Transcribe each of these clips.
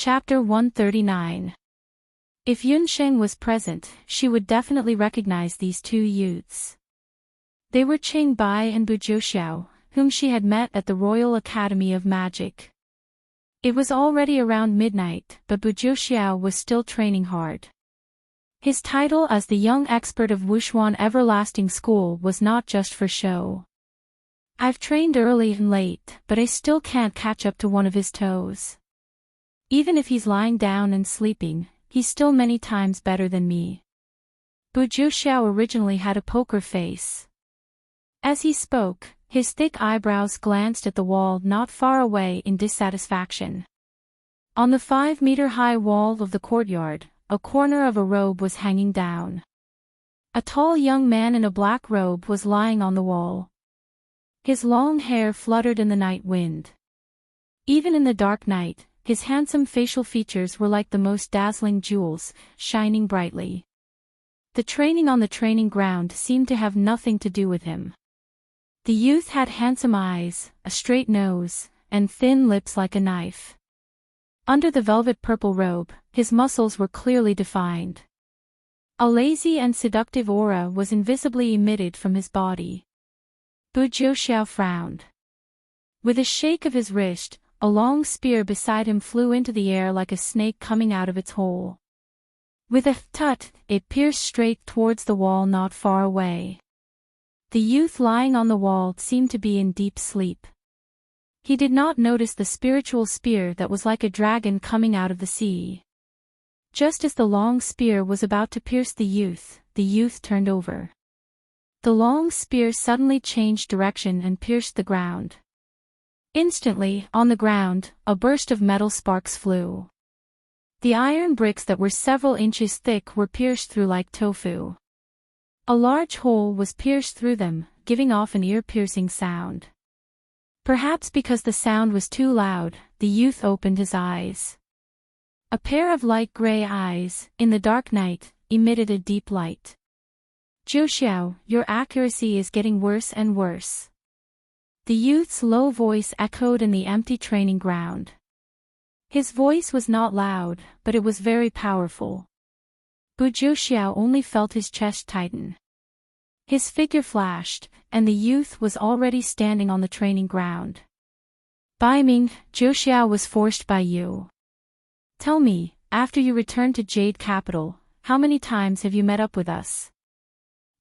Chapter 139. If Yunsheng was present, she would definitely recognize these two youths. They were Qing Bai and Bu Jiuxiao, whom she had met at the Royal Academy of Magic. It was already around midnight, but Bu Jiuxiao was still training hard. His title as the young expert of Wushuan Everlasting School was not just for show. I've trained early and late, but I still can't catch up to one of his toes. Even if he's lying down and sleeping, he's still many times better than me. Bu Jiuxiao originally had a poker face. As he spoke, his thick eyebrows glanced at the wall not far away in dissatisfaction. On the 5-meter-high wall of the courtyard, a corner of a robe was hanging down. A tall young man in a black robe was lying on the wall. His long hair fluttered in the night wind. Even in the dark night, his handsome facial features were like the most dazzling jewels, shining brightly. The training on the training ground seemed to have nothing to do with him. The youth had handsome eyes, a straight nose, and thin lips like a knife. Under the velvet purple robe, his muscles were clearly defined. A lazy and seductive aura was invisibly emitted from his body. Bu Jiuxiao frowned. With a shake of his wrist, a long spear beside him flew into the air like a snake coming out of its hole. With a tut, it pierced straight towards the wall not far away. The youth lying on the wall seemed to be in deep sleep. He did not notice the spiritual spear that was like a dragon coming out of the sea. Just as the long spear was about to pierce the youth turned over. The long spear suddenly changed direction and pierced the ground. Instantly, on the ground, a burst of metal sparks flew. The iron bricks that were several inches thick were pierced through like tofu. A large hole was pierced through them, giving off an ear-piercing sound. Perhaps because the sound was too loud, the youth opened his eyes. A pair of light gray eyes, in the dark night, emitted a deep light. Jiuxiao, your accuracy is getting worse and worse. The youth's low voice echoed in the empty training ground. His voice was not loud, but it was very powerful. Bu Jiuxiao only felt his chest tighten. His figure flashed, and the youth was already standing on the training ground. Baiming, Jiuxiao was forced by you. Tell me, after you returned to Jade Capital, how many times have you met up with us?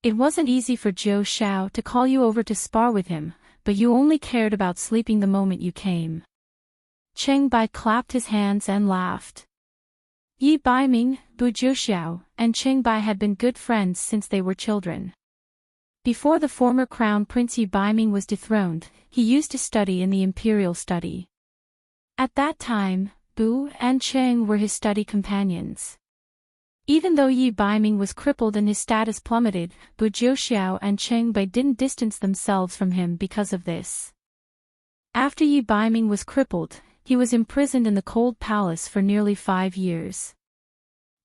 It wasn't easy for Jiuxiao to call you over to spar with him, but you only cared about sleeping the moment you came. Cheng Bai clapped his hands and laughed. Yi Baiming, Bu Jiuxiao, and Cheng Bai had been good friends since they were children. Before the former crown prince Yi Baiming was dethroned, he used to study in the imperial study. At that time, Bu and Cheng were his study companions. Even though Yi Baiming was crippled and his status plummeted, Bu Jiuxiao and Cheng Bai didn't distance themselves from him because of this. After Yi Baiming was crippled, he was imprisoned in the Cold Palace for nearly 5 years.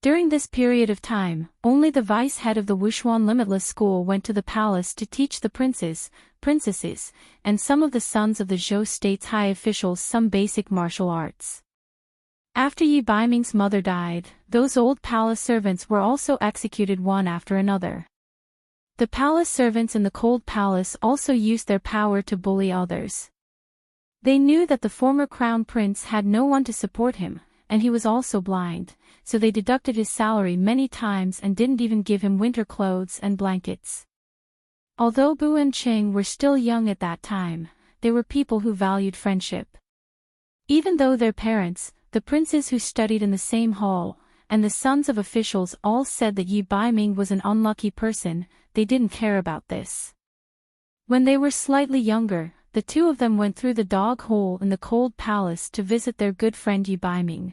During this period of time, only the vice-head of the Wushuan Limitless School went to the palace to teach the princes, princesses, and some of the sons of the Zhou state's high officials some basic martial arts. After Yi Baiming's mother died, those old palace servants were also executed one after another. The palace servants in the Cold Palace also used their power to bully others. They knew that the former crown prince had no one to support him, and he was also blind, so they deducted his salary many times and didn't even give him winter clothes and blankets. Although Bu and Cheng were still young at that time, they were people who valued friendship. Even though their parents, the princes who studied in the same hall, and the sons of officials all said that Yi Baiming was an unlucky person, they didn't care about this. When they were slightly younger, the two of them went through the dog hole in the Cold Palace to visit their good friend Yi Baiming.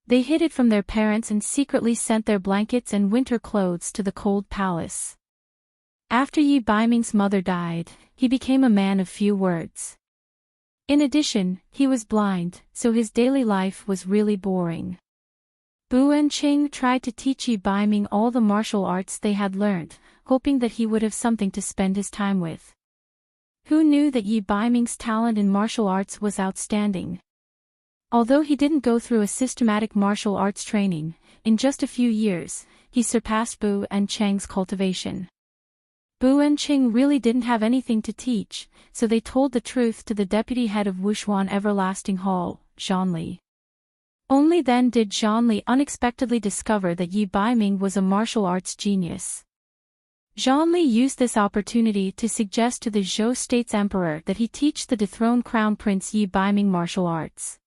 They hid it from their parents and secretly sent their blankets and winter clothes to the Cold Palace. After Yi Baiming's mother died, he became a man of few words. In addition, he was blind, so his daily life was really boring. Bu and Cheng tried to teach Yi Baiming all the martial arts they had learned, hoping that he would have something to spend his time with. Who knew that Yi Baiming's talent in martial arts was outstanding? Although he didn't go through a systematic martial arts training, in just a few years, he surpassed Bu and Cheng's cultivation. Bu and Cheng really didn't have anything to teach, so they told the truth to the deputy head of Wushuan Everlasting Hall, Zhanli. Only then did Zhanli unexpectedly discover that Yi Baiming was a martial arts genius. Zhanli used this opportunity to suggest to the Zhou state's emperor that he teach the dethroned crown prince Yi Baiming martial arts.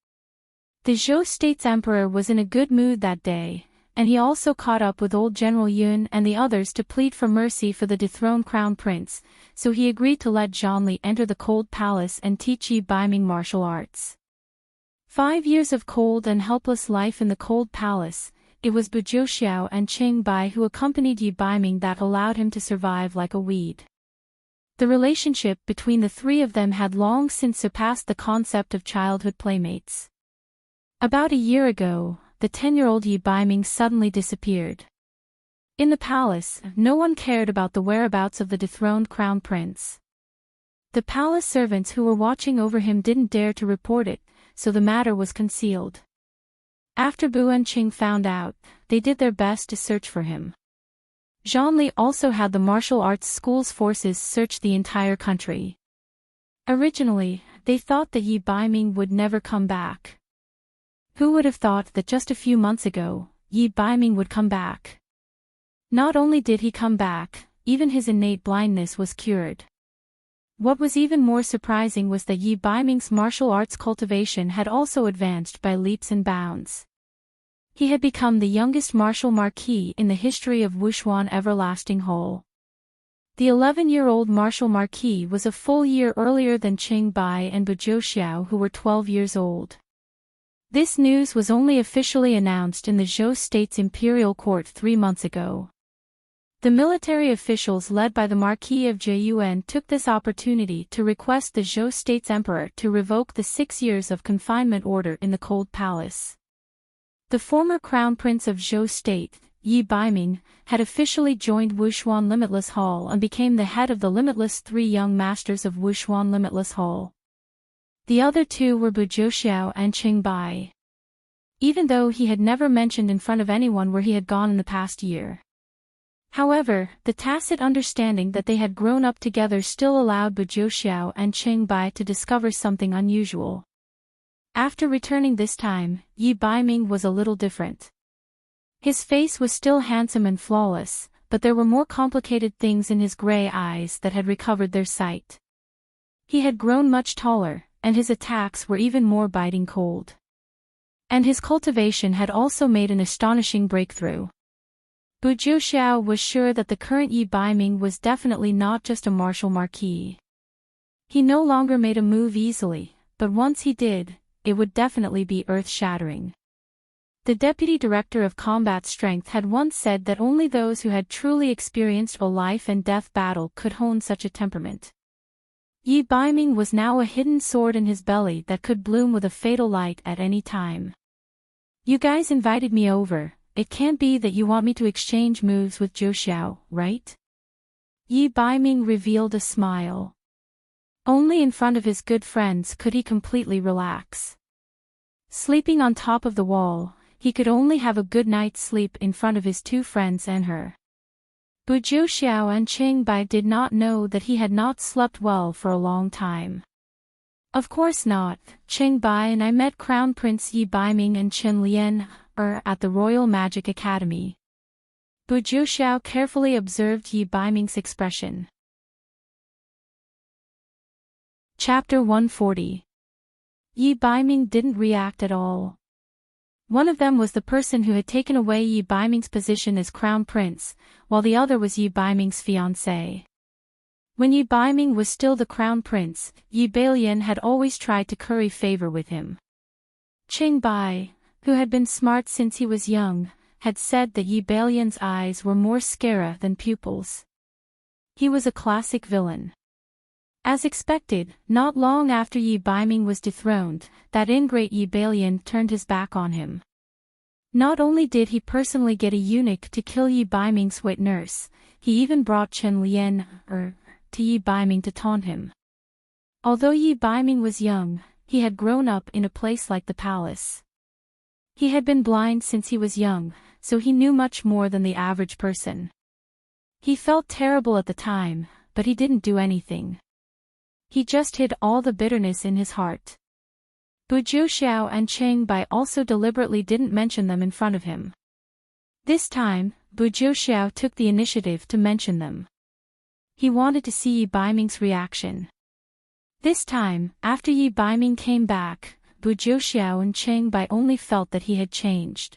The Zhou state's emperor was in a good mood that day, and he also caught up with old General Yun and the others to plead for mercy for the dethroned crown prince, so he agreed to let Zhanli enter the cold palace and teach Yi Baiming martial arts. 5 years of cold and helpless life in the cold palace, it was Bu Jiuxiao and Qing Bai who accompanied Yi Baiming that allowed him to survive like a weed. The relationship between the three of them had long since surpassed the concept of childhood playmates. About a year ago, the 10-year-old Yi Baiming suddenly disappeared. In the palace, no one cared about the whereabouts of the dethroned crown prince. The palace servants who were watching over him didn't dare to report it, so the matter was concealed. After Bu and Qing found out, they did their best to search for him. Zhanli also had the martial arts school's forces search the entire country. Originally, they thought that Yi Baiming would never come back. Who would have thought that just a few months ago, Yi Baiming would come back? Not only did he come back, even his innate blindness was cured. What was even more surprising was that Yi Baiming's martial arts cultivation had also advanced by leaps and bounds. He had become the youngest martial marquis in the history of Wushuan Everlasting Hall. The 11-year-old martial marquis was a full year earlier than Qing Bai and Bu Jiuxiao, who were 12 years old. This news was only officially announced in the Zhou state's imperial court 3 months ago. The military officials led by the Marquis of Jiyuan took this opportunity to request the Zhou state's emperor to revoke the 6 years of confinement order in the Cold Palace. The former crown prince of Zhou state, Yi Baiming, had officially joined Wushuan Limitless Hall and became the head of the Limitless Three Young Masters of Wushuan Limitless Hall. The other two were Bu Jiuxiao and Qing Bai. Even though he had never mentioned in front of anyone where he had gone in the past year. However, the tacit understanding that they had grown up together still allowed Bu Jiuxiao and Qing Bai to discover something unusual. After returning this time, Yi Baiming was a little different. His face was still handsome and flawless, but there were more complicated things in his gray eyes that had recovered their sight. He had grown much taller, and his attacks were even more biting cold. And his cultivation had also made an astonishing breakthrough. Bu Jiuxiao was sure that the current Yi Baiming was definitely not just a martial marquis. He no longer made a move easily, but once he did, it would definitely be earth-shattering. The deputy director of combat strength had once said that only those who had truly experienced a life-and-death battle could hone such a temperament. Yi Baiming was now a hidden sword in his belly that could bloom with a fatal light at any time. You guys invited me over, it can't be that you want me to exchange moves with Jiuxiao, right? Yi Baiming revealed a smile. Only in front of his good friends could he completely relax. Sleeping on top of the wall, he could only have a good night's sleep in front of his two friends and her. Bu Jiuxiao and Qing Bai did not know that he had not slept well for a long time. Of course not, Qing Bai and I met Crown Prince Yi Baiming and Chen Lian, at the Royal Magic Academy. Bu Jiuxiao carefully observed Yi Baiming's expression. Chapter 140. Yi Baiming didn't react at all. One of them was the person who had taken away Yi Baiming's position as crown prince, while the other was Yi Baiming's fiancée. When Yi Baiming was still the crown prince, Yi Bailian had always tried to curry favor with him. Qing Bai, who had been smart since he was young, had said that Yi Bailian's eyes were more mascara than pupils. He was a classic villain. As expected, not long after Yi Baiming was dethroned, that ingrate Yi Bailian turned his back on him. Not only did he personally get a eunuch to kill Yi Baiming's wet nurse, he even brought Chen Lian, to Yi Baiming to taunt him. Although Yi Baiming was young, he had grown up in a place like the palace. He had been blind since he was young, so he knew much more than the average person. He felt terrible at the time, but he didn't do anything. He just hid all the bitterness in his heart. Bu Jiuxiao and Cheng Bai also deliberately didn't mention them in front of him. This time, Bu Jiuxiao took the initiative to mention them. He wanted to see Yi Baiming's reaction. This time, after Yi Baiming came back, Bu Jiuxiao and Cheng Bai only felt that he had changed.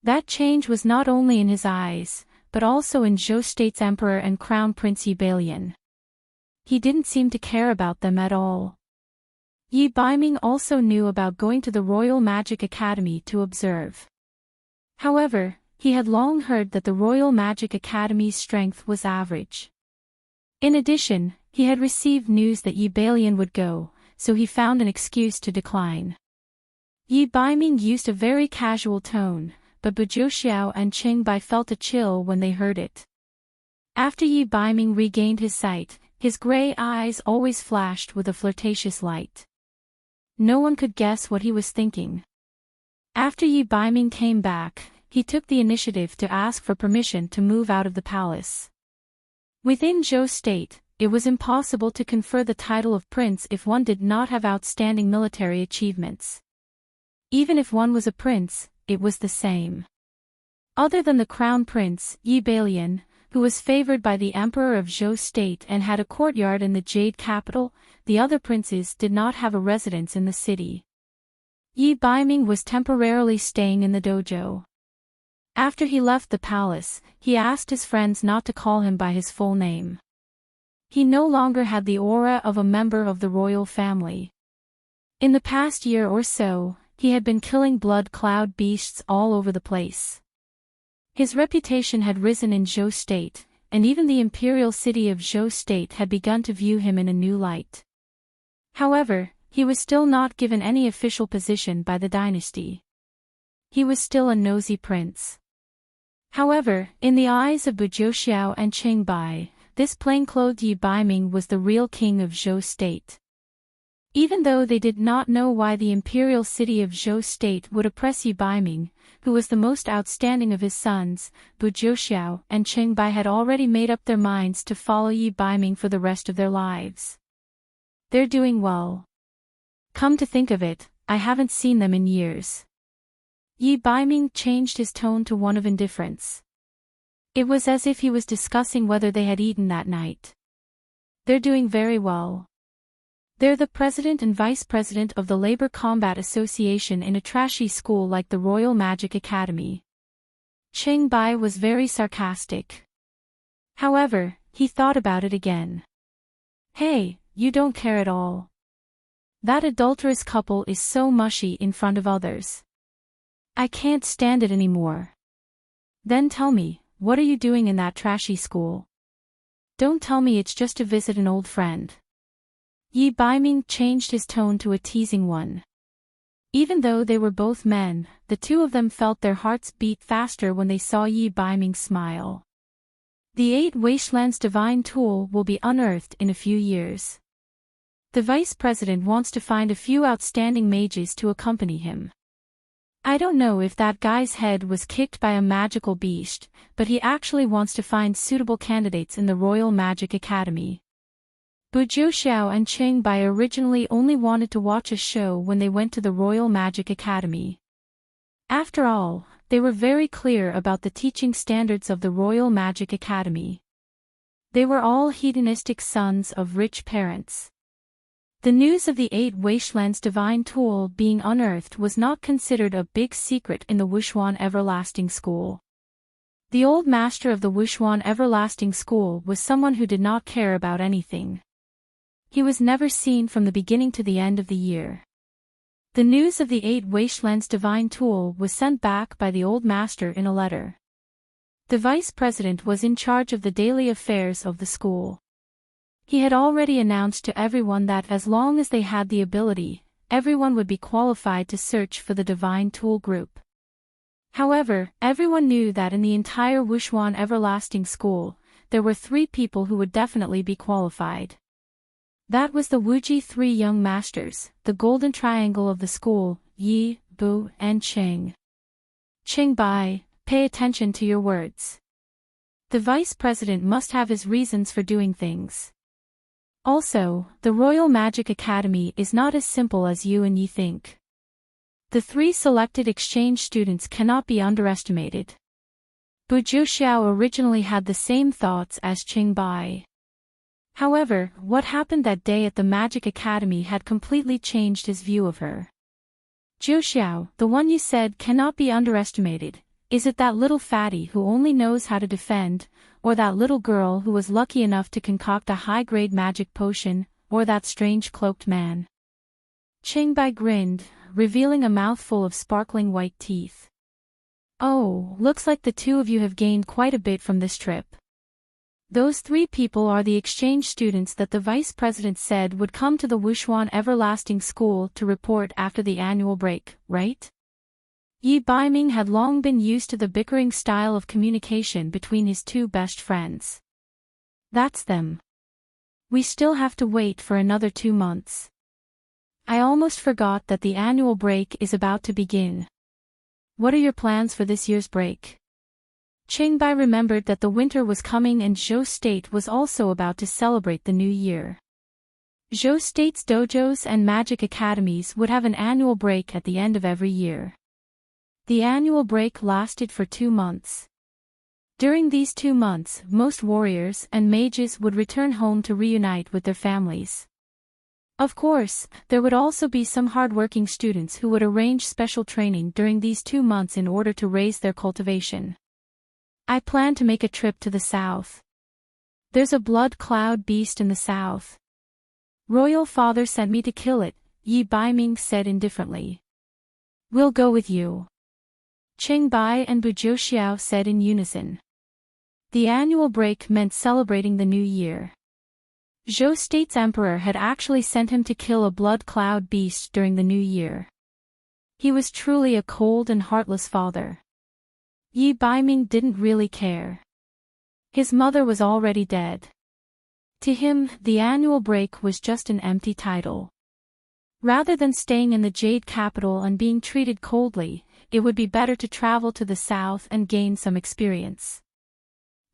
That change was not only in his eyes, but also in Zhou State's emperor and crown prince Yi Bailian. He didn't seem to care about them at all. Yi Baiming also knew about going to the Royal Magic Academy to observe. However, he had long heard that the Royal Magic Academy's strength was average. In addition, he had received news that Yi Bailian would go, so he found an excuse to decline. Yi Baiming used a very casual tone, but Bu Jiuxiao and Cheng Bai felt a chill when they heard it. After Yi Baiming regained his sight, his gray eyes always flashed with a flirtatious light. No one could guess what he was thinking. After Yi Baiming came back, he took the initiative to ask for permission to move out of the palace. Within Zhou State, it was impossible to confer the title of prince if one did not have outstanding military achievements. Even if one was a prince, it was the same. Other than the crown prince, Yi Bailian, who was favored by the emperor of Zhou State and had a courtyard in the Jade capital, the other princes did not have a residence in the city. Yi Baiming was temporarily staying in the dojo. After he left the palace, he asked his friends not to call him by his full name. He no longer had the aura of a member of the royal family. In the past year or so, he had been killing blood cloud beasts all over the place. His reputation had risen in Zhou State, and even the imperial city of Zhou State had begun to view him in a new light. However, he was still not given any official position by the dynasty. He was still a nosy prince. However, in the eyes of Bu Jiuxiao and Cheng Bai, this plainclothed Yi Baiming was the real king of Zhou State. Even though they did not know why the imperial city of Zhou State would oppress Yi Baiming, who was the most outstanding of his sons, Bu Jiuxiao and Cheng Bai had already made up their minds to follow Yi Baiming for the rest of their lives. They're doing well. Come to think of it, I haven't seen them in years. Yi Baiming changed his tone to one of indifference. It was as if he was discussing whether they had eaten that night. They're doing very well. They're the president and vice president of the Labor Combat Association in a trashy school like the Royal Magic Academy. Cheng Bai was very sarcastic. However, he thought about it again. Hey, you don't care at all. That adulterous couple is so mushy in front of others. I can't stand it anymore. Then tell me, what are you doing in that trashy school? Don't tell me it's just to visit an old friend. Yi Baiming changed his tone to a teasing one. Even though they were both men, the two of them felt their hearts beat faster when they saw Yi Baiming smile. The 8 Wastelands Divine Tool will be unearthed in a few years. The vice president wants to find a few outstanding mages to accompany him. I don't know if that guy's head was kicked by a magical beast, but he actually wants to find suitable candidates in the Royal Magic Academy. Bu Jiuxiao and Cheng Bai originally only wanted to watch a show when they went to the Royal Magic Academy. After all, they were very clear about the teaching standards of the Royal Magic Academy. They were all hedonistic sons of rich parents. The news of the 8 Wastelands Divine Tool being unearthed was not considered a big secret in the Wushuan Everlasting School. The old master of the Wushuan Everlasting School was someone who did not care about anything. He was never seen from the beginning to the end of the year. The news of the 8 Wastelands Divine Tool was sent back by the old master in a letter. The vice president was in charge of the daily affairs of the school. He had already announced to everyone that as long as they had the ability, everyone would be qualified to search for the Divine Tool group. However, everyone knew that in the entire Wushuan Everlasting School, there were 3 people who would definitely be qualified. That was the Wuji three young masters, the golden triangle of the school, Yi, Bu, and Qing. Qingbai, pay attention to your words. The vice president must have his reasons for doing things. Also, the Royal Magic Academy is not as simple as you and Yi think. The three selected exchange students cannot be underestimated. Bu Jiuxiao originally had the same thoughts as Qingbai. However, what happened that day at the Magic Academy had completely changed his view of her. Jiuxiao, the one you said cannot be underestimated, is it that little fatty who only knows how to defend, or that little girl who was lucky enough to concoct a high-grade magic potion, or that strange cloaked man? Qingbai grinned, revealing a mouthful of sparkling white teeth. Oh, looks like the two of you have gained quite a bit from this trip. Those three people are the exchange students that the vice president said would come to the Wushuan Everlasting School to report after the annual break, right? Yi Baiming had long been used to the bickering style of communication between his two best friends. That's them. We still have to wait for another 2 months. I almost forgot that the annual break is about to begin. What are your plans for this year's break? Qingbai remembered that the winter was coming and Zhou State was also about to celebrate the new year. Zhou State's dojos and magic academies would have an annual break at the end of every year. The annual break lasted for 2 months. During these 2 months, most warriors and mages would return home to reunite with their families. Of course, there would also be some hard-working students who would arrange special training during these 2 months in order to raise their cultivation. I plan to make a trip to the south. There's a blood cloud beast in the south. Royal Father sent me to kill it, Yi Baiming said indifferently. We'll go with you. Qingbai and Bu Jiuxiao said in unison. The annual break meant celebrating the new year. Zhou State's emperor had actually sent him to kill a blood cloud beast during the new year. He was truly a cold and heartless father. Yi Baiming didn't really care. His mother was already dead. To him, the annual break was just an empty title. Rather than staying in the Jade Capital and being treated coldly, it would be better to travel to the south and gain some experience.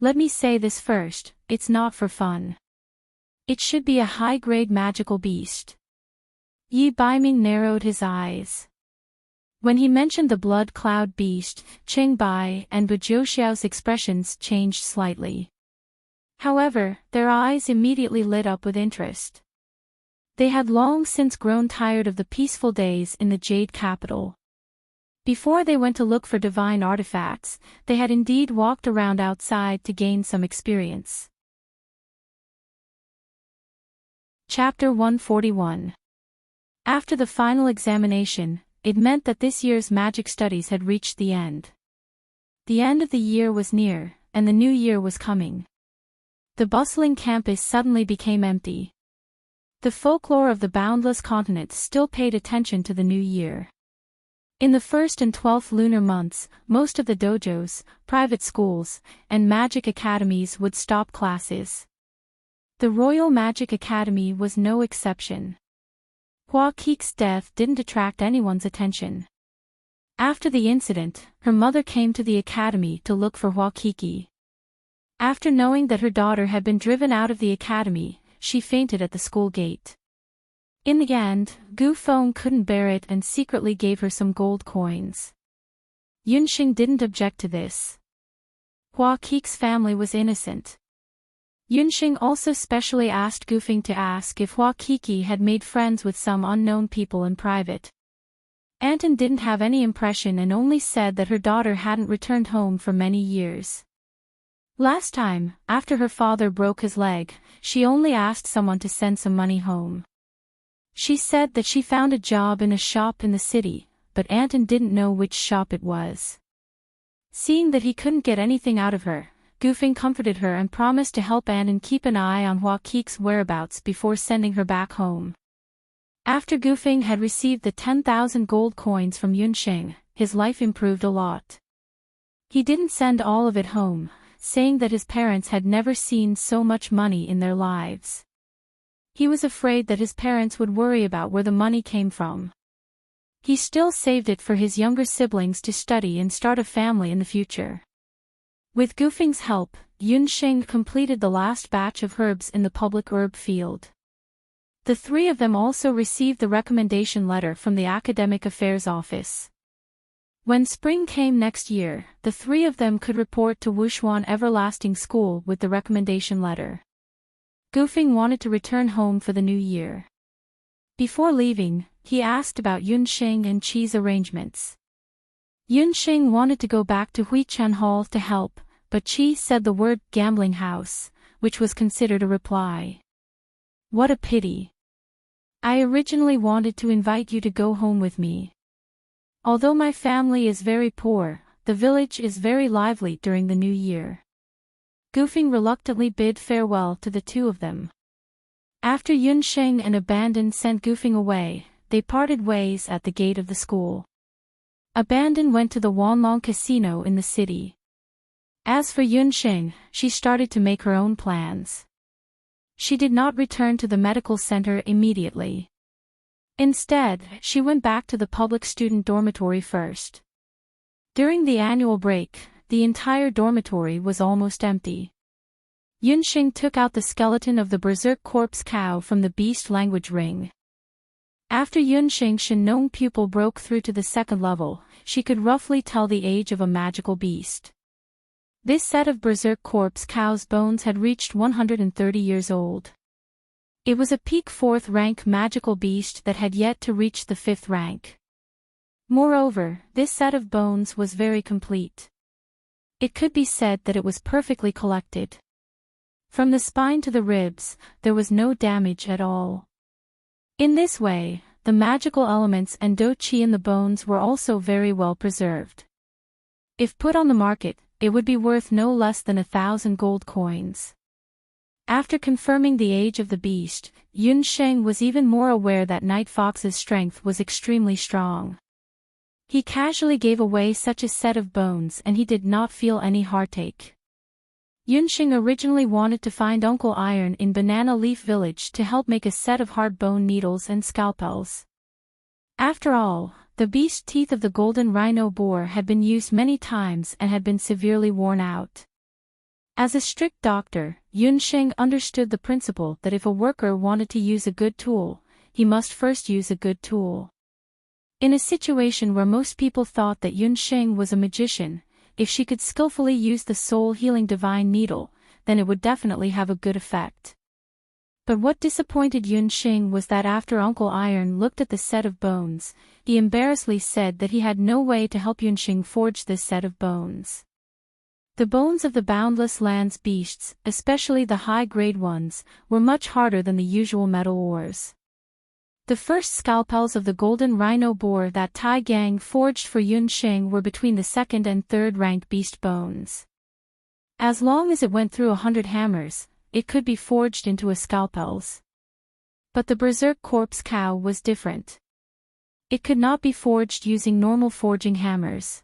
Let me say this first, it's not for fun. It should be a high-grade magical beast. Yi Baiming narrowed his eyes. When he mentioned the blood cloud beast, Qingbai and Bu Jiuxiao's expressions changed slightly. However, their eyes immediately lit up with interest. They had long since grown tired of the peaceful days in the Jade Capital. Before they went to look for divine artifacts, they had indeed walked around outside to gain some experience. Chapter 141. After the final examination, it meant that this year's magic studies had reached the end. The end of the year was near, and the new year was coming. The bustling campus suddenly became empty. The folklore of the boundless continent still paid attention to the new year. In the 1st and 12th lunar months, most of the dojos, private schools, and magic academies would stop classes. The Royal Magic Academy was no exception. Hua Qix's death didn't attract anyone's attention. After the incident, her mother came to the academy to look for Hua Qixi. After knowing that her daughter had been driven out of the academy, she fainted at the school gate. In the end, Gu Feng couldn't bear it and secretly gave her some gold coins. Yunxing didn't object to this. Hua Qix's family was innocent. Yunxing also specially asked Gu Feng to ask if Hua Qixi had made friends with some unknown people in private. Anton didn't have any impression and only said that her daughter hadn't returned home for many years. Last time, after her father broke his leg, she only asked someone to send some money home. She said that she found a job in a shop in the city, but Anton didn't know which shop it was. Seeing that he couldn't get anything out of her, Gu Feng comforted her and promised to help Anton keep an eye on Hua Qix's whereabouts before sending her back home. After Gu Feng had received the 10,000 gold coins from Yunxing, his life improved a lot. He didn't send all of it home, saying that his parents had never seen so much money in their lives. He was afraid that his parents would worry about where the money came from. He still saved it for his younger siblings to study and start a family in the future. With Gufing's help, Yunsheng completed the last batch of herbs in the public herb field. The three of them also received the recommendation letter from the Academic Affairs Office. When spring came next year, the three of them could report to Wushuan Everlasting School with the recommendation letter. Gufing wanted to return home for the new year. Before leaving, he asked about Yunsheng and Qi's arrangements. Yunsheng wanted to go back to Huichan Hall to help, but Qi said the word gambling house, which was considered a reply. What a pity. I originally wanted to invite you to go home with me. Although my family is very poor, the village is very lively during the new year. Gufing reluctantly bid farewell to the two of them. After Yunsheng and Abandon sent Gufing away, they parted ways at the gate of the school. Abandon went to the Wanlong Casino in the city. As for Yunsheng, she started to make her own plans. She did not return to the medical center immediately. Instead, she went back to the public student dormitory first. During the annual break, the entire dormitory was almost empty. Yunsheng took out the skeleton of the berserk corpse cow from the beast language ring. After Yunsheng's Shenong pupil broke through to the second level, she could roughly tell the age of a magical beast. This set of berserk corpse cow's bones had reached 130 years old. It was a peak 4th rank magical beast that had yet to reach the 5th rank. Moreover, this set of bones was very complete. It could be said that it was perfectly collected. From the spine to the ribs, there was no damage at all. In this way, the magical elements and do-qi in the bones were also very well preserved. If put on the market, it would be worth no less than 1,000 gold coins. After confirming the age of the beast, Yunsheng was even more aware that Night Fox's strength was extremely strong. He casually gave away such a set of bones and he did not feel any heartache. Yunsheng originally wanted to find Uncle Iron in Banana Leaf Village to help make a set of hard bone needles and scalpels. After all, the beast teeth of the golden rhino boar had been used many times and had been severely worn out. As a strict doctor, Yunsheng understood the principle that if a worker wanted to use a good tool, he must first use a good tool. In a situation where most people thought that Yunsheng was a magician, if she could skillfully use the soul-healing divine needle, then it would definitely have a good effect. But what disappointed Yunsheng was that after Uncle Iron looked at the set of bones, he embarrassedly said that he had no way to help Yunsheng forge this set of bones. The bones of the Boundless Lands beasts, especially the high-grade ones, were much harder than the usual metal ores. The first scalpels of the golden rhino boar that Tai Gang forged for Yunsheng were between the 2nd and 3rd rank beast bones. As long as it went through 100 hammers, it could be forged into a scalpels. But the berserk corpse cow was different. It could not be forged using normal forging hammers.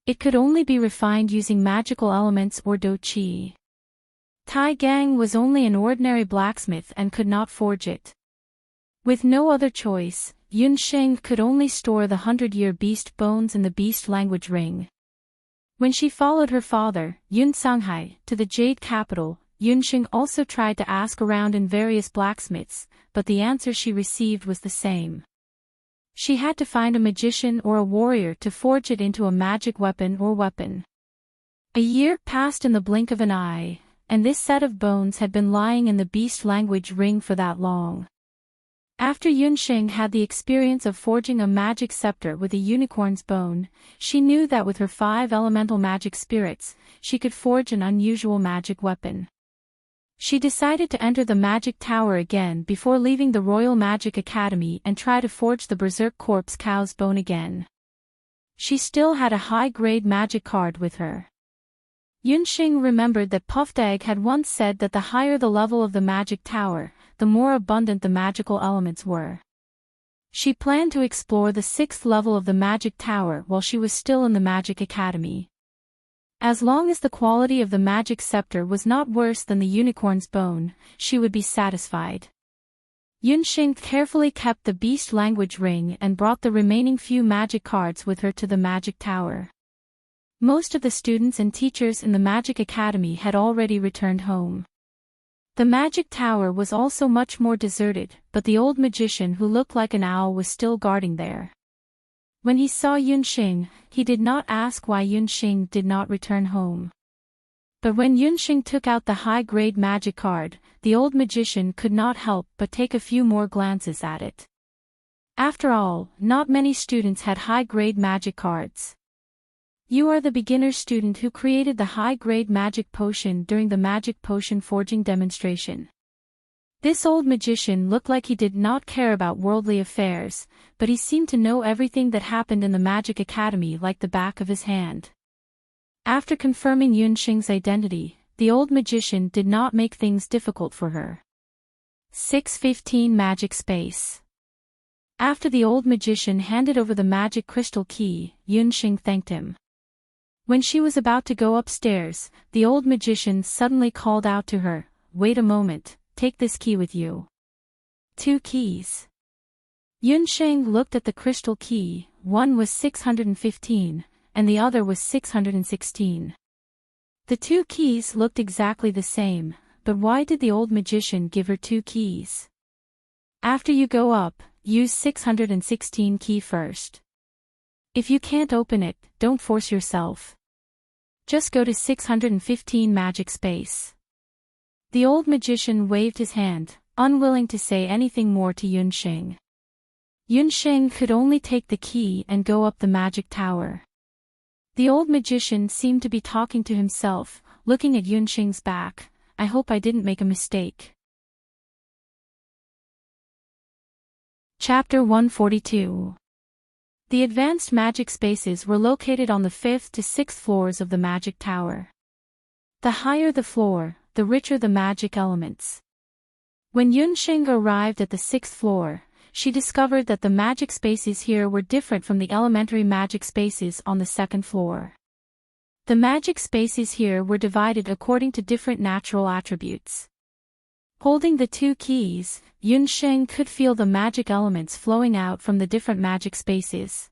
It could only be refined using magical elements or do-qi. Tai Gang was only an ordinary blacksmith and could not forge it. With no other choice, Yunsheng could only store the 100-year beast bones in the beast language ring. When she followed her father, Yun Sanghai, to the Jade capital, Yunsheng also tried to ask around in various blacksmiths, but the answer she received was the same. She had to find a magician or a warrior to forge it into a magic weapon or weapon. A year passed in the blink of an eye, and this set of bones had been lying in the beast language ring for that long. After Yunsheng had the experience of forging a magic scepter with a unicorn's bone, she knew that with her 5 elemental magic spirits, she could forge an unusual magic weapon. She decided to enter the magic tower again before leaving the Royal Magic Academy and try to forge the berserk corpse cow's bone again. She still had a high-grade magic card with her. Yunsheng remembered that Puffed Egg had once said that the higher the level of the magic tower, the more abundant the magical elements were. She planned to explore the 6th level of the magic tower while she was still in the Magic Academy. As long as the quality of the magic scepter was not worse than the unicorn's bone, she would be satisfied. Yunxing carefully kept the beast language ring and brought the remaining few magic cards with her to the magic tower. Most of the students and teachers in the Magic Academy had already returned home. The magic tower was also much more deserted, but the old magician who looked like an owl was still guarding there. When he saw Yunxing, he did not ask why Yunxing did not return home. But when Yunxing took out the high-grade magic card, the old magician could not help but take a few more glances at it. After all, not many students had high-grade magic cards. You are the beginner student who created the high-grade magic potion during the magic potion forging demonstration. This old magician looked like he did not care about worldly affairs, but he seemed to know everything that happened in the Magic Academy like the back of his hand. After confirming Yunxing's identity, the old magician did not make things difficult for her. 615 Magic Space. After the old magician handed over the magic crystal key, Yunxing thanked him. When she was about to go upstairs, the old magician suddenly called out to her, "Wait a moment, take this key with you." 2 keys. Yunxing looked at the crystal key, one was 615, and the other was 616. The 2 keys looked exactly the same, but why did the old magician give her 2 keys? After you go up, use 616 key first. If you can't open it, don't force yourself. Just go to 615 magic space. The old magician waved his hand, unwilling to say anything more to Yunxing. Yunxing could only take the key and go up the magic tower. The old magician seemed to be talking to himself, looking at Yunxing's back. I hope I didn't make a mistake. Chapter 142. The advanced magic spaces were located on the 5th to 6th floors of the magic tower. The higher the floor, the richer the magic elements. When Yunxing arrived at the 6th floor, she discovered that the magic spaces here were different from the elementary magic spaces on the 2nd floor. The magic spaces here were divided according to different natural attributes. Holding the 2 keys, Yunxing could feel the magic elements flowing out from the different magic spaces.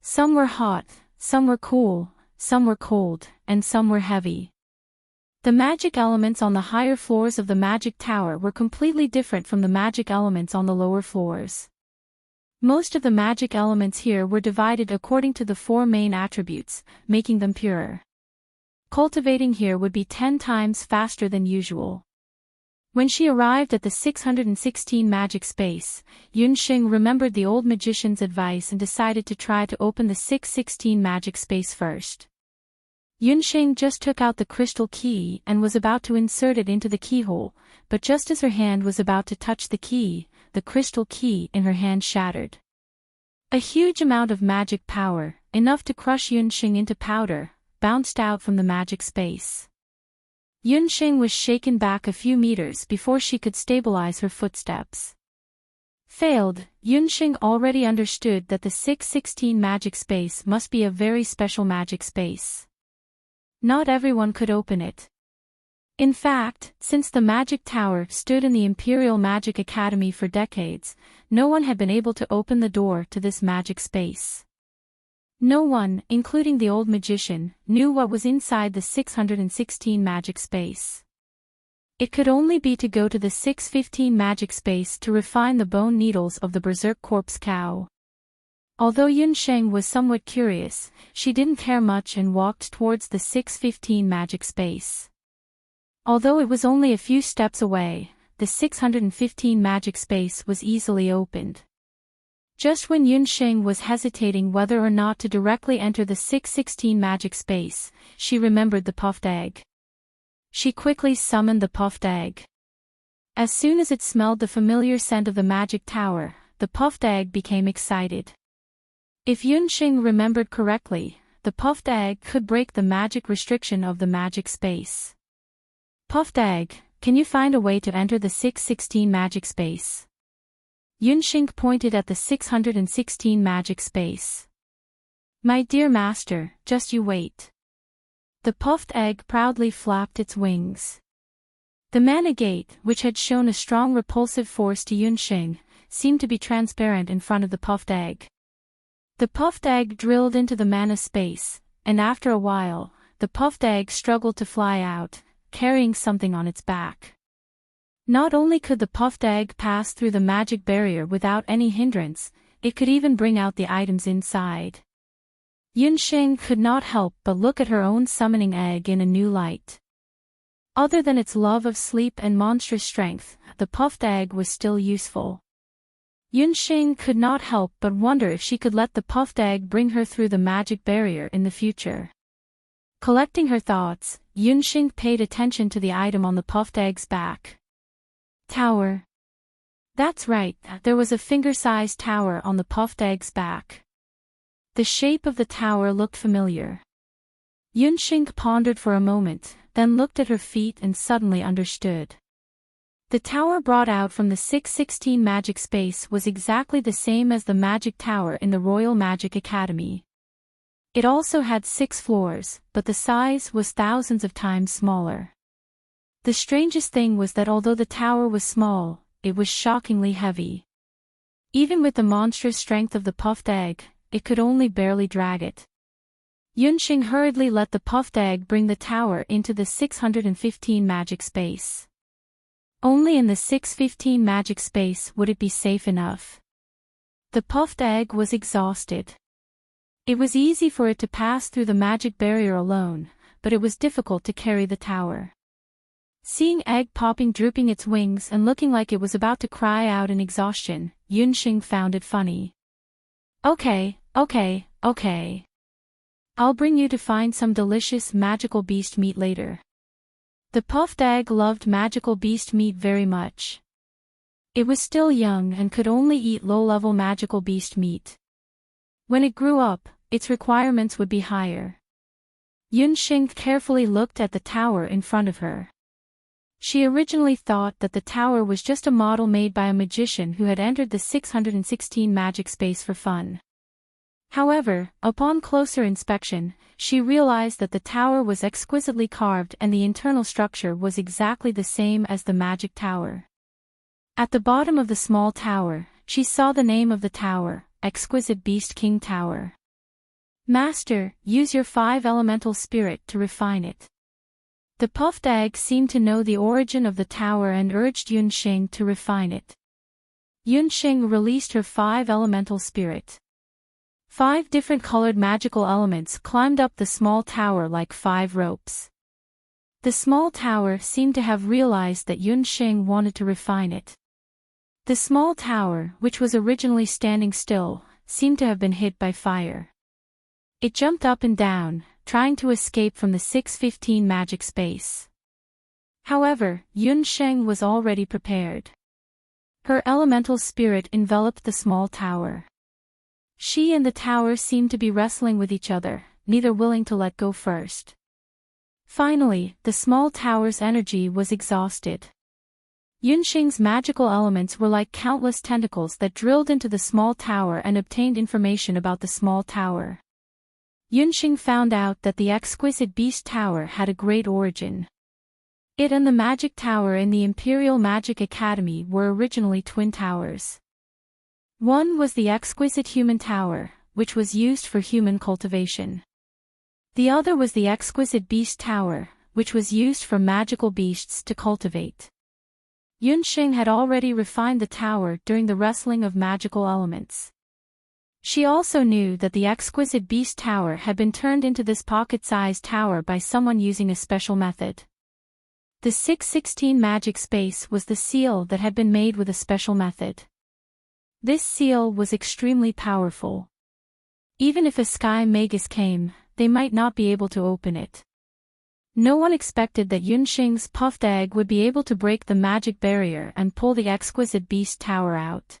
Some were hot, some were cool, some were cold, and some were heavy. The magic elements on the higher floors of the magic tower were completely different from the magic elements on the lower floors. Most of the magic elements here were divided according to the 4 main attributes, making them purer. Cultivating here would be 10 times faster than usual. When she arrived at the 616 magic space, Yunxing remembered the old magician's advice and decided to try to open the 616 magic space first. Yunxing just took out the crystal key and was about to insert it into the keyhole, but just as her hand was about to touch the key, the crystal key in her hand shattered. A huge amount of magic power, enough to crush Yunxing into powder, bounced out from the magic space. Yunxing was shaken back a few meters before she could stabilize her footsteps. Failed, Yunxing already understood that the 616 magic space must be a very special magic space. Not everyone could open it. In fact, since the magic tower stood in the Imperial Magic Academy for decades, no one had been able to open the door to this magic space. No one, including the old magician, knew what was inside the 616 magic space. It could only be to go to the 615 magic space to refine the bone needles of the berserk corpse cow. Although Yunxing was somewhat curious, she didn't care much and walked towards the 615 magic space. Although it was only a few steps away, the 615 magic space was easily opened. Just when Yunxing was hesitating whether or not to directly enter the 616 magic space, she remembered the puffed egg. She quickly summoned the puffed egg. As soon as it smelled the familiar scent of the magic tower, the puffed egg became excited. If Yunxing remembered correctly, the puffed egg could break the magic restriction of the magic space. Puffed egg, can you find a way to enter the 616 magic space? Yunxing pointed at the 616 magic space. My dear master, just you wait. The puffed egg proudly flapped its wings. The mana gate, which had shown a strong repulsive force to Yunxing, seemed to be transparent in front of the puffed egg. The puffed egg drilled into the mana space, and after a while, the puffed egg struggled to fly out, carrying something on its back. Not only could the puffed egg pass through the magic barrier without any hindrance, it could even bring out the items inside. Yunxing could not help but look at her own summoning egg in a new light. Other than its love of sleep and monstrous strength, the puffed egg was still useful. Yunxing could not help but wonder if she could let the puffed egg bring her through the magic barrier in the future. Collecting her thoughts, Yunxing paid attention to the item on the puffed egg's back. Tower. That's right, there was a finger-sized tower on the puffed egg's back. The shape of the tower looked familiar. Yunxing pondered for a moment, then looked at her feet and suddenly understood. The tower brought out from the 616 magic space was exactly the same as the magic tower in the Royal Magic Academy. It also had 6 floors, but the size was thousands of times smaller. The strangest thing was that although the tower was small, it was shockingly heavy. Even with the monstrous strength of the puffed egg, it could only barely drag it. Yunxing hurriedly let the puffed egg bring the tower into the 615 magic space. Only in the 615 magic space would it be safe enough. The puffed egg was exhausted. It was easy for it to pass through the magic barrier alone, but it was difficult to carry the tower. Seeing Egg popping drooping its wings and looking like it was about to cry out in exhaustion, Yunxing found it funny. Okay. I'll bring you to find some delicious magical beast meat later. The puffed egg loved magical beast meat very much. It was still young and could only eat low-level magical beast meat. When it grew up, its requirements would be higher. Yunxing carefully looked at the tower in front of her. She originally thought that the tower was just a model made by a magician who had entered the 616 magic space for fun. However, upon closer inspection, she realized that the tower was exquisitely carved and the internal structure was exactly the same as the magic tower. At the bottom of the small tower, she saw the name of the tower, Exquisite Beast King Tower. Master, use your 5 elemental spirit to refine it. The puffed egg seemed to know the origin of the tower and urged Yunxing to refine it. Yunxing released her 5 elemental spirit. 5 different colored magical elements climbed up the small tower like 5 ropes. The small tower seemed to have realized that Yunxing wanted to refine it. The small tower, which was originally standing still, seemed to have been hit by fire. It jumped up and down, trying to escape from the 615 magic space. However, Yunxing was already prepared. Her elemental spirit enveloped the small tower. She and the tower seemed to be wrestling with each other, neither willing to let go first. Finally, the small tower's energy was exhausted. Yunxing's magical elements were like countless tentacles that drilled into the small tower and obtained information about the small tower. Yunxing found out that the Exquisite Beast Tower had a great origin. It and the Magic Tower in the Imperial Magic Academy were originally twin towers. One was the Exquisite Human Tower, which was used for human cultivation. The other was the Exquisite Beast Tower, which was used for magical beasts to cultivate. Yunxing had already refined the tower during the wrestling of magical elements. She also knew that the Exquisite Beast Tower had been turned into this pocket-sized tower by someone using a special method. The 616 magic space was the seal that had been made with a special method. This seal was extremely powerful. Even if a Sky Magus came, they might not be able to open it. No one expected that Yunxing's puffed egg would be able to break the magic barrier and pull the Exquisite Beast Tower out.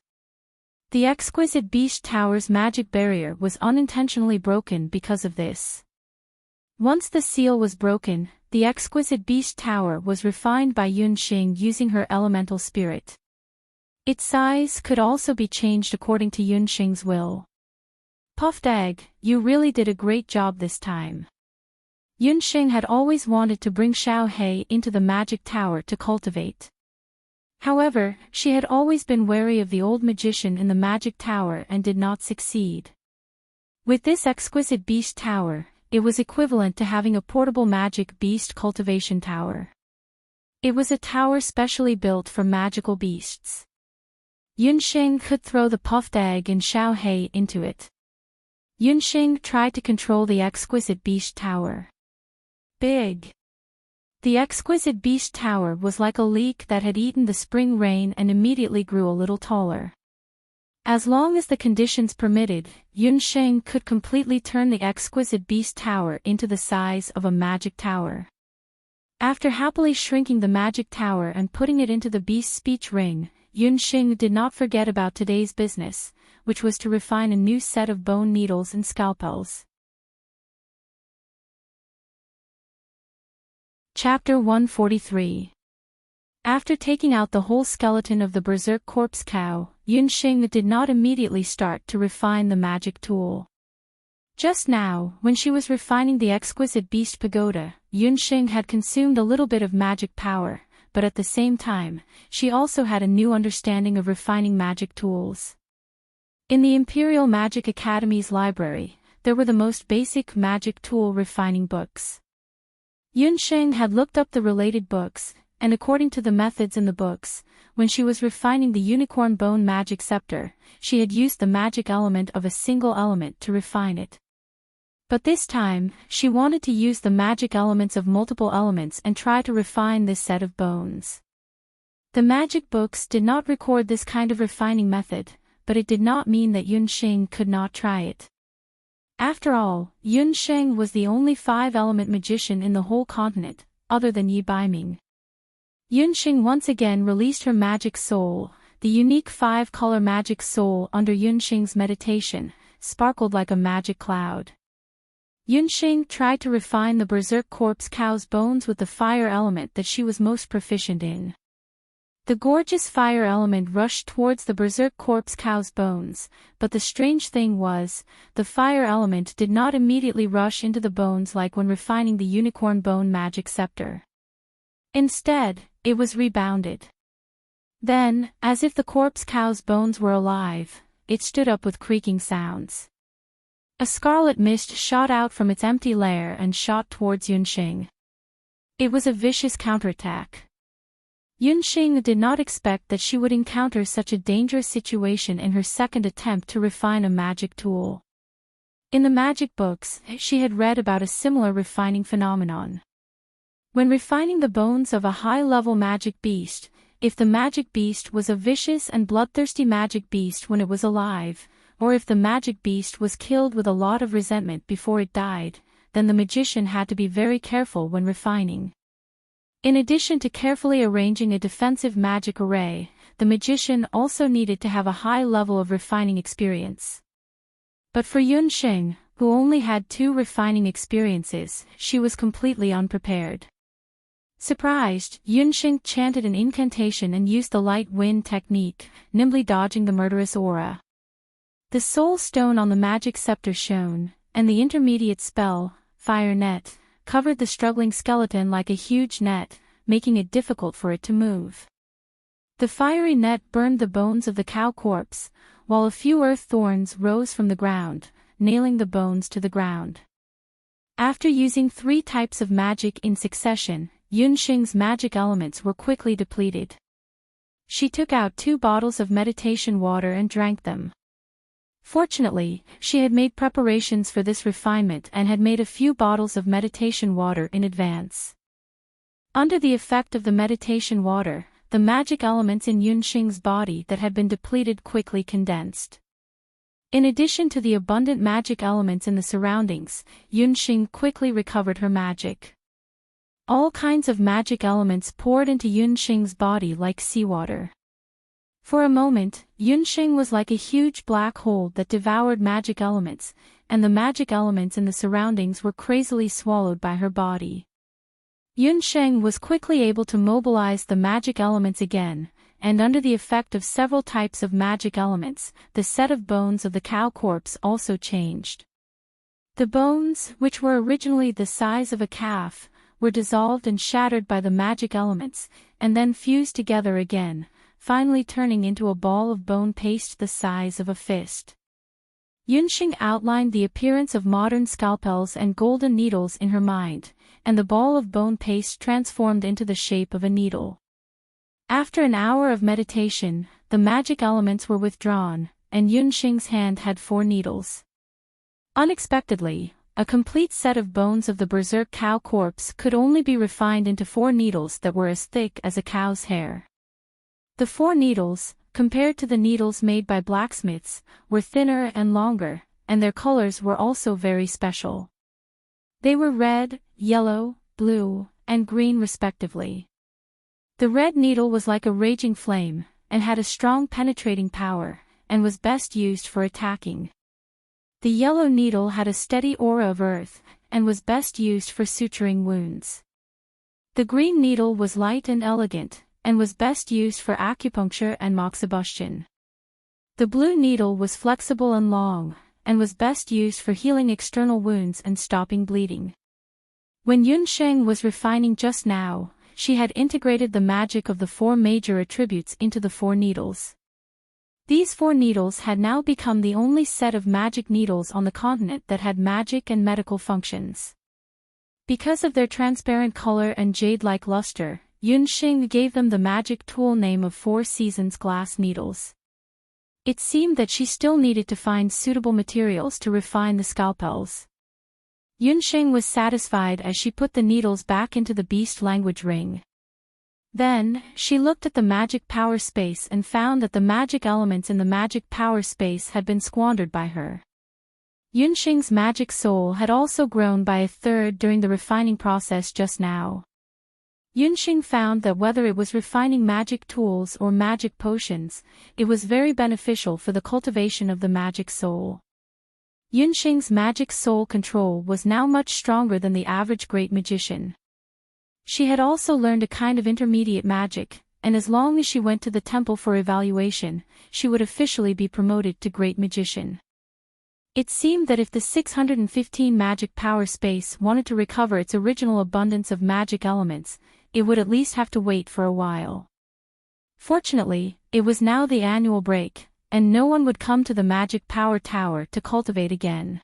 The Exquisite Beast Tower's magic barrier was unintentionally broken because of this. Once the seal was broken, the Exquisite Beast Tower was refined by Yunxing using her elemental spirit. Its size could also be changed according to Yunxing's will. Puffed egg, you really did a great job this time. Yunxing had always wanted to bring Xiao He into the magic tower to cultivate. However, she had always been wary of the old magician in the magic tower and did not succeed. With this exquisite beast tower, it was equivalent to having a portable magic beast cultivation tower. It was a tower specially built for magical beasts. Yunxing could throw the puffed egg and Xiao He into it. Yunxing tried to control the exquisite beast tower. Big. The exquisite beast tower was like a leek that had eaten the spring rain and immediately grew a little taller. As long as the conditions permitted, Yunxing could completely turn the exquisite beast tower into the size of a magic tower. After happily shrinking the magic tower and putting it into the beast's speech ring, Yunxing did not forget about today's business, which was to refine a new set of bone needles and scalpels. Chapter 143. After taking out the whole skeleton of the berserk corpse cow, Yunxing did not immediately start to refine the magic tool. Just now, when she was refining the exquisite beast pagoda, Yunxing had consumed a little bit of magic power, but at the same time, she also had a new understanding of refining magic tools. In the Imperial Magic Academy's library, there were the most basic magic tool refining books. Yunxing had looked up the related books, and according to the methods in the books, when she was refining the unicorn bone magic scepter, she had used the magic element of a single element to refine it. But this time, she wanted to use the magic elements of multiple elements and try to refine this set of bones. The magic books did not record this kind of refining method, but it did not mean that Yunxing could not try it. After all, Yunxing was the only 5-element magician in the whole continent, other than Yi Baiming. Yunxing once again released her magic soul. The unique 5-color magic soul under Yunxing's meditation sparkled like a magic cloud. Yunxing tried to refine the berserk corpse cow's bones with the fire element that she was most proficient in. The gorgeous fire element rushed towards the berserk corpse cow's bones, but the strange thing was, the fire element did not immediately rush into the bones like when refining the unicorn bone magic scepter. Instead, it was rebounded. Then, as if the corpse cow's bones were alive, it stood up with creaking sounds. A scarlet mist shot out from its empty lair and shot towards Yunxing. It was a vicious counterattack. Yunxing did not expect that she would encounter such a dangerous situation in her second attempt to refine a magic tool. In the magic books, she had read about a similar refining phenomenon. When refining the bones of a high-level magic beast, if the magic beast was a vicious and bloodthirsty magic beast when it was alive, or if the magic beast was killed with a lot of resentment before it died, then the magician had to be very careful when refining. In addition to carefully arranging a defensive magic array, the magician also needed to have a high level of refining experience. But for Yunxing, who only had 2 refining experiences, she was completely unprepared. Surprised, Yunxing chanted an incantation and used the light wind technique, nimbly dodging the murderous aura. The soul stone on the magic scepter shone, and the intermediate spell, Fire Net, covered the struggling skeleton like a huge net, making it difficult for it to move. The fiery net burned the bones of the cow corpse, while a few earth thorns rose from the ground, nailing the bones to the ground. After using 3 types of magic in succession, Yunxing's magic elements were quickly depleted. She took out 2 bottles of meditation water and drank them. Fortunately, she had made preparations for this refinement and had made a few bottles of meditation water in advance. Under the effect of the meditation water, the magic elements in Yunxing's body that had been depleted quickly condensed. In addition to the abundant magic elements in the surroundings, Yunxing quickly recovered her magic. All kinds of magic elements poured into Yunxing's body like seawater. For a moment, Yunxing was like a huge black hole that devoured magic elements, and the magic elements in the surroundings were crazily swallowed by her body. Yunxing was quickly able to mobilize the magic elements again, and under the effect of several types of magic elements, the set of bones of the cow corpse also changed. The bones, which were originally the size of a calf, were dissolved and shattered by the magic elements, and then fused together again, finally turning into a ball of bone paste the size of a fist. Yunxing outlined the appearance of modern scalpels and golden needles in her mind, and the ball of bone paste transformed into the shape of a needle. After an hour of meditation, the magic elements were withdrawn, and Yunxing's hand had 4 needles. Unexpectedly, a complete set of bones of the berserk cow corpse could only be refined into 4 needles that were as thick as a cow's hair. The 4 needles, compared to the needles made by blacksmiths, were thinner and longer, and their colors were also very special. They were red, yellow, blue, and green respectively. The red needle was like a raging flame, and had a strong penetrating power, and was best used for attacking. The yellow needle had a steady aura of earth, and was best used for suturing wounds. The green needle was light and elegant, and was best used for acupuncture and moxibustion. The blue needle was flexible and long, and was best used for healing external wounds and stopping bleeding. When Yunsheng was refining just now, she had integrated the magic of the 4 major attributes into the 4 needles. These 4 needles had now become the only set of magic needles on the continent that had magic and medical functions. Because of their transparent color and jade-like luster, Yunxing gave them the magic tool name of 4 Seasons glass needles. It seemed that she still needed to find suitable materials to refine the scalpels. Yunxing was satisfied as she put the needles back into the beast language ring. Then, she looked at the magic power space and found that the magic elements in the magic power space had been squandered by her. Yunxing's magic soul had also grown by 1/3 during the refining process just now. Yunxing found that whether it was refining magic tools or magic potions, it was very beneficial for the cultivation of the magic soul. Yunxing's magic soul control was now much stronger than the average great magician. She had also learned a kind of intermediate magic, and as long as she went to the temple for evaluation, she would officially be promoted to great magician. It seemed that if the 615 magic power space wanted to recover its original abundance of magic elements, it would at least have to wait for a while. Fortunately, it was now the annual break, and no one would come to the magic power tower to cultivate again.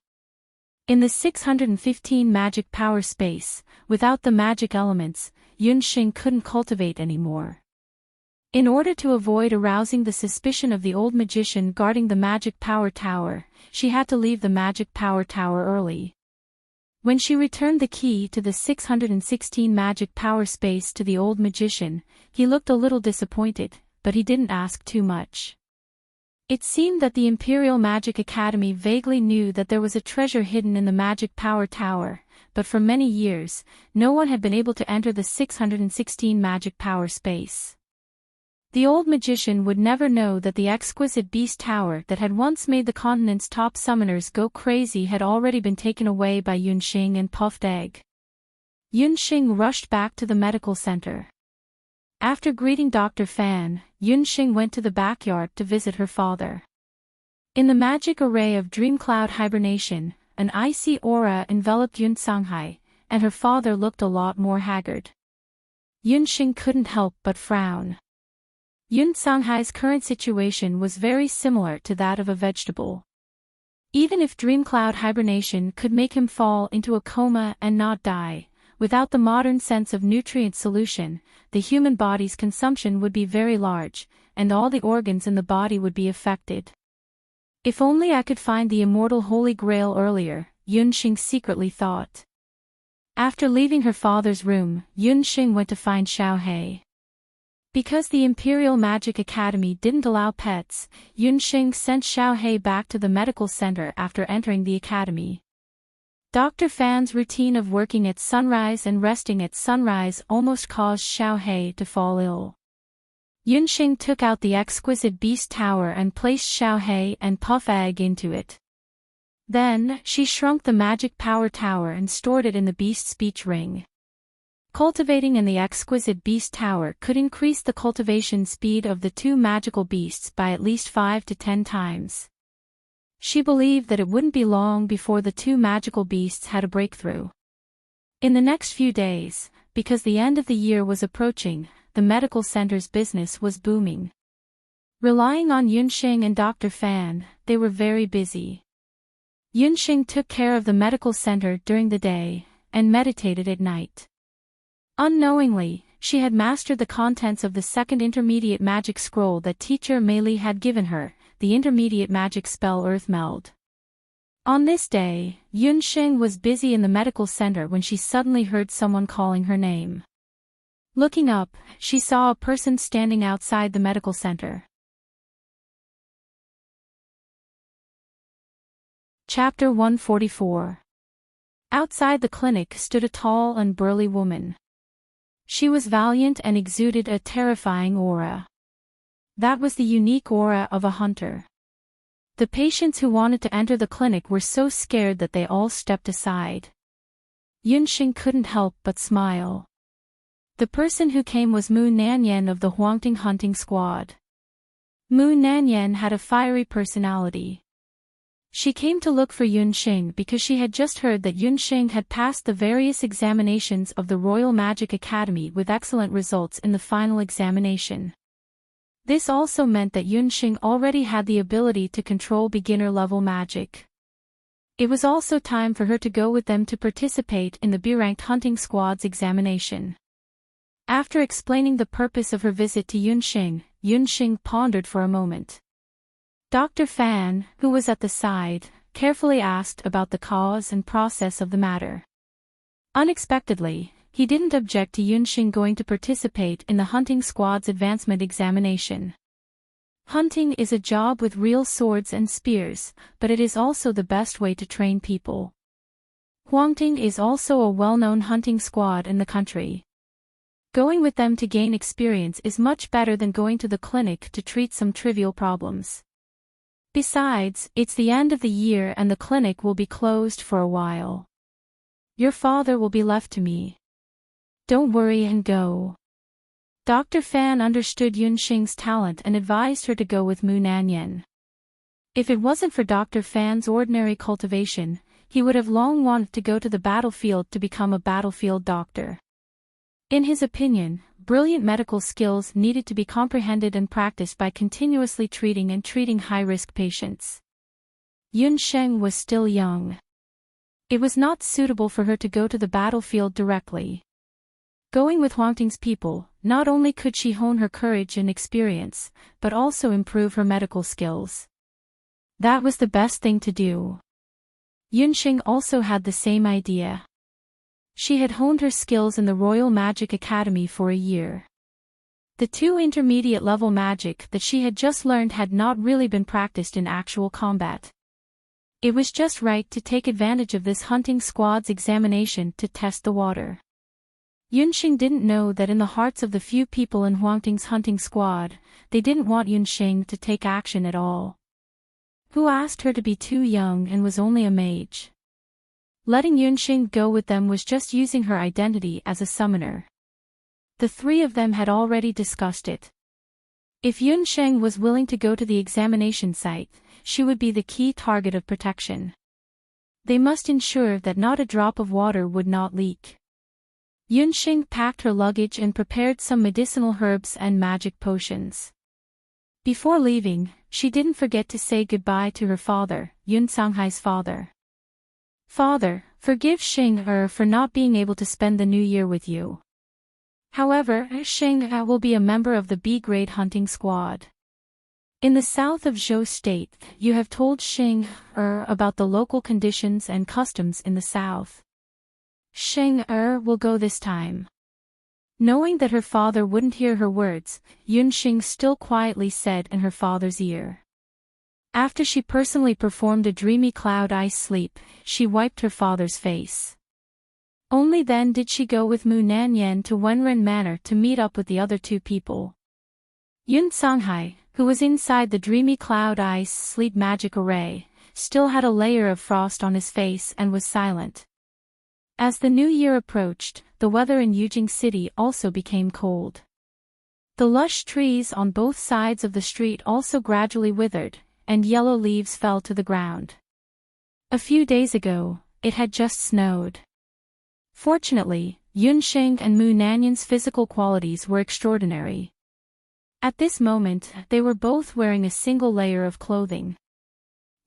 In the 615 magic power space, without the magic elements, Yunxing couldn't cultivate anymore. In order to avoid arousing the suspicion of the old magician guarding the magic power tower, she had to leave the magic power tower early. When she returned the key to the 616 magic power space to the old magician, he looked a little disappointed, but he didn't ask too much. It seemed that the Imperial Magic Academy vaguely knew that there was a treasure hidden in the magic power tower, but for many years, no one had been able to enter the 616 magic power space. The old magician would never know that the exquisite beast tower that had once made the continent's top summoners go crazy had already been taken away by Yunxing and Puffed Egg. Yunxing rushed back to the medical center. After greeting Dr. Fan, Yunxing went to the backyard to visit her father. In the magic array of dream cloud hibernation, an icy aura enveloped Yun Sanghai, and her father looked a lot more haggard. Yunxing couldn't help but frown. Yun Sanghai's current situation was very similar to that of a vegetable. Even if dream cloud hibernation could make him fall into a coma and not die, without the modern sense of nutrient solution, the human body's consumption would be very large, and all the organs in the body would be affected. If only I could find the immortal Holy Grail earlier, Yunxing secretly thought. After leaving her father's room, Yunxing went to find Xiaohei. Because the Imperial Magic Academy didn't allow pets, Yunxing sent Xiaohei back to the medical center after entering the academy. Dr. Fan's routine of working at sunrise and resting at sunrise almost caused Xiaohei to fall ill. Yunxing took out the exquisite beast tower and placed Xiaohei and Puff Egg into it. Then, she shrunk the magic power tower and stored it in the beast speech ring. Cultivating in the exquisite beast tower could increase the cultivation speed of the 2 magical beasts by at least 5 to 10 times. She believed that it wouldn't be long before the two magical beasts had a breakthrough. In the next few days, because the end of the year was approaching, the medical center's business was booming. Relying on Yunxing and Dr. Fan, they were very busy. Yunxing took care of the medical center during the day, and meditated at night. Unknowingly, she had mastered the contents of the second intermediate magic scroll that teacher Meili had given her, the intermediate magic spell Earth Meld. On this day, Yunxing was busy in the medical center when she suddenly heard someone calling her name. Looking up, she saw a person standing outside the medical center. Chapter 144. Outside the clinic stood a tall and burly woman. She was valiant and exuded a terrifying aura. That was the unique aura of a hunter. The patients who wanted to enter the clinic were so scared that they all stepped aside. Yunxing couldn't help but smile. The person who came was Mu Nanyan of the Huangting hunting squad. Mu Nanyan had a fiery personality. She came to look for Yunxing because she had just heard that Yunxing had passed the various examinations of the Royal Magic Academy with excellent results in the final examination. This also meant that Yunxing already had the ability to control beginner-level magic. It was also time for her to go with them to participate in the B-ranked hunting squad's examination. After explaining the purpose of her visit to Yunxing, Yunxing pondered for a moment. Dr. Fan, who was at the side, carefully asked about the cause and process of the matter. Unexpectedly, he didn't object to Yunxing going to participate in the hunting squad's advancement examination. Hunting is a job with real swords and spears, but it is also the best way to train people. Huangting is also a well-known hunting squad in the country. Going with them to gain experience is much better than going to the clinic to treat some trivial problems. Besides, it's the end of the year and the clinic will be closed for a while. Your father will be left to me. Don't worry and go. Dr. Fan understood Yunxing's talent and advised her to go with Mu Nanyan. If it wasn't for Dr. Fan's ordinary cultivation, he would have long wanted to go to the battlefield to become a battlefield doctor. In his opinion, brilliant medical skills needed to be comprehended and practiced by continuously treating high-risk patients. Yunxing was still young. It was not suitable for her to go to the battlefield directly. Going with Huangting's people, not only could she hone her courage and experience, but also improve her medical skills. That was the best thing to do. Yunxing also had the same idea. She had honed her skills in the Royal Magic Academy for a year. The two intermediate-level magic that she had just learned had not really been practiced in actual combat. It was just right to take advantage of this hunting squad's examination to test the water. Yunxing didn't know that in the hearts of the few people in Huangting's hunting squad, they didn't want Yunxing to take action at all. Who asked her to be too young and was only a mage? Letting Yunxing go with them was just using her identity as a summoner. The three of them had already discussed it. If Yunxing was willing to go to the examination site, she would be the key target of protection. They must ensure that not a drop of water would not leak. Yunxing packed her luggage and prepared some medicinal herbs and magic potions. Before leaving, she didn't forget to say goodbye to her father, Yun Sanghai's father. Father, forgive Xing for not being able to spend the new year with you. However, Xing will be a member of the B-grade hunting squad. In the south of Zhou State, you have told Xing about the local conditions and customs in the south. Xing will go this time. Knowing that her father wouldn't hear her words, Yunxing still quietly said in her father's ear. After she personally performed a dreamy cloud ice sleep, she wiped her father's face. Only then did she go with Mu Nanyan to Wenren Manor to meet up with the other two people. Yun Sanghai, who was inside the dreamy cloud ice sleep magic array, still had a layer of frost on his face and was silent. As the new year approached, the weather in Yujing City also became cold. The lush trees on both sides of the street also gradually withered, and yellow leaves fell to the ground. A few days ago, it had just snowed. Fortunately, Yunsheng and Mu Nanyan's physical qualities were extraordinary. At this moment, they were both wearing a single layer of clothing.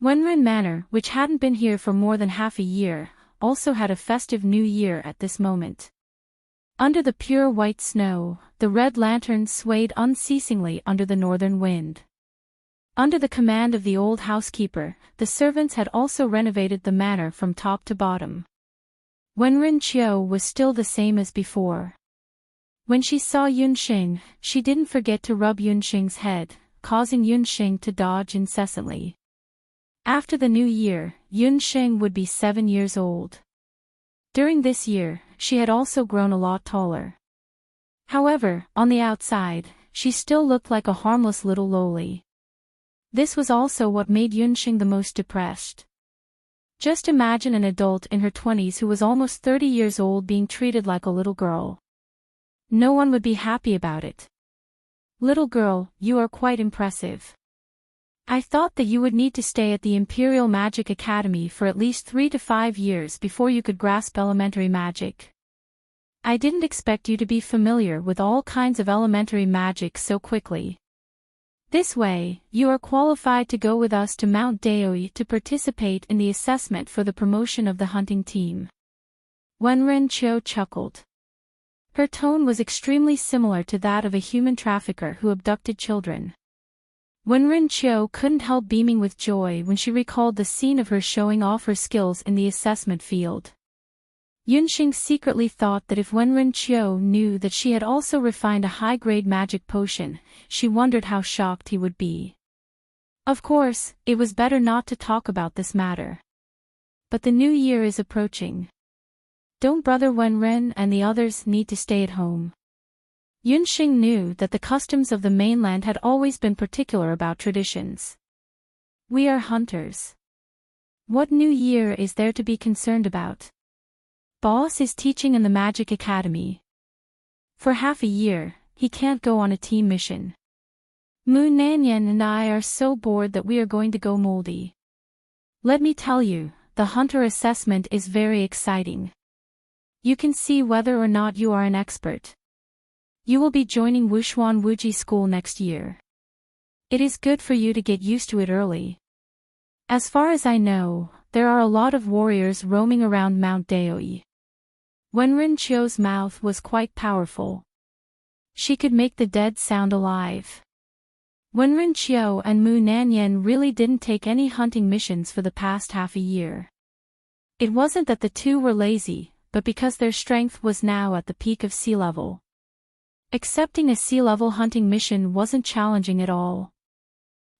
Wenren Manor, which hadn't been here for more than half a year, also had a festive new year at this moment. Under the pure white snow, the red lanterns swayed unceasingly under the northern wind. Under the command of the old housekeeper, the servants had also renovated the manor from top to bottom. Wenren Qiu was still the same as before. When she saw Yunsheng, she didn't forget to rub Yunsheng's head, causing Yunsheng to dodge incessantly. After the new year, Yunsheng would be 7 years old. During this year, she had also grown a lot taller. However, on the outside, she still looked like a harmless little loli. This was also what made Yunsheng the most depressed. Just imagine an adult in her 20s who was almost 30 years old being treated like a little girl. No one would be happy about it. Little girl, you are quite impressive. I thought that you would need to stay at the Imperial Magic Academy for at least 3 to 5 years before you could grasp elementary magic. I didn't expect you to be familiar with all kinds of elementary magic so quickly. This way, you are qualified to go with us to Mount Daoi to participate in the assessment for the promotion of the hunting team. Wenren Qiu chuckled. Her tone was extremely similar to that of a human trafficker who abducted children. Wenren Qiu couldn't help beaming with joy when she recalled the scene of her showing off her skills in the assessment field. Yunsheng secretly thought that if Wenren Qiu knew that she had also refined a high-grade magic potion, she wondered how shocked he would be. Of course, it was better not to talk about this matter. But the new year is approaching. Don't Brother Wenren and the others need to stay at home? Yunsheng knew that the customs of the mainland had always been particular about traditions. We are hunters. What new year is there to be concerned about? Boss is teaching in the Magic Academy. For half a year, he can't go on a team mission. Mu Nanyan and I are so bored that we are going to go moldy. Let me tell you, the hunter assessment is very exciting. You can see whether or not you are an expert. You will be joining Wushuan Wuji School next year. It is good for you to get used to it early. As far as I know, there are a lot of warriors roaming around Mount Daoi. Wenren Qiu's mouth was quite powerful. She could make the dead sound alive. Wenren Qiu and Mu Nanyan really didn't take any hunting missions for the past half a year. It wasn't that the two were lazy, but because their strength was now at the peak of sea level. Accepting a sea-level hunting mission wasn't challenging at all.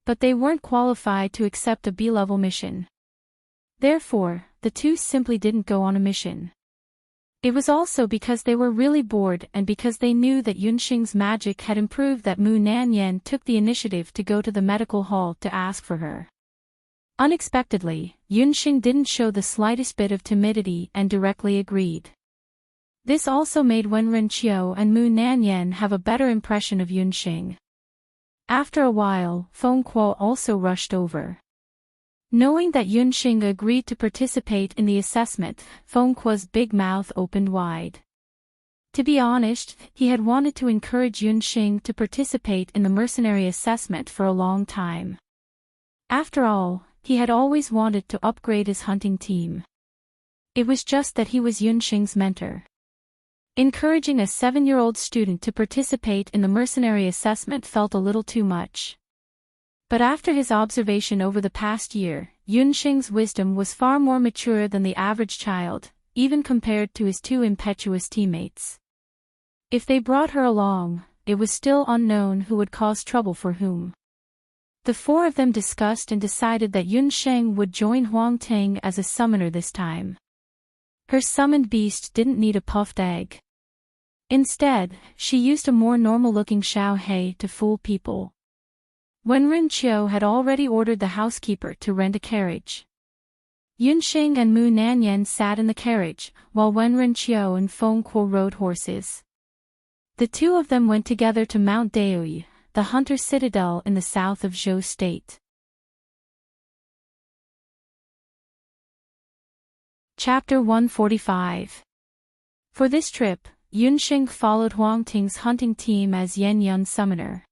But they weren't qualified to accept a B-level mission. Therefore, the two simply didn't go on a mission. It was also because they were really bored and because they knew that Yunsheng's magic had improved that Mu Nanyan took the initiative to go to the medical hall to ask for her. Unexpectedly, Yunsheng didn't show the slightest bit of timidity and directly agreed. This also made Wenren Qiu and Mu Nanyan have a better impression of Yunsheng. After a while, Feng Kuo also rushed over. Knowing that Yunsheng agreed to participate in the assessment, Feng Kuo's big mouth opened wide. To be honest, he had wanted to encourage Yunsheng to participate in the mercenary assessment for a long time. After all, he had always wanted to upgrade his hunting team. It was just that he was Yunsheng's mentor. Encouraging a 7-year-old student to participate in the mercenary assessment felt a little too much. But after his observation over the past year, Yunsheng's wisdom was far more mature than the average child, even compared to his two impetuous teammates. If they brought her along, it was still unknown who would cause trouble for whom. The four of them discussed and decided that Yunsheng would join Huang Ting as a summoner this time. Her summoned beast didn't need a puffed egg. Instead, she used a more normal-looking Xiao He to fool people. Wenren Qiu had already ordered the housekeeper to rent a carriage. Yunsheng and Mu Nanyan sat in the carriage, while Wenren Qiu and Feng Kuo rode horses. The two of them went together to Mount Daoi, the hunter citadel in the south of Zhou State. Chapter 145. For this trip, Yunxing followed Huang Ting's hunting team as Yan Yun's summoner.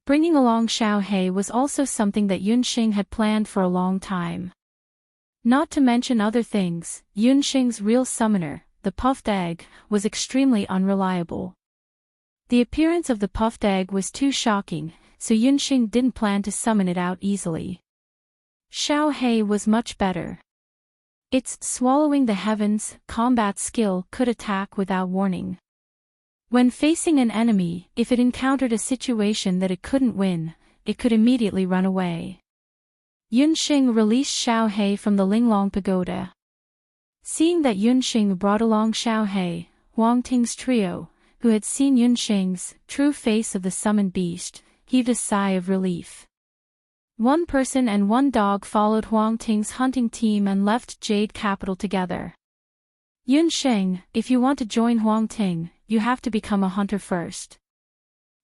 Bringing along Xiao He was also something that Yunxing had planned for a long time. Not to mention other things, Yunxing's real summoner, the puffed egg, was extremely unreliable. The appearance of the puffed egg was too shocking, so Yunxing didn't plan to summon it out easily. Xiao He was much better. Its swallowing the heavens combat skill could attack without warning. When facing an enemy, if it encountered a situation that it couldn't win, it could immediately run away. Yunxing released Xiao He from the Linglong Pagoda. Seeing that Yunxing brought along Xiao He, Huang Ting's trio, who had seen Yunxing's true face of the summoned beast, heaved a sigh of relief. One person and one dog followed Huang Ting's hunting team and left Jade Capital together. Yunxing, if you want to join Huang Ting, you have to become a hunter first.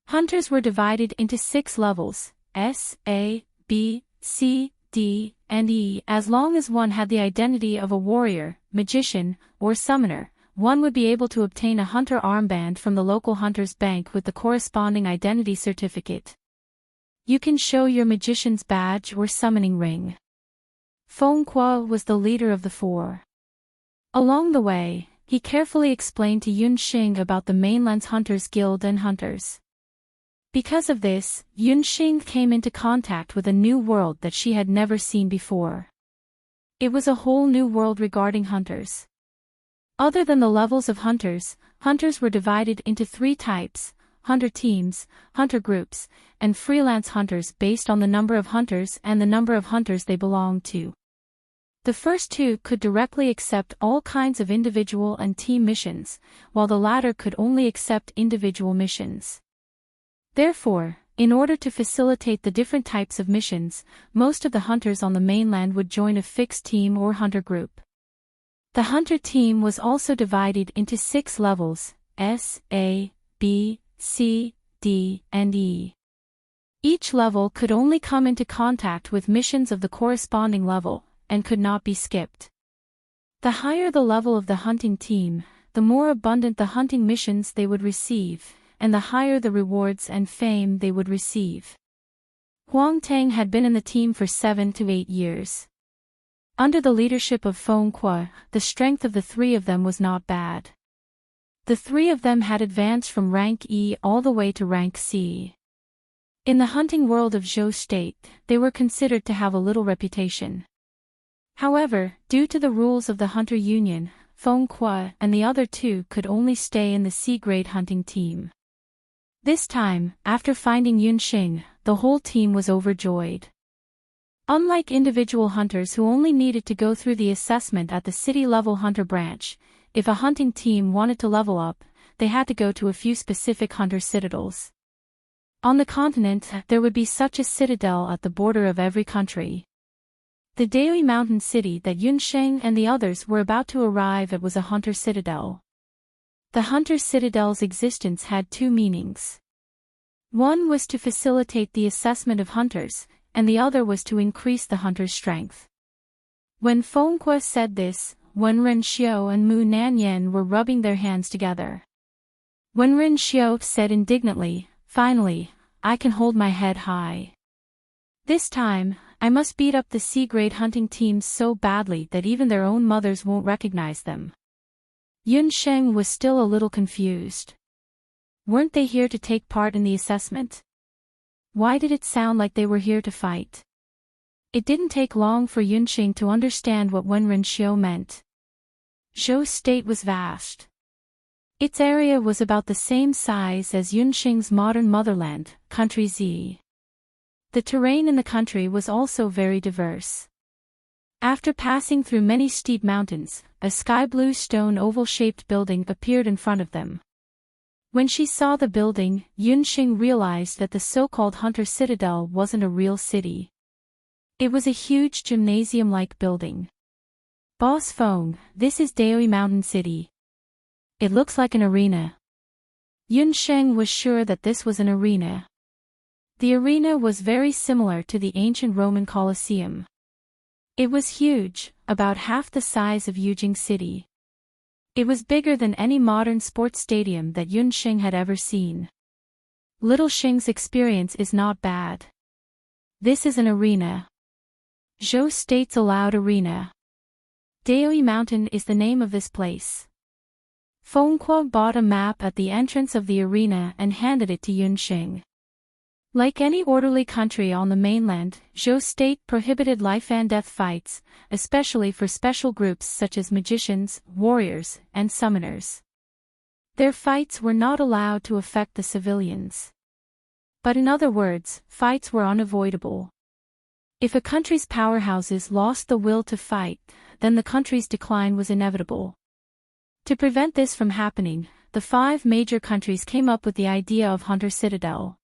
Hunters were divided into 6 levels, S, A, B, C, D, and E. As long as one had the identity of a warrior, magician, or summoner, one would be able to obtain a hunter armband from the local hunter's bank with the corresponding identity certificate. You can show your magician's badge or summoning ring. Feng Kuo was the leader of the 4. Along the way, he carefully explained to Yunxing about the mainland's Hunters Guild and hunters. Because of this, Yunxing came into contact with a new world that she had never seen before. It was a whole new world regarding hunters. Other than the levels of hunters, hunters were divided into 3 types: hunter teams, hunter groups, and freelance hunters based on the number of hunters and the number of hunters they belonged to. The first 2 could directly accept all kinds of individual and team missions, while the latter could only accept individual missions. Therefore, in order to facilitate the different types of missions, most of the hunters on the mainland would join a fixed team or hunter group. The hunter team was also divided into 6 levels, S, A, B, C, D, and E. Each level could only come into contact with missions of the corresponding level, and could not be skipped. The higher the level of the hunting team, the more abundant the hunting missions they would receive, and the higher the rewards and fame they would receive. Huang Ting had been in the team for 7 to 8 years. Under the leadership of Feng Kuo, the strength of the 3 of them was not bad. The 3 of them had advanced from rank E all the way to rank C. In the hunting world of Zhou State, they were considered to have a little reputation. However, due to the rules of the Hunter Union, Feng Kuo and the other 2 could only stay in the C-grade hunting team. This time, after finding Yunxing, the whole team was overjoyed. Unlike individual hunters who only needed to go through the assessment at the city-level hunter branch, if a hunting team wanted to level up, they had to go to a few specific hunter citadels. On the continent, there would be such a citadel at the border of every country. The Daoi mountain city that Yunxing and the others were about to arrive at was a hunter citadel. The hunter citadel's existence had 2 meanings. One was to facilitate the assessment of hunters, and the other was to increase the hunter's strength. When Feng Kuo said this, Wenren Xiao and Mu Nanyan were rubbing their hands together. Wenren Xiao said indignantly, "Finally, I can hold my head high. This time, I must beat up the C-grade hunting teams so badly that even their own mothers won't recognize them." Yunxing was still a little confused. Weren't they here to take part in the assessment? Why did it sound like they were here to fight? It didn't take long for Yunxing to understand what Wenren Xiao meant. Zhou State was vast. Its area was about the same size as Yunxing's modern motherland, Country Z. The terrain in the country was also very diverse. After passing through many steep mountains, a sky-blue stone oval-shaped building appeared in front of them. When she saw the building, Yunxing realized that the so-called Hunter Citadel wasn't a real city. It was a huge gymnasium-like building. "Boss Feng, this is Daoi Mountain City. It looks like an arena." Yunxing was sure that this was an arena. The arena was very similar to the ancient Roman Colosseum. It was huge, about half the size of Yujing City. It was bigger than any modern sports stadium that Yunxing had ever seen. Little Xing's experience is not bad. This is an arena. Zhou states aloud arena. Daoi Mountain is the name of this place. Fengque bought a map at the entrance of the arena and handed it to Yunxing. Like any orderly country on the mainland, Zhou state prohibited life-and-death fights, especially for special groups such as magicians, warriors, and summoners. Their fights were not allowed to affect the civilians. But in other words, fights were unavoidable. If a country's powerhouses lost the will to fight, then the country's decline was inevitable. To prevent this from happening, the 5 major countries came up with the idea of Hunter Citadel.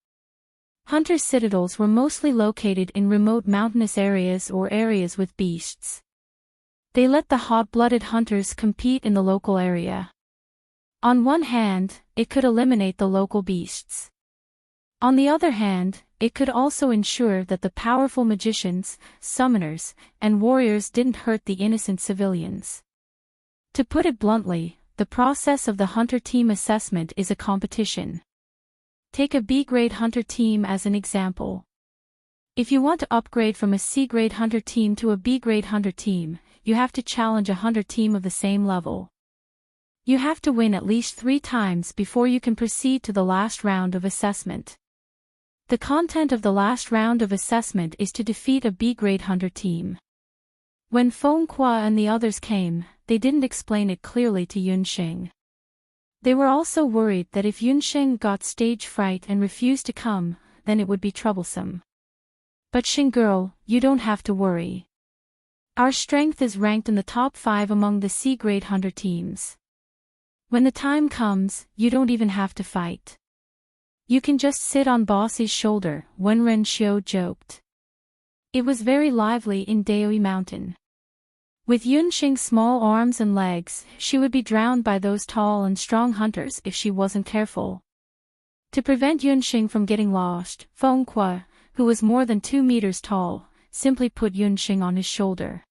Hunter citadels were mostly located in remote mountainous areas or areas with beasts. They let the hot-blooded hunters compete in the local area. On one hand, it could eliminate the local beasts. On the other hand, it could also ensure that the powerful magicians, summoners, and warriors didn't hurt the innocent civilians. To put it bluntly, the process of the hunter team assessment is a competition. Take a B-grade hunter team as an example. If you want to upgrade from a C-grade hunter team to a B-grade hunter team, you have to challenge a hunter team of the same level. You have to win at least 3 times before you can proceed to the last round of assessment. The content of the last round of assessment is to defeat a B-grade hunter team. When Fengque and the others came, they didn't explain it clearly to Yunxing. They were also worried that if Yunxing got stage fright and refused to come, then it would be troublesome. But Xing girl, you don't have to worry. Our strength is ranked in the top 5 among the C-grade hunter teams. When the time comes, you don't even have to fight. You can just sit on boss's shoulder, Wenren Xiu joked. It was very lively in Daoi Mountain. With Yunxing's small arms and legs, she would be drowned by those tall and strong hunters if she wasn't careful. To prevent Yunxing from getting lost, Fengque, who was more than 2 meters tall, simply put Yunxing on his shoulder.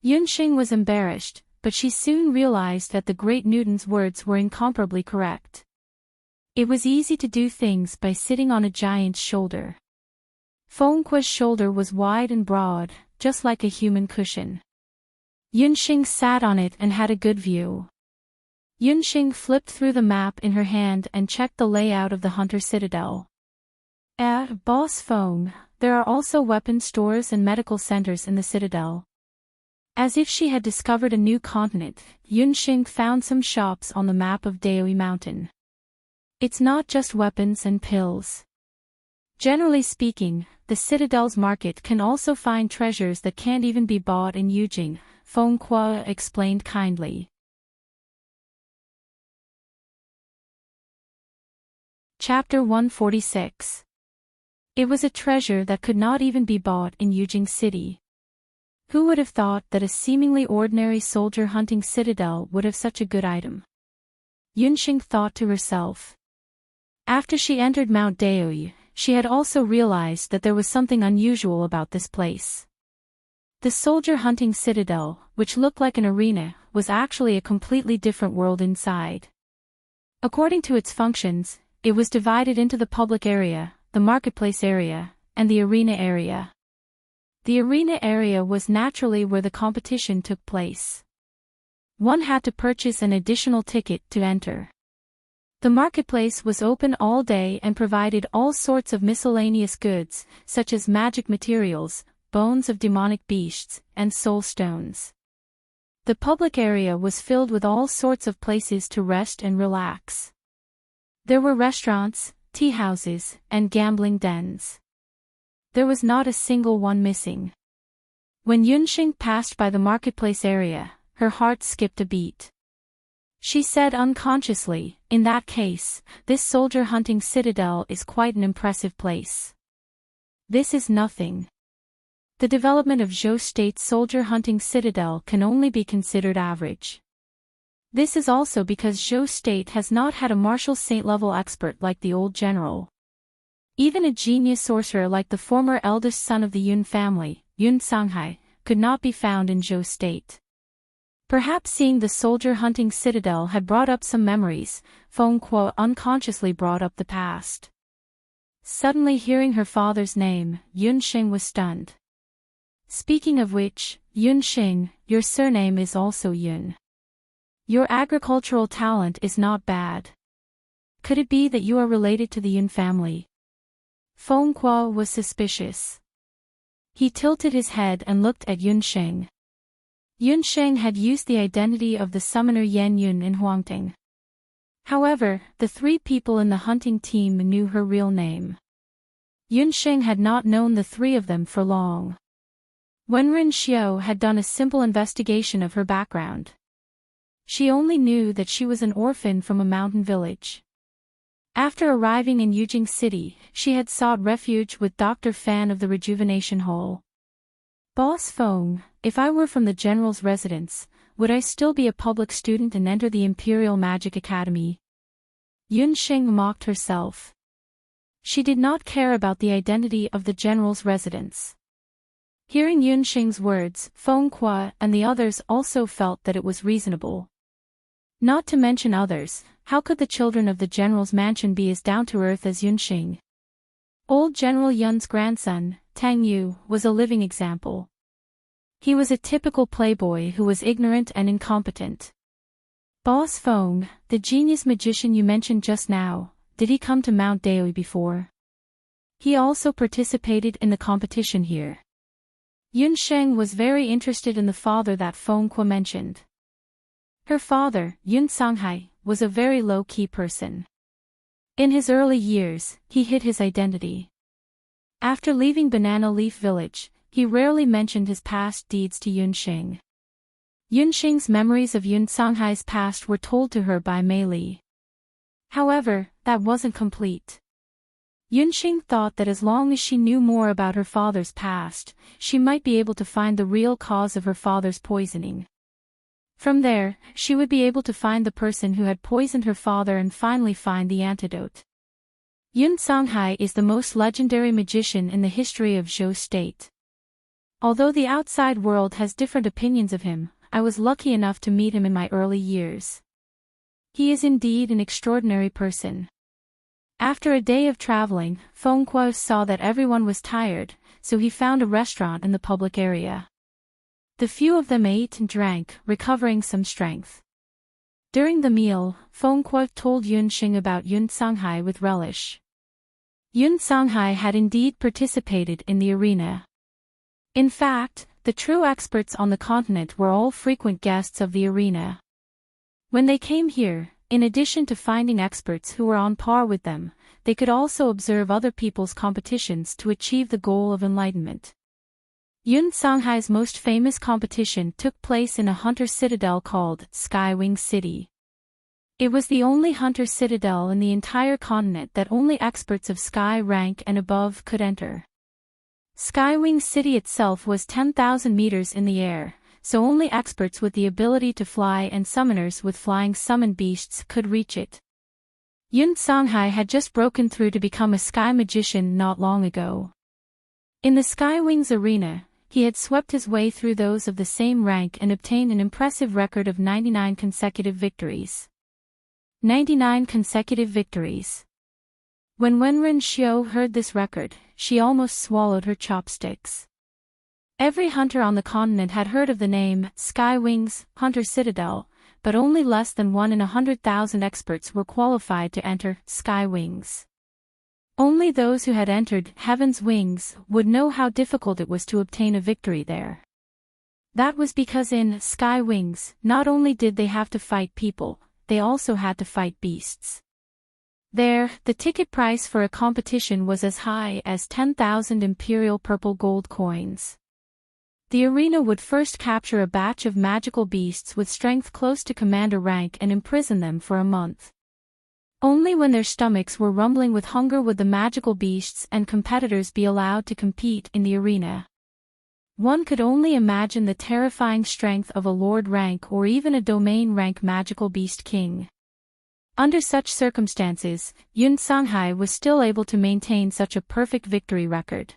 Yunxing was embarrassed, but she soon realized that the great Newton's words were incomparably correct. It was easy to do things by sitting on a giant's shoulder. Fengque's shoulder was wide and broad, just like a human cushion. Yunxing sat on it and had a good view. Yunxing flipped through the map in her hand and checked the layout of the Hunter Citadel. Boss Feng, there are also weapon stores and medical centers in the Citadel. As if she had discovered a new continent, Yunxing found some shops on the map of Daoi Mountain. It's not just weapons and pills. Generally speaking, the Citadel's market can also find treasures that can't even be bought in Yujing, Fengque explained kindly. Chapter 146. It was a treasure that could not even be bought in Yujing City. Who would have thought that a seemingly ordinary soldier hunting citadel would have such a good item? Yunxing thought to herself. After she entered Mount Daoi, she had also realized that there was something unusual about this place. The soldier hunting citadel, which looked like an arena, was actually a completely different world inside. According to its functions, it was divided into the public area, the marketplace area, and the arena area. The arena area was naturally where the competition took place. One had to purchase an additional ticket to enter. The marketplace was open all day and provided all sorts of miscellaneous goods, such as magic materials, bones of demonic beasts, and soul stones. The public area was filled with all sorts of places to rest and relax. There were restaurants, tea houses, and gambling dens. There was not a single one missing. When Yunxing passed by the marketplace area, her heart skipped a beat. She said unconsciously, in that case, this soldier hunting citadel is quite an impressive place. This is nothing. The development of Zhou State's soldier hunting citadel can only be considered average. This is also because Zhou State has not had a martial saint-level expert like the old general. Even a genius sorcerer like the former eldest son of the Yun family, Yun Sanghai, could not be found in Zhou State. Perhaps seeing the soldier hunting citadel had brought up some memories. Feng Kuo unconsciously brought up the past. Suddenly hearing her father's name, Yunxing was stunned. Speaking of which, Yunxing, your surname is also Yun. Your agricultural talent is not bad. Could it be that you are related to the Yun family? Feng Kuo was suspicious. He tilted his head and looked at Yunxing. Yunxing had used the identity of the summoner Yan Yun in Huangting. However, the three people in the hunting team knew her real name. Yunxing had not known the three of them for long. Wenren Xiao had done a simple investigation of her background. She only knew that she was an orphan from a mountain village. After arriving in Yujing City, she had sought refuge with Dr. Fan of the Rejuvenation Hall. Boss Feng, if I were from the general's residence, would I still be a public student and enter the Imperial Magic Academy? Yunxing mocked herself. She did not care about the identity of the general's residence. Hearing Yunxing's words, Feng Kuo and the others also felt that it was reasonable. Not to mention others, how could the children of the general's mansion be as down-to-earth as Yunxing? Old General Yun's grandson, Tang Yu, was a living example. He was a typical playboy who was ignorant and incompetent. Boss Feng, the genius magician you mentioned just now, did he come to Mount Daoi before? He also participated in the competition here. Yunxing was very interested in the father that Feng Kuo mentioned. Her father, Yun Songhai, was a very low-key person. In his early years, he hid his identity. After leaving Banana Leaf Village, he rarely mentioned his past deeds to Yunxing. Yunxing's memories of Yun Songhai's past were told to her by Mei Li. However, that wasn't complete. Yunxing thought that as long as she knew more about her father's past, she might be able to find the real cause of her father's poisoning. From there, she would be able to find the person who had poisoned her father and finally find the antidote. Yun Songhai is the most legendary magician in the history of Zhou State. Although the outside world has different opinions of him, I was lucky enough to meet him in my early years. He is indeed an extraordinary person. After a day of traveling, Feng Kuo saw that everyone was tired, so he found a restaurant in the public area. The few of them ate and drank, recovering some strength. During the meal, Feng Kuo told Yunxing about Yun Songhai with relish. Yun Songhai had indeed participated in the arena. In fact, the true experts on the continent were all frequent guests of the arena. When they came here, in addition to finding experts who were on par with them, they could also observe other people's competitions to achieve the goal of enlightenment. Yun Songhai's most famous competition took place in a hunter citadel called Skywing City. It was the only hunter citadel in the entire continent that only experts of sky rank and above could enter. Skywing City itself was 10,000 meters in the air, so only experts with the ability to fly and summoners with flying summon beasts could reach it. Yun Songhai had just broken through to become a sky magician not long ago. In the Skywings arena, he had swept his way through those of the same rank and obtained an impressive record of 99 consecutive victories. 99 consecutive victories. When Wenren Xiao heard this record, she almost swallowed her chopsticks. Every hunter on the continent had heard of the name Skywings Hunter Citadel, but only less than 1 in 100,000 experts were qualified to enter Skywings. Only those who had entered Heaven's Wings would know how difficult it was to obtain a victory there. That was because in Skywings, not only did they have to fight people, they also had to fight beasts. There, the ticket price for a competition was as high as 10,000 imperial purple gold coins. The arena would first capture a batch of magical beasts with strength close to commander rank and imprison them for a month. Only when their stomachs were rumbling with hunger would the magical beasts and competitors be allowed to compete in the arena. One could only imagine the terrifying strength of a lord rank or even a domain rank magical beast king. Under such circumstances, Yun Songhai was still able to maintain such a perfect victory record.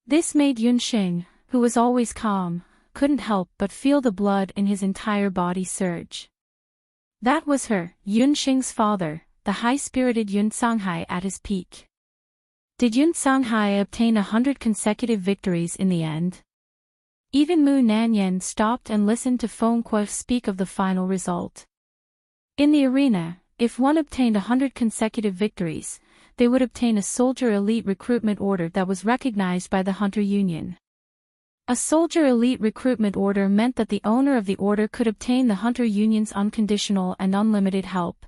This made Yunxing, who was always calm, couldn't help but feel the blood in his entire body surge. That was Yunxing's father, the high-spirited Yun Songhai at his peak. Did Yun Songhai obtain 100 consecutive victories in the end? Even Mu Nanyan stopped and listened to Feng Kuo speak of the final result. In the arena, if one obtained 100 consecutive victories, they would obtain a soldier elite recruitment order that was recognized by the Hunter Union. A soldier elite recruitment order meant that the owner of the order could obtain the Hunter Union's unconditional and unlimited help.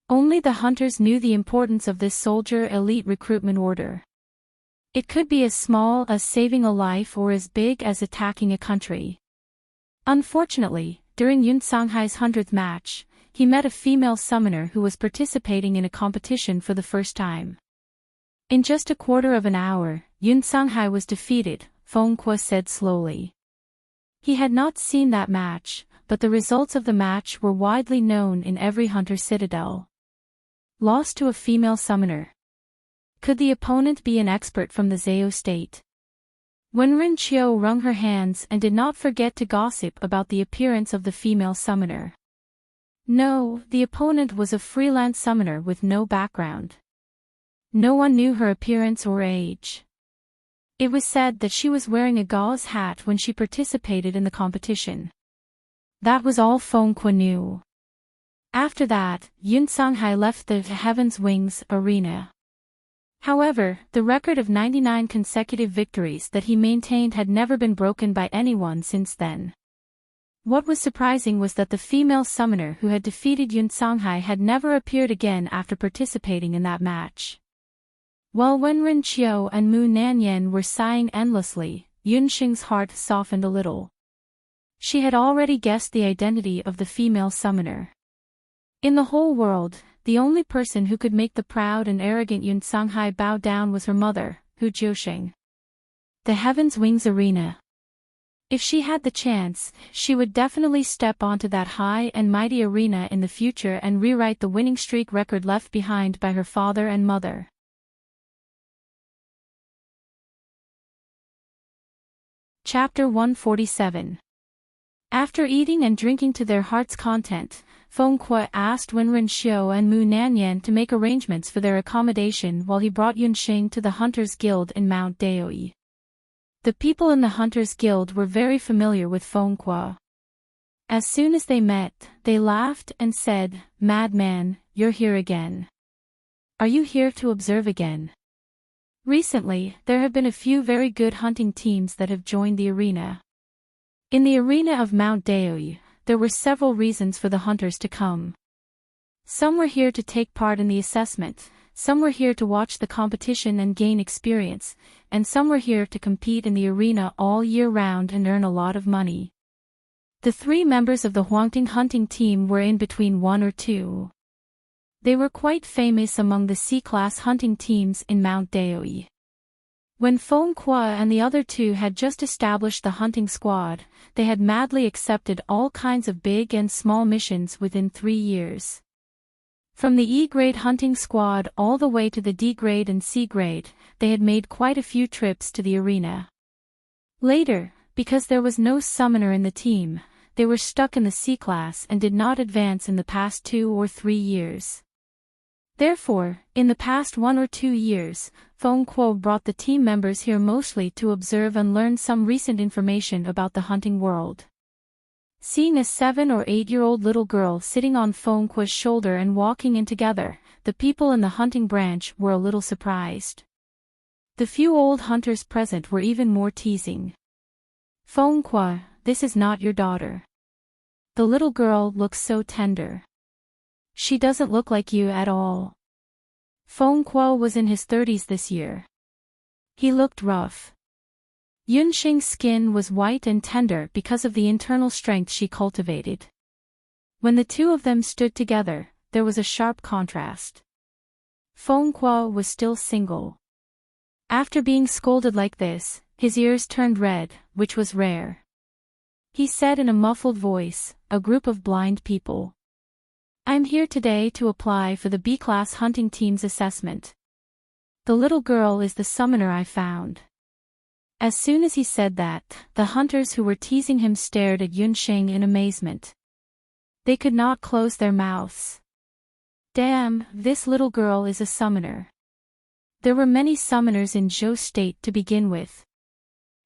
Only the hunters knew the importance of this soldier elite recruitment order. It could be as small as saving a life or as big as attacking a country. Unfortunately, during Yun Songhai's 100th match, he met a female summoner who was participating in a competition for the first time. In just a quarter of an hour, Yun Songhai was defeated, Feng Kuo said slowly. He had not seen that match, but the results of the match were widely known in every hunter citadel. Lost to a female summoner. Could the opponent be an expert from the Zhao state? Wenren Qiu wrung her hands and did not forget to gossip about the appearance of the female summoner. No, the opponent was a freelance summoner with no background. No one knew her appearance or age. It was said that she was wearing a gauze hat when she participated in the competition. That was all Feng Kuo knew. After that, Yun Songhai left the Heaven's Wings arena. However, the record of 99 consecutive victories that he maintained had never been broken by anyone since then. What was surprising was that the female summoner who had defeated Yun Songhai had never appeared again after participating in that match. While Wenren Qiu and Mu Nanyan were sighing endlessly, Yunxing's heart softened a little. She had already guessed the identity of the female summoner. In the whole world, the only person who could make the proud and arrogant Yun Songhai bow down was her mother, Hu Jiusheng. The Heaven's Wings arena. If she had the chance, she would definitely step onto that high and mighty arena in the future and rewrite the winning streak record left behind by her father and mother. Chapter 147. After eating and drinking to their heart's content, Feng Kuo asked Wenren Qiu and Mu Nanyan to make arrangements for their accommodation while he brought Yunxing to the Hunters Guild in Mount Daoi. The people in the Hunters Guild were very familiar with Feng Kuo. As soon as they met, they laughed and said, "Madman, you're here again. Are you here to observe again?" Recently, there have been a few very good hunting teams that have joined the arena. In the arena of Mount Daoi, there were several reasons for the hunters to come. Some were here to take part in the assessment, some were here to watch the competition and gain experience, and some were here to compete in the arena all year round and earn a lot of money. The 3 members of the Huangting hunting team were in between 1 or 2. They were quite famous among the C-class hunting teams in Mount Daoi. When Feng Kuo and the other 2 had just established the hunting squad, they had madly accepted all kinds of big and small missions within 3 years. From the E-grade hunting squad all the way to the D-grade and C-grade, they had made quite a few trips to the arena. Later, because there was no summoner in the team, they were stuck in the C-class and did not advance in the past 2 or 3 years. Therefore, in the past 1 or 2 years, Feng Kuo brought the team members here mostly to observe and learn some recent information about the hunting world. Seeing a 7 or 8-year-old little girl sitting on Feng Kuo's shoulder and walking in together, the people in the hunting branch were a little surprised. The few old hunters present were even more teasing. "Feng Kuo, this is not your daughter. The little girl looks so tender. She doesn't look like you at all." Feng Kuo was in his 30s this year. He looked rough. Yunxing's skin was white and tender because of the internal strength she cultivated. When the 2 of them stood together, there was a sharp contrast. Feng Kuo was still single. After being scolded like this, his ears turned red, which was rare. He said in a muffled voice, "A group of blind people. I'm here today to apply for the B-class hunting team's assessment. The little girl is the summoner I found." As soon as he said that, the hunters who were teasing him stared at Yunsheng in amazement. They could not close their mouths. Damn, this little girl is a summoner. There were many summoners in Zhou State to begin with.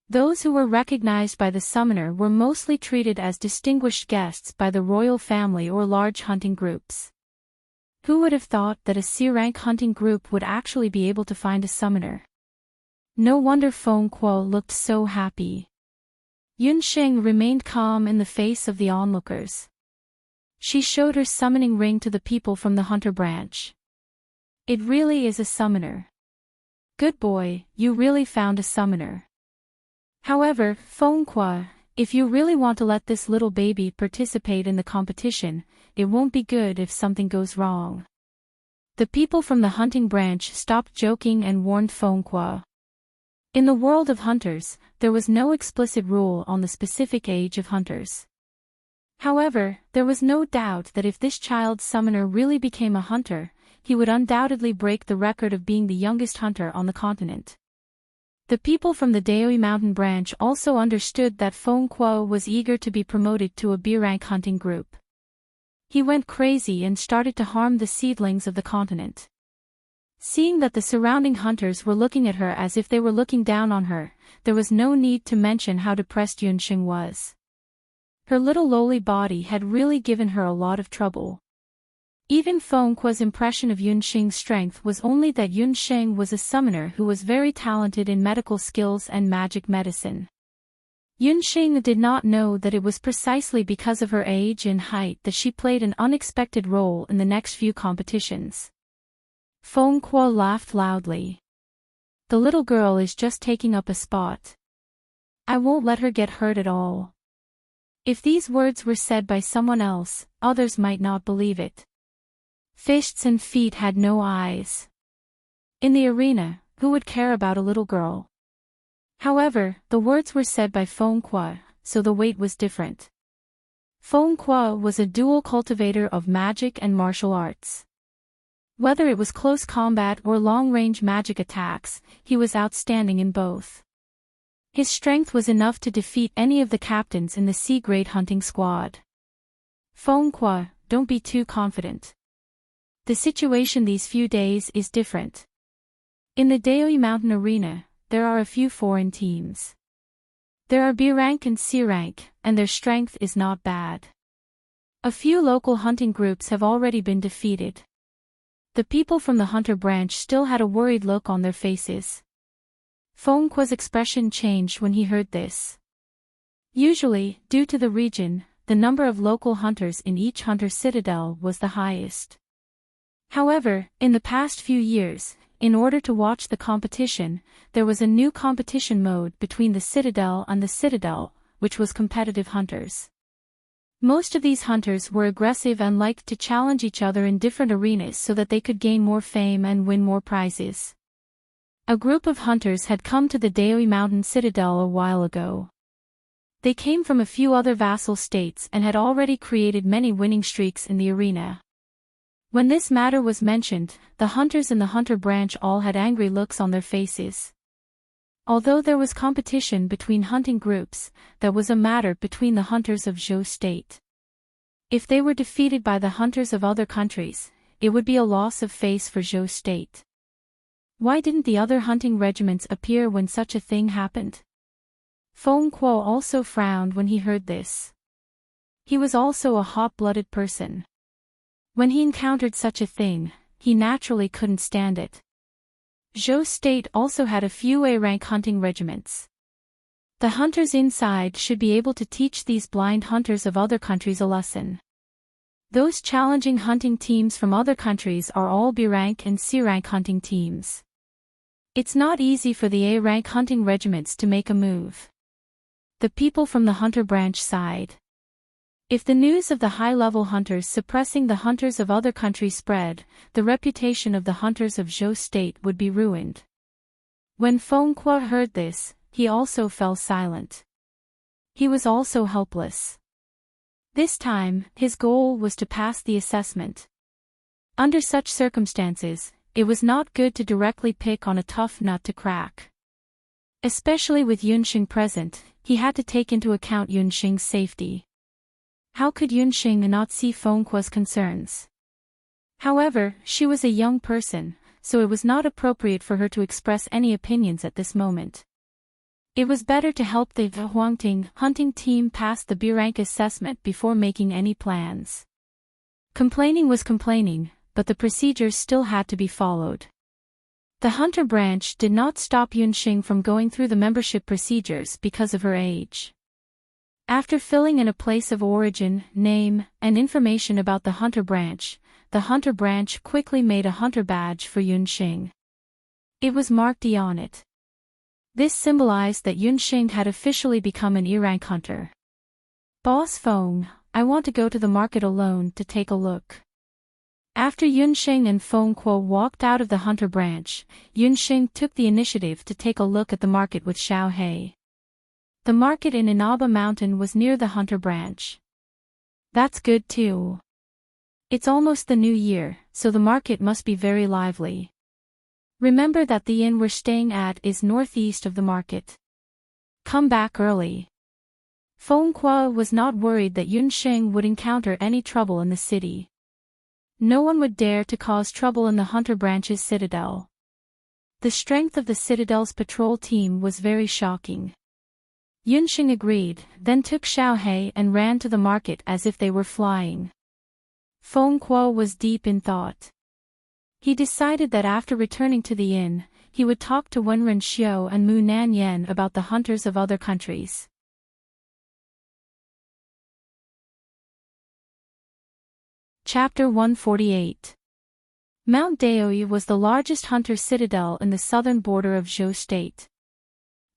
Those who were recognized by the summoner were mostly treated as distinguished guests by the royal family or large hunting groups. Who would have thought that a C-rank hunting group would actually be able to find a summoner? No wonder Feng Kuo looked so happy. Yunsheng remained calm in the face of the onlookers. She showed her summoning ring to the people from the hunter branch. It really is a summoner. Good boy, you really found a summoner. However, Feng Kuo, if you really want to let this little baby participate in the competition, it won't be good if something goes wrong. The people from the hunting branch stopped joking and warned Feng Kuo. In the world of hunters, there was no explicit rule on the specific age of hunters. However, there was no doubt that if this child summoner really became a hunter, he would undoubtedly break the record of being the youngest hunter on the continent. The people from the Daoi Mountain branch also understood that Feng Kuo was eager to be promoted to a B-rank hunting group. He went crazy and started to harm the seedlings of the continent. Seeing that the surrounding hunters were looking at her as if they were looking down on her, there was no need to mention how depressed Yunsheng was. Her little lowly body had really given her a lot of trouble. Even Feng Kuo's impression of Yunsheng's strength was only that Yunsheng was a summoner who was very talented in medical skills and magic medicine. Yunsheng did not know that it was precisely because of her age and height that she played an unexpected role in the next few competitions. Feng Kuo laughed loudly. The little girl is just taking up a spot. I won't let her get hurt at all. If these words were said by someone else, others might not believe it. Fists and feet had no eyes. In the arena, who would care about a little girl? However, the words were said by Feng Kuo, so the weight was different. Feng Kuo was a dual cultivator of magic and martial arts. Whether it was close combat or long-range magic attacks, he was outstanding in both. His strength was enough to defeat any of the captains in the C-grade hunting squad. Feng Kuo, don't be too confident. The situation these few days is different. In the Daoi Mountain Arena, there are a few foreign teams. There are B rank and C rank, and their strength is not bad. A few local hunting groups have already been defeated. The people from the hunter branch still had a worried look on their faces. Feng Kuo's expression changed when he heard this. Usually, due to the region, the number of local hunters in each hunter citadel was the highest. However, in the past few years, in order to watch the competition, there was a new competition mode between the citadel and the citadel, which was competitive hunters. Most of these hunters were aggressive and liked to challenge each other in different arenas so that they could gain more fame and win more prizes. A group of hunters had come to the Daoi Mountain Citadel a while ago. They came from a few other vassal states and had already created many winning streaks in the arena. When this matter was mentioned, the hunters in the hunter branch all had angry looks on their faces. Although there was competition between hunting groups, that was a matter between the hunters of Zhou State. If they were defeated by the hunters of other countries, it would be a loss of face for Zhou State. Why didn't the other hunting regiments appear when such a thing happened? Feng Kuo also frowned when he heard this. He was also a hot-blooded person. When he encountered such a thing, he naturally couldn't stand it. Zhou State also had a few A-rank hunting regiments. The hunters inside should be able to teach these blind hunters of other countries a lesson. Those challenging hunting teams from other countries are all B-rank and C-rank hunting teams. It's not easy for the A-rank hunting regiments to make a move. The people from the hunter branch sighed. If the news of the high-level hunters suppressing the hunters of other countries spread, the reputation of the hunters of Zhou State would be ruined. When Feng Kuo heard this, he also fell silent. He was also helpless. This time, his goal was to pass the assessment. Under such circumstances, it was not good to directly pick on a tough nut to crack. Especially with Yunxing present, he had to take into account Yunxing's safety. How could Yunxing not see Fengkuo's concerns? However, she was a young person, so it was not appropriate for her to express any opinions at this moment. It was better to help the Huangting hunting team pass the B rank assessment before making any plans. Complaining was complaining, but the procedures still had to be followed. The hunter branch did not stop Yunxing from going through the membership procedures because of her age. After filling in a place of origin, name, and information about the hunter branch quickly made a hunter badge for Yunxing. It was marked E on it. This symbolized that Yunxing had officially become an E-rank hunter. Boss Feng, I want to go to the market alone to take a look. After Yunxing and Fengkuo walked out of the hunter branch, Yunxing took the initiative to take a look at the market with Xiaohei. The market in Inaba Mountain was near the hunter branch. That's good too. It's almost the new year, so the market must be very lively. Remember that the inn we're staying at is northeast of the market. Come back early. Fengkuo was not worried that Yunxing would encounter any trouble in the city. No one would dare to cause trouble in the hunter branch's citadel. The strength of the citadel's patrol team was very shocking. Yunxing agreed, then took Xiaohei and ran to the market as if they were flying. Fengkuo was deep in thought. He decided that after returning to the inn, he would talk to Wenren Xiu and Mu Nanyan about the hunters of other countries. Chapter 148. Mount Daoyi was the largest hunter citadel in the southern border of Zhou State.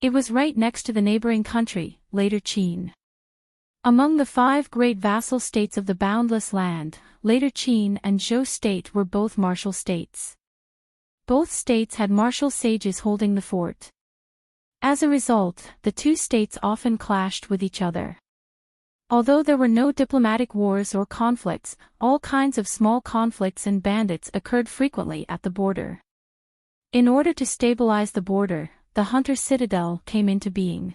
It was right next to the neighboring country, later Qin. Among the 5 great vassal states of the Boundless Land, later Qin and Zhou State were both martial states. Both states had martial sages holding the fort. As a result, the two states often clashed with each other. Although there were no diplomatic wars or conflicts, all kinds of small conflicts and bandits occurred frequently at the border. In order to stabilize the border, the hunter citadel came into being.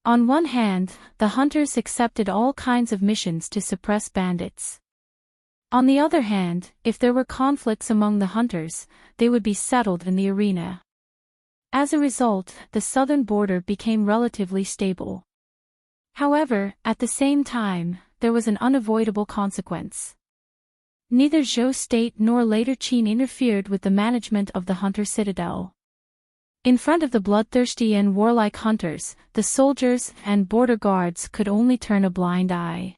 On one hand, the hunters accepted all kinds of missions to suppress bandits. On the other hand, if there were conflicts among the hunters, they would be settled in the arena. As a result, the southern border became relatively stable. However, at the same time, there was an unavoidable consequence. Neither Zhou State nor later Qin interfered with the management of the hunter citadel. In front of the bloodthirsty and warlike hunters, the soldiers and border guards could only turn a blind eye.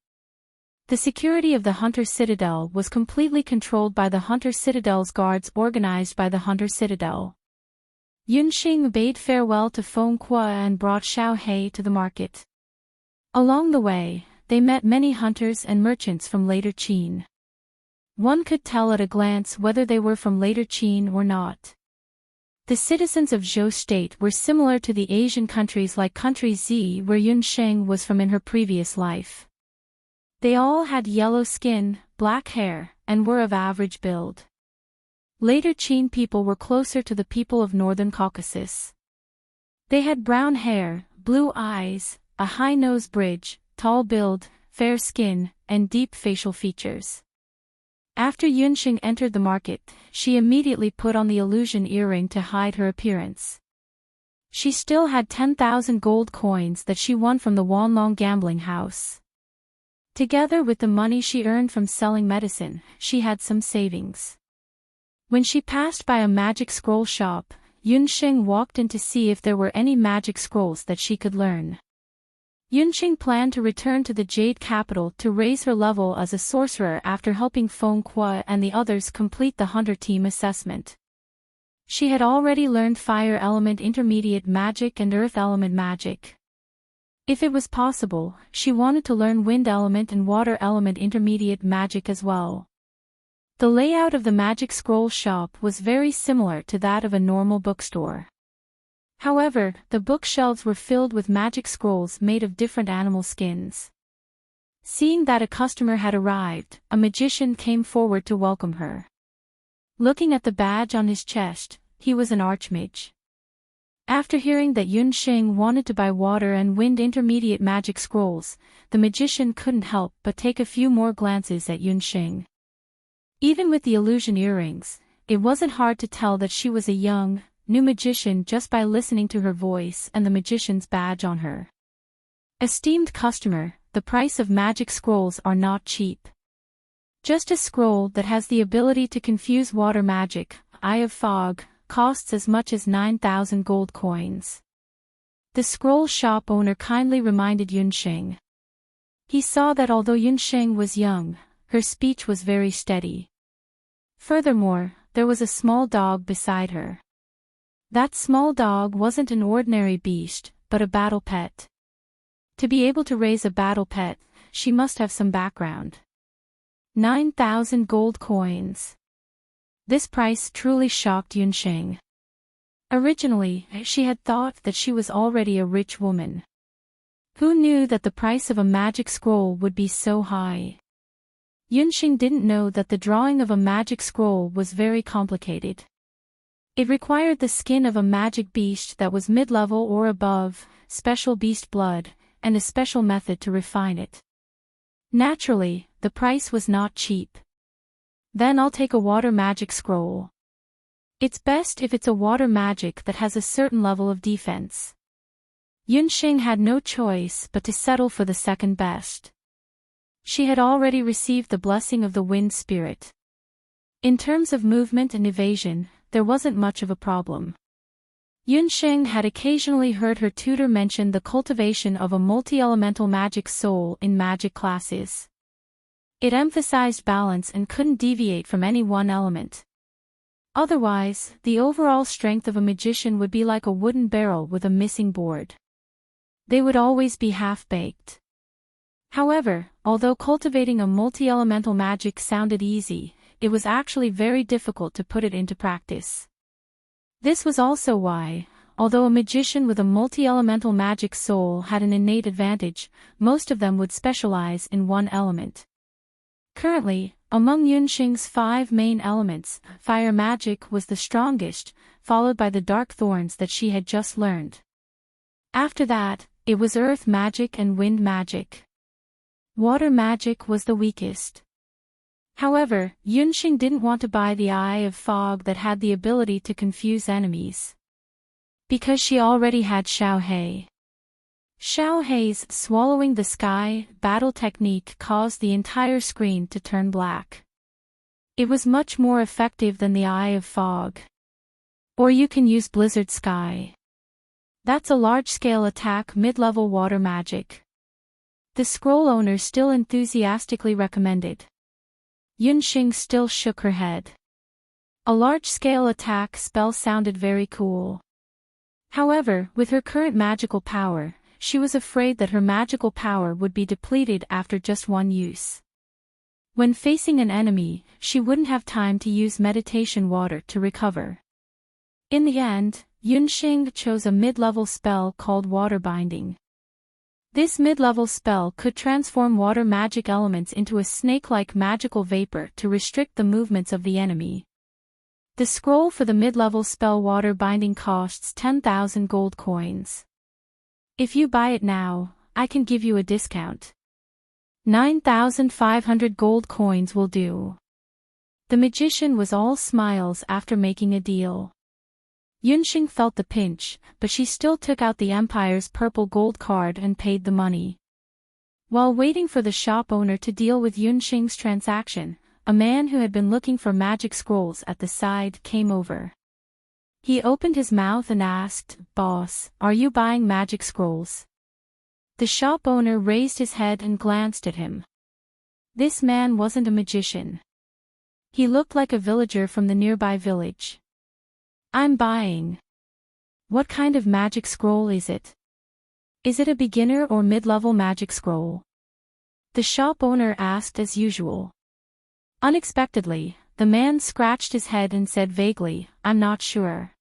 The security of the hunter citadel was completely controlled by the hunter citadel's guards organized by the hunter citadel. Yunxing bade farewell to Fengkuo and brought Xiaohei to the market. Along the way, they met many hunters and merchants from later Qin. One could tell at a glance whether they were from later Qin or not. The citizens of Zhou State were similar to the Asian countries like Country Z where Yunxing was from in her previous life. They all had yellow skin, black hair, and were of average build. Later Qin people were closer to the people of Northern Caucasus. They had brown hair, blue eyes, a high nose bridge, tall build, fair skin, and deep facial features. After Yunxing entered the market, she immediately put on the illusion earring to hide her appearance. She still had 10,000 gold coins that she won from the Wanlong gambling house. Together with the money she earned from selling medicine, she had some savings. When she passed by a magic scroll shop, Yunxing walked in to see if there were any magic scrolls that she could learn. Yunxing planned to return to the Jade Capital to raise her level as a sorcerer after helping Fengkuo and the others complete the hunter team assessment. She had already learned Fire Element Intermediate Magic and Earth Element Magic. If it was possible, she wanted to learn Wind Element and Water Element Intermediate Magic as well. The layout of the magic scroll shop was very similar to that of a normal bookstore. However, the bookshelves were filled with magic scrolls made of different animal skins. Seeing that a customer had arrived, a magician came forward to welcome her. Looking at the badge on his chest, he was an archmage. After hearing that Yunxing wanted to buy water and wind intermediate magic scrolls, the magician couldn't help but take a few more glances at Yunxing. Even with the illusion earrings, it wasn't hard to tell that she was a young, new magician just by listening to her voice and the magician's badge on her. Esteemed customer, the price of magic scrolls are not cheap. Just a scroll that has the ability to confuse water magic, Eye of Fog, costs as much as 9,000 gold coins. The scroll shop owner kindly reminded Yunxing. He saw that although Yunxing was young, her speech was very steady. Furthermore, there was a small dog beside her. That small dog wasn't an ordinary beast, but a battle pet. To be able to raise a battle pet, she must have some background. 9,000 gold coins. This price truly shocked Yunxing. Originally, she had thought that she was already a rich woman. Who knew that the price of a magic scroll would be so high? Yunxing didn't know that the drawing of a magic scroll was very complicated. It required the skin of a magic beast that was mid-level or above, special beast blood, and a special method to refine it. Naturally, the price was not cheap. Then I'll take a water magic scroll. It's best if it's a water magic that has a certain level of defense. Yunxing had no choice but to settle for the second best. She had already received the blessing of the wind spirit. In terms of movement and evasion, there wasn't much of a problem. Yunxing had occasionally heard her tutor mention the cultivation of a multi-elemental magic soul in magic classes. It emphasized balance and couldn't deviate from any one element. Otherwise, the overall strength of a magician would be like a wooden barrel with a missing board. They would always be half-baked. However, although cultivating a multi-elemental magic sounded easy, it was actually very difficult to put it into practice. This was also why, although a magician with a multi-elemental magic soul had an innate advantage, most of them would specialize in one element. Currently, among Yunxing's 5 main elements, fire magic was the strongest, followed by the dark thorns that she had just learned. After that, it was earth magic and wind magic. Water magic was the weakest. However, Yunxing didn't want to buy the Eye of Fog that had the ability to confuse enemies. Because she already had Xiaohei. Xiaohei's swallowing the sky battle technique caused the entire screen to turn black. It was much more effective than the Eye of Fog. Or you can use Blizzard Sky. That's a large-scale attack mid-level water magic. The scroll owner still enthusiastically recommended. Yunxing still shook her head. A large-scale attack spell sounded very cool. However, with her current magical power, she was afraid that her magical power would be depleted after just one use. When facing an enemy, she wouldn't have time to use meditation water to recover. In the end, Yunxing chose a mid-level spell called Water Binding. This mid-level spell could transform water magic elements into a snake-like magical vapor to restrict the movements of the enemy. The scroll for the mid-level spell Water Binding costs 10,000 gold coins. If you buy it now, I can give you a discount. 9,500 gold coins will do. The magician was all smiles after making a deal. Yunxing felt the pinch, but she still took out the Empire's purple gold card and paid the money. While waiting for the shop owner to deal with Yunxing's transaction, a man who had been looking for magic scrolls at the side came over. He opened his mouth and asked, "Boss, are you buying magic scrolls?" The shop owner raised his head and glanced at him. This man wasn't a magician. He looked like a villager from the nearby village. "I'm buying." "What kind of magic scroll is it? Is it a beginner or mid-level magic scroll?" The shop owner asked as usual. Unexpectedly, the man scratched his head and said vaguely, "I'm not sure."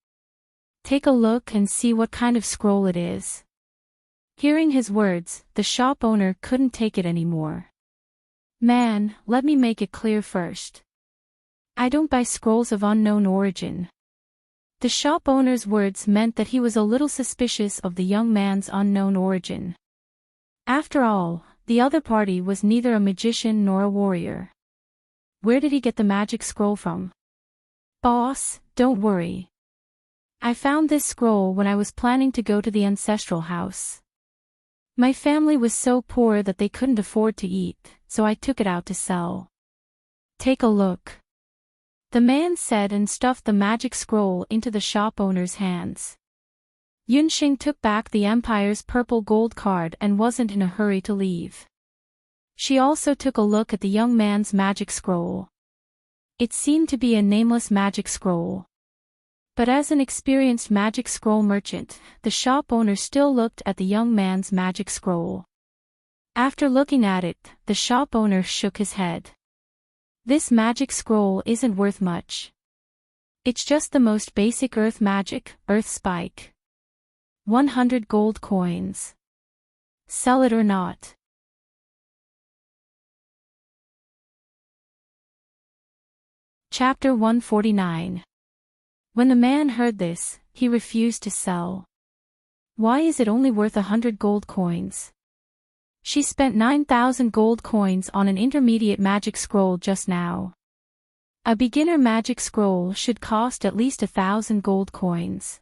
"Take a look and see what kind of scroll it is." Hearing his words, the shop owner couldn't take it anymore. "Man, let me make it clear first. I don't buy scrolls of unknown origin. The shop owner's words meant that he was a little suspicious of the young man's unknown origin. After all, the other party was neither a magician nor a warrior. Where did he get the magic scroll from? Boss, don't worry. I found this scroll when I was planning to go to the ancestral house. My family was so poor that they couldn't afford to eat, so I took it out to sell. Take a look. The man said and stuffed the magic scroll into the shop owner's hands. Yunxing took back the Empire's purple gold card and wasn't in a hurry to leave. She also took a look at the young man's magic scroll. It seemed to be a nameless magic scroll. But as an experienced magic scroll merchant, the shop owner still looked at the young man's magic scroll. After looking at it, the shop owner shook his head. This magic scroll isn't worth much. It's just the most basic earth magic, earth spike. 100 gold coins. Sell it or not. Chapter 149. When the man heard this, he refused to sell. Why is it only worth 100 gold coins? She spent 9,000 gold coins on an intermediate magic scroll just now. A beginner magic scroll should cost at least 1,000 gold coins.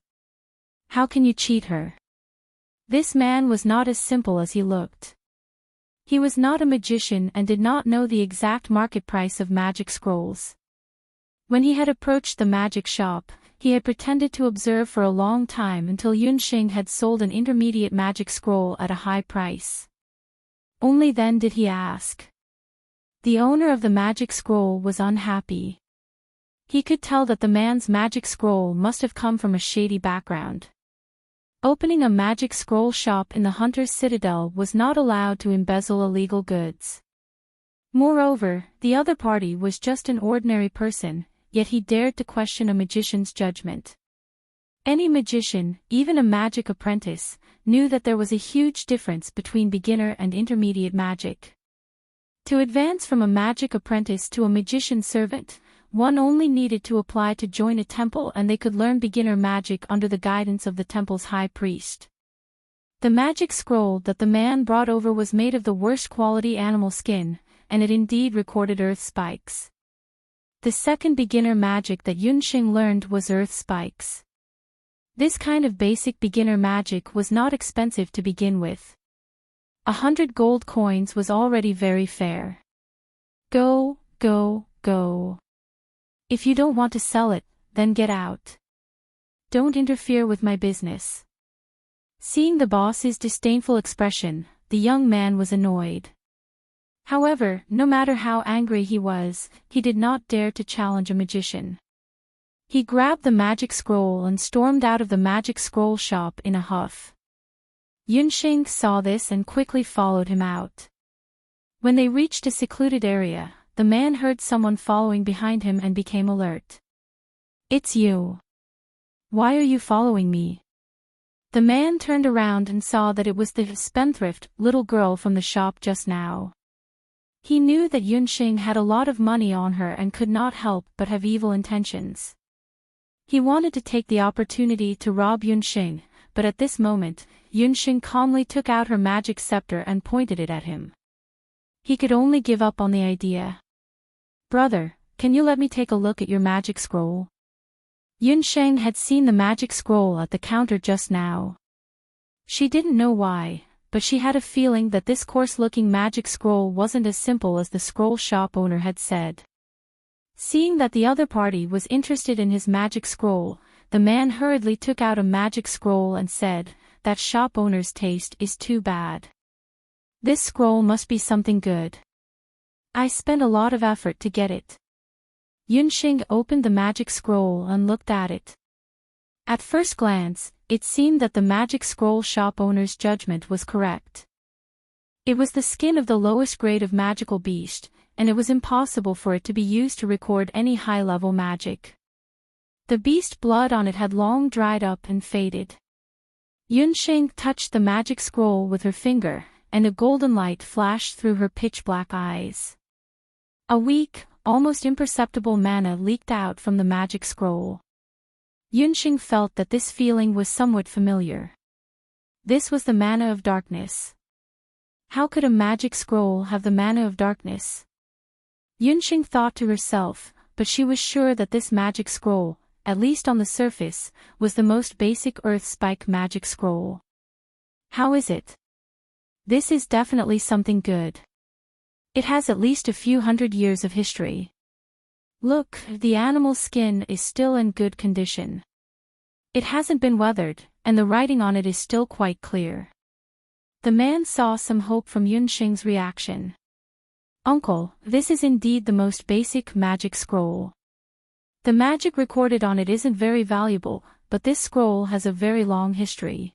How can you cheat her? This man was not as simple as he looked. He was not a magician and did not know the exact market price of magic scrolls. When he had approached the magic shop, he had pretended to observe for a long time until Yunxing had sold an intermediate magic scroll at a high price. Only then did he ask. The owner of the magic scroll was unhappy. He could tell that the man's magic scroll must have come from a shady background. Opening a magic scroll shop in the Hunter's Citadel was not allowed to embezzle illegal goods. Moreover, the other party was just an ordinary person, yet he dared to question a magician's judgment. Any magician, even a magic apprentice, knew that there was a huge difference between beginner and intermediate magic. To advance from a magic apprentice to a magician servant, one only needed to apply to join a temple and they could learn beginner magic under the guidance of the temple's high priest. The magic scroll that the man brought over was made of the worst quality animal skin, and it indeed recorded earth spikes. The second beginner magic that Yunxing learned was earth spikes. This kind of basic beginner magic was not expensive to begin with. 100 gold coins was already very fair. Go, go, go. If you don't want to sell it, then get out. Don't interfere with my business. Seeing the boss's disdainful expression, the young man was annoyed. However, no matter how angry he was, he did not dare to challenge a magician. He grabbed the magic scroll and stormed out of the magic scroll shop in a huff. Yunxing saw this and quickly followed him out. When they reached a secluded area, the man heard someone following behind him and became alert. It's you. Why are you following me? The man turned around and saw that it was the spendthrift little girl from the shop just now. He knew that Yunxing had a lot of money on her and could not help but have evil intentions. He wanted to take the opportunity to rob Yunxing, but at this moment, Yunxing calmly took out her magic scepter and pointed it at him. He could only give up on the idea. Brother, can you let me take a look at your magic scroll? Yunxing had seen the magic scroll at the counter just now. She didn't know why, but she had a feeling that this coarse-looking magic scroll wasn't as simple as the scroll shop owner had said. Seeing that the other party was interested in his magic scroll, the man hurriedly took out a magic scroll and said, "That shop owner's taste is too bad. This scroll must be something good. I spent a lot of effort to get it." Yunxing opened the magic scroll and looked at it. At first glance, it seemed that the magic scroll shop owner's judgment was correct. It was the skin of the lowest grade of magical beast, and it was impossible for it to be used to record any high-level magic. The beast blood on it had long dried up and faded. Yunxing touched the magic scroll with her finger, and a golden light flashed through her pitch-black eyes. A weak, almost imperceptible mana leaked out from the magic scroll. Yunxing felt that this feeling was somewhat familiar. This was the mana of darkness. How could a magic scroll have the mana of darkness? Yunxing thought to herself, but she was sure that this magic scroll, at least on the surface, was the most basic earth spike magic scroll. How is it? This is definitely something good. It has at least a few hundred years of history. Look, the animal's skin is still in good condition. It hasn't been weathered, and the writing on it is still quite clear. The man saw some hope from Yunxing's reaction. Uncle, this is indeed the most basic magic scroll. The magic recorded on it isn't very valuable, but this scroll has a very long history.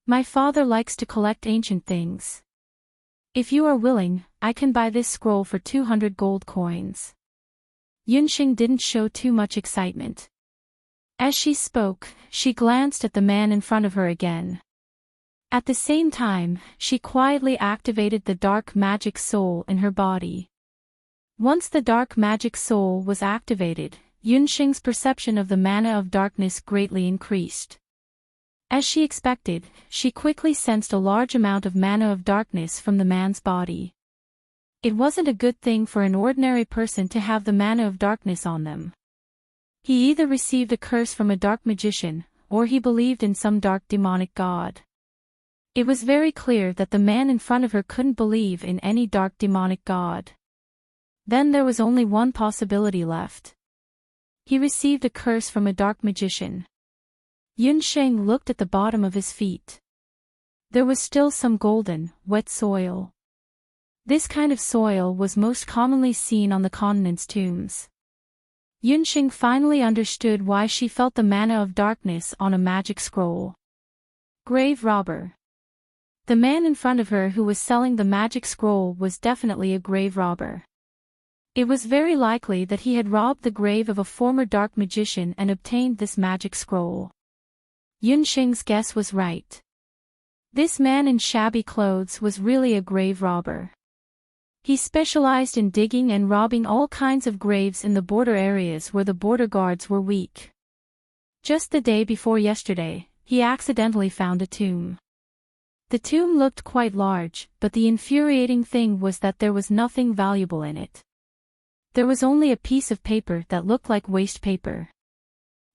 My father likes to collect ancient things. If you are willing, I can buy this scroll for 200 gold coins. Yunxing didn't show too much excitement. As she spoke, she glanced at the man in front of her again. At the same time, she quietly activated the dark magic soul in her body. Once the dark magic soul was activated, Yunxing's perception of the mana of darkness greatly increased. As she expected, she quickly sensed a large amount of mana of darkness from the man's body. It wasn't a good thing for an ordinary person to have the mana of darkness on them. He either received a curse from a dark magician, or he believed in some dark demonic god. It was very clear that the man in front of her couldn't believe in any dark demonic god. Then there was only one possibility left. He received a curse from a dark magician. Yunxing looked at the bottom of his feet. There was still some golden, wet soil. This kind of soil was most commonly seen on the continent's tombs. Yunxing finally understood why she felt the mana of darkness on a magic scroll. Grave robber. The man in front of her who was selling the magic scroll was definitely a grave robber. It was very likely that he had robbed the grave of a former dark magician and obtained this magic scroll. Yunxing's guess was right. This man in shabby clothes was really a grave robber. He specialized in digging and robbing all kinds of graves in the border areas where the border guards were weak. Just the day before yesterday, he accidentally found a tomb. The tomb looked quite large, but the infuriating thing was that there was nothing valuable in it. There was only a piece of paper that looked like waste paper.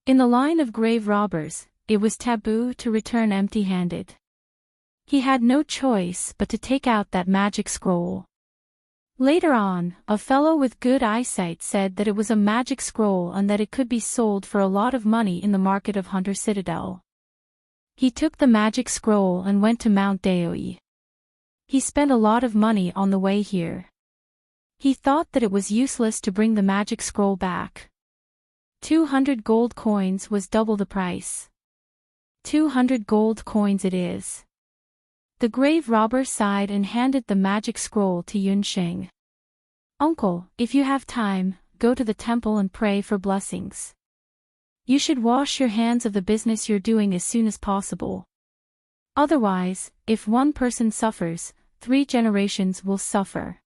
In the line of grave robbers, it was taboo to return empty-handed. He had no choice but to take out that magic scroll. Later on, a fellow with good eyesight said that it was a magic scroll and that it could be sold for a lot of money in the market of Hunter Citadel. He took the magic scroll and went to Mount Daoi. He spent a lot of money on the way here. He thought that it was useless to bring the magic scroll back. 200 gold coins was double the price. 200 gold coins it is. The grave robber sighed and handed the magic scroll to Yunxing. Uncle, if you have time, go to the temple and pray for blessings. You should wash your hands of the business you're doing as soon as possible. Otherwise, if one person suffers, 3 generations will suffer.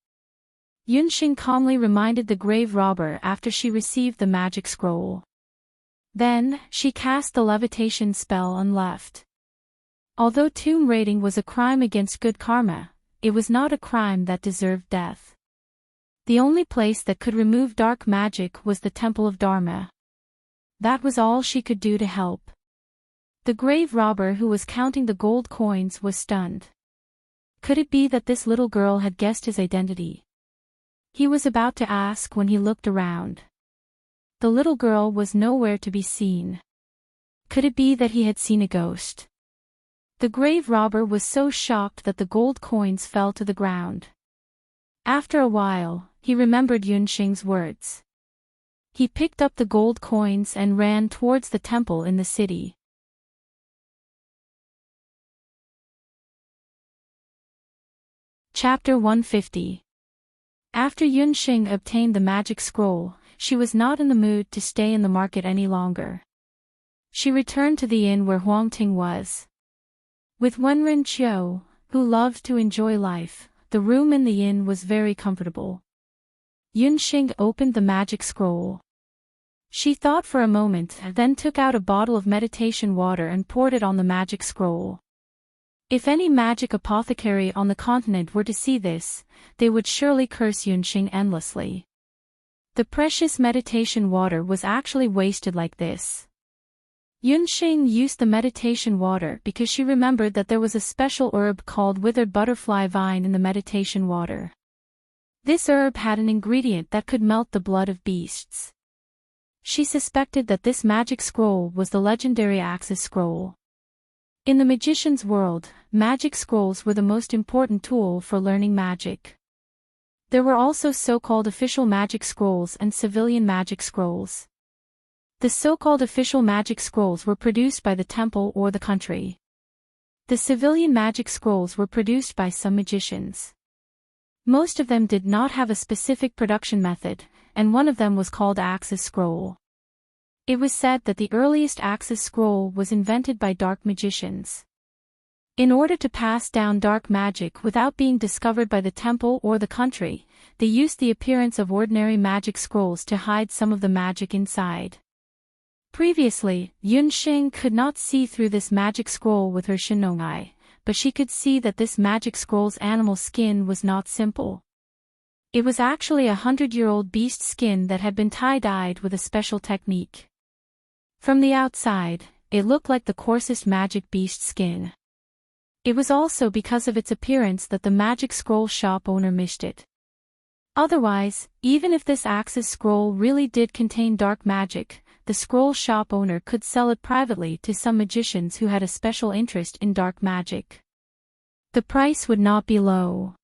Yunxing calmly reminded the grave robber after she received the magic scroll. Then, she cast the levitation spell and left. Although tomb raiding was a crime against good karma, it was not a crime that deserved death. The only place that could remove dark magic was the Temple of Dharma. That was all she could do to help. The grave robber who was counting the gold coins was stunned. Could it be that this little girl had guessed his identity? He was about to ask when he looked around. The little girl was nowhere to be seen. Could it be that he had seen a ghost? The grave robber was so shocked that the gold coins fell to the ground. After a while, he remembered Yunxing's words. He picked up the gold coins and ran towards the temple in the city. Chapter 150. After Yunxing obtained the magic scroll, she was not in the mood to stay in the market any longer. She returned to the inn where Huangting was. With Wenren Qiu, who loved to enjoy life, the room in the inn was very comfortable. Yunxing opened the magic scroll. She thought for a moment, then took out a bottle of meditation water and poured it on the magic scroll. If any magic apothecary on the continent were to see this, they would surely curse Yunxing endlessly. The precious meditation water was actually wasted like this. Yunxing used the meditation water because she remembered that there was a special herb called withered butterfly vine in the meditation water. This herb had an ingredient that could melt the blood of beasts. She suspected that this magic scroll was the legendary Axis scroll. In the magician's world, magic scrolls were the most important tool for learning magic. There were also so-called official magic scrolls and civilian magic scrolls. The so-called official magic scrolls were produced by the temple or the country. The civilian magic scrolls were produced by some magicians. Most of them did not have a specific production method, and one of them was called Axis scroll. It was said that the earliest Axis scroll was invented by dark magicians. In order to pass down dark magic without being discovered by the temple or the country, they used the appearance of ordinary magic scrolls to hide some of the magic inside. Previously, Yunxing could not see through this magic scroll with her Shinong eye, but she could see that this magic scroll's animal skin was not simple. It was actually a 100-year-old beast skin that had been tie-dyed with a special technique. From the outside, it looked like the coarsest magic beast skin. It was also because of its appearance that the magic scroll shop owner missed it. Otherwise, even if this Axis scroll really did contain dark magic, the scroll shop owner could sell it privately to some magicians who had a special interest in dark magic. The price would not be low.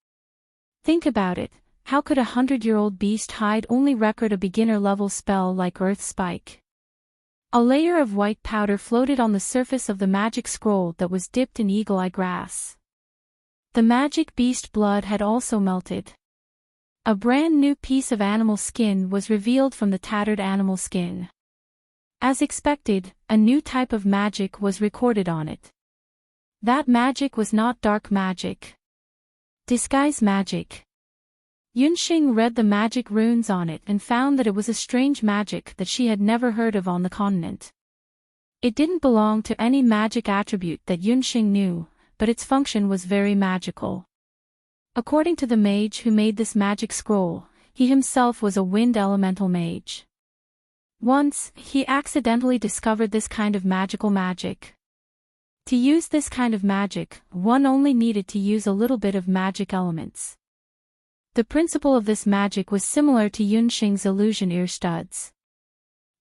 Think about it, how could a 100-year-old beast hide only record a beginner-level spell like Earth Spike? A layer of white powder floated on the surface of the magic scroll that was dipped in eagle-eye grass. The magic beast blood had also melted. A brand new piece of animal skin was revealed from the tattered animal skin. As expected, a new type of magic was recorded on it. That magic was not dark magic. Disguise magic. Yunxing read the magic runes on it and found that it was a strange magic that she had never heard of on the continent. It didn't belong to any magic attribute that Yunxing knew, but its function was very magical. According to the mage who made this magic scroll, he himself was a wind elemental mage. Once, he accidentally discovered this kind of magical magic. To use this kind of magic, one only needed to use a little bit of magic elements. The principle of this magic was similar to Yunxing's illusion ear studs.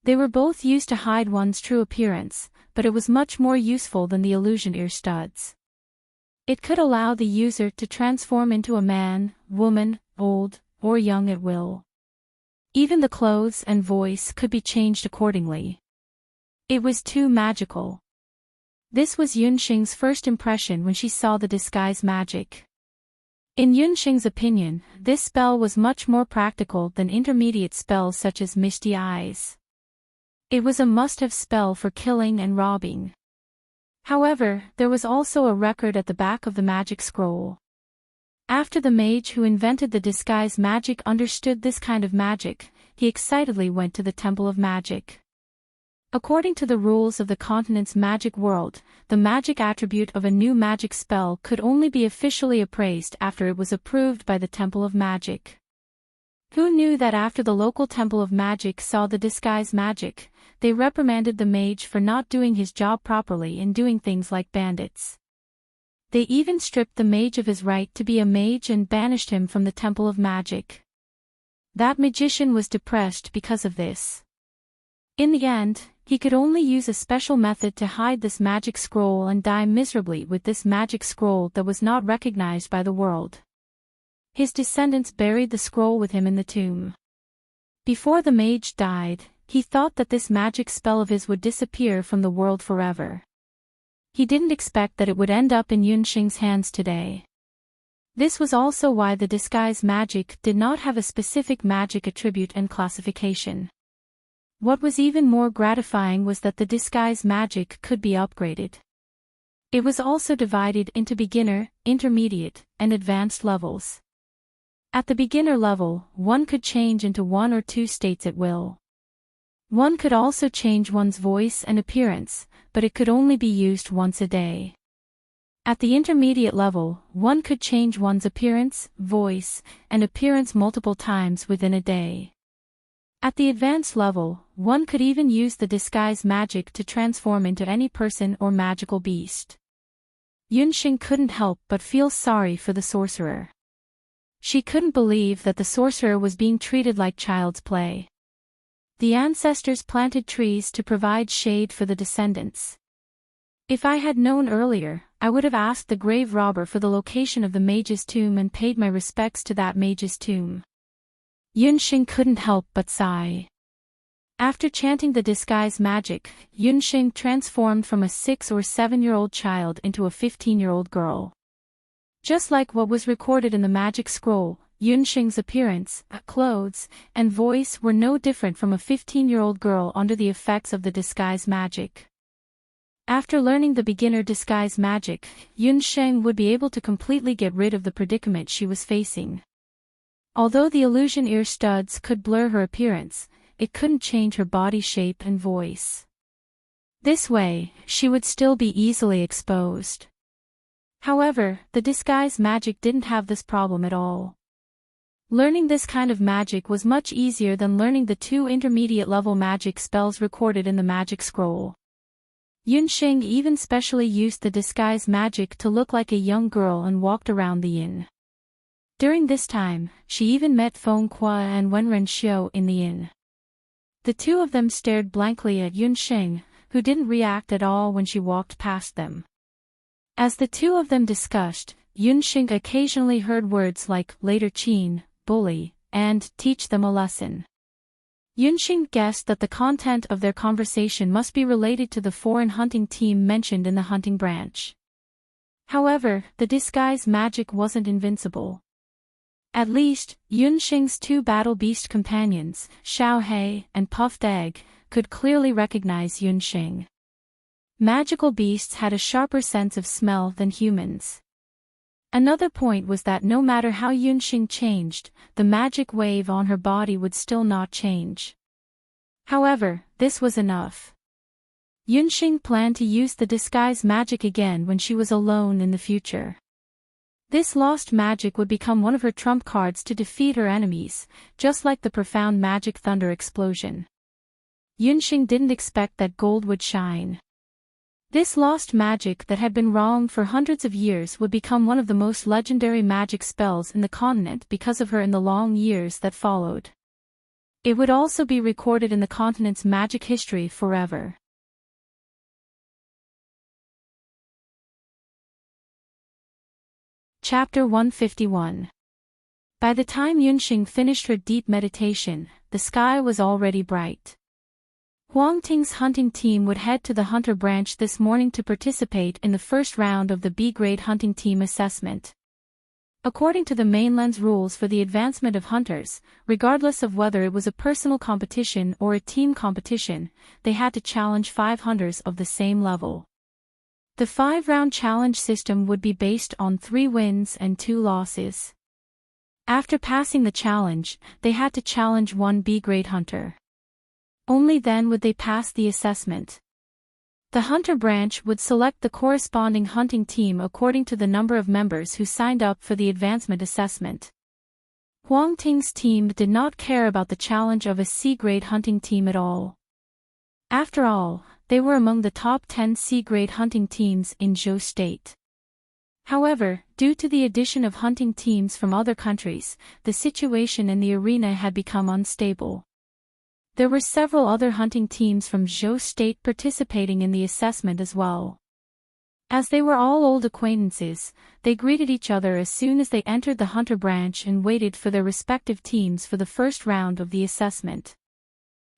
They were both used to hide one's true appearance, but it was much more useful than the illusion ear studs. It could allow the user to transform into a man, woman, old, or young at will. Even the clothes and voice could be changed accordingly. It was too magical. This was Yunxing's first impression when she saw the disguise magic. In Yunxing's opinion, this spell was much more practical than intermediate spells such as Misty Eyes. It was a must-have spell for killing and robbing. However, there was also a record at the back of the magic scroll. After the mage who invented the disguise magic understood this kind of magic, he excitedly went to the Temple of Magic. According to the rules of the continent's magic world, the magic attribute of a new magic spell could only be officially appraised after it was approved by the Temple of Magic. Who knew that after the local Temple of Magic saw the disguise magic, they reprimanded the mage for not doing his job properly and doing things like bandits. They even stripped the mage of his right to be a mage and banished him from the Temple of Magic. That magician was depressed because of this. In the end, he could only use a special method to hide this magic scroll and die miserably with this magic scroll that was not recognized by the world. His descendants buried the scroll with him in the tomb. Before the mage died, he thought that this magic spell of his would disappear from the world forever. He didn't expect that it would end up in Yunxing's hands today. This was also why the disguise magic did not have a specific magic attribute and classification. What was even more gratifying was that the disguise magic could be upgraded. It was also divided into beginner, intermediate, and advanced levels. At the beginner level, one could change into one or two states at will. One could also change one's voice and appearance, but it could only be used once a day. At the intermediate level, one could change one's appearance, voice, and appearance multiple times within a day. At the advanced level, one could even use the disguise magic to transform into any person or magical beast. Yunxing couldn't help but feel sorry for the sorcerer. She couldn't believe that the sorcerer was being treated like child's play. The ancestors planted trees to provide shade for the descendants. If I had known earlier, I would have asked the grave robber for the location of the mage's tomb and paid my respects to that mage's tomb. Yunxing couldn't help but sigh. After chanting the disguise magic, Yunxing transformed from a 6 or 7-year-old child into a 15-year-old girl. Just like what was recorded in the magic scroll, Yunxing's appearance, clothes, and voice were no different from a 15-year-old girl under the effects of the disguise magic. After learning the beginner disguise magic, Yunxing would be able to completely get rid of the predicament she was facing. Although the illusion ear studs could blur her appearance, it couldn't change her body shape and voice. This way, she would still be easily exposed. However, the disguise magic didn't have this problem at all. Learning this kind of magic was much easier than learning the 2 intermediate-level magic spells recorded in the magic scroll. Yunxing even specially used the disguise magic to look like a young girl and walked around the inn. During this time, she even met Feng Kuo and Wenren Xiu in the inn. The two of them stared blankly at Yunxing, who didn't react at all when she walked past them. As the two of them discussed, Yunxing occasionally heard words like later Qin, bully, and teach them a lesson. Yunxing guessed that the content of their conversation must be related to the foreign hunting team mentioned in the hunting branch. However, the disguise magic wasn't invincible. At least, Yunxing's 2 battle beast companions, Xiao He and Puffed Egg, could clearly recognize Yunxing. Magical beasts had a sharper sense of smell than humans. Another point was that no matter how Yunxing changed, the magic wave on her body would still not change. However, this was enough. Yunxing planned to use the disguise magic again when she was alone in the future. This lost magic would become one of her trump cards to defeat her enemies, just like the profound magic thunder explosion. Yunxing didn't expect that gold would shine. This lost magic that had been wrong for hundreds of years would become one of the most legendary magic spells in the continent because of her in the long years that followed. It would also be recorded in the continent's magic history forever. Chapter 151. By the time Yunxing finished her deep meditation, the sky was already bright. Huang Ting's hunting team would head to the hunter branch this morning to participate in the first round of the B-grade hunting team assessment. According to the mainland's rules for the advancement of hunters, regardless of whether it was a personal competition or a team competition, they had to challenge 5 hunters of the same level. The 5-round challenge system would be based on 3 wins and 2 losses. After passing the challenge, they had to challenge 1 B-grade hunter. Only then would they pass the assessment. The hunter branch would select the corresponding hunting team according to the number of members who signed up for the advancement assessment. Huang Ting's team did not care about the challenge of a C-grade hunting team at all. After all, they were among the top 10 C-grade hunting teams in Zhou State. However, due to the addition of hunting teams from other countries, the situation in the arena had become unstable. There were several other hunting teams from Zhou State participating in the assessment as well. As they were all old acquaintances, they greeted each other as soon as they entered the hunter branch and waited for their respective teams for the first round of the assessment.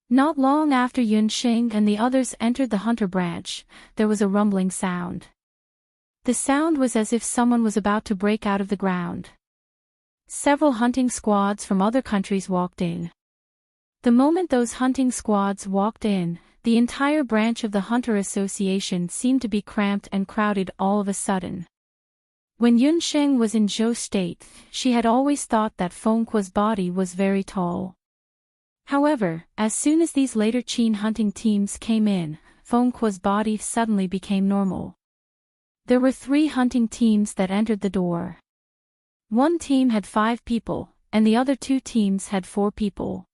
Not long after Yunxing and the others entered the hunter branch, there was a rumbling sound. The sound was as if someone was about to break out of the ground. Several hunting squads from other countries walked in. The moment those hunting squads walked in, the entire branch of the Hunter Association seemed to be cramped and crowded all of a sudden. When Yunxing was in Zhou State, she had always thought that Feng Kuo's body was very tall. However, as soon as these later Qin hunting teams came in, Fengqua's body suddenly became normal. There were 3 hunting teams that entered the door. One team had 5 people, and the other 2 teams had 4 people.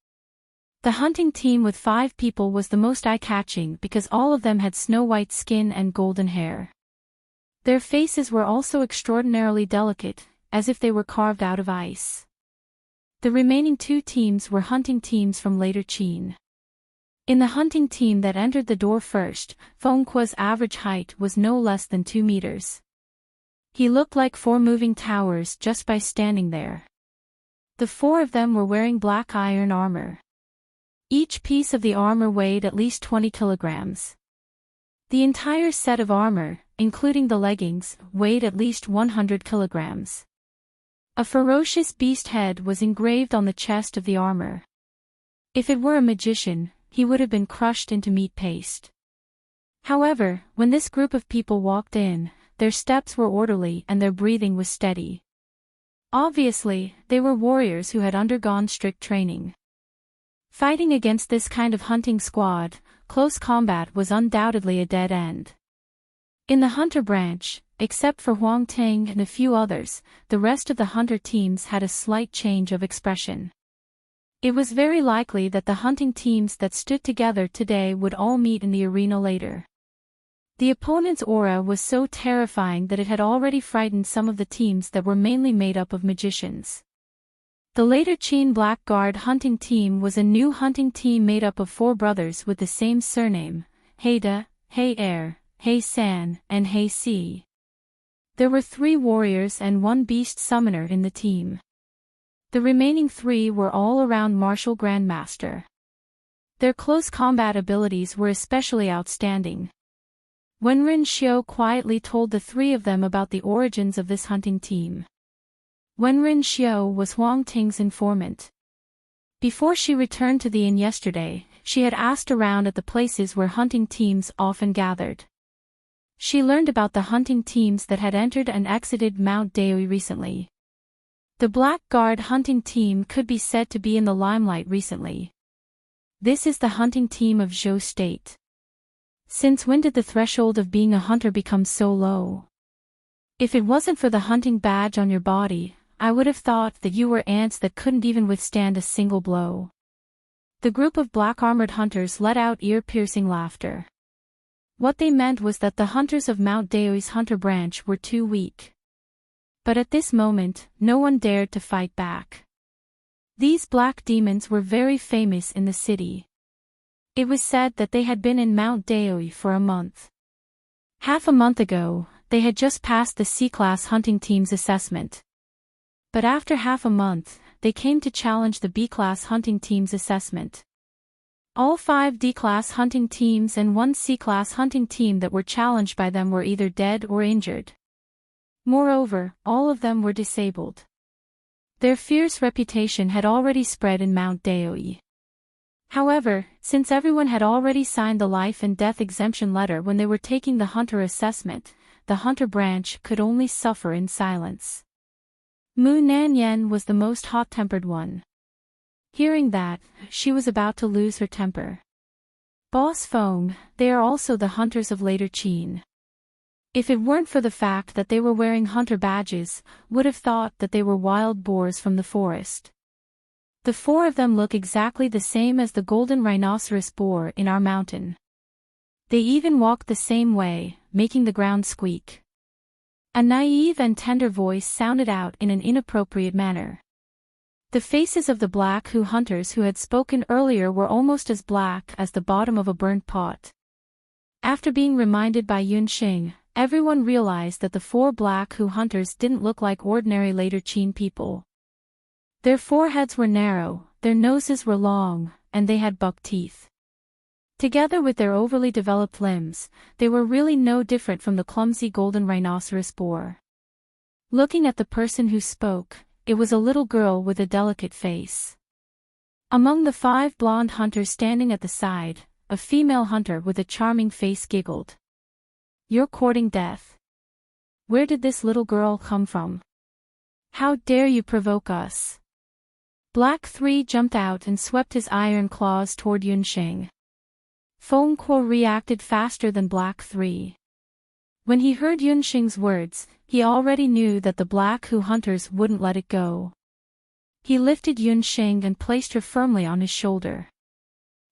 The hunting team with 5 people was the most eye-catching because all of them had snow-white skin and golden hair. Their faces were also extraordinarily delicate, as if they were carved out of ice. The remaining 2 teams were hunting teams from later Qin. In the hunting team that entered the door first, Fengqua's average height was no less than 2 meters. He looked like 4 moving towers just by standing there. The 4 of them were wearing black iron armor. Each piece of the armor weighed at least 20 kilograms. The entire set of armor, including the leggings, weighed at least 100 kilograms. A ferocious beast head was engraved on the chest of the armor. If it were a magician, he would have been crushed into meat paste. However, when this group of people walked in, their steps were orderly and their breathing was steady. Obviously, they were warriors who had undergone strict training. Fighting against this kind of hunting squad, close combat was undoubtedly a dead end. In the hunter branch, except for Huang Ting and a few others, the rest of the hunter teams had a slight change of expression. It was very likely that the hunting teams that stood together today would all meet in the arena later. The opponent's aura was so terrifying that it had already frightened some of the teams that were mainly made up of magicians. The later Qin Blackguard hunting team was a new hunting team made up of 4 brothers with the same surname, Heida, He Er, He San, and He Si. There were 3 warriors and 1 beast summoner in the team. The remaining 3 were all-around martial grandmaster. Their close combat abilities were especially outstanding. Wenren Xiu quietly told the 3 of them about the origins of this hunting team. Wenren Xiu was Huang Ting's informant. Before she returned to the inn yesterday, she had asked around at the places where hunting teams often gathered. She learned about the hunting teams that had entered and exited Mount Daoi recently. The Blackguard hunting team could be said to be in the limelight recently. This is the hunting team of Zhou State. Since when did the threshold of being a hunter become so low? If it wasn't for the hunting badge on your body, I would have thought that you were ants that couldn't even withstand a single blow. The group of black-armored hunters let out ear-piercing laughter. What they meant was that the hunters of Mount Daoi's hunter branch were too weak. But at this moment, no one dared to fight back. These black demons were very famous in the city. It was said that they had been in Mount Daoi for a month. Half a month ago, they had just passed the C-class hunting team's assessment. But after half a month, they came to challenge the B-class hunting team's assessment. All 5 D-class hunting teams and 1 C-class hunting team that were challenged by them were either dead or injured. Moreover, all of them were disabled. Their fierce reputation had already spread in Mount Daoi. However, since everyone had already signed the life and death exemption letter when they were taking the hunter assessment, the hunter branch could only suffer in silence. Mu Nanyan was the most hot-tempered one. Hearing that, she was about to lose her temper. Boss Feng, they are also the hunters of later Qin. If it weren't for the fact that they were wearing hunter badges, would have thought that they were wild boars from the forest. The 4 of them look exactly the same as the golden rhinoceros boar in our mountain. They even walk the same way, making the ground squeak. A naive and tender voice sounded out in an inappropriate manner. The faces of the black hunters who had spoken earlier were almost as black as the bottom of a burnt pot. After being reminded by Yunxing, everyone realized that the 4 black hunters didn't look like ordinary later Qin people. Their foreheads were narrow, their noses were long, and they had buck teeth. Together with their overly developed limbs, they were really no different from the clumsy golden rhinoceros boar. Looking at the person who spoke, it was a little girl with a delicate face. Among the 5 blonde hunters standing at the side, a female hunter with a charming face giggled. "You're courting death. Where did this little girl come from? How dare you provoke us?" Black 3 jumped out and swept his iron claws toward Yunsheng. Feng Kuo reacted faster than Black 3. When he heard Yunsheng's words, he already knew that the Black Hu hunters wouldn't let it go. He lifted Yunsheng and placed her firmly on his shoulder.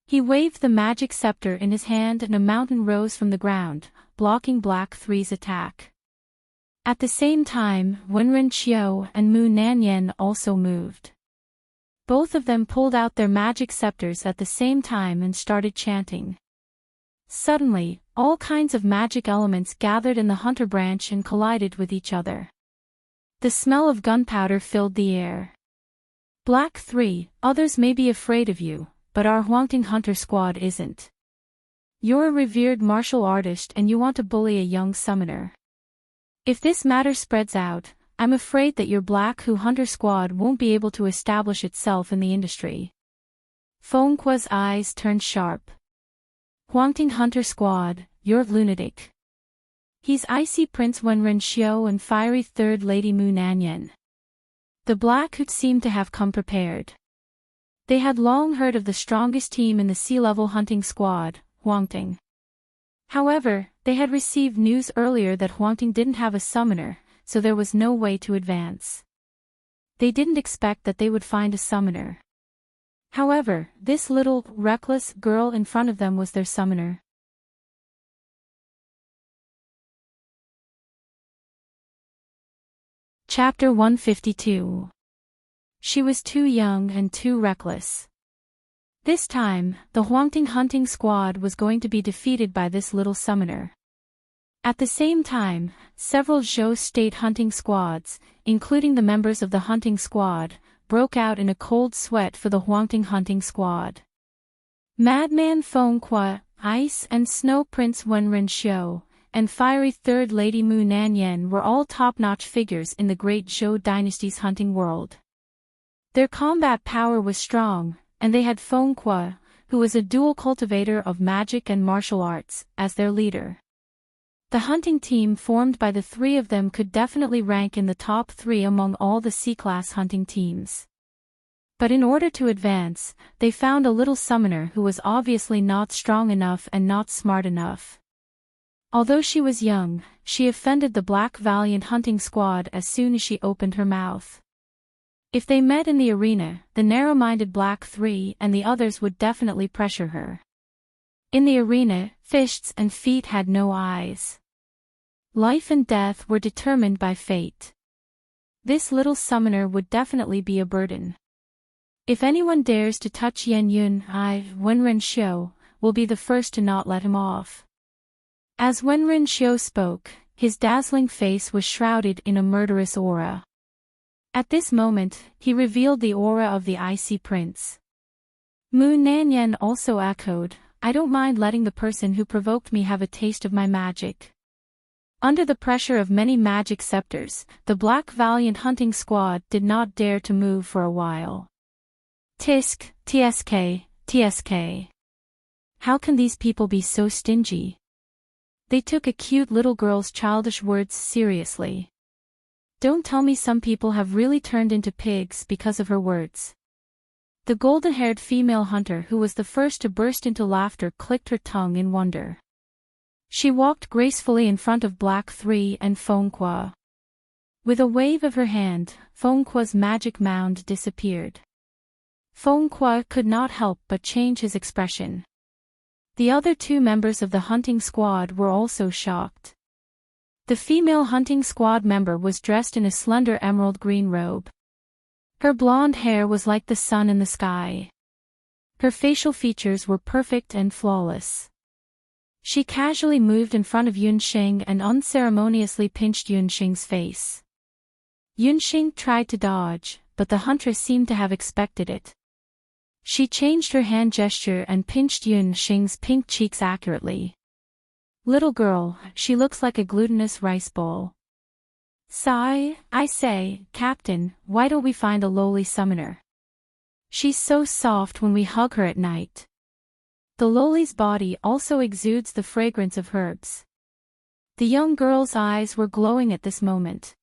He waved the magic scepter in his hand and a mountain rose from the ground, blocking Black 3's attack. At the same time, Wenren Qiu and Mu Nanyan also moved. Both of them pulled out their magic scepters at the same time and started chanting. Suddenly, all kinds of magic elements gathered in the hunter branch and collided with each other. The smell of gunpowder filled the air. Black 3, others may be afraid of you, but our Heartwarming hunter squad isn't. You're a revered martial artist and you want to bully a young summoner. If this matter spreads out, I'm afraid that your Black Hu hunter squad won't be able to establish itself in the industry. Feng Kuo's eyes turned sharp. Heartwarming hunter squad, you're lunatic. He's Icy Prince Wenren Qiu and Fiery Third Lady Mu Nanyan. The Black Hu seemed to have come prepared. They had long heard of the strongest team in the sea-level hunting squad, Heartwarming. However, they had received news earlier that Heartwarming didn't have a summoner, so there was no way to advance. They didn't expect that they would find a summoner. However, this little, reckless girl in front of them was their summoner. Chapter 152. She was too young and too reckless. This time, the Heartwarming hunting squad was going to be defeated by this little summoner. At the same time, several Zhou state hunting squads, including the members of the hunting squad, broke out in a cold sweat for the Heartwarming hunting squad. Madman Feng Kuo, Ice and Snow Prince Wenren Qiu, and Fiery Third Lady Mu Nanyan were all top-notch figures in the great Zhou dynasty's hunting world. Their combat power was strong, and they had Feng Kuo, who was a dual cultivator of magic and martial arts, as their leader. The hunting team formed by the three of them could definitely rank in the top 3 among all the C-class hunting teams. But in order to advance, they found a little summoner who was obviously not strong enough and not smart enough. Although she was young, she offended the Black Valiant hunting squad as soon as she opened her mouth. If they met in the arena, the narrow-minded Black 3 and the others would definitely pressure her. In the arena, fists and feet had no eyes. Life and death were determined by fate. This little summoner would definitely be a burden. If anyone dares to touch Yan Yun, Wenren Qiu, will be the first to not let him off. As Wenren Qiu spoke, his dazzling face was shrouded in a murderous aura. At this moment, he revealed the aura of the Icy Prince. Mu Nanyan also echoed, I don't mind letting the person who provoked me have a taste of my magic. Under the pressure of many magic scepters, the Black Valiant hunting squad did not dare to move for a while. Tisk, tsk, tsk. How can these people be so stingy? They took a cute little girl's childish words seriously. Don't tell me some people have really turned into pigs because of her words. The golden-haired female hunter who was the first to burst into laughter clicked her tongue in wonder. She walked gracefully in front of Black 3 and Feng Kuo. With a wave of her hand, Feng Kuo's magic mound disappeared. Feng Kuo could not help but change his expression. The other 2 members of the hunting squad were also shocked. The female hunting squad member was dressed in a slender emerald green robe. Her blonde hair was like the sun in the sky. Her facial features were perfect and flawless. She casually moved in front of Yunsheng and unceremoniously pinched Yunsheng's face. Yunsheng tried to dodge, but the huntress seemed to have expected it. She changed her hand gesture and pinched Yunsheng's pink cheeks accurately. Little girl, she looks like a glutinous rice bowl. Sigh, I say, Captain, why don't we find a lowly summoner? She's so soft when we hug her at night. The lowly's body also exudes the fragrance of herbs. The young girl's eyes were glowing at this moment.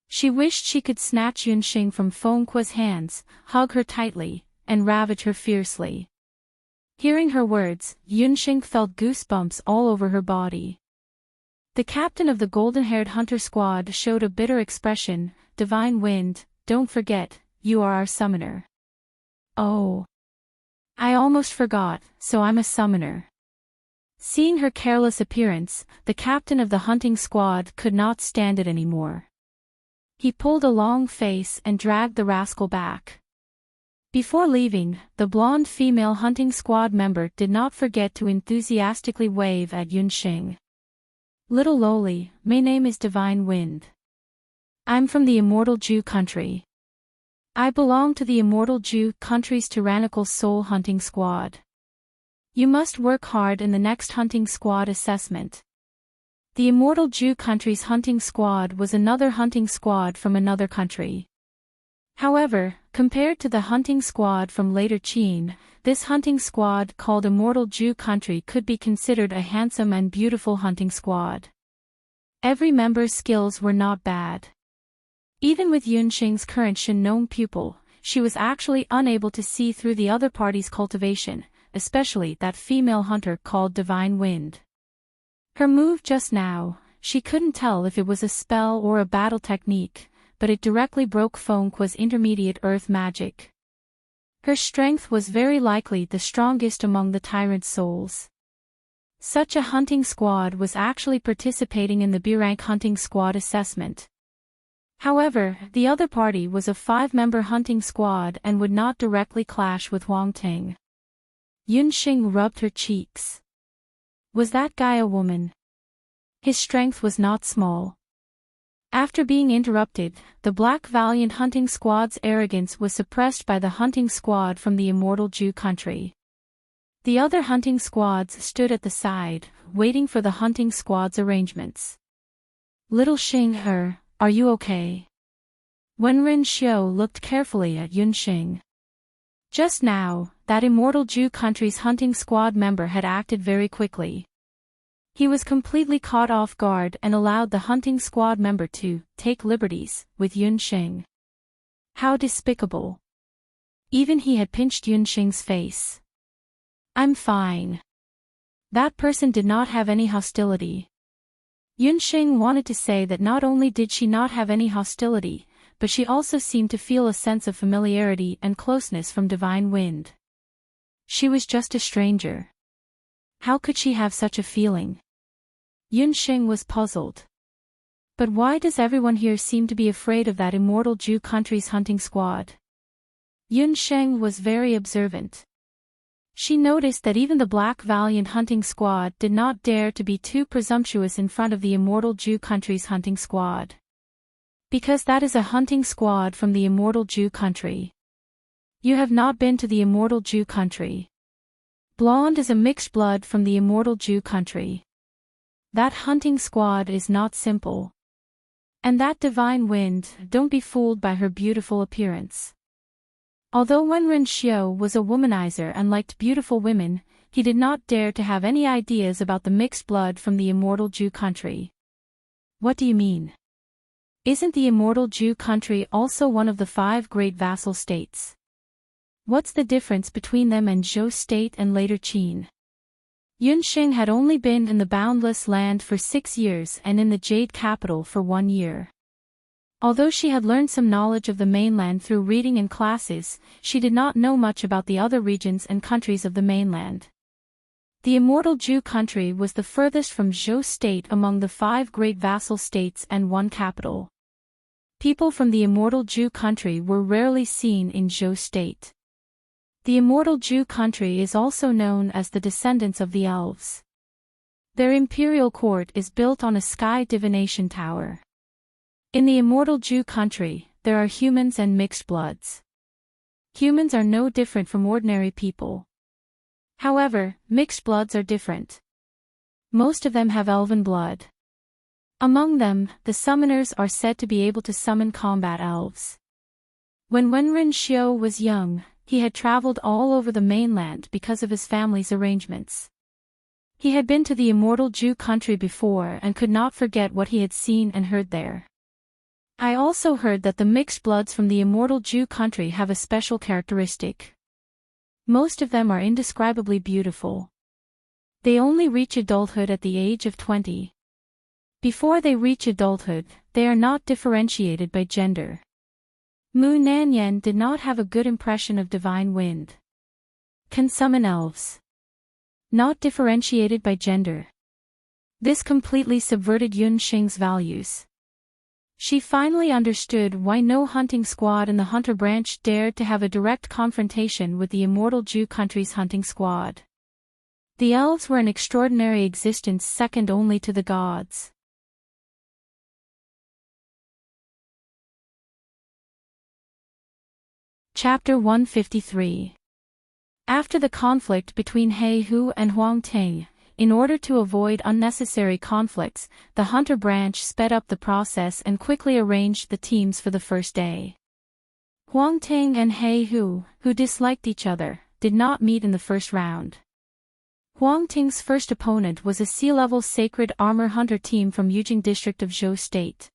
She wished she could snatch Yunxing from Fengqua's hands, hug her tightly, and ravage her fiercely. Hearing her words, Yunxing felt goosebumps all over her body. The captain of the golden-haired hunter squad showed a bitter expression. "Divine Wind, don't forget, you are our summoner." "Oh. I almost forgot, so I'm a summoner." Seeing her careless appearance, the captain of the hunting squad could not stand it anymore. He pulled a long face and dragged the rascal back. Before leaving, the blonde female hunting squad member did not forget to enthusiastically wave at Yunxing. "Little lowly, my name is Divine Wind. I'm from the Immortal Jew country. I belong to the Immortal Jew country's tyrannical soul hunting squad. You must work hard in the next hunting squad assessment." The Immortal Jew country's hunting squad was another hunting squad from another country. However, compared to the hunting squad from later Qin, this hunting squad called Immortal Jew country could be considered a handsome and beautiful hunting squad. Every member's skills were not bad. Even with Yunxing's current Shinong pupil, she was actually unable to see through the other party's cultivation, especially that female hunter called Divine Wind. Her move just now, she couldn't tell if it was a spell or a battle technique, but it directly broke Fengqua's intermediate earth magic. Her strength was very likely the strongest among the tyrant souls. Such a hunting squad was actually participating in the B-rank hunting squad assessment. However, the other party was a 5-member hunting squad and would not directly clash with Wang Ting. Yunxing rubbed her cheeks. Was that guy a woman? His strength was not small. After being interrupted, the Black Valiant hunting squad's arrogance was suppressed by the hunting squad from the Immortal Jew country. The other hunting squads stood at the side, waiting for the hunting squad's arrangements. "Little Xing, are you okay?" Wenren Xiu looked carefully at Yunxing. Just now, that Immortal Jew country's hunting squad member had acted very quickly. He was completely caught off guard and allowed the hunting squad member to take liberties with Yunxing. How despicable. Even he had pinched Yunxing's face. "I'm fine." That person did not have any hostility. Yunxing wanted to say that not only did she not have any hostility, but she also seemed to feel a sense of familiarity and closeness from Divine Wind. She was just a stranger. How could she have such a feeling? Yunxing was puzzled. But why does everyone here seem to be afraid of that Immortal Jew country's hunting squad? Yunxing was very observant. She noticed that even the Black Valiant hunting squad did not dare to be too presumptuous in front of the Immortal Jew country's hunting squad. Because that is a hunting squad from the Immortal Jew country. You have not been to the Immortal Jew country. Blonde is a mixed blood from the Immortal Jew country. That hunting squad is not simple. And that Divine Wind, don't be fooled by her beautiful appearance. Although Wenren Xiu was a womanizer and liked beautiful women, he did not dare to have any ideas about the mixed blood from the Immortal Jew country. What do you mean? Isn't the Immortal Jew country also one of the 5 great vassal states? What's the difference between them and Zhou state and later Qin? Yunxing had only been in the Boundless Land for 6 years and in the Jade Capital for 1 year. Although she had learned some knowledge of the mainland through reading in classes, she did not know much about the other regions and countries of the mainland. The Immortal Jew country was the furthest from Zhou state among the 5 great vassal states and 1 capital. People from the Immortal Jew country were rarely seen in Zhou state. The Immortal Jew country is also known as the descendants of the elves. Their imperial court is built on a sky divination tower. In the Immortal Jew country, there are humans and mixed bloods. Humans are no different from ordinary people. However, mixed bloods are different. Most of them have elven blood. Among them, the summoners are said to be able to summon combat elves. When Wenren Xiu was young, he had traveled all over the mainland because of his family's arrangements. He had been to the Immortal Jew country before and could not forget what he had seen and heard there. I also heard that the mixed bloods from the immortal Jew country have a special characteristic. Most of them are indescribably beautiful. They only reach adulthood at the age of 20. Before they reach adulthood, they are not differentiated by gender. Mu Nanyan did not have a good impression of divine wind. Can summon elves. Not differentiated by gender. This completely subverted Yun Xing's values. She finally understood why no hunting squad in the hunter branch dared to have a direct confrontation with the immortal Jew country's hunting squad. The elves were an extraordinary existence second only to the gods. Chapter 153. After the conflict between He Hu and Huang Ting, in order to avoid unnecessary conflicts, the hunter branch sped up the process and quickly arranged the teams for the first day. Huang Ting and He Hu, who disliked each other, did not meet in the first round. Huang Ting's first opponent was a sea-level sacred armor hunter team from Yujing district of Zhou State.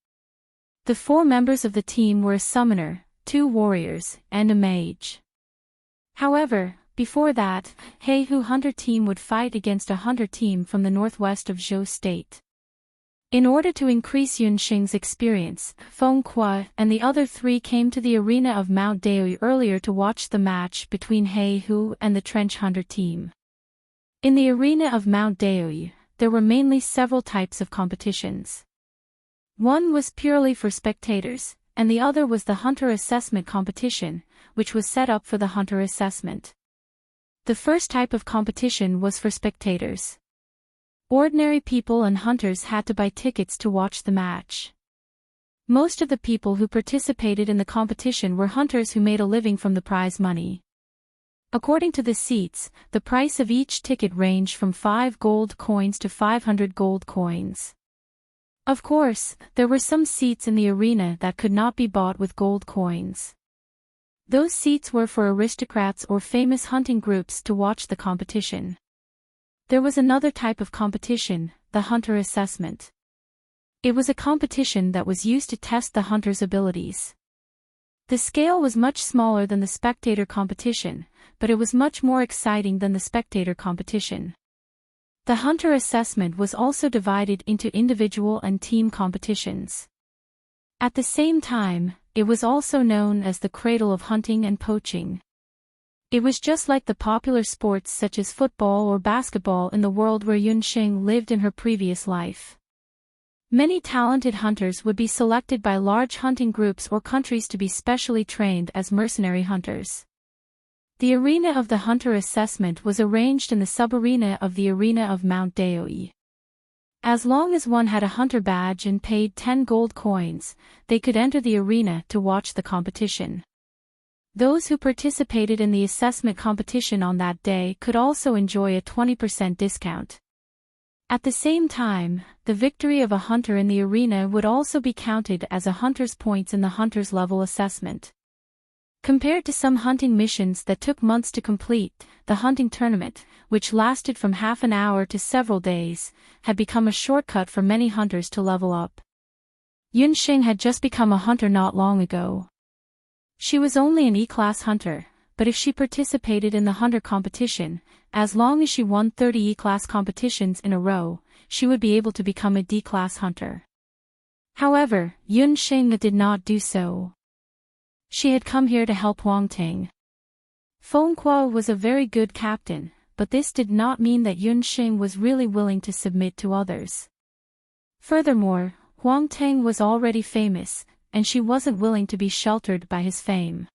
The 4 members of the team were a summoner, 2 warriors, and a mage. However, before that, He Hu hunter team would fight against a hunter team from the northwest of Zhou State. In order to increase Yun Xing's experience, Feng Kuo and the other 3 came to the arena of Mount Daoyu earlier to watch the match between He Hu and the trench hunter team. In the arena of Mount Daoyu, there were mainly several types of competitions. One was purely for spectators, and the other was the hunter assessment competition, which was set up for the hunter assessment. The first type of competition was for spectators. Ordinary people and hunters had to buy tickets to watch the match. Most of the people who participated in the competition were hunters who made a living from the prize money. According to the seats, the price of each ticket ranged from 5 gold coins to 500 gold coins. Of course, there were some seats in the arena that could not be bought with gold coins. Those seats were for aristocrats or famous hunting groups to watch the competition. There was another type of competition, the hunter assessment. It was a competition that was used to test the hunter's abilities. The scale was much smaller than the spectator competition, but it was much more exciting than the spectator competition. The hunter assessment was also divided into individual and team competitions. At the same time, it was also known as the cradle of hunting and poaching. It was just like the popular sports such as football or basketball in the world where Yun Xing lived in her previous life. Many talented hunters would be selected by large hunting groups or countries to be specially trained as mercenary hunters. The arena of the hunter assessment was arranged in the sub-arena of the arena of Mount Daoyu. As long as one had a hunter badge and paid 10 gold coins, they could enter the arena to watch the competition. Those who participated in the assessment competition on that day could also enjoy a 20% discount. At the same time, the victory of a hunter in the arena would also be counted as a hunter's points in the hunter's level assessment. Compared to some hunting missions that took months to complete, the hunting tournament, which lasted from half an hour to several days, had become a shortcut for many hunters to level up. Yun Xing had just become a hunter not long ago. She was only an E-class hunter, but if she participated in the hunter competition, as long as she won 30 E-class competitions in a row, she would be able to become a D-class hunter. However, Yun Xing did not do so. She had come here to help Huang Ting. Feng Kuo was a very good captain, but this did not mean that Yun Xing was really willing to submit to others. Furthermore, Huang Ting was already famous, and she wasn't willing to be sheltered by his fame.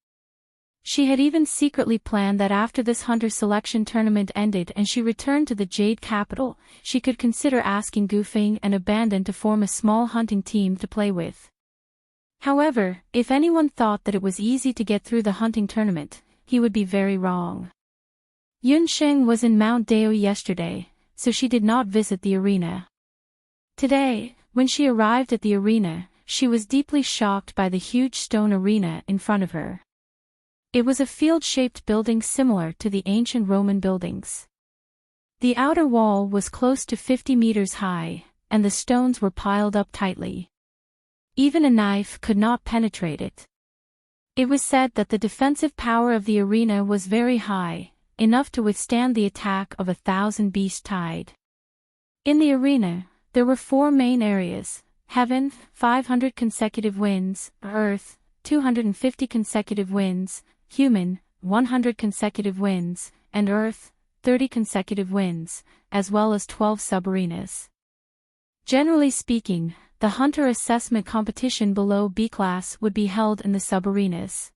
She had even secretly planned that after this hunter selection tournament ended and she returned to the Jade capital, she could consider asking Gu Feng and Abandon to form a small hunting team to play with. However, if anyone thought that it was easy to get through the hunting tournament, he would be very wrong. Yun Xing was in Mount Daoyu yesterday, so she did not visit the arena. Today, when she arrived at the arena, she was deeply shocked by the huge stone arena in front of her. It was a field-shaped building similar to the ancient Roman buildings. The outer wall was close to 50 meters high, and the stones were piled up tightly. Even a knife could not penetrate it. It was said that the defensive power of the arena was very high, enough to withstand the attack of 1,000 beast tide. In the arena, there were 4 main areas: Heaven, 500 consecutive winds; Earth, 250 consecutive winds; Human, 100 consecutive winds; and Earth, 30 consecutive winds, as well as 12 sub-arenas. Generally speaking, the hunter assessment competition below B-class would be held in the sub-arenas.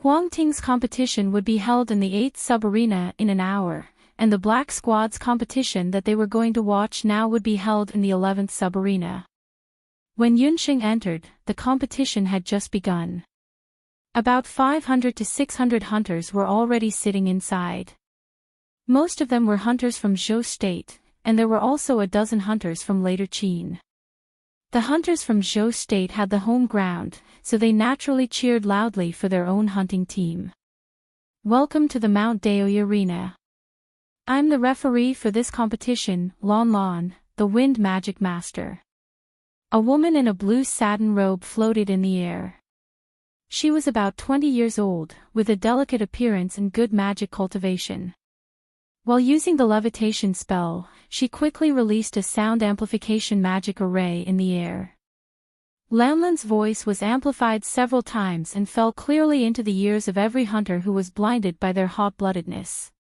Huangting's competition would be held in the 8th sub-arena in an hour, and the Black Squad's competition that they were going to watch now would be held in the 11th sub-arena. When Yunxing entered, the competition had just begun. About 500 to 600 hunters were already sitting inside. Most of them were hunters from Zhou State, and there were also a dozen hunters from later Qin. The hunters from Zhou State had the home ground, so they naturally cheered loudly for their own hunting team. Welcome to the Mount Daoyi Arena. I'm the referee for this competition, Lon Lon, the Wind Magic Master. A woman in a blue satin robe floated in the air. She was about 20 years old, with a delicate appearance and good magic cultivation. While using the levitation spell, she quickly released a sound amplification magic array in the air. Lanlan's voice was amplified several times and fell clearly into the ears of every hunter who was blinded by their hot-bloodedness.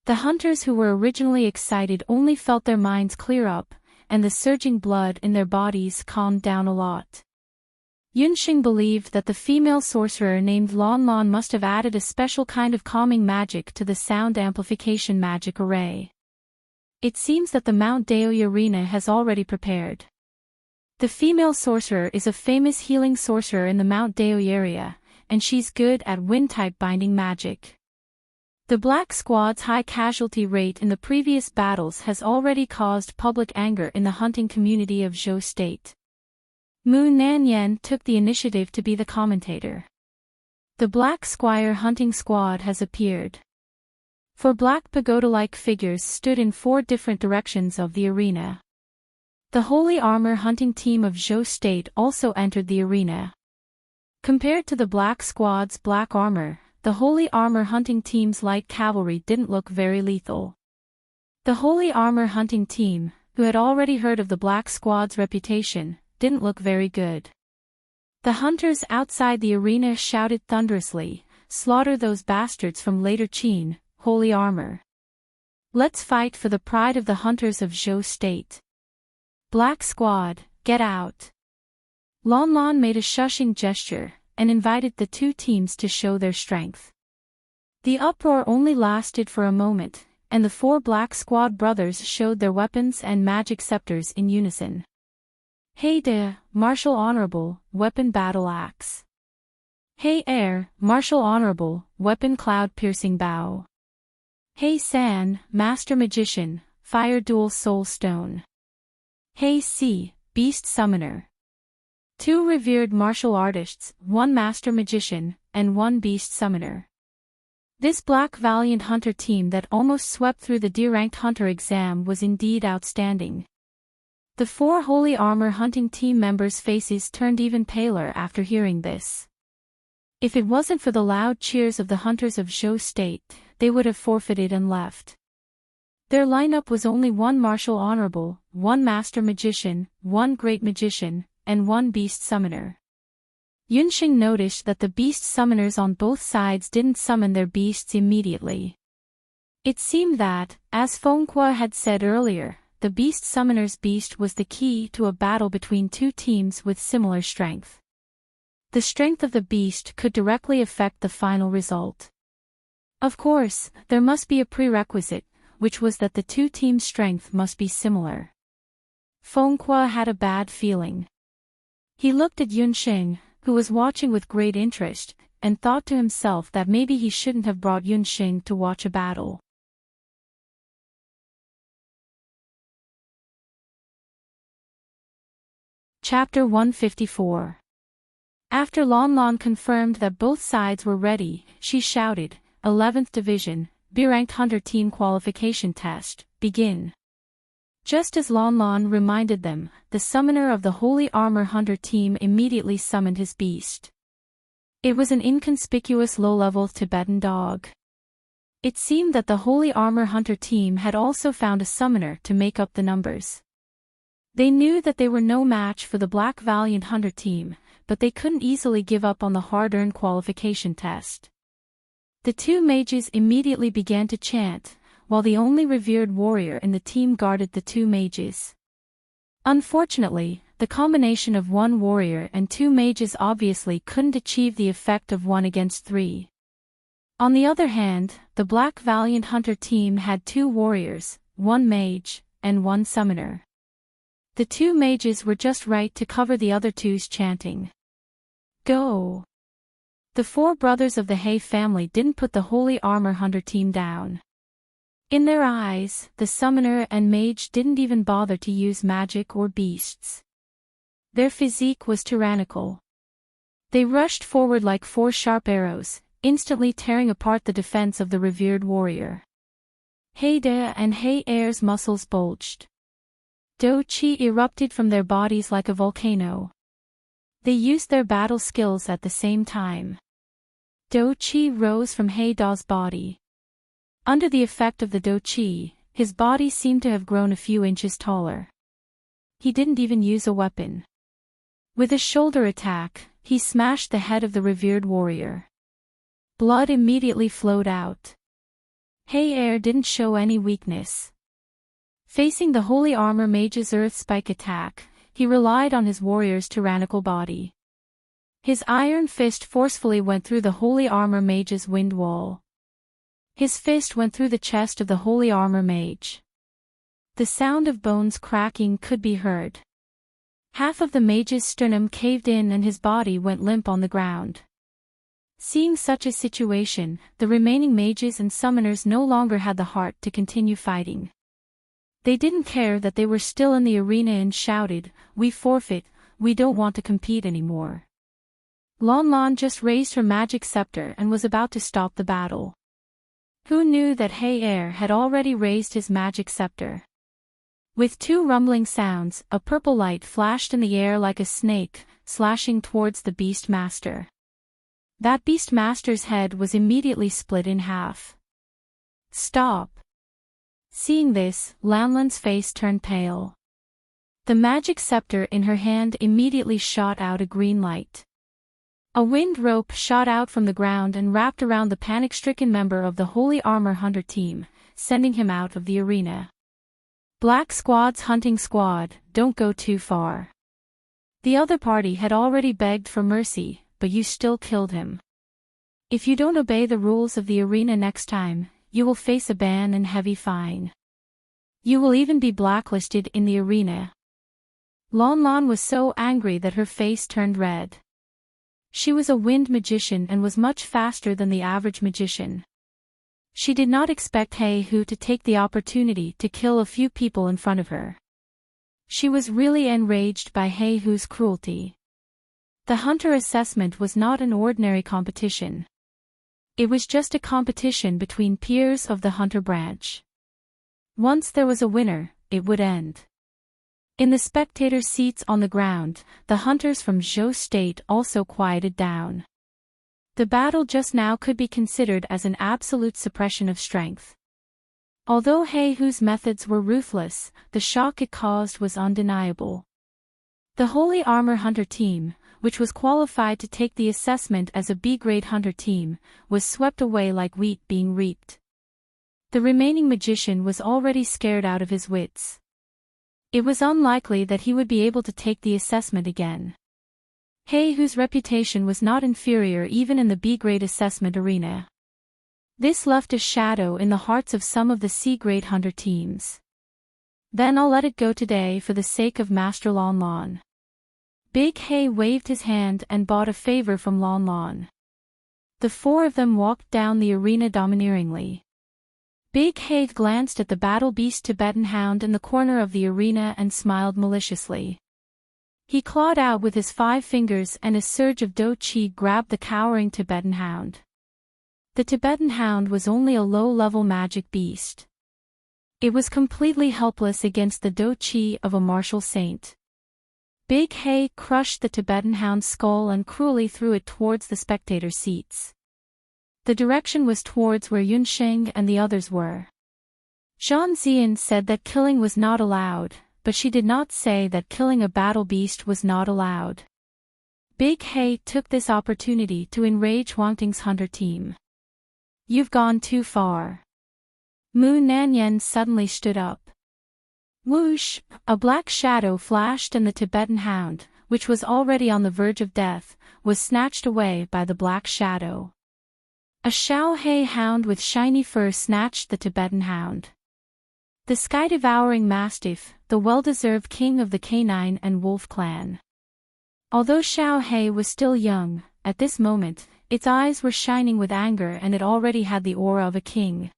The hunters who were originally excited only felt their minds clear up, and the surging blood in their bodies calmed down a lot. Yunxing believed that the female sorcerer named Lon Lon must have added a special kind of calming magic to the sound amplification magic array. It seems that the Mount Daoyi Arena has already prepared. The female sorcerer is a famous healing sorcerer in the Mount Daoyi area, and she's good at wind-type binding magic. The Black Squad's high casualty rate in the previous battles has already caused public anger in the hunting community of Zhou State. Mu Nanyan took the initiative to be the commentator. The Black Squire hunting squad has appeared. 4 black pagoda-like figures stood in 4 different directions of the arena. The Holy Armor hunting team of Zhou State also entered the arena. Compared to the Black Squad's black armor, the Holy Armor hunting team's light cavalry didn't look very lethal. The Holy Armor hunting team, who had already heard of the Black Squad's reputation, didn't look very good. The hunters outside the arena shouted thunderously, "Slaughter those bastards from later Qin, Holy Armor. Let's fight for the pride of the hunters of Zhou State. Black Squad, get out." Lon Lon made a shushing gesture, and invited the 2 teams to show their strength. The uproar only lasted for a moment, and the 4 Black Squad brothers showed their weapons and magic scepters in unison. Hey De, Martial Honorable, Weapon Battle Axe. Hey Air, Martial Honorable, Weapon Cloud-Piercing Bow. Hey San, Master Magician, Fire Dual Soul Stone. Hey Sea, Beast Summoner. 2 revered martial artists, 1 Master Magician, and 1 Beast Summoner. This Black Valiant Hunter team that almost swept through the D-ranked Hunter exam was indeed outstanding. The 4 Holy Armor hunting team members' faces turned even paler after hearing this. If it wasn't for the loud cheers of the hunters of Zhou State, they would have forfeited and left. Their lineup was only 1 Martial Honorable, 1 Master Magician, 1 Great Magician, and 1 Beast Summoner. Yunxing noticed that the Beast Summoners on both sides didn't summon their beasts immediately. It seemed that, as Fengqua had said earlier, the Beast Summoner's beast was the key to a battle between 2 teams with similar strength. The strength of the beast could directly affect the final result. Of course, there must be a prerequisite, which was that the 2 teams' strength must be similar. Fengqua had a bad feeling. He looked at Yunxing, who was watching with great interest, and thought to himself that maybe he shouldn't have brought Yunxing to watch a battle. Chapter 154. After Lon Lon confirmed that both sides were ready, she shouted, 11th Division, B-ranked Hunter Team Qualification Test, begin. Just as Lon Lon reminded them, the summoner of the Holy Armor Hunter team immediately summoned his beast. It was an inconspicuous low-level Tibetan dog. It seemed that the Holy Armor Hunter team had also found a summoner to make up the numbers. They knew that they were no match for the Black Valiant Hunter team, but they couldn't easily give up on the hard-earned qualification test. The two mages immediately began to chant, while the only revered warrior in the team guarded the two mages. Unfortunately, the combination of one warrior and two mages obviously couldn't achieve the effect of 1 against 3. On the other hand, the Black Valiant Hunter team had 2 warriors, 1 mage, and 1 summoner. The 2 mages were just right to cover the other two's chanting. Go! The 4 brothers of the Hay family didn't put the Holy Armor Hunter team down. In their eyes, the summoner and mage didn't even bother to use magic or beasts. Their physique was tyrannical. They rushed forward like 4 sharp arrows, instantly tearing apart the defense of the revered warrior. Hay Da and Hay Air's muscles bulged. Do Chi erupted from their bodies like a volcano. They used their battle skills at the same time. Do Chi rose from Hay Da's body. Under the effect of the Do Chi, his body seemed to have grown a few inches taller. He didn't even use a weapon. With a shoulder attack, he smashed the head of the revered warrior. Blood immediately flowed out. Hay Air didn't show any weakness. Facing the Holy Armor Mage's Earth Spike attack, he relied on his warrior's tyrannical body. His iron fist forcefully went through the Holy Armor Mage's wind wall. His fist went through the chest of the Holy Armor Mage. The sound of bones cracking could be heard. Half of the mage's sternum caved in and his body went limp on the ground. Seeing such a situation, the remaining mages and summoners no longer had the heart to continue fighting. They didn't care that they were still in the arena and shouted, "We forfeit, we don't want to compete anymore." Lon Lon just raised her magic scepter and was about to stop the battle. Who knew that Hay Air had already raised his magic scepter? With 2 rumbling sounds, a purple light flashed in the air like a snake, slashing towards the Beast Master. That Beast Master's head was immediately split in half. Stop! Seeing this, Lan Lan's face turned pale. The magic scepter in her hand immediately shot out a green light. A wind rope shot out from the ground and wrapped around the panic-stricken member of the Holy Armor Hunter team, sending him out of the arena. Black Squad's hunting squad, don't go too far. The other party had already begged for mercy, but you still killed him. If you don't obey the rules of the arena next time, you will face a ban and heavy fine. You will even be blacklisted in the arena. Lon Lon was so angry that her face turned red. She was a wind magician and was much faster than the average magician. She did not expect Hay Hu to take the opportunity to kill a few people in front of her. She was really enraged by Hay Hu's cruelty. The hunter assessment was not an ordinary competition. It was just a competition between peers of the hunter branch. Once there was a winner, it would end. In the spectator seats on the ground, the hunters from Zhou State also quieted down. The battle just now could be considered as an absolute suppression of strength. Although Hay Hu's methods were ruthless, the shock it caused was undeniable. The Holy Armor Hunter team, which was qualified to take the assessment as a B-grade hunter team, was swept away like wheat being reaped. The remaining magician was already scared out of his wits. It was unlikely that he would be able to take the assessment again. Hay Hu's reputation was not inferior even in the B-grade assessment arena. This left a shadow in the hearts of some of the C-grade hunter teams. Then I'll let it go today for the sake of Master Lon Lon. Big Hay waved his hand and bought a favor from Lon Lon. The 4 of them walked down the arena domineeringly. Big Hay glanced at the battle beast Tibetan hound in the corner of the arena and smiled maliciously. He clawed out with his 5 fingers and a surge of Do Chi grabbed the cowering Tibetan hound. The Tibetan hound was only a low-level magic beast. It was completely helpless against the Do Chi of a martial saint. Big Hay crushed the Tibetan hound's skull and cruelly threw it towards the spectator seats. The direction was towards where Yunsheng and the others were. Zhang Ziyan said that killing was not allowed, but she did not say that killing a battle beast was not allowed. Big Hay took this opportunity to enrage Huangting's hunter team. "You've gone too far." Mu Nanyan suddenly stood up. Whoosh! A black shadow flashed and the Tibetan hound, which was already on the verge of death, was snatched away by the black shadow. A Shaohei hound with shiny fur snatched the Tibetan hound. The sky-devouring mastiff, the well-deserved king of the canine and wolf clan. Although Shaohei was still young, at this moment, its eyes were shining with anger and it already had the aura of a king.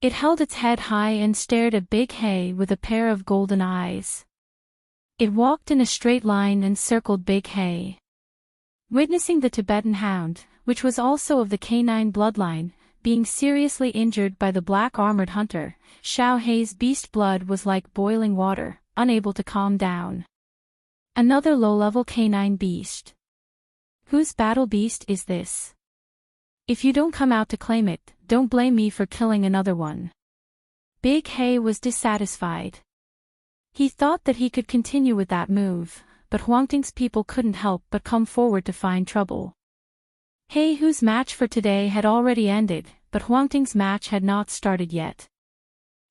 It held its head high and stared at Big Hay with a pair of golden eyes. It walked in a straight line and circled Big Hay. Witnessing the Tibetan hound, which was also of the canine bloodline, being seriously injured by the black armored hunter, Shaohei's beast blood was like boiling water, unable to calm down. Another low-level canine beast. Whose battle beast is this? If you don't come out to claim it, don't blame me for killing another one. Big Hay was dissatisfied. He thought that he could continue with that move, but Huangting's people couldn't help but come forward to find trouble. Hay whose match for today had already ended, but Huangting's match had not started yet.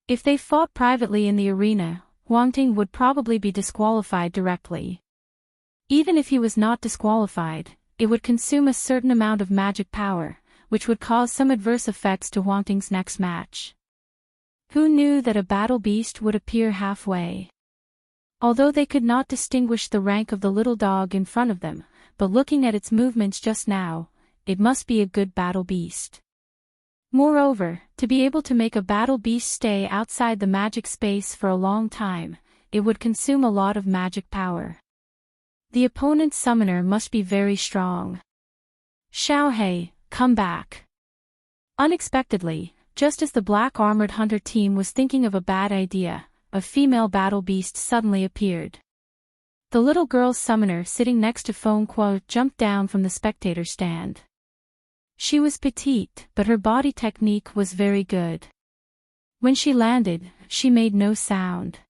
If they fought privately in the arena, Huangting would probably be disqualified directly. Even if he was not disqualified, it would consume a certain amount of magic power, which would cause some adverse effects to Huangting's next match. Who knew that a battle beast would appear halfway? Although they could not distinguish the rank of the little dog in front of them, but looking at its movements just now, it must be a good battle beast. Moreover, to be able to make a battle beast stay outside the magic space for a long time, it would consume a lot of magic power. The opponent's summoner must be very strong. Shaohei, come back. Unexpectedly, just as the black armored hunter team was thinking of a bad idea, a female battle beast suddenly appeared. The little girl's summoner sitting next to Feng Kuo jumped down from the spectator stand. She was petite, but her body technique was very good. When she landed, she made no sound.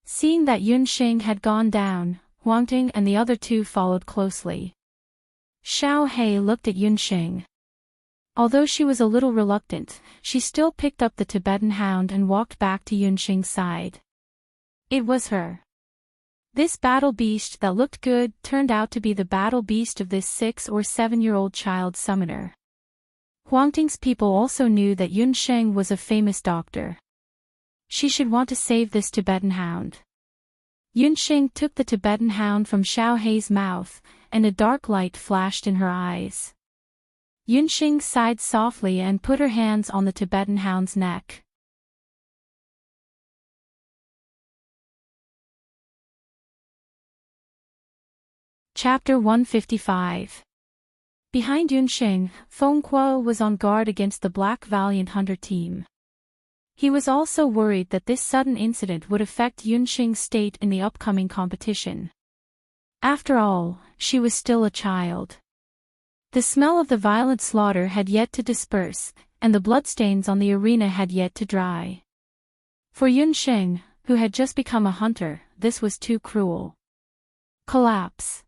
Seeing that Yunsheng had gone down, Huangting and the other two followed closely. Shaohei looked at Yunsheng. Although she was a little reluctant, she still picked up the Tibetan hound and walked back to Yunsheng's side. It was her. This battle beast that looked good turned out to be the battle beast of this 6 or 7-year-old child summoner. Huangting's people also knew that Yunsheng was a famous doctor. She should want to save this Tibetan hound. Yunsheng took the Tibetan hound from Shaohei's mouth, and a dark light flashed in her eyes. Yunsheng sighed softly and put her hands on the Tibetan hound's neck. Chapter 155. Behind Yunsheng, Feng Kuo was on guard against the Black Valiant Hunter team. He was also worried that this sudden incident would affect Yunsheng's state in the upcoming competition. After all, she was still a child. The smell of the violent slaughter had yet to disperse, and the bloodstains on the arena had yet to dry. For Yunsheng, who had just become a hunter, this was too cruel. Collapse.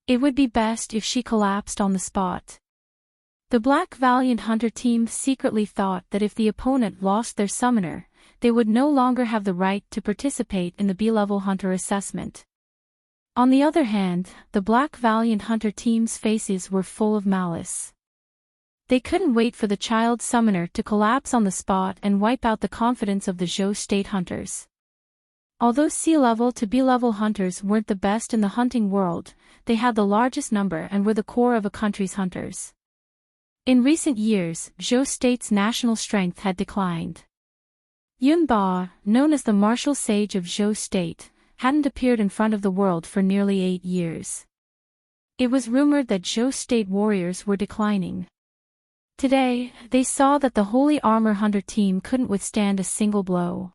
It would be best if she collapsed on the spot. The Black Valiant Hunter team secretly thought that if the opponent lost their summoner, they would no longer have the right to participate in the B-level hunter assessment. On the other hand, the Black Valiant Hunter team's faces were full of malice. They couldn't wait for the child summoner to collapse on the spot and wipe out the confidence of the Zhou State hunters. Although C-level to B-level hunters weren't the best in the hunting world, they had the largest number and were the core of a country's hunters. In recent years, Zhou State's national strength had declined. Yun Ba, known as the martial sage of Zhou State, hadn't appeared in front of the world for nearly 8 years. It was rumored that Zhou State warriors were declining. Today, they saw that the Holy Armor Hunter team couldn't withstand a single blow.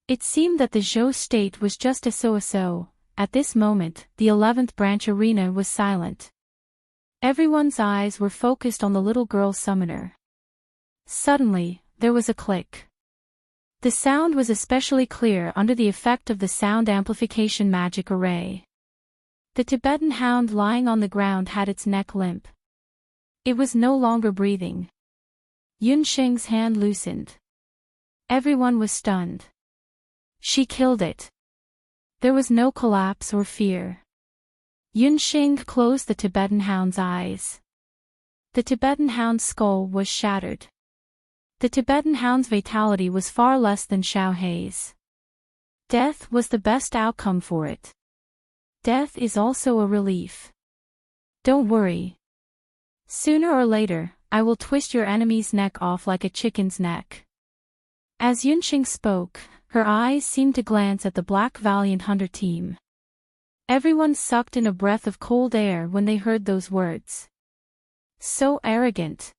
It seemed that the Zhou state was just a so-so. At this moment, the 11th branch arena was silent. Everyone's eyes were focused on the little girl summoner. Suddenly, there was a click. The sound was especially clear under the effect of the sound amplification magic array. The Tibetan hound lying on the ground had its neck limp. It was no longer breathing. Yunsheng's hand loosened. Everyone was stunned. She killed it. There was no collapse or fear. Yunsheng closed the Tibetan hound's eyes. The Tibetan hound's skull was shattered. The Tibetan hound's vitality was far less than Xiao Hei's. Death was the best outcome for it. Death is also a relief. Don't worry. Sooner or later, I will twist your enemy's neck off like a chicken's neck. As Yunsheng spoke, her eyes seemed to glance at the Black Valiant Hunter team. Everyone sucked in a breath of cold air when they heard those words. So arrogant.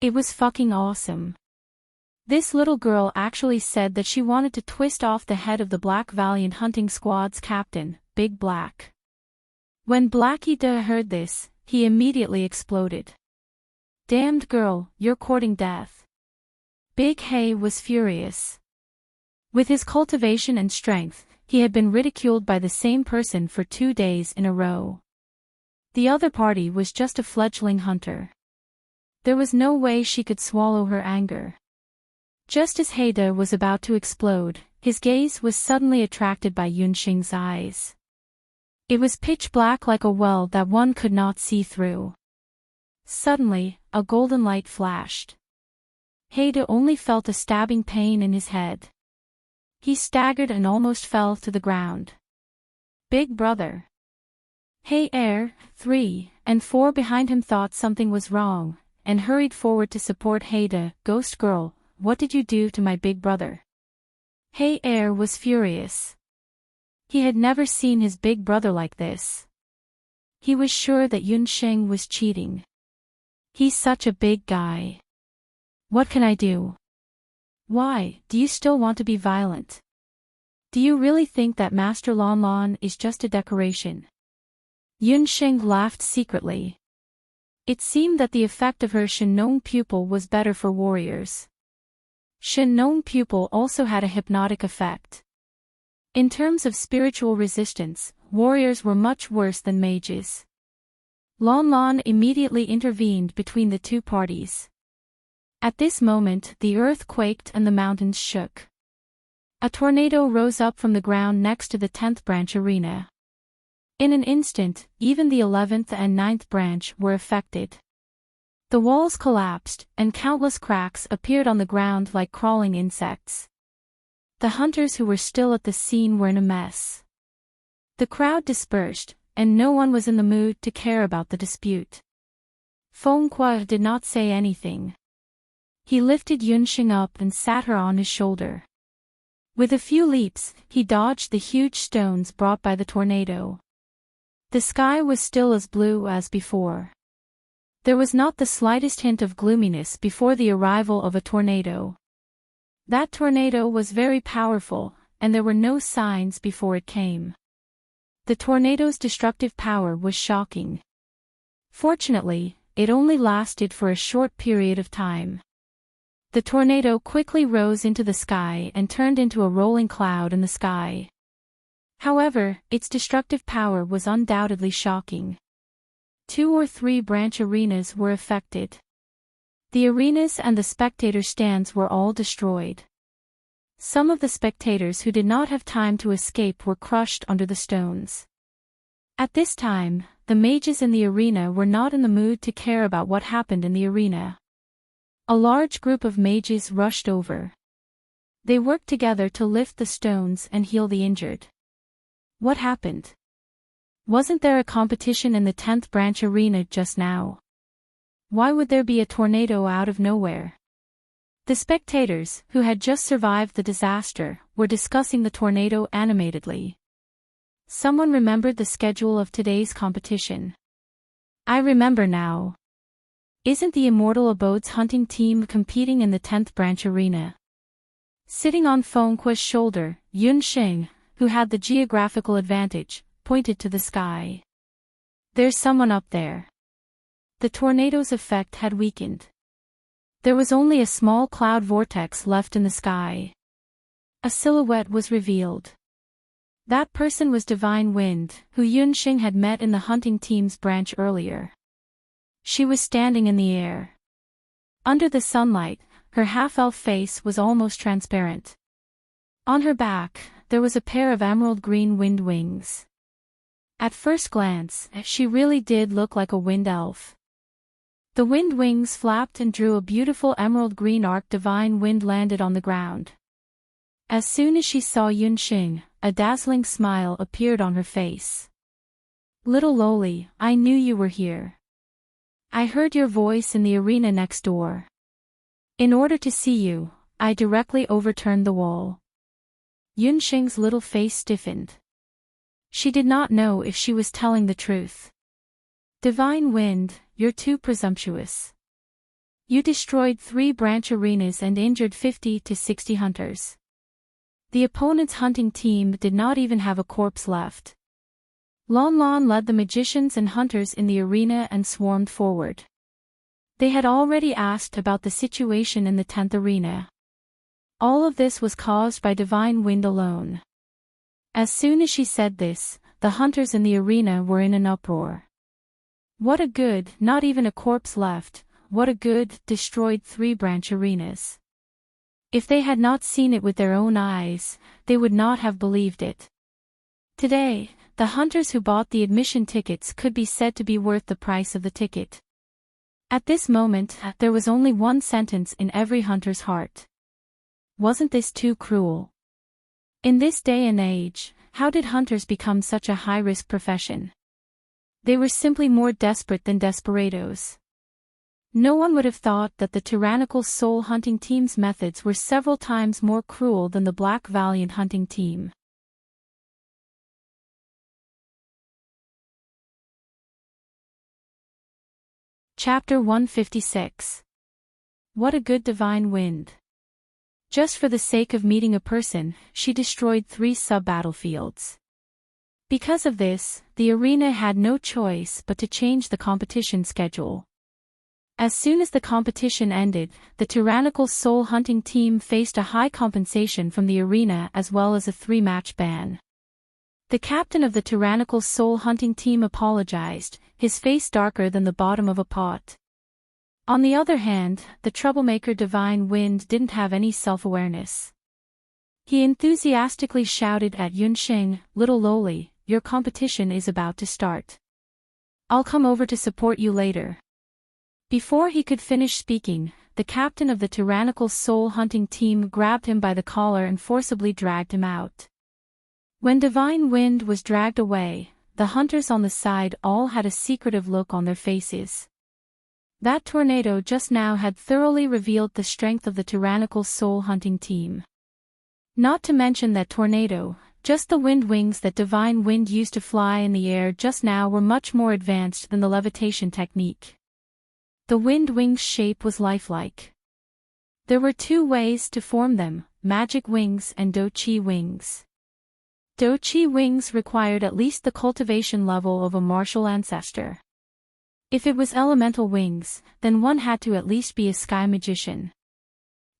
It was fucking awesome. This little girl actually said that she wanted to twist off the head of the Black Valiant Hunting Squad's captain, Big Black. When Blackie Da heard this, he immediately exploded. Damned girl, you're courting death. Big Hei was furious. With his cultivation and strength, he had been ridiculed by the same person for 2 days in a row. The other party was just a fledgling hunter. There was no way she could swallow her anger. Just as Heida was about to explode, his gaze was suddenly attracted by Yunsheng's eyes. It was pitch black like a well that one could not see through. Suddenly, a golden light flashed. Heida only felt a stabbing pain in his head. He staggered and almost fell to the ground. Big brother. Hey Air, 3, and 4 behind him thought something was wrong, and hurried forward to support Heida. Ghost girl, what did you do to my big brother? Hey Air was furious. He had never seen his big brother like this. He was sure that Yunsheng was cheating. He's such a big guy. What can I do? Why, do you still want to be violent? Do you really think that Master Lon Lon is just a decoration? Yunsheng laughed secretly. It seemed that the effect of her Shenong pupil was better for warriors. Shenong pupil also had a hypnotic effect. In terms of spiritual resistance, warriors were much worse than mages. Lon Lon immediately intervened between the two parties. At this moment, the earth quaked and the mountains shook. A tornado rose up from the ground next to the 10th branch arena. In an instant, even the 11th and 9th branch were affected. The walls collapsed, and countless cracks appeared on the ground like crawling insects. The hunters who were still at the scene were in a mess. The crowd dispersed, and no one was in the mood to care about the dispute. Feng Kuo did not say anything. He lifted Yunsheng up and sat her on his shoulder. With a few leaps, he dodged the huge stones brought by the tornado. The sky was still as blue as before. There was not the slightest hint of gloominess before the arrival of a tornado. That tornado was very powerful, and there were no signs before it came. The tornado's destructive power was shocking. Fortunately, it only lasted for a short period of time. The tornado quickly rose into the sky and turned into a rolling cloud in the sky. However, its destructive power was undoubtedly shocking. 2 or 3 branch arenas were affected. The arenas and the spectator stands were all destroyed. Some of the spectators who did not have time to escape were crushed under the stones. At this time, the mages in the arena were not in the mood to care about what happened in the arena. A large group of mages rushed over. They worked together to lift the stones and heal the injured. What happened? Wasn't there a competition in the 10th branch arena just now? Why would there be a tornado out of nowhere? The spectators, who had just survived the disaster, were discussing the tornado animatedly. Someone remembered the schedule of today's competition. I remember now. Isn't the Immortal Abodes hunting team competing in the 10th branch arena? Sitting on Fengqua's shoulder, Yunxing, who had the geographical advantage, pointed to the sky. There's someone up there. The tornado's effect had weakened. There was only a small cloud vortex left in the sky. A silhouette was revealed. That person was Divine Wind, who Yunxing had met in the hunting team's branch earlier. She was standing in the air. Under the sunlight, her half-elf face was almost transparent. On her back, there was a pair of emerald green wind wings. At first glance, she really did look like a wind elf. The wind wings flapped and drew a beautiful emerald green arc. Divine Wind landed on the ground. As soon as she saw Yunxing, a dazzling smile appeared on her face. Little lowly, I knew you were here. I heard your voice in the arena next door. In order to see you, I directly overturned the wall. Yunxing's little face stiffened. She did not know if she was telling the truth. Divine Wind, you're too presumptuous. You destroyed 3 branch arenas and injured 50 to 60 hunters. The opponent's hunting team did not even have a corpse left. Lon Lon led the magicians and hunters in the arena and swarmed forward. They had already asked about the situation in the 10th arena. All of this was caused by Divine Wind alone. As soon as she said this, the hunters in the arena were in an uproar. What a good, not even a corpse left, what a good, destroyed 3 branch arenas. If they had not seen it with their own eyes, they would not have believed it. Today, the hunters who bought the admission tickets could be said to be worth the price of the ticket. At this moment, there was only one sentence in every hunter's heart. Wasn't this too cruel? In this day and age, how did hunters become such a high-risk profession? They were simply more desperate than desperados. No one would have thought that the tyrannical soul hunting team's methods were several times more cruel than the Black Valiant hunting team. Chapter 156. What a good Divine Wind. Just for the sake of meeting a person, she destroyed 3 sub-battlefields. Because of this, the arena had no choice but to change the competition schedule. As soon as the competition ended, the tyrannical soul hunting team faced a high compensation from the arena as well as a 3-match ban. The captain of the tyrannical soul hunting team apologized, his face darker than the bottom of a pot. On the other hand, the troublemaker Divine Wind didn't have any self-awareness. He enthusiastically shouted at Yunxing, "Little lowly, your competition is about to start. I'll come over to support you later." Before he could finish speaking, the captain of the tyrannical soul hunting team grabbed him by the collar and forcibly dragged him out. When Divine Wind was dragged away, the hunters on the side all had a secretive look on their faces. That tornado just now had thoroughly revealed the strength of the tyrannical soul hunting team. Not to mention that tornado, just the wind wings that Divine Wind used to fly in the air just now were much more advanced than the levitation technique. The wind wings' shape was lifelike. There were 2 ways to form them, magic wings and doqi wings. Doqi wings required at least the cultivation level of a martial ancestor. If it was elemental wings, then one had to at least be a sky magician.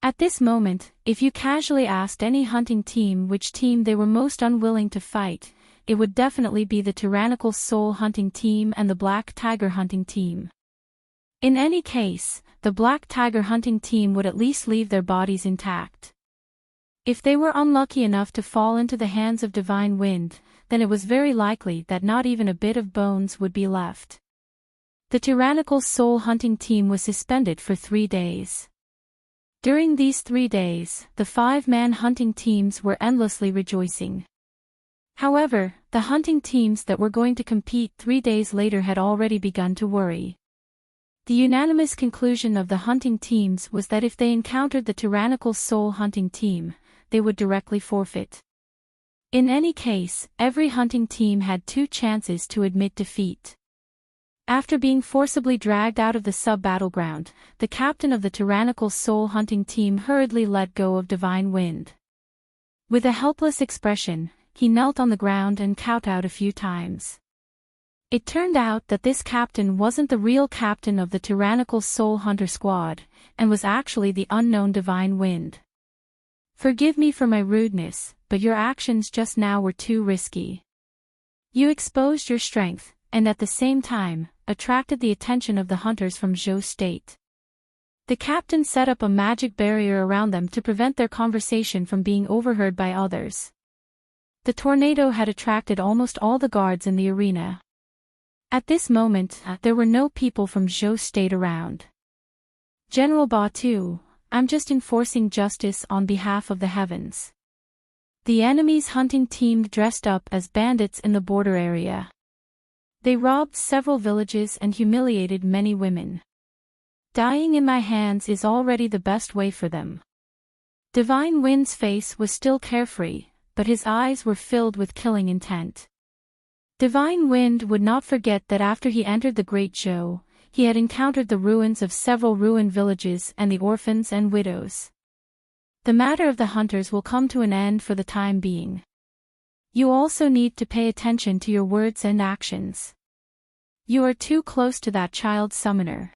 At this moment, if you casually asked any hunting team which team they were most unwilling to fight, it would definitely be the tyrannical soul hunting team and the black tiger hunting team. In any case, the black tiger hunting team would at least leave their bodies intact. If they were unlucky enough to fall into the hands of Divine Wind, then it was very likely that not even a bit of bones would be left. The tyrannical soul hunting team was suspended for 3 days. During these 3 days, the 5-man hunting teams were endlessly rejoicing. However, the hunting teams that were going to compete 3 days later had already begun to worry. The unanimous conclusion of the hunting teams was that if they encountered the tyrannical soul hunting team, they would directly forfeit. In any case, every hunting team had 2 chances to admit defeat. After being forcibly dragged out of the sub-battleground, the captain of the tyrannical soul-hunting team hurriedly let go of Divine Wind. With a helpless expression, he knelt on the ground and kowtowed a few times. It turned out that this captain wasn't the real captain of the tyrannical soul hunter squad, and was actually the unknown Divine Wind. "Forgive me for my rudeness, but your actions just now were too risky. You exposed your strength, and at the same time, attracted the attention of the hunters from Zhou State. The captain set up a magic barrier around them to prevent their conversation from being overheard by others. The tornado had attracted almost all the guards in the arena. At this moment, there were no people from Zhou State around. General Batu, I'm just enforcing justice on behalf of the heavens." The enemy's hunting team dressed up as bandits in the border area. They robbed several villages and humiliated many women. Dying in my hands is already the best way for them. Divine Wind's face was still carefree, but his eyes were filled with killing intent. Divine Wind would not forget that after he entered the Great Zhou, he had encountered the ruins of several ruined villages and the orphans and widows. The matter of the hunters will come to an end for the time being. You also need to pay attention to your words and actions. You are too close to that child summoner.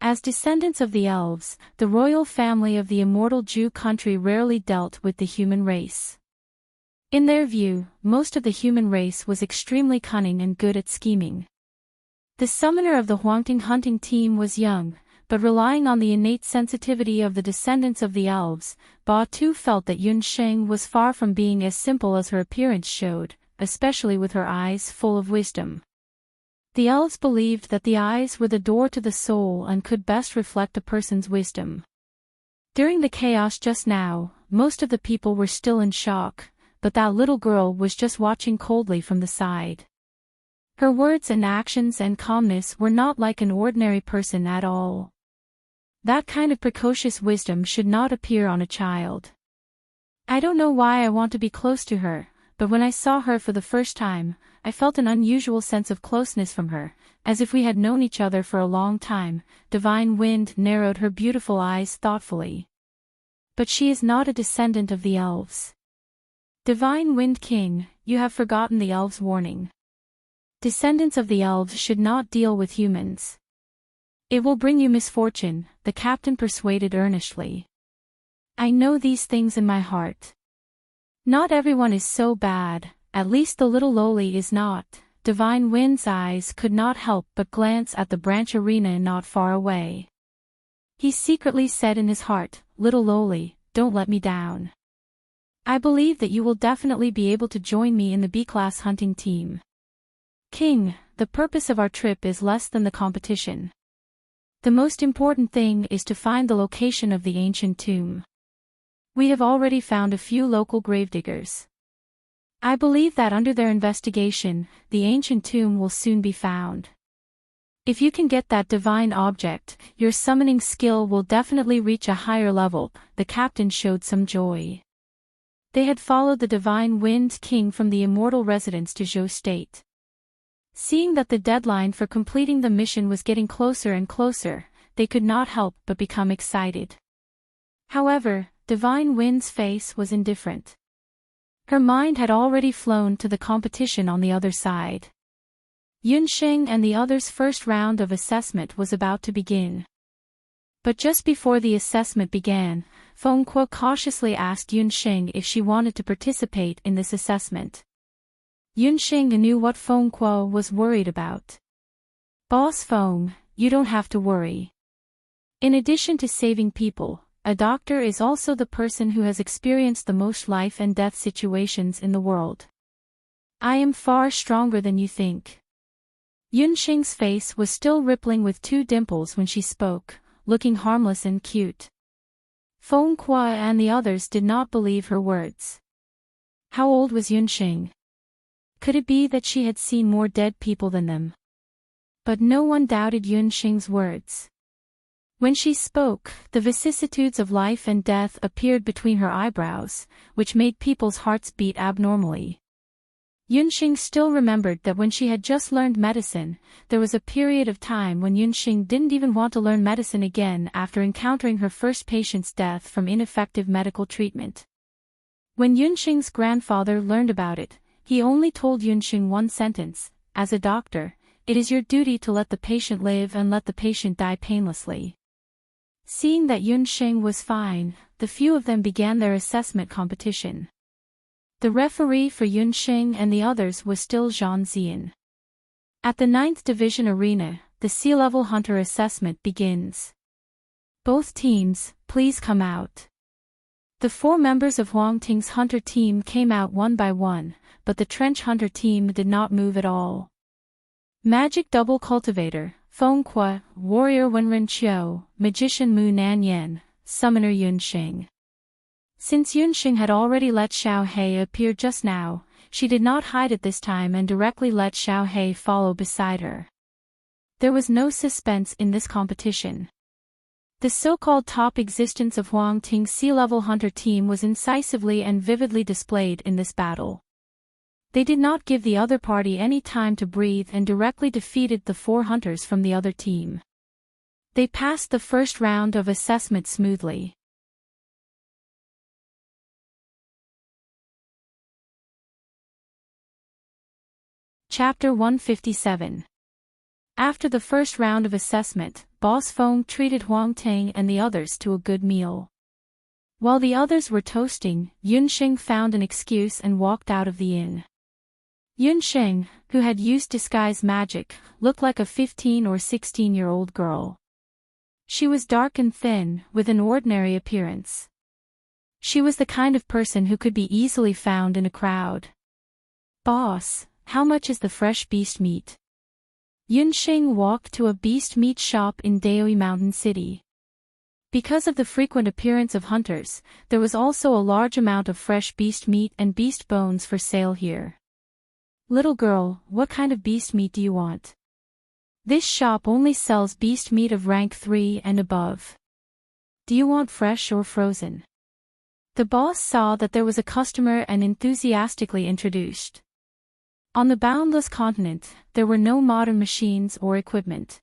As descendants of the elves, the royal family of the immortal Zhou country rarely dealt with the human race. In their view, most of the human race was extremely cunning and good at scheming. The summoner of the Huangting hunting team was young, but relying on the innate sensitivity of the descendants of the elves, Batu felt that Yunsheng was far from being as simple as her appearance showed, especially with her eyes full of wisdom. The elves believed that the eyes were the door to the soul and could best reflect a person's wisdom. During the chaos just now, most of the people were still in shock, but that little girl was just watching coldly from the side. Her words and actions and calmness were not like an ordinary person at all. That kind of precocious wisdom should not appear on a child. I don't know why I want to be close to her, but when I saw her for the first time, I felt an unusual sense of closeness from her, as if we had known each other for a long time. Divine Wind narrowed her beautiful eyes thoughtfully. But she is not a descendant of the elves. Divine Wind King, you have forgotten the elves' warning. Descendants of the elves should not deal with humans. It will bring you misfortune, the captain persuaded earnestly. I know these things in my heart. Not everyone is so bad, at least the little lowly is not. Divine Wind's eyes could not help but glance at the branch arena not far away. He secretly said in his heart, "Little lowly, don't let me down. I believe that you will definitely be able to join me in the B-class hunting team. King, the purpose of our trip is less than the competition. The most important thing is to find the location of the ancient tomb. We have already found a few local gravediggers. I believe that under their investigation, the ancient tomb will soon be found. If you can get that divine object, your summoning skill will definitely reach a higher level." The captain showed some joy. They had followed the Divine Wind King from the immortal residence to Zhou State. Seeing that the deadline for completing the mission was getting closer and closer, they could not help but become excited. However, Divine Wind's face was indifferent. Her mind had already flown to the competition on the other side. Yunsheng and the others' first round of assessment was about to begin. But just before the assessment began, Feng Kuo cautiously asked Yunsheng if she wanted to participate in this assessment. Yunsheng knew what Feng Kuo was worried about. "Boss Feng, you don't have to worry. In addition to saving people, a doctor is also the person who has experienced the most life and death situations in the world. I am far stronger than you think." Yunsheng's face was still rippling with two dimples when she spoke, looking harmless and cute. Feng Kuo and the others did not believe her words. How old was Yunsheng? Could it be that she had seen more dead people than them? But no one doubted Yunsheng's words. When she spoke, the vicissitudes of life and death appeared between her eyebrows, which made people's hearts beat abnormally. Yunxing still remembered that when she had just learned medicine, there was a period of time when Yunxing didn't even want to learn medicine again after encountering her first patient's death from ineffective medical treatment. When Yunxing's grandfather learned about it, he only told Yunxing one sentence: "As a doctor, it is your duty to let the patient live and let the patient die painlessly." Seeing that Yunxing was fine, the few of them began their assessment competition. The referee for Yunxing and the others was still Zhang Zian. At the 9th Division Arena, the sea-level hunter assessment begins. Both teams, please come out. The 4 members of Huang Ting's hunter team came out one by one, but the trench hunter team did not move at all. Magic Double Cultivator, Feng Kuo, Warrior Wenren Qiu, Magician Mu Nanyan, Summoner Yunxing. Since Yunxing had already let Xiao He appear just now, she did not hide it this time and directly let Xiao He follow beside her. There was no suspense in this competition. The so-called top existence of Huang Ting's sea-level hunter team was incisively and vividly displayed in this battle. They did not give the other party any time to breathe and directly defeated the 4 hunters from the other team. They passed the first round of assessment smoothly. Chapter 157. After the first round of assessment, Boss Feng treated Huang Ting and the others to a good meal. While the others were toasting, Yunxing found an excuse and walked out of the inn. Yunxing, who had used disguise magic, looked like a 15 or 16-year-old girl. She was dark and thin, with an ordinary appearance. She was the kind of person who could be easily found in a crowd. "Boss, how much is the fresh beast meat?" Yunxing walked to a beast meat shop in Daoi Mountain City. Because of the frequent appearance of hunters, there was also a large amount of fresh beast meat and beast bones for sale here. "Little girl, what kind of beast meat do you want?" "This shop only sells beast meat of rank 3 and above. Do you want fresh or frozen?" The boss saw that there was a customer and enthusiastically introduced. On the boundless continent, there were no modern machines or equipment.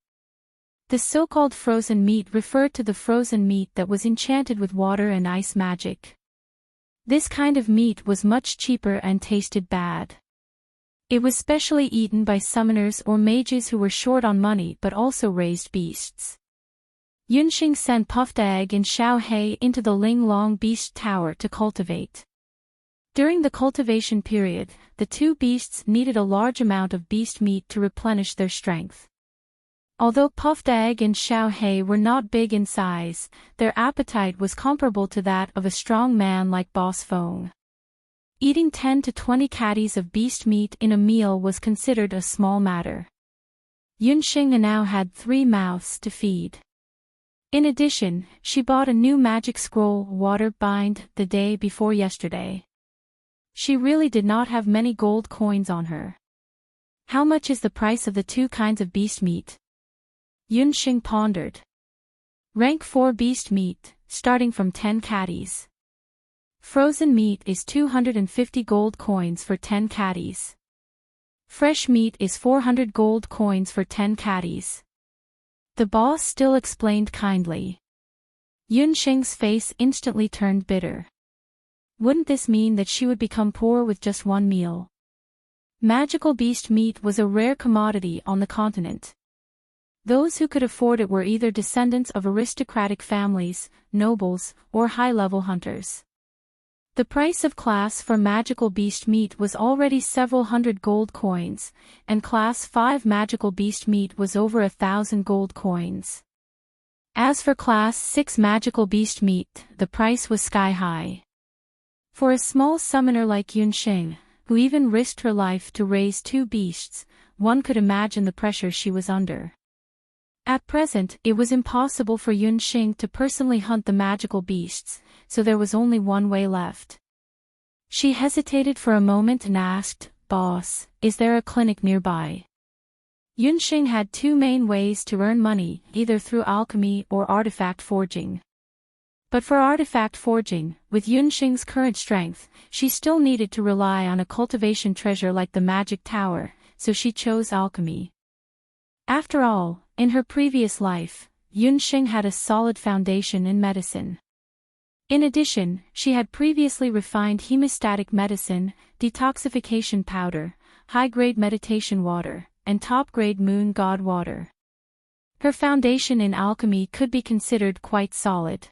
The so-called frozen meat referred to the frozen meat that was enchanted with water and ice magic. This kind of meat was much cheaper and tasted bad. It was specially eaten by summoners or mages who were short on money but also raised beasts. Yunxing sent Puffed Egg and Xiao He into the Linglong Beast Tower to cultivate. During the cultivation period, the 2 beasts needed a large amount of beast meat to replenish their strength. Although Puffed Egg and Xiao He were not big in size, their appetite was comparable to that of a strong man like Boss Feng. Eating 10 to 20 caddies of beast meat in a meal was considered a small matter. Yunxing now had 3 mouths to feed. In addition, she bought a new magic scroll water bind the day before yesterday. She really did not have many gold coins on her. "How much is the price of the 2 kinds of beast meat?" Yunxing pondered. "Rank 4 beast meat, starting from 10 caddies. Frozen meat is 250 gold coins for 10 caddies. Fresh meat is 400 gold coins for 10 caddies." The boss still explained kindly. Yunxing's face instantly turned bitter. Wouldn't this mean that she would become poor with just one meal? Magical beast meat was a rare commodity on the continent. Those who could afford it were either descendants of aristocratic families, nobles, or high-level hunters. The price of class for magical beast meat was already several hundred gold coins, and class 5 magical beast meat was over 1,000 gold coins. As for class 6 magical beast meat, the price was sky-high. For a small summoner like Yunxing, who even risked her life to raise 2 beasts, one could imagine the pressure she was under. At present, it was impossible for Yunxing to personally hunt the magical beasts, so there was only one way left. She hesitated for a moment and asked, "Boss, is there a clinic nearby?" Yunxing had 2 main ways to earn money, either through alchemy or artifact forging. But for artifact forging, with Yunxing's current strength, she still needed to rely on a cultivation treasure like the magic tower, so she chose alchemy. After all, in her previous life, Yunxing had a solid foundation in medicine. In addition, she had previously refined hemostatic medicine, detoxification powder, high-grade meditation water, and top-grade moon god water. Her foundation in alchemy could be considered quite solid.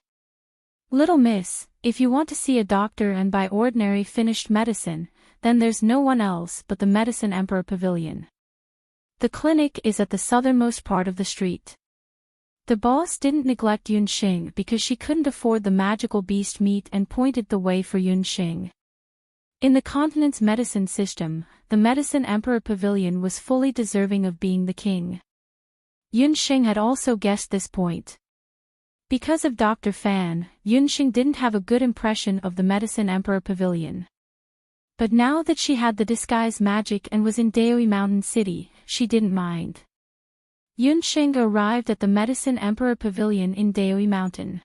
Little miss, if you want to see a doctor and buy ordinary finished medicine, then there's no one else but the Medicine Emperor Pavilion. The clinic is at the southernmost part of the street. The boss didn't neglect Yunxing because she couldn't afford the magical beast meat and pointed the way for Yunxing. In the continent's medicine system, the Medicine Emperor Pavilion was fully deserving of being the king. Yunxing had also guessed this point. Because of Dr. Fan, Yunxing didn't have a good impression of the Medicine Emperor Pavilion. But now that she had the disguise magic and was in Daoi Mountain City, she didn't mind. Yunxing arrived at the Medicine Emperor Pavilion in Daoi Mountain.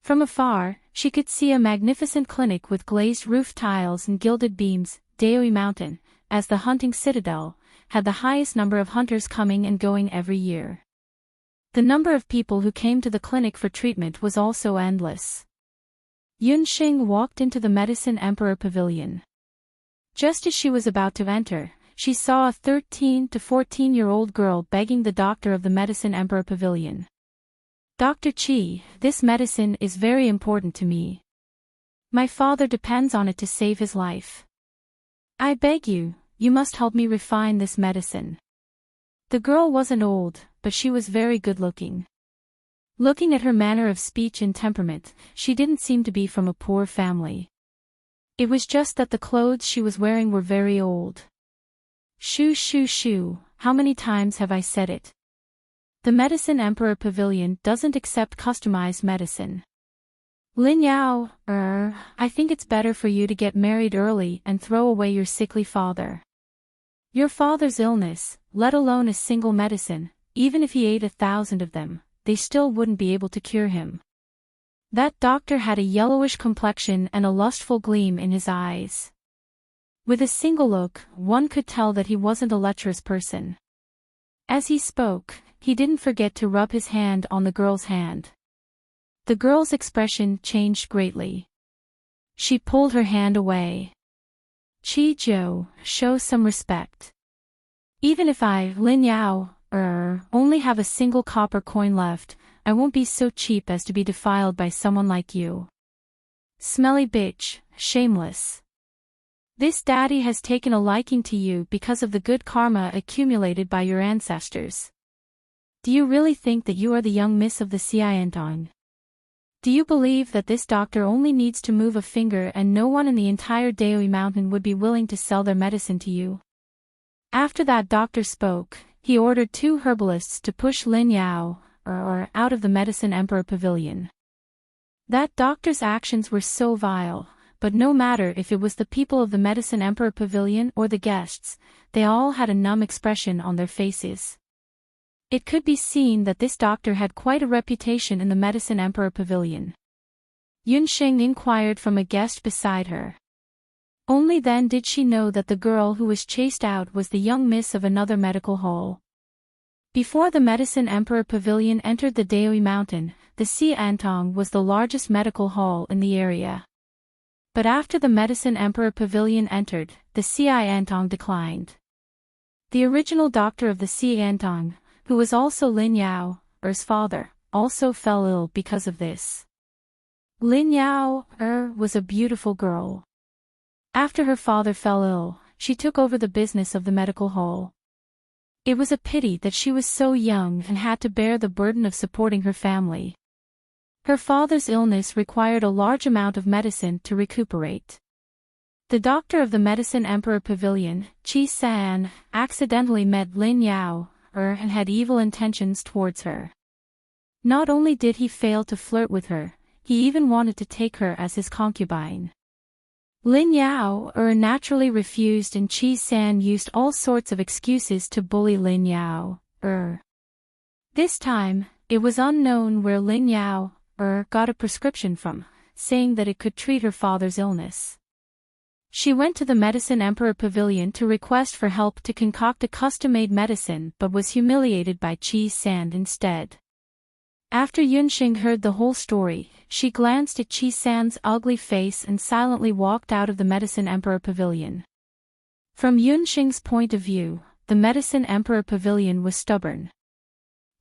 From afar, she could see a magnificent clinic with glazed roof tiles and gilded beams. Daoi Mountain, as the hunting citadel, had the highest number of hunters coming and going every year. The number of people who came to the clinic for treatment was also endless. Yunxing walked into the Medicine Emperor Pavilion. Just as she was about to enter, she saw a 13 to 14-year-old girl begging the doctor of the Medicine Emperor Pavilion. "Dr. Qi, this medicine is very important to me. My father depends on it to save his life. I beg you, you must help me refine this medicine." The girl wasn't old, but she was very good-looking. Looking at her manner of speech and temperament, she didn't seem to be from a poor family. It was just that the clothes she was wearing were very old. Shoo shoo shoo, how many times have I said it? The Medicine Emperor Pavilion doesn't accept customized medicine. Lin Yao, I think it's better for you to get married early and throw away your sickly father. Your father's illness, let alone a single medicine, even if he ate 1,000 of them, they still wouldn't be able to cure him. That doctor had a yellowish complexion and a lustful gleam in his eyes. With a single look, one could tell that he wasn't a lecherous person. As he spoke, he didn't forget to rub his hand on the girl's hand. The girl's expression changed greatly. She pulled her hand away. "Qi Zhou, show some respect. Even if I, Lin Yao, only have a single copper coin left, I won't be so cheap as to be defiled by someone like you. Smelly bitch, shameless. This daddy has taken a liking to you because of the good karma accumulated by your ancestors. Do you really think that you are the young miss of the Xiantong? Do you believe that this doctor only needs to move a finger and no one in the entire Daoi Mountain would be willing to sell their medicine to you?" After that doctor spoke, he ordered 2 herbalists to push Lin Yao, out of the Medicine Emperor Pavilion. That doctor's actions were so vile, but no matter if it was the people of the Medicine Emperor Pavilion or the guests, they all had a numb expression on their faces. It could be seen that this doctor had quite a reputation in the Medicine Emperor Pavilion. Yunxing inquired from a guest beside her. Only then did she know that the girl who was chased out was the young miss of another medical hall. Before the Medicine Emperor Pavilion entered the Daoi Mountain, the Xiantong was the largest medical hall in the area. But after the Medicine Emperor Pavilion entered, the Xiantong declined. The original doctor of the Xiantong, who was also Lin Yao's father, also fell ill because of this. Lin Yao was a beautiful girl. After her father fell ill, she took over the business of the medical hall. It was a pity that she was so young and had to bear the burden of supporting her family. Her father's illness required a large amount of medicine to recuperate. The doctor of the Medicine Emperor Pavilion, Qi San, accidentally met Lin Yao, and had evil intentions towards her. Not only did he fail to flirt with her, he even wanted to take her as his concubine. Lin Yao naturally refused and Qi San used all sorts of excuses to bully Lin Yao. This time, it was unknown where Lin Yao got a prescription from, saying that it could treat her father's illness. She went to the Medicine Emperor Pavilion to request for help to concoct a custom-made medicine but was humiliated by Qi San instead. After Yunxing heard the whole story, she glanced at Qi San's ugly face and silently walked out of the Medicine Emperor Pavilion. From Yunxing's point of view, the Medicine Emperor Pavilion was stubborn.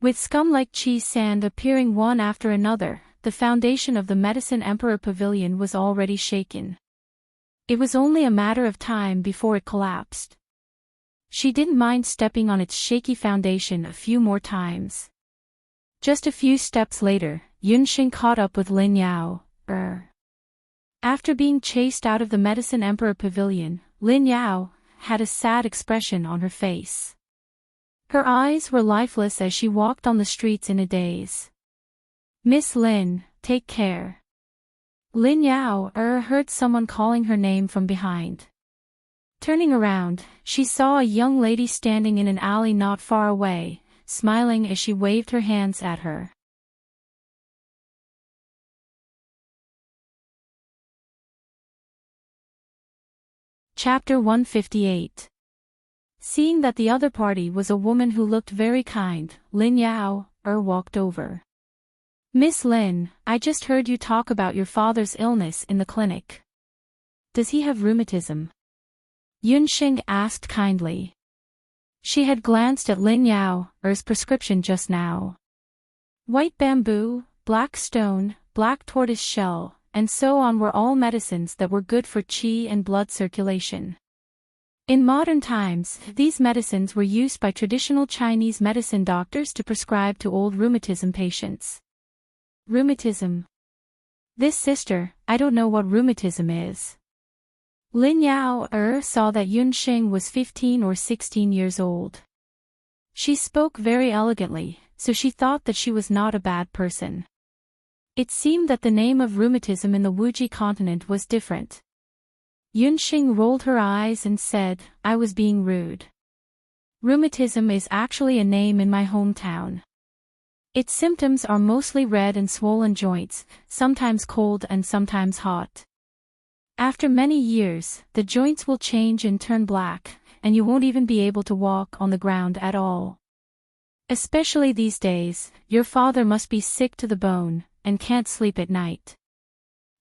With scum like Qi San appearing one after another, the foundation of the Medicine Emperor Pavilion was already shaken. It was only a matter of time before it collapsed. She didn't mind stepping on its shaky foundation a few more times. Just a few steps later, Yunxing caught up with Lin Yao. After being chased out of the Medicine Emperor Pavilion, Lin Yao had a sad expression on her face. Her eyes were lifeless as she walked on the streets in a daze. "Miss Lin, take care." Lin Yao heard someone calling her name from behind. Turning around, she saw a young lady standing in an alley not far away, smiling as she waved her hands at her. Chapter 158. Seeing that the other party was a woman who looked very kind, Lin Yao walked over. "Miss Lin, I just heard you talk about your father's illness in the clinic. Does he have rheumatism?" Yunxing asked kindly. She had glanced at Lin Yao's prescription just now. White bamboo, black stone, black tortoise shell, and so on were all medicines that were good for qi and blood circulation. In modern times, these medicines were used by traditional Chinese medicine doctors to prescribe to old rheumatism patients. Rheumatism. This sister, I don't know what rheumatism is. Lin Yao saw that Yunxing was 15 or 16 years old. She spoke very elegantly, so she thought that she was not a bad person. It seemed that the name of rheumatism in the Wuji continent was different. Yunxing rolled her eyes and said, "I was being rude. Rheumatism is actually a name in my hometown. Its symptoms are mostly red and swollen joints, sometimes cold and sometimes hot. After many years, the joints will change and turn black, and you won't even be able to walk on the ground at all. Especially these days, your father must be sick to the bone, and can't sleep at night."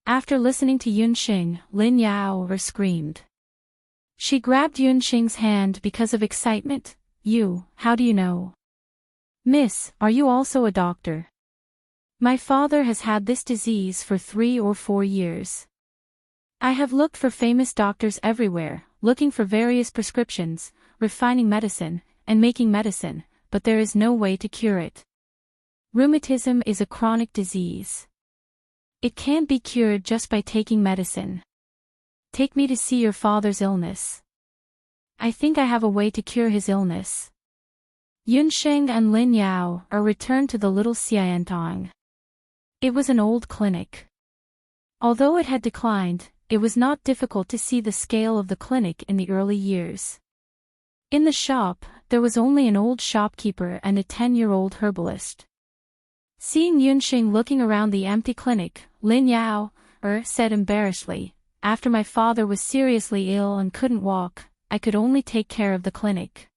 After listening to Yunxing, Lin Yao screamed. She grabbed Yunxing's hand because of excitement. How do you know?" "Miss, are you also a doctor?" "My father has had this disease for 3 or 4 years. I have looked for famous doctors everywhere, looking for various prescriptions, refining medicine, and making medicine, but there is no way to cure it. Rheumatism is a chronic disease. It can't be cured just by taking medicine. Take me to see your father's illness. I think I have a way to cure his illness." Yunxing and Lin Yao returned to the little Xiantong. It was an old clinic. Although it had declined, it was not difficult to see the scale of the clinic in the early years. In the shop, there was only an old shopkeeper and a 10-year-old herbalist. Seeing Yunxing looking around the empty clinic, Lin Yao said embarrassedly, "After my father was seriously ill and couldn't walk, I could only take care of the clinic.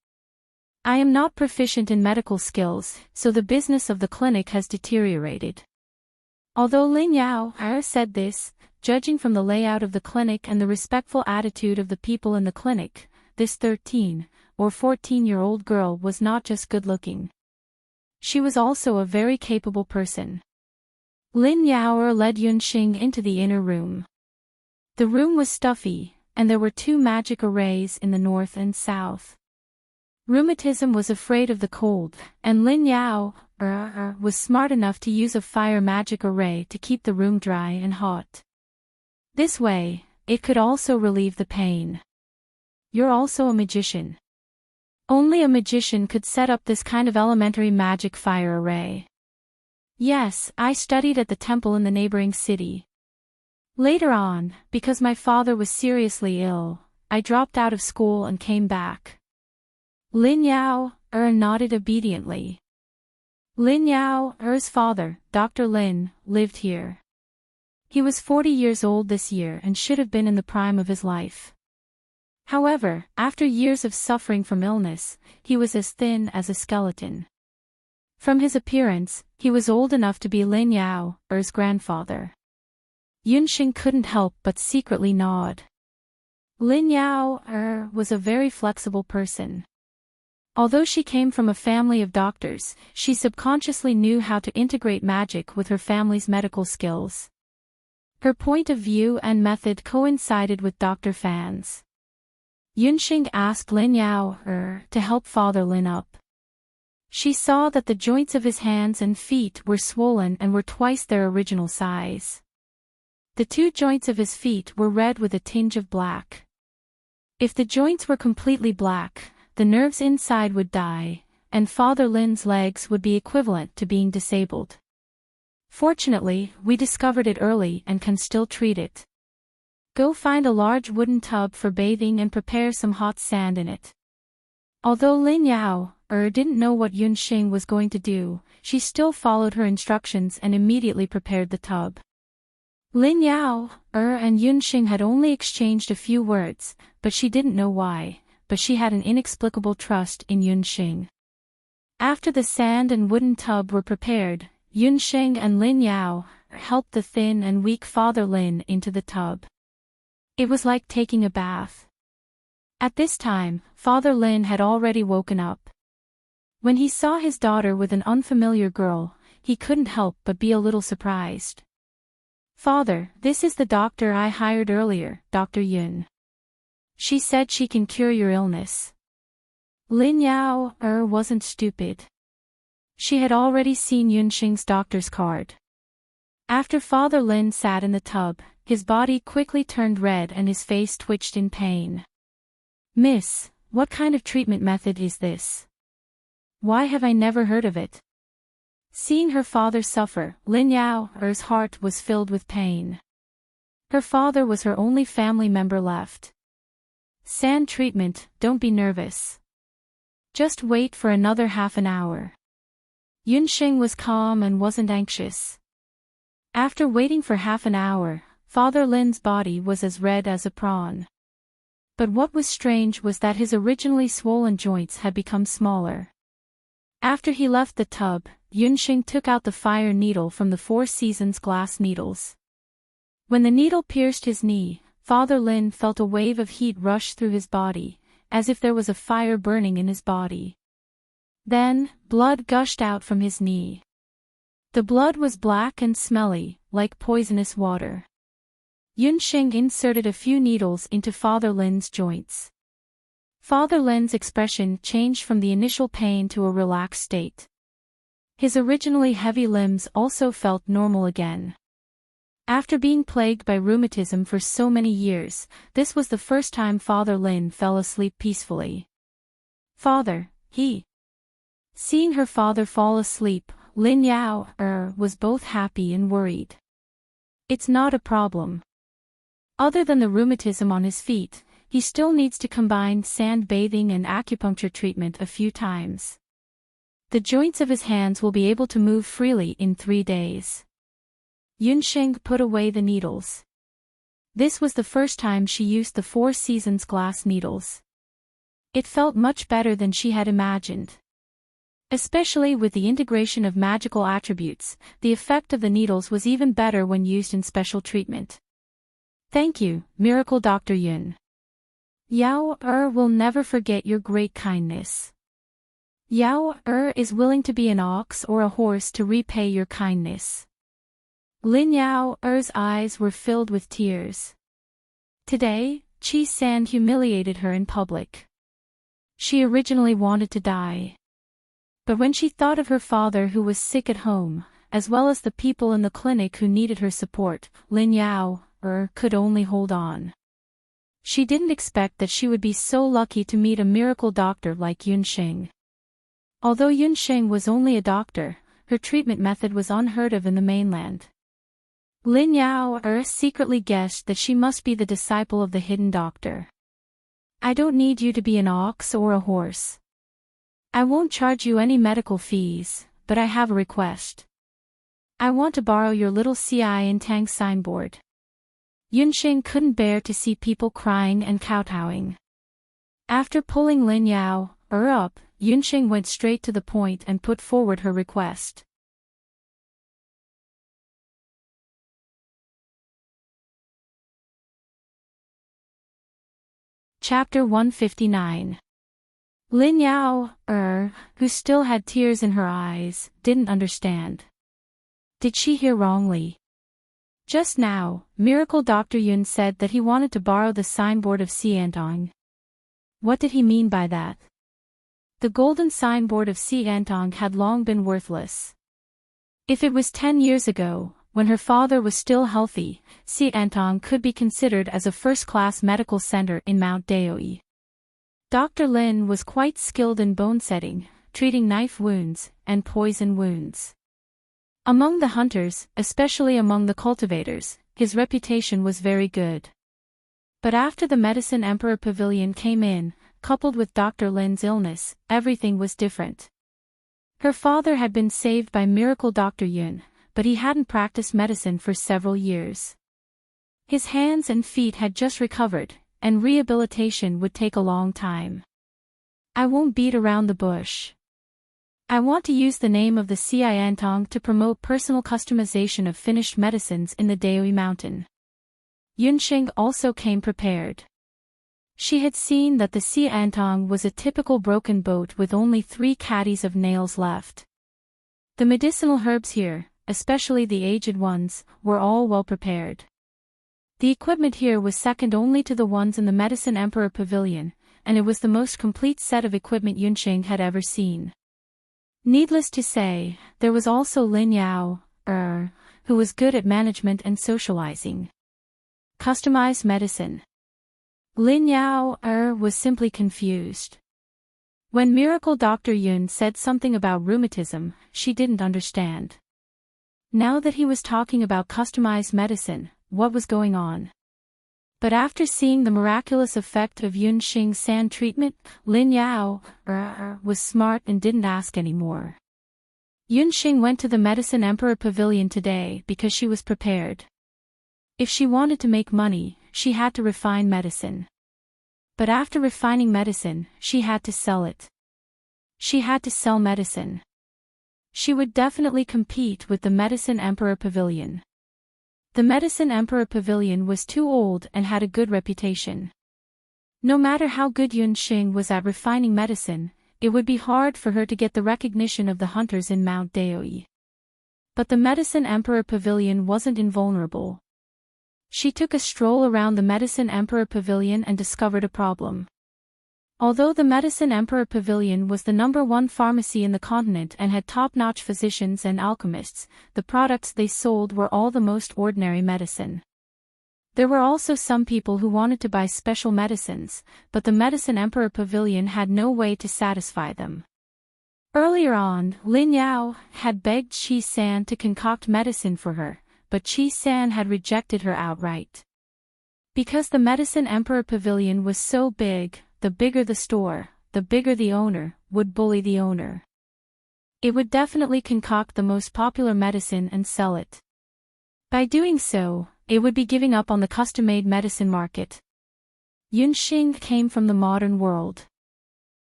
I am not proficient in medical skills, so the business of the clinic has deteriorated." Although Lin Yao said this, judging from the layout of the clinic and the respectful attitude of the people in the clinic, this 13 or 14-year-old girl was not just good-looking. She was also a very capable person. Lin Yao led Yunxing into the inner room. The room was stuffy, and there were 2 magic arrays in the north and south. Rheumatism was afraid of the cold, and Lin Yao was smart enough to use a fire magic array to keep the room dry and hot. This way, it could also relieve the pain. "You're also a magician." Only a magician could set up this kind of elementary magic fire array. "Yes, I studied at the temple in the neighboring city. Later on, because my father was seriously ill, I dropped out of school and came back." Lin Yao nodded obediently. Lin Yao-er's father, Dr. Lin, lived here. He was 40 years old this year and should have been in the prime of his life. However, after years of suffering from illness, he was as thin as a skeleton. From his appearance, he was old enough to be Lin Yao-er's grandfather. Yunxing couldn't help but secretly nod. Lin Yao-er was a very flexible person. Although she came from a family of doctors, she subconsciously knew how to integrate magic with her family's medical skills. Her point of view and method coincided with Dr. Fan's. Yunxing asked Lin Yao-er to help Father Lin up. She saw that the joints of his hands and feet were swollen and were twice their original size. The two joints of his feet were red with a tinge of black. If the joints were completely black, the nerves inside would die, and Father Lin's legs would be equivalent to being disabled. Fortunately, we discovered it early and can still treat it. Go find a large wooden tub for bathing and prepare some hot sand in it. Although Lin Yao-er didn't know what Yunxing was going to do, she still followed her instructions and immediately prepared the tub. Lin Yao-er and Yunxing had only exchanged a few words, but she didn't know why, but she had an inexplicable trust in Yunxing. After the sand and wooden tub were prepared, Yunxing and Lin Yao helped the thin and weak Father Lin into the tub. It was like taking a bath. At this time, Father Lin had already woken up. When he saw his daughter with an unfamiliar girl, he couldn't help but be a little surprised. "Father, this is the doctor I hired earlier, Dr. Yun. She said she can cure your illness." Lin Yao-er wasn't stupid. She had already seen Yunxing's doctor's card. After Father Lin sat in the tub, his body quickly turned red and his face twitched in pain. "Miss, what kind of treatment method is this? Why have I never heard of it?" Seeing her father suffer, Lin Yao-er's heart was filled with pain. Her father was her only family member left. "Sand treatment, don't be nervous. Just wait for another half an hour." Yunxing was calm and wasn't anxious. After waiting for half an hour, Father Lin's body was as red as a prawn. But what was strange was that his originally swollen joints had become smaller. After he left the tub, Yunxing took out the fire needle from the Four Seasons glass needles. When the needle pierced his knee, Father Lin felt a wave of heat rush through his body, as if there was a fire burning in his body. Then, blood gushed out from his knee. The blood was black and smelly, like poisonous water. Yunxing inserted a few needles into Father Lin's joints. Father Lin's expression changed from the initial pain to a relaxed state. His originally heavy limbs also felt normal again. After being plagued by rheumatism for so many years, this was the first time Father Lin fell asleep peacefully. "Father, Seeing her father fall asleep, Lin Yao-er was both happy and worried. "It's not a problem. Other than the rheumatism on his feet, he still needs to combine sand bathing and acupuncture treatment a few times. The joints of his hands will be able to move freely in 3 days." Yunxing put away the needles. This was the first time she used the Four Seasons glass needles. It felt much better than she had imagined. Especially with the integration of magical attributes, the effect of the needles was even better when used in special treatment. "Thank you, Miracle Dr. Yun. Yao-er will never forget your great kindness. Yao-er is willing to be an ox or a horse to repay your kindness." Lin Yao-er's eyes were filled with tears. Today, Chi San humiliated her in public. She originally wanted to die. But when she thought of her father who was sick at home, as well as the people in the clinic who needed her support, Lin Yao-er could only hold on. She didn't expect that she would be so lucky to meet a miracle doctor like Yunxing. Although Yunxing was only a doctor, her treatment method was unheard of in the mainland. Lin Yao-er secretly guessed that she must be the disciple of the hidden doctor. "I don't need you to be an ox or a horse. I won't charge you any medical fees, but I have a request. I want to borrow your little Enchanting signboard. Yunxing couldn't bear to see people crying and kowtowing. After pulling Lin Yao up, Yunxing went straight to the point and put forward her request. Chapter 159. Lin Yao, who still had tears in her eyes, didn't understand. Did she hear wrongly? Just now, Miracle Dr. Yun said that he wanted to borrow the signboard of Enchanting. What did he mean by that? The golden signboard of Enchanting had long been worthless. If it was 10 years ago, when her father was still healthy, Enchanting could be considered as a first-class medical center in Mount Daoi. Dr. Lin was quite skilled in bone setting, treating knife wounds, and poison wounds. Among the hunters, especially among the cultivators, his reputation was very good. But after the Medicine Emperor Pavilion came in, coupled with Dr. Lin's illness, everything was different. Her father had been saved by Miracle Dr. Yun, but he hadn't practiced medicine for several years. His hands and feet had just recovered, and rehabilitation would take a long time. I won't beat around the bush. I want to use the name of the Enchanting to promote personal customization of finished medicines in the Daoi Mountain. Yunxing also came prepared. She had seen that the Enchanting was a typical broken boat with only 3 caddies of nails left. The medicinal herbs here, especially the aged ones, were all well prepared. The equipment here was second only to the ones in the Medicine Emperor Pavilion, and it was the most complete set of equipment Yunxing had ever seen. Needless to say, there was also Lin Yao, who was good at management and socializing. Customized medicine. Lin Yao, was simply confused. When Miracle Dr. Yun said something about rheumatism, she didn't understand. Now that he was talking about customized medicine, what was going on? But after seeing the miraculous effect of Yunxing's sand treatment, Lin Yao was smart and didn't ask anymore. Yunxing went to the Medicine Emperor Pavilion today because she was prepared. If she wanted to make money, she had to refine medicine. But after refining medicine, she had to sell it. She had to sell medicine. She would definitely compete with the Medicine Emperor Pavilion. The Medicine Emperor Pavilion was too old and had a good reputation. No matter how good Yunxing was at refining medicine, it would be hard for her to get the recognition of the hunters in Mount Daoi. But the Medicine Emperor Pavilion wasn't invulnerable. She took a stroll around the Medicine Emperor Pavilion and discovered a problem. Although the Medicine Emperor Pavilion was the #1 pharmacy in the continent and had top-notch physicians and alchemists, the products they sold were all the most ordinary medicine. There were also some people who wanted to buy special medicines, but the Medicine Emperor Pavilion had no way to satisfy them. Earlier on, Lin Yao had begged Qi San to concoct medicine for her, but Qi San had rejected her outright. Because the Medicine Emperor Pavilion was so big, the bigger the store, the bigger the owner, would bully the owner. It would definitely concoct the most popular medicine and sell it. By doing so, it would be giving up on the custom-made medicine market. Yunxing came from the modern world.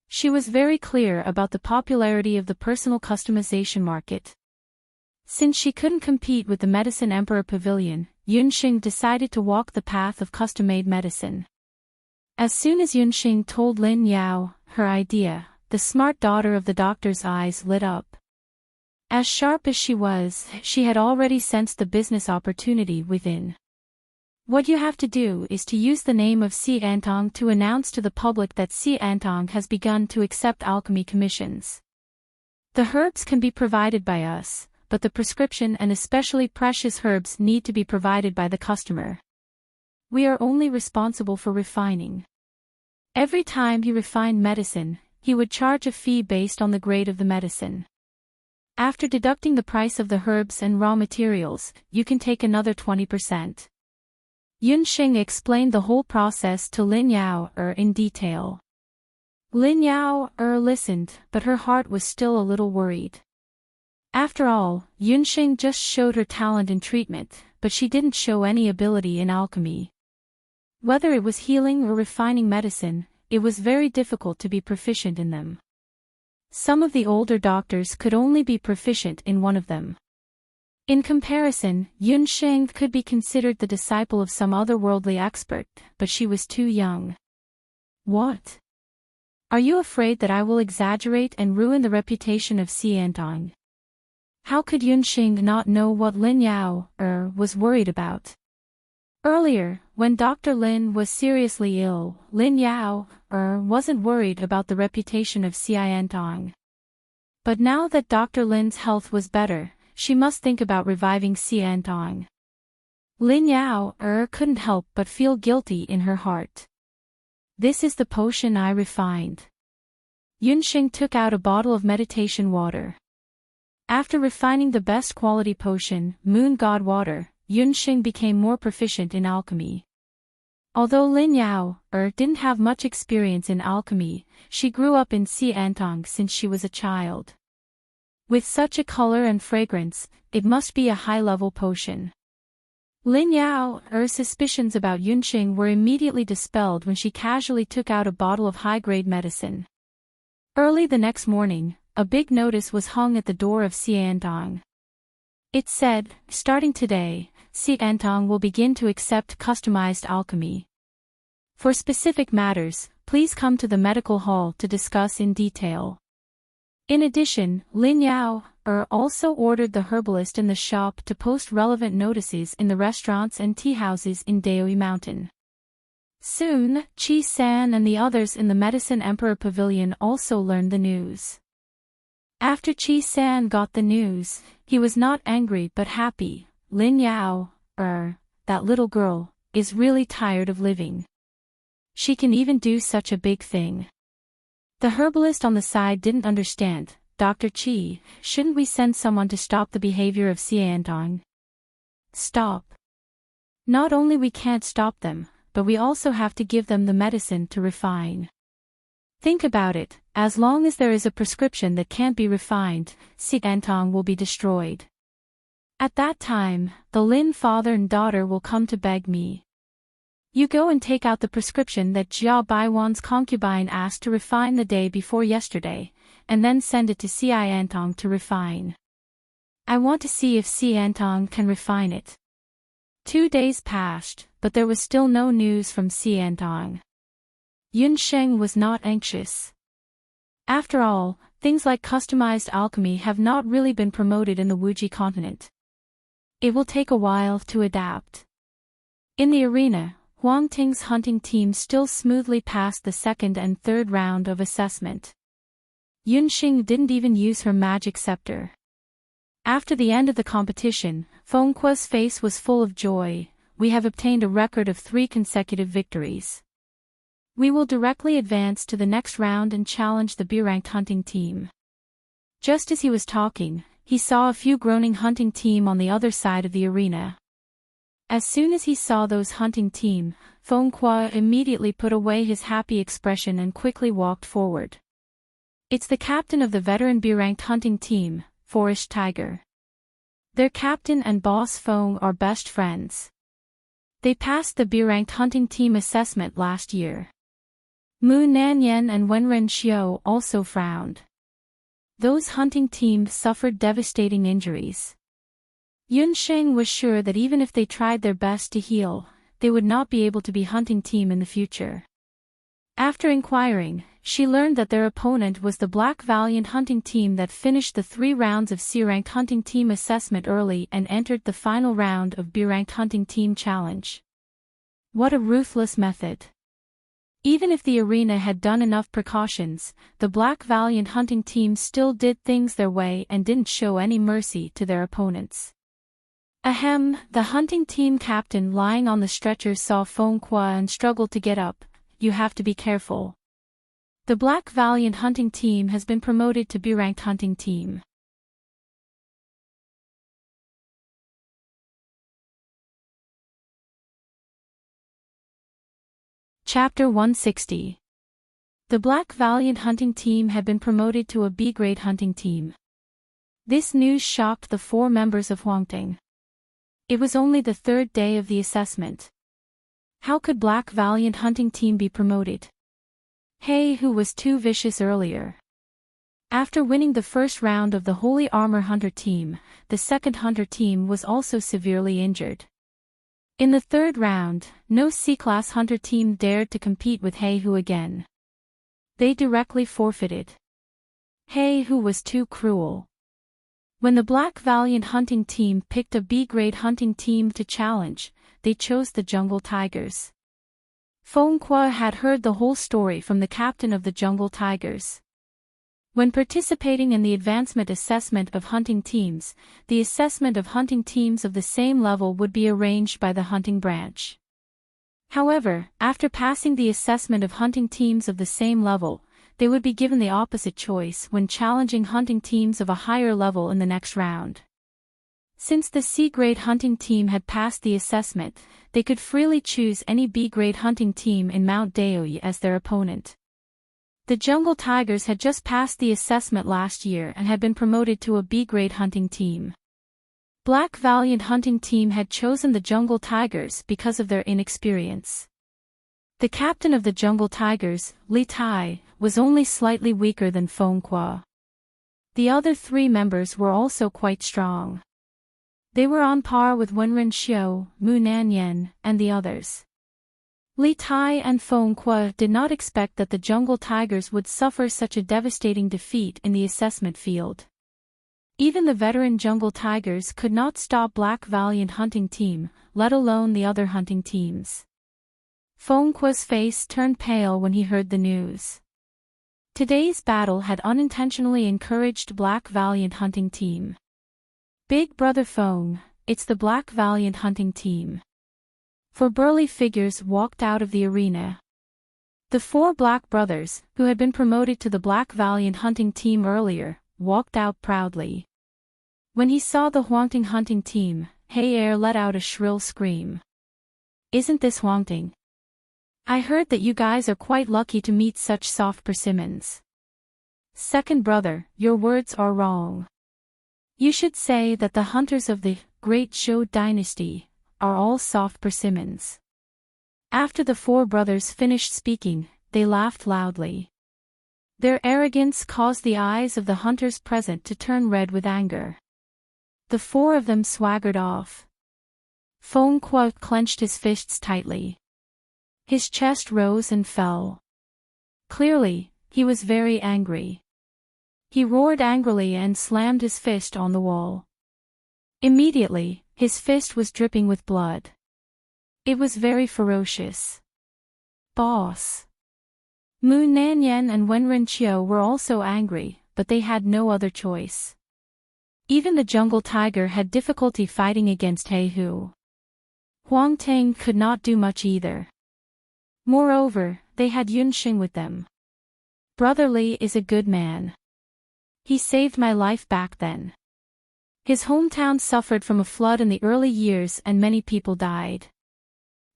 She was very clear about the popularity of the personal customization market. Since she couldn't compete with the Medicine Emperor Pavilion, Yunxing decided to walk the path of custom-made medicine. As soon as Yunxing told Lin Yao her idea, the smart daughter of the doctor's eyes lit up. As sharp as she was, she had already sensed the business opportunity within. What you have to do is to use the name of Enchanting to announce to the public that Enchanting has begun to accept alchemy commissions. The herbs can be provided by us, but the prescription and especially precious herbs need to be provided by the customer. We are only responsible for refining. Every time he refined medicine, he would charge a fee based on the grade of the medicine. After deducting the price of the herbs and raw materials, you can take another 20%. Yunxing explained the whole process to Lin Yao in detail. Lin Yao listened, but her heart was still a little worried. After all, Yunxing just showed her talent in treatment, but she didn't show any ability in alchemy. Whether it was healing or refining medicine, it was very difficult to be proficient in them. Some of the older doctors could only be proficient in one of them. In comparison, Yunxing could be considered the disciple of some otherworldly expert, but she was too young. What? Are you afraid that I will exaggerate and ruin the reputation of Xiantong? How could Yunxing not know what Lin Yao was worried about? Earlier, when Dr. Lin was seriously ill, Lin Yao wasn't worried about the reputation of Xiantong. But now that Dr. Lin's health was better, she must think about reviving Xiantong. Lin Yao couldn't help but feel guilty in her heart. This is the potion I refined. Yunxing took out a bottle of meditation water. After refining the best quality potion, Moon God Water, Yunxing became more proficient in alchemy. Although Lin Yao didn't have much experience in alchemy, she grew up in Xiantong since she was a child. With such a color and fragrance, it must be a high-level potion. Lin Yao's suspicions about Yunxing were immediately dispelled when she casually took out a bottle of high-grade medicine. Early the next morning, a big notice was hung at the door of Xiantong. It said, "Starting today, Xiantong will begin to accept customized alchemy. For specific matters, please come to the medical hall to discuss in detail." In addition, Lin Yao also ordered the herbalist in the shop to post relevant notices in the restaurants and tea houses in Daoi Mountain. Soon, Qi San and the others in the Medicine Emperor Pavilion also learned the news. After Qi San got the news, he was not angry but happy. Lin Yao, that little girl, is really tired of living. She can even do such a big thing. The herbalist on the side didn't understand. "Dr. Qi, shouldn't we send someone to stop the behavior of Xiantong?" "Stop. Not only we can't stop them, but we also have to give them the medicine to refine. Think about it, as long as there is a prescription that can't be refined, Xiantong will be destroyed. At that time, the Lin father and daughter will come to beg me. You go and take out the prescription that Jia Baiwan's concubine asked to refine the day before yesterday, and then send it to Xiantong to refine. I want to see if Xiantong can refine it." 2 days passed, but there was still no news from Xiantong. Yunxing was not anxious. After all, things like customized alchemy have not really been promoted in the Wuji continent. It will take a while to adapt. In the arena, Huang Ting's hunting team still smoothly passed the second and third round of assessment. Yunxing didn't even use her magic scepter. After the end of the competition, Feng Kuo's face was full of joy. "We have obtained a record of 3 consecutive victories. We will directly advance to the next round and challenge the B-ranked hunting team." Just as he was talking, he saw a few groaning hunting team on the other side of the arena. As soon as he saw those hunting team, Feng Kuo immediately put away his happy expression and quickly walked forward. It's the captain of the veteran B-ranked hunting team, Forest Tiger. Their captain and boss Feng are best friends. They passed the B-ranked hunting team assessment last year. Mu Nanyan and Wenren Xiao also frowned. Those hunting teams suffered devastating injuries. Yunxing was sure that even if they tried their best to heal, they would not be able to be hunting team in the future. After inquiring, she learned that their opponent was the Black Valiant hunting team that finished the 3 rounds of C-ranked hunting team assessment early and entered the final round of B-ranked hunting team challenge. What a ruthless method. Even if the arena had done enough precautions, the Black Valiant hunting team still did things their way and didn't show any mercy to their opponents. Ahem, the hunting team captain lying on the stretcher saw Feng Kuo and struggled to get up. "You have to be careful. The Black Valiant hunting team has been promoted to B-ranked hunting team." Chapter 160. The Black Valiant hunting team had been promoted to a B-grade hunting team. This news shocked the 4 members of Heartwarming. It was only the 3rd day of the assessment. How could Black Valiant Hunting Team be promoted? Who was too vicious earlier. After winning the first round of the Holy Armor Hunter team, the second Hunter team was also severely injured. In the 3rd round, no C-Class Hunter team dared to compete with Who again. They directly forfeited. Who was too cruel. When the Black Valiant Hunting Team picked a B-grade hunting team to challenge, they chose the Jungle Tigers. Fongqua had heard the whole story from the captain of the Jungle Tigers. When participating in the advancement assessment of hunting teams, the assessment of hunting teams of the same level would be arranged by the hunting branch. However, after passing the assessment of hunting teams of the same level, they would be given the opposite choice when challenging hunting teams of a higher level in the next round. Since the C-grade hunting team had passed the assessment, they could freely choose any B-grade hunting team in Mount Daoyi as their opponent. The Jungle Tigers had just passed the assessment last year and had been promoted to a B-grade hunting team. Black Valiant Hunting Team had chosen the Jungle Tigers because of their inexperience. The captain of the Jungle Tigers, Li Tai, was only slightly weaker than Fongqua. The other 3 members were also quite strong. They were on par with Wenren Xiu, Mu Nanyan, and the others. Li Tai and Fongqua did not expect that the Jungle Tigers would suffer such a devastating defeat in the assessment field. Even the veteran Jungle Tigers could not stop Black Valiant Hunting Team, let alone the other hunting teams. Fongqua's face turned pale when he heard the news. Today's battle had unintentionally encouraged Black Valiant Hunting Team. Big Brother Fong, it's the Black Valiant Hunting Team. 4 burly figures walked out of the arena. The 4 black brothers, who had been promoted to the Black Valiant Hunting Team earlier, walked out proudly. When he saw the Heartwarming hunting team, Air let out a shrill scream. Isn't this Heartwarming? I heard that you guys are quite lucky to meet such soft persimmons. Second brother, your words are wrong. You should say that the hunters of the Great Zhou Dynasty are all soft persimmons. After the 4 brothers finished speaking, they laughed loudly. Their arrogance caused the eyes of the hunters present to turn red with anger. The 4 of them swaggered off. Fongqua clenched his fists tightly. His chest rose and fell. Clearly, he was very angry. He roared angrily and slammed his fist on the wall. Immediately, his fist was dripping with blood. It was very ferocious. Boss. Mu Nanyan and Wenren Qiu were also angry, but they had no other choice. Even the Jungle Tiger had difficulty fighting against Hu. Heartwarming could not do much either. Moreover, they had Yunxing with them. Brother Li is a good man. He saved my life back then. His hometown suffered from a flood in the early years and many people died.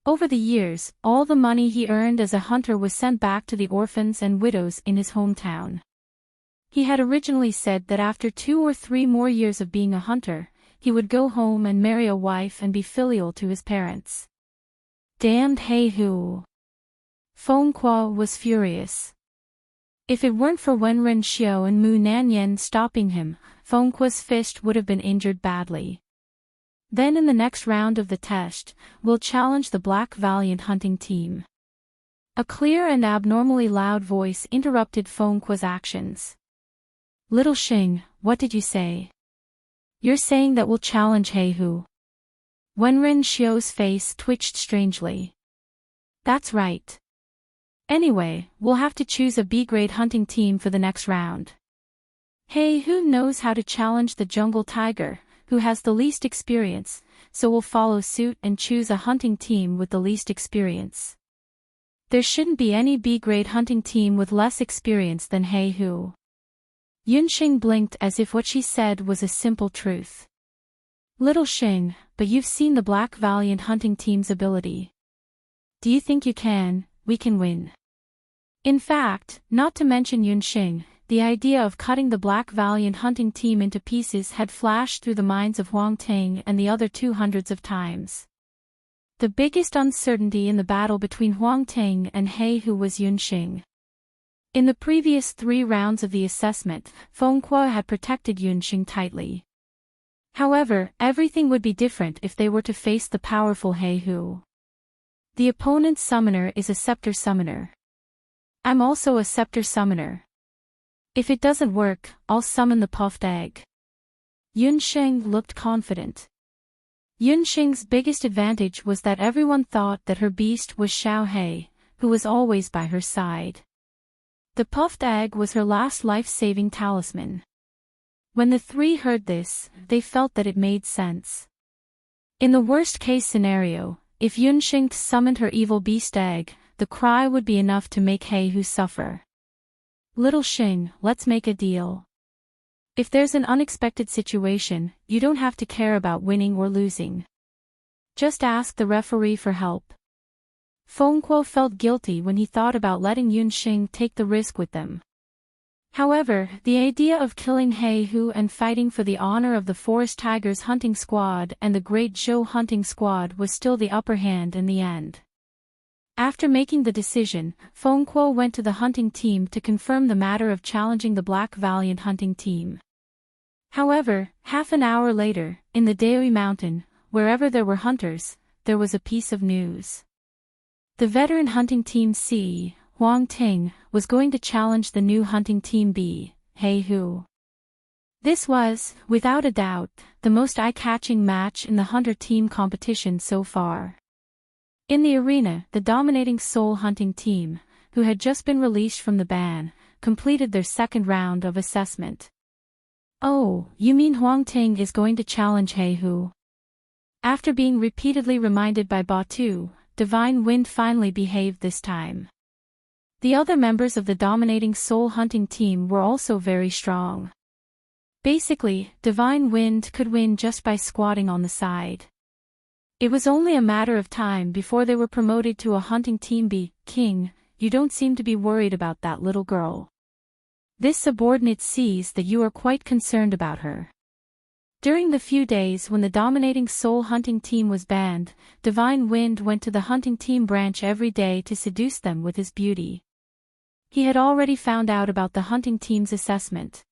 Over the years, all the money he earned as a hunter was sent back to the orphans and widows in his hometown. He had originally said that after 2 or 3 more years of being a hunter, he would go home and marry a wife and be filial to his parents. Damned Hu. Fongqua was furious. If it weren't for Wenren Xiu and Mu Nanyan stopping him, Fongqua's fist would have been injured badly. Then in the next round of the test, we'll challenge the Black Valiant Hunting Team. A clear and abnormally loud voice interrupted Fongqua's actions. Little Xing, what did you say? You're saying that we'll challenge Hu? Wenren Xiu's face twitched strangely. That's right. Anyway, we'll have to choose a B-grade hunting team for the next round. Hu knows how to challenge the Jungle Tiger, who has the least experience, so we'll follow suit and choose a hunting team with the least experience. There shouldn't be any B-grade hunting team with less experience than Hu. Yunxing blinked as if what she said was a simple truth. Little Xing, but you've seen the Black Valiant Hunting Team's ability. Do you think we can win? In fact, not to mention Yunxing, the idea of cutting the Black Valiant hunting team into pieces had flashed through the minds of Huang Ting and the other two hundreds of times. The biggest uncertainty in the battle between Huang Ting and He Hu was Yunxing. In the previous 3 rounds of the assessment, Feng Kuo had protected Yunxing tightly. However, everything would be different if they were to face the powerful He Hu. The opponent's summoner is a scepter summoner. I'm also a scepter summoner. If it doesn't work, I'll summon the puffed egg. Yunxing looked confident. Yunxing's biggest advantage was that everyone thought that her beast was Xiao He, who was always by her side. The puffed egg was her last life-saving talisman. When the 3 heard this, they felt that it made sense. In the worst-case scenario, if Yunxing summoned her evil beast egg, the cry would be enough to make He Hu suffer. Little Xing, let's make a deal. If there's an unexpected situation, you don't have to care about winning or losing. Just ask the referee for help. Feng Kuo felt guilty when he thought about letting Yunxing take the risk with them. However, the idea of killing He Hu and fighting for the honor of the Forest Tigers hunting squad and the Great Zhou hunting squad was still the upper hand in the end. After making the decision, Feng Kuo went to the hunting team to confirm the matter of challenging the Black Valiant hunting team. However, half an hour later, in the Daoi Mountain, wherever there were hunters, there was a piece of news. The veteran hunting team C, Huang Ting, was going to challenge the new hunting team B, He Hu. This was, without a doubt, the most eye-catching match in the hunter team competition so far. In the arena, the dominating soul hunting team, who had just been released from the ban, completed their second round of assessment. Oh, you mean Huang Ting is going to challenge He Hu? After being repeatedly reminded by Batu, Divine Wind finally behaved this time. The other members of the dominating soul hunting team were also very strong. Basically, Divine Wind could win just by squatting on the side. It was only a matter of time before they were promoted to a hunting team B. King, you don't seem to be worried about that little girl. This subordinate sees that you are quite concerned about her. During the few days when the dominating soul hunting team was banned, Divine Wind went to the hunting team branch every day to seduce them with his beauty. He had already found out about the hunting team's assessment.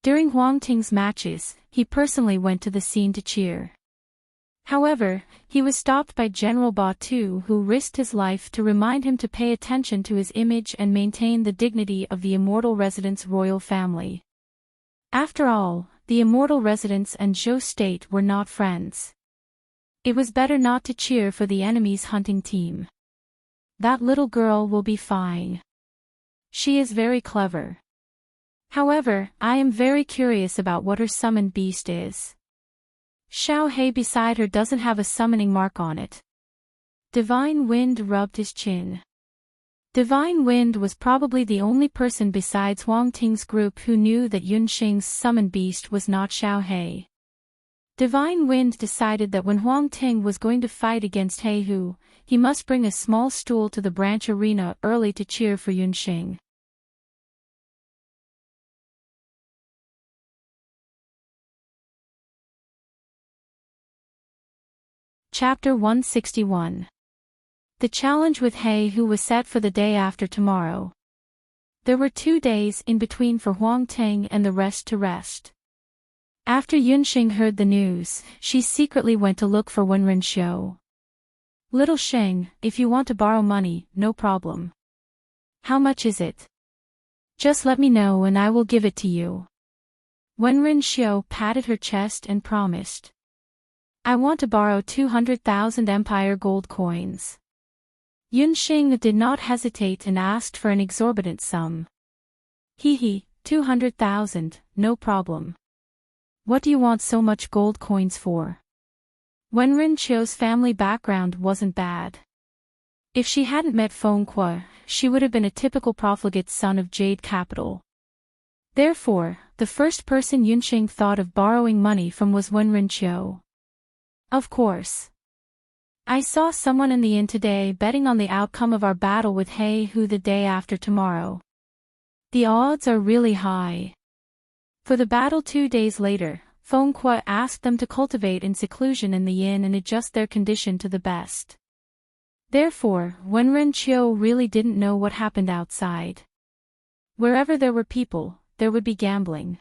During Huang Ting's matches, he personally went to the scene to cheer. However, he was stopped by General Batu, who risked his life to remind him to pay attention to his image and maintain the dignity of the immortal resident's royal family. After all, the immortal residents and Zhou state were not friends. It was better not to cheer for the enemy's hunting team. That little girl will be fine. She is very clever. However, I am very curious about what her summoned beast is. Xiao He beside her doesn't have a summoning mark on it. Divine Wind rubbed his chin. Divine Wind was probably the only person besides Huang Ting's group who knew that Yunxing's summoned beast was not Xiao He. Divine Wind decided that when Huang Ting was going to fight against He Hu, he must bring a small stool to the branch arena early to cheer for Yunxing. Chapter 161. The challenge with He Hu was set for the day after tomorrow. There were 2 days in between for Huang Ting and the rest to rest. After Yunxing heard the news, she secretly went to look for Wenren Xiu. Little Xing, if you want to borrow money, no problem. How much is it? Just let me know and I will give it to you. Wenren Xiu patted her chest and promised. I want to borrow 200,000 Empire gold coins. Yunxing did not hesitate and asked for an exorbitant sum. 200,000, no problem. What do you want so much gold coins for? Wenren Qiu's family background wasn't bad. If she hadn't met Feng Kuo, she would have been a typical profligate son of Jade Capital. Therefore, the first person Yunxing thought of borrowing money from was Wenren Qiu. Of course. I saw someone in the inn today betting on the outcome of our battle with He Hu the day after tomorrow. The odds are really high. For the battle 2 days later, Feng Kuo asked them to cultivate in seclusion in the inn and adjust their condition to the best. Therefore, Wenren Qiu really didn't know what happened outside. Wherever there were people, there would be gambling.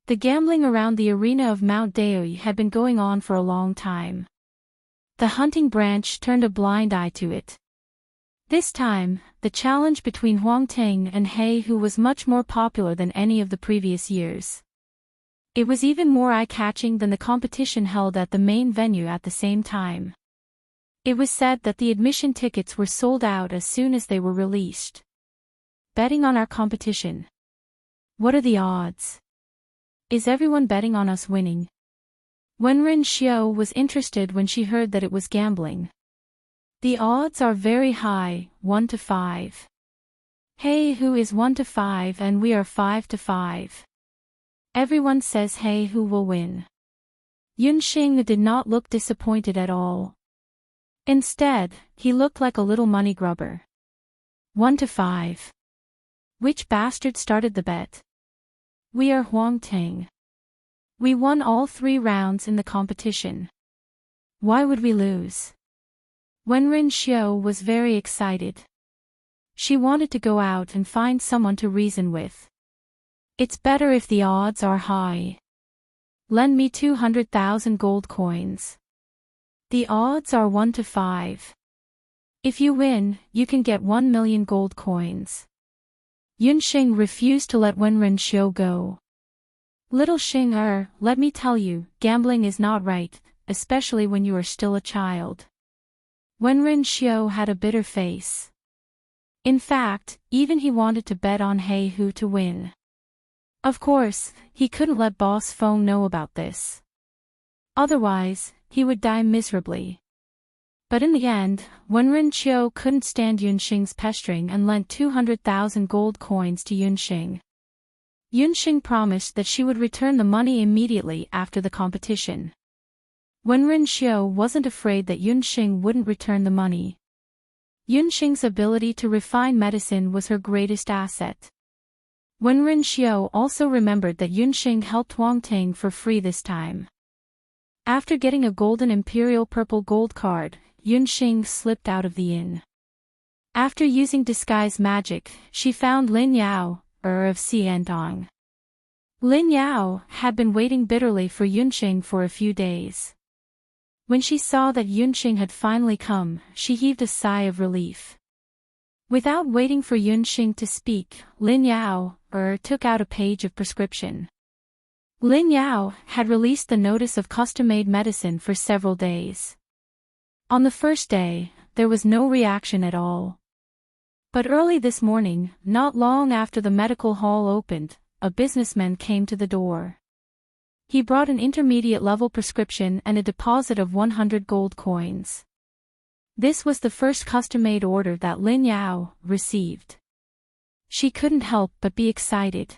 The gambling around the arena of Mount Daoyi had been going on for a long time. The hunting branch turned a blind eye to it. This time, the challenge between Huang Ting and He Hu was much more popular than any of the previous years. It was even more eye-catching than the competition held at the main venue at the same time. It was said that the admission tickets were sold out as soon as they were released. Betting on our competition. What are the odds? Is everyone betting on us winning? Wenren Xiao was interested when she heard that it was gambling. The odds are very high, 1 to 5. He Hu is 1 to 5 and we are 5 to 5. Everyone says He Hu will win. Yunxing did not look disappointed at all. Instead, he looked like a little money grubber. 1 to 5. Which bastard started the bet? We are Huang Ting. We won all 3 rounds in the competition. Why would we lose? Wenren Xiao was very excited. She wanted to go out and find someone to reason with. It's better if the odds are high. Lend me 200,000 gold coins. The odds are 1 to 5. If you win, you can get 1 million gold coins. Yunxing refused to let Wenren Xiao go. Little Xing let me tell you, gambling is not right, especially when you are still a child. Wenren Xiao had a bitter face. In fact, even he wanted to bet on He Hu to win. Of course, he couldn't let Boss Feng know about this. Otherwise, he would die miserably. But in the end, Wenren Qiu couldn't stand Yunxing's pestering and lent 200,000 gold coins to Yunxing. Yunxing promised that she would return the money immediately after the competition. Wenren Qiu wasn't afraid that Yunxing wouldn't return the money. Yunxing's ability to refine medicine was her greatest asset. Wenren Qiu also remembered that Yunxing helped Huang Ting for free this time. After getting a golden imperial purple gold card, Yunxing slipped out of the inn. After using disguise magic, she found Lin Yao, of Xiantong. Lin Yao had been waiting bitterly for Yunxing for a few days. When she saw that Yunxing had finally come, she heaved a sigh of relief. Without waiting for Yunxing to speak, Lin Yao, took out a page of prescription. Lin Yao had released the notice of custom-made medicine for several days. On the first day, there was no reaction at all. But early this morning, not long after the medical hall opened, a businessman came to the door. He brought an intermediate-level prescription and a deposit of 100 gold coins. This was the first custom-made order that Lin Yao received. She couldn't help but be excited.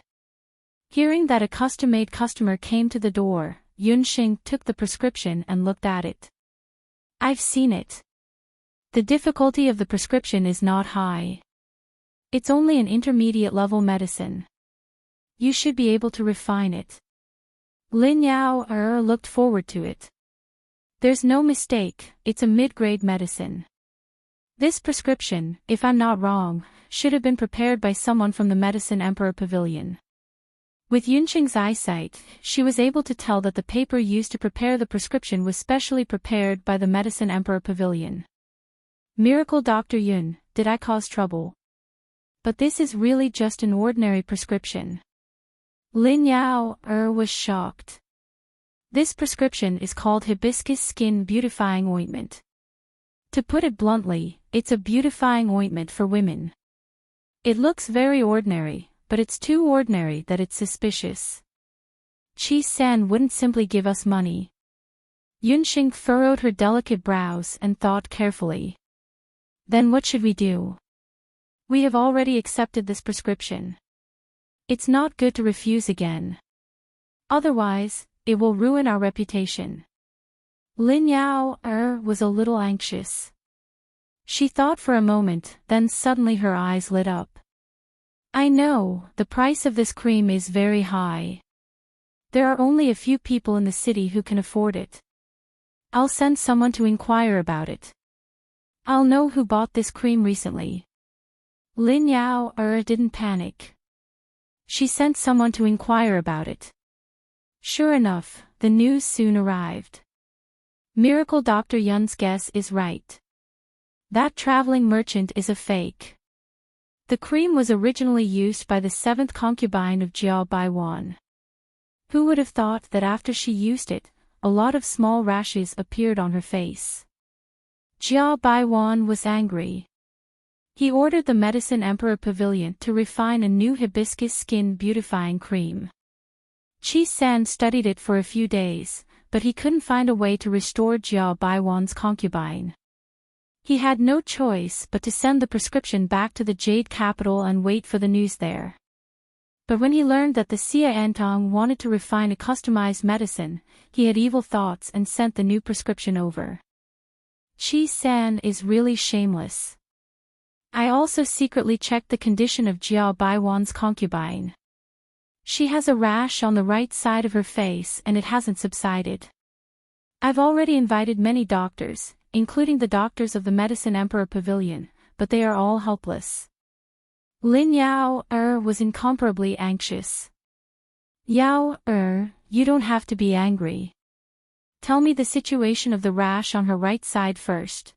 Hearing that a custom-made customer came to the door, Yunxing took the prescription and looked at it. I've seen it. The difficulty of the prescription is not high. It's only an intermediate-level medicine. You should be able to refine it. Lin Yao looked forward to it. There's no mistake, it's a mid-grade medicine. This prescription, if I'm not wrong, should have been prepared by someone from the Medicine Emperor Pavilion. With Yunxing's eyesight, she was able to tell that the paper used to prepare the prescription was specially prepared by the Medicine Emperor Pavilion. Miracle Dr. Yun, did I cause trouble? But this is really just an ordinary prescription. Lin Yao was shocked. This prescription is called Hibiscus Skin Beautifying Ointment. To put it bluntly, it's a beautifying ointment for women. It looks very ordinary, but it's too ordinary that it's suspicious. Chi-san wouldn't simply give us money. Yunxing furrowed her delicate brows and thought carefully. Then what should we do? We have already accepted this prescription. It's not good to refuse again. Otherwise, it will ruin our reputation. Lin Yao was a little anxious. She thought for a moment, then suddenly her eyes lit up. I know, the price of this cream is very high. There are only a few people in the city who can afford it. I'll send someone to inquire about it. I'll know who bought this cream recently. Lin Yao didn't panic. She sent someone to inquire about it. Sure enough, the news soon arrived. Miracle Dr. Yun's guess is right. That traveling merchant is a fake. The cream was originally used by the seventh concubine of Jiao Baiwan. Who would have thought that after she used it, a lot of small rashes appeared on her face? Jiao Baiwan was angry. He ordered the Medicine Emperor Pavilion to refine a new hibiscus skin beautifying cream. Qi San studied it for a few days, but he couldn't find a way to restore Jiao Baiwan's concubine. He had no choice but to send the prescription back to the Jade Capital and wait for the news there. But when he learned that the Xia Antong wanted to refine a customized medicine, he had evil thoughts and sent the new prescription over. Qi San is really shameless. I also secretly checked the condition of Jiao Baiwan's concubine. She has a rash on the right side of her face and it hasn't subsided. I've already invited many doctors, including the doctors of the Medicine Emperor Pavilion, but they are all helpless. Lin Yao was incomparably anxious. Yao you don't have to be angry. Tell me the situation of the rash on her right side first.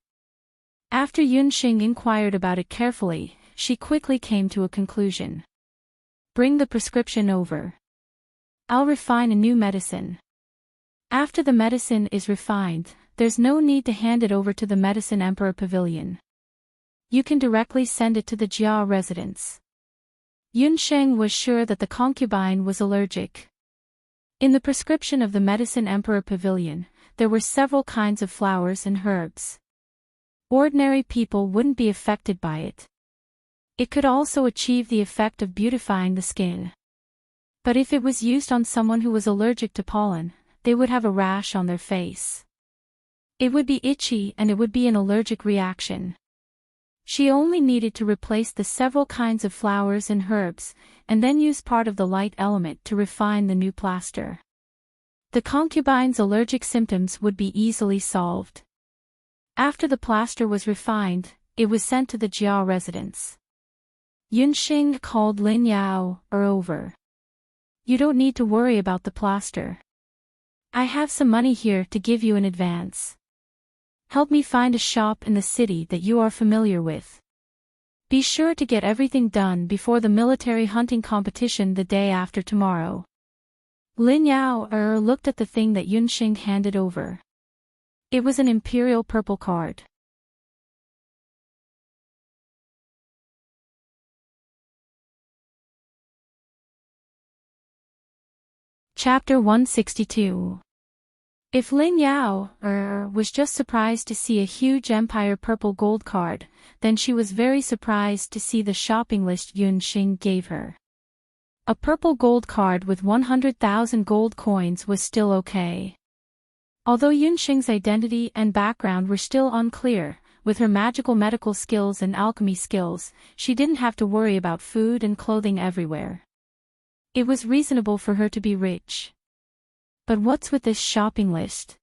After Yunxing inquired about it carefully, she quickly came to a conclusion. Bring the prescription over. I'll refine a new medicine. After the medicine is refined, there's no need to hand it over to the Medicine Emperor Pavilion. You can directly send it to the Jia residence. Yunsheng was sure that the concubine was allergic. In the prescription of the Medicine Emperor Pavilion, there were several kinds of flowers and herbs. Ordinary people wouldn't be affected by it. It could also achieve the effect of beautifying the skin. But if it was used on someone who was allergic to pollen, they would have a rash on their face. It would be itchy and it would be an allergic reaction. She only needed to replace the several kinds of flowers and herbs, and then use part of the light element to refine the new plaster. The concubine's allergic symptoms would be easily solved. After the plaster was refined, it was sent to the Jia residence. Yunxing called Lin Yao over. You don't need to worry about the plaster. I have some money here to give you in advance. Help me find a shop in the city that you are familiar with. Be sure to get everything done before the military hunting competition the day after tomorrow. Lin Yao looked at the thing that Yunxing handed over. It was an imperial purple card. Chapter 162. If Lin Yao was just surprised to see a huge Empire purple gold card, then she was very surprised to see the shopping list Yunxing gave her. A purple gold card with 100,000 gold coins was still okay. Although Yunxing's identity and background were still unclear, with her magical medical skills and alchemy skills, she didn't have to worry about food and clothing everywhere. It was reasonable for her to be rich. But what's with this shopping list?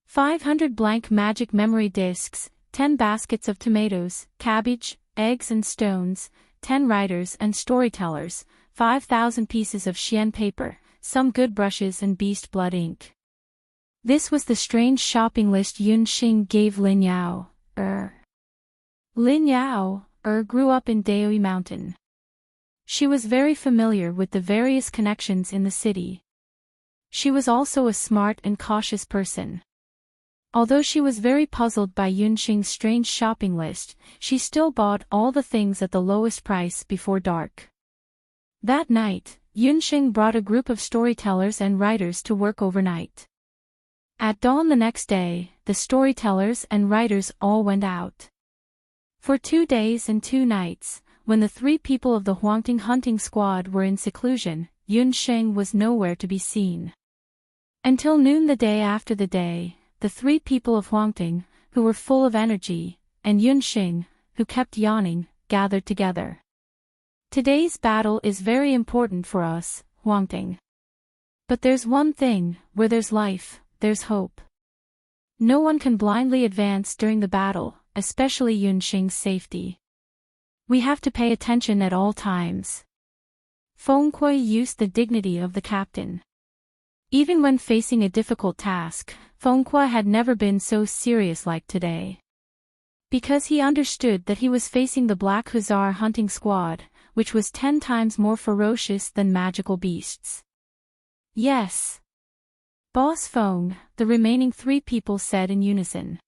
500 blank magic memory discs, 10 baskets of tomatoes, cabbage, eggs and stones, 10 writers and storytellers, 5,000 pieces of xian paper, some good brushes and beast blood ink. This was the strange shopping list Yunxing gave Lin Yao. Lin Yao grew up in Daoi Mountain. She was very familiar with the various connections in the city. She was also a smart and cautious person. Although she was very puzzled by Yunxing's strange shopping list, she still bought all the things at the lowest price before dark. That night, Yunxing brought a group of storytellers and writers to work overnight. At dawn the next day, the storytellers and writers all went out. For 2 days and 2 nights, when the 3 people of the Huangting hunting squad were in seclusion, Yunxing was nowhere to be seen. Until noon the day after the day, the 3 people of Huangting, who were full of energy, and Yunxing, who kept yawning, gathered together. Today's battle is very important for us, Heartwarming. But there's one thing, where there's life, there's hope. No one can blindly advance during the battle, especially Yunxing's safety. We have to pay attention at all times. Feng Kuei used the dignity of the captain. Even when facing a difficult task, Feng Kuei had never been so serious like today. Because he understood that he was facing the Black Hussar hunting squad, which was 10 times more ferocious than magical beasts. Yes. Boss Feng, the remaining 3 people said in unison.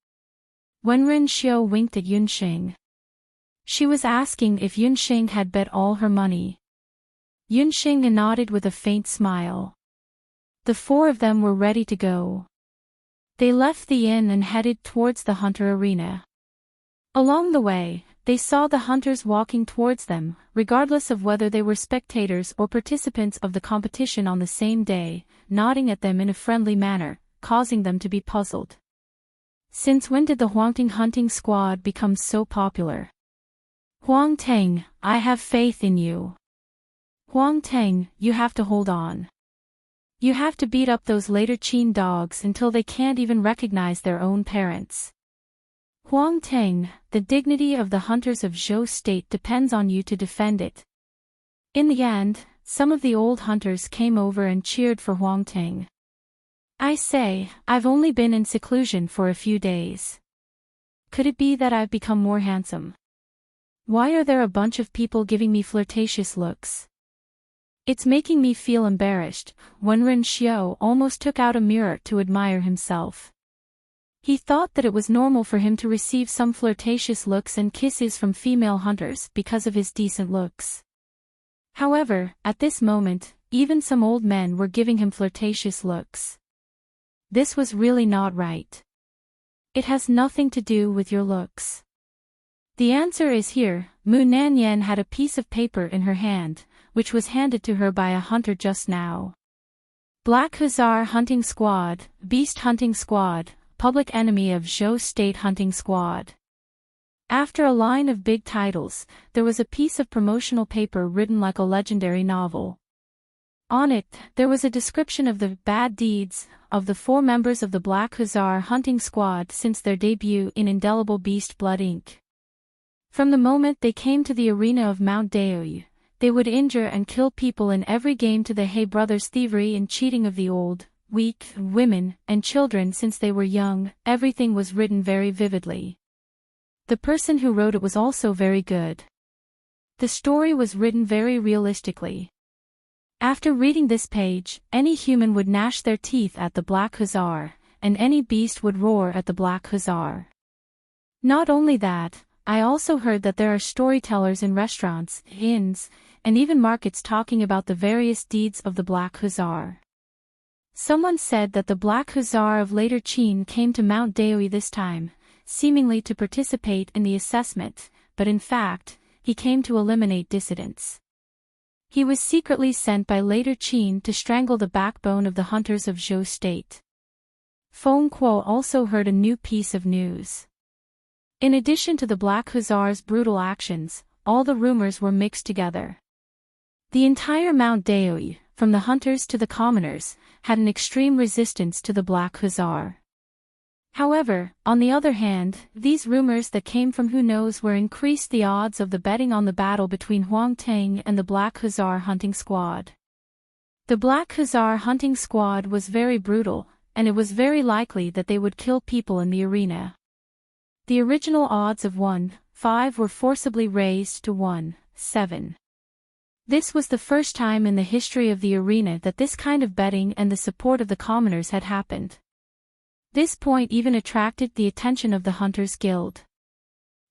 Wenren Xiu winked at Yunxing. She was asking if Yunxing had bet all her money. Yunxing nodded with a faint smile. The 4 of them were ready to go. They left the inn and headed towards the hunter arena. Along the way, they saw the hunters walking towards them, regardless of whether they were spectators or participants of the competition on the same day, nodding at them in a friendly manner, causing them to be puzzled. Since when did the Heartwarming hunting squad become so popular? Heartwarming, I have faith in you. Heartwarming, you have to hold on. You have to beat up those later Qin dogs until they can't even recognize their own parents. Heartwarming, the dignity of the hunters of Zhou State depends on you to defend it. In the end, some of the old hunters came over and cheered for Heartwarming. I say, I've only been in seclusion for a few days. Could it be that I've become more handsome? Why are there a bunch of people giving me flirtatious looks? It's making me feel embarrassed. Wenren Xiu almost took out a mirror to admire himself. He thought that it was normal for him to receive some flirtatious looks and kisses from female hunters because of his decent looks. However, at this moment, even some old men were giving him flirtatious looks. This was really not right. It has nothing to do with your looks. The answer is here. Mu Nanyan had a piece of paper in her hand, which was handed to her by a hunter just now. Black Hussar Hunting Squad, Beast Hunting Squad, Public Enemy of Zhou State Hunting Squad. After a line of big titles, there was a piece of promotional paper written like a legendary novel. On it, there was a description of the bad deeds of the 4 members of the Black Hussar Hunting Squad since their debut in Indelible Beast Blood Inc. From the moment they came to the arena of Mount Daoyu, they would injure and kill people in every game to the Hey Brothers thievery and cheating of the old, weak, women, and children since they were young. Everything was written very vividly. The person who wrote it was also very good. The story was written very realistically. After reading this page, any human would gnash their teeth at the Black Hussar, and any beast would roar at the Black Hussar. Not only that, I also heard that there are storytellers in restaurants, inns, and even markets talking about the various deeds of the Black Hussar. Someone said that the Black Hussar of later Qin came to Mount Daoyu this time, seemingly to participate in the assessment, but in fact, he came to eliminate dissidents. He was secretly sent by later Qin to strangle the backbone of the hunters of Zhou State. Feng Kuo also heard a new piece of news. In addition to the Black Hussar's brutal actions, all the rumors were mixed together. The entire Mount Daoyu, from the hunters to the commoners, had an extreme resistance to the Black Hussar. However, on the other hand, these rumors that came from who knows where increased the odds of the betting on the battle between Heartwarming and the Black Hussar hunting squad. The Black Hussar hunting squad was very brutal, and it was very likely that they would kill people in the arena. The original odds of 1-5 were forcibly raised to 1-7. This was the first time in the history of the arena that this kind of betting and the support of the commoners had happened. This point even attracted the attention of the Hunters Guild.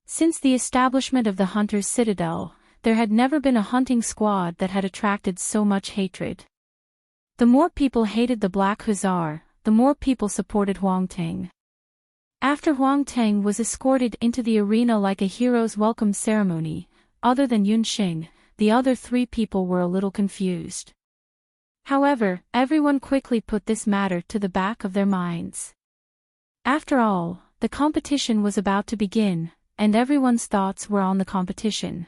Since the establishment of the Hunters' Citadel, there had never been a hunting squad that had attracted so much hatred. The more people hated the Black Hussar, the more people supported Heartwarming. After Heartwarming was escorted into the arena like a hero's welcome ceremony, other than Yunxing, the other 3 people were a little confused. However, everyone quickly put this matter to the back of their minds. After all, the competition was about to begin, and everyone's thoughts were on the competition.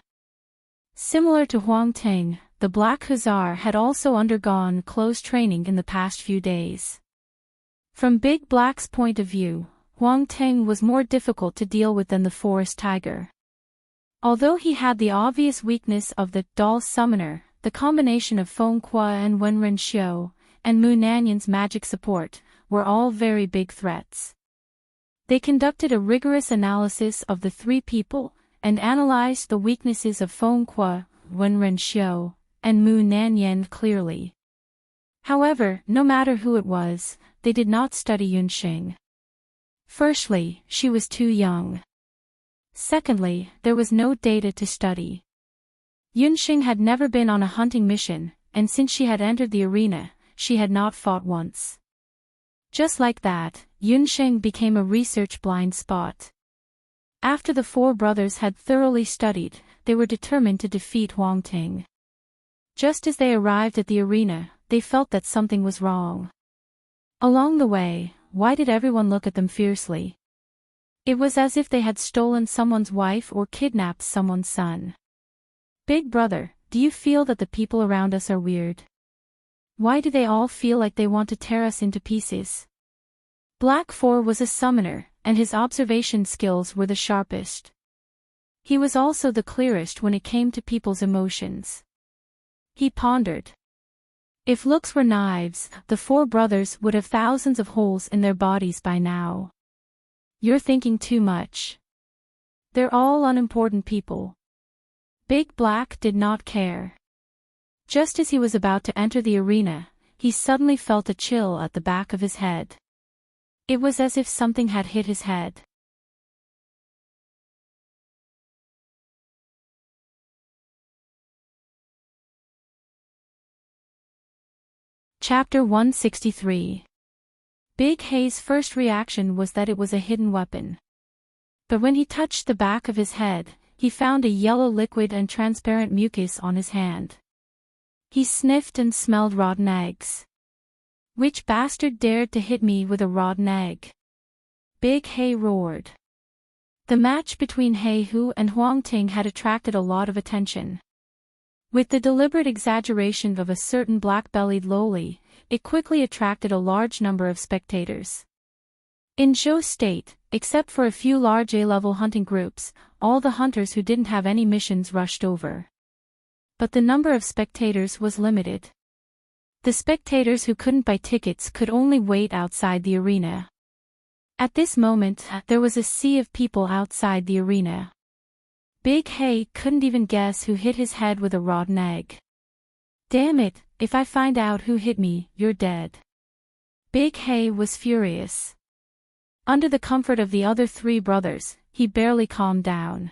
Similar to Huang Ting, the Black Hussar had also undergone close training in the past few days. From Big Black's point of view, Huang Ting was more difficult to deal with than the forest tiger. Although he had the obvious weakness of the doll summoner, the combination of Feng Kuo and Wenren Xiu, and Mu Nanyan's magic support, were all very big threats. They conducted a rigorous analysis of the three people, and analyzed the weaknesses of Feng Kuo, Wenren Xiu, and Mu Nanyan clearly. However, no matter who it was, they did not study Yunxing. Firstly, she was too young. Secondly, there was no data to study. Yunxing had never been on a hunting mission, and since she had entered the arena, she had not fought once. Just like that, Yunxing became a research blind spot. After the four brothers had thoroughly studied, they were determined to defeat Huang Ting. Just as they arrived at the arena, they felt that something was wrong. Along the way, why did everyone look at them fiercely? It was as if they had stolen someone's wife or kidnapped someone's son. Big brother, do you feel that the people around us are weird? Why do they all feel like they want to tear us into pieces? Black 4 was a summoner, and his observation skills were the sharpest. He was also the clearest when it came to people's emotions. He pondered. If looks were knives, the four brothers would have thousands of holes in their bodies by now. You're thinking too much. They're all unimportant people. Big Black did not care. Just as he was about to enter the arena, he suddenly felt a chill at the back of his head. It was as if something had hit his head. Chapter 163. Big Hay's first reaction was that it was a hidden weapon. But when he touched the back of his head, he found a yellow liquid and transparent mucus on his hand. He sniffed and smelled rotten eggs. Which bastard dared to hit me with a rotten egg? Big Hay roared. The match between He Hu and Huang Ting had attracted a lot of attention. With the deliberate exaggeration of a certain black-bellied lowly, it quickly attracted a large number of spectators. In Zhou State, except for a few large A-level hunting groups, all the hunters who didn't have any missions rushed over. But the number of spectators was limited. The spectators who couldn't buy tickets could only wait outside the arena. At this moment, there was a sea of people outside the arena. Big Hay couldn't even guess who hit his head with a rotten egg. Damn it, if I find out who hit me, you're dead. Big Hay was furious. Under the comfort of the other three brothers, he barely calmed down.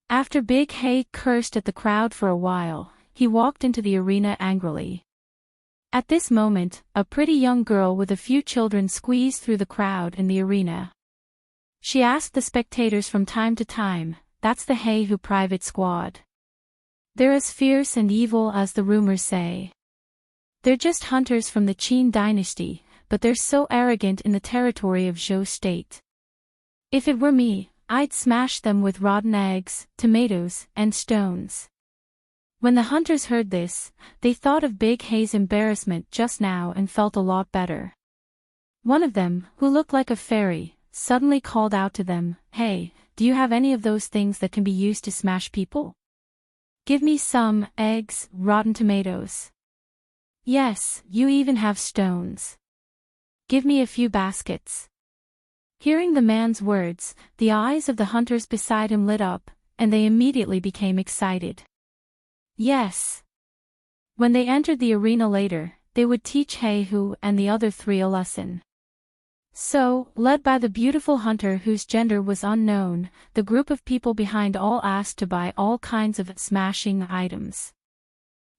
After Big Hay cursed at the crowd for a while, he walked into the arena angrily. At this moment, a pretty young girl with a few children squeezed through the crowd in the arena. She asked the spectators from time to time, "That's the He Hu private squad. They're as fierce and evil as the rumors say. They're just hunters from the Qin dynasty, but they're so arrogant in the territory of Zhou State. If it were me, I'd smash them with rotten eggs, tomatoes, and stones." When the hunters heard this, they thought of Big Hay's embarrassment just now and felt a lot better. One of them, who looked like a fairy, suddenly called out to them, "Hey, do you have any of those things that can be used to smash people? Give me some eggs, rotten tomatoes. Yes, you even have stones. Give me a few baskets." Hearing the man's words, the eyes of the hunters beside him lit up, and they immediately became excited. Yes. When they entered the arena later, they would teach He Hu and the other three a lesson. So, led by the beautiful hunter whose gender was unknown, the group of people behind all asked to buy all kinds of smashing items.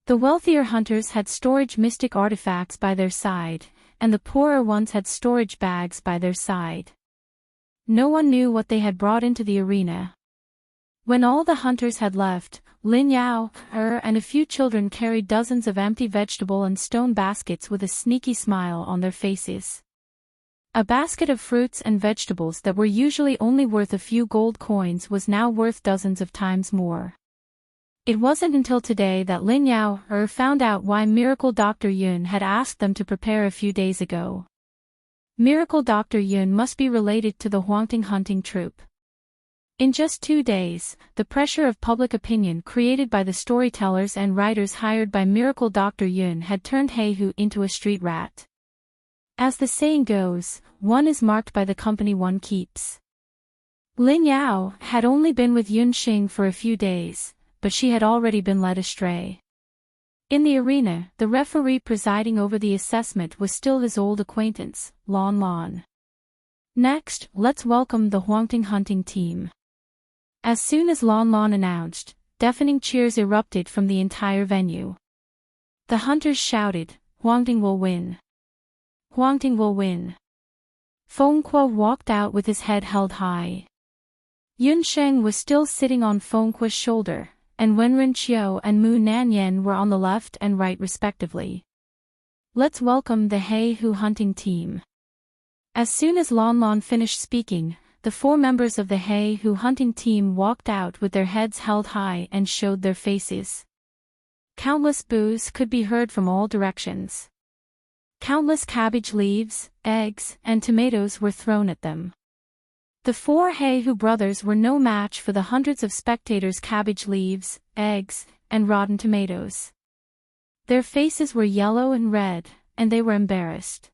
The wealthier hunters had storage mystic artifacts by their side, and the poorer ones had storage bags by their side. No one knew what they had brought into the arena. When all the hunters had left, Lin Yao, and a few children carried dozens of empty vegetable and stone baskets with a sneaky smile on their faces. A basket of fruits and vegetables that were usually only worth a few gold coins was now worth dozens of times more. It wasn't until today that Lin Yao found out why Miracle Dr. Yun had asked them to prepare a few days ago. Miracle Dr. Yun must be related to the Huangting hunting troupe. In just 2 days, the pressure of public opinion created by the storytellers and writers hired by Miracle Dr. Yun had turned He Hu into a street rat. As the saying goes, one is marked by the company one keeps. Lin Yao had only been with Yun Xing for a few days, but she had already been led astray. In the arena, the referee presiding over the assessment was still his old acquaintance, Lon Lon. Next, let's welcome the Huangting hunting team. As soon as Lon Lon announced, deafening cheers erupted from the entire venue. The hunters shouted, "Huangting will win! Huangting will win!" Feng Kuo walked out with his head held high. Yun Sheng was still sitting on Feng Kuo's shoulder, and Wenren Qiu and Mu Nanyan were on the left and right respectively. Let's welcome the He Hu hunting team. As soon as Lon Lon finished speaking, the 4 members of the He Hu hunting team walked out with their heads held high and showed their faces. Countless boos could be heard from all directions. Countless cabbage leaves, eggs, and tomatoes were thrown at them. The 4 He Hu brothers were no match for the hundreds of spectators' cabbage leaves, eggs, and rotten tomatoes. Their faces were yellow and red, and they were embarrassed.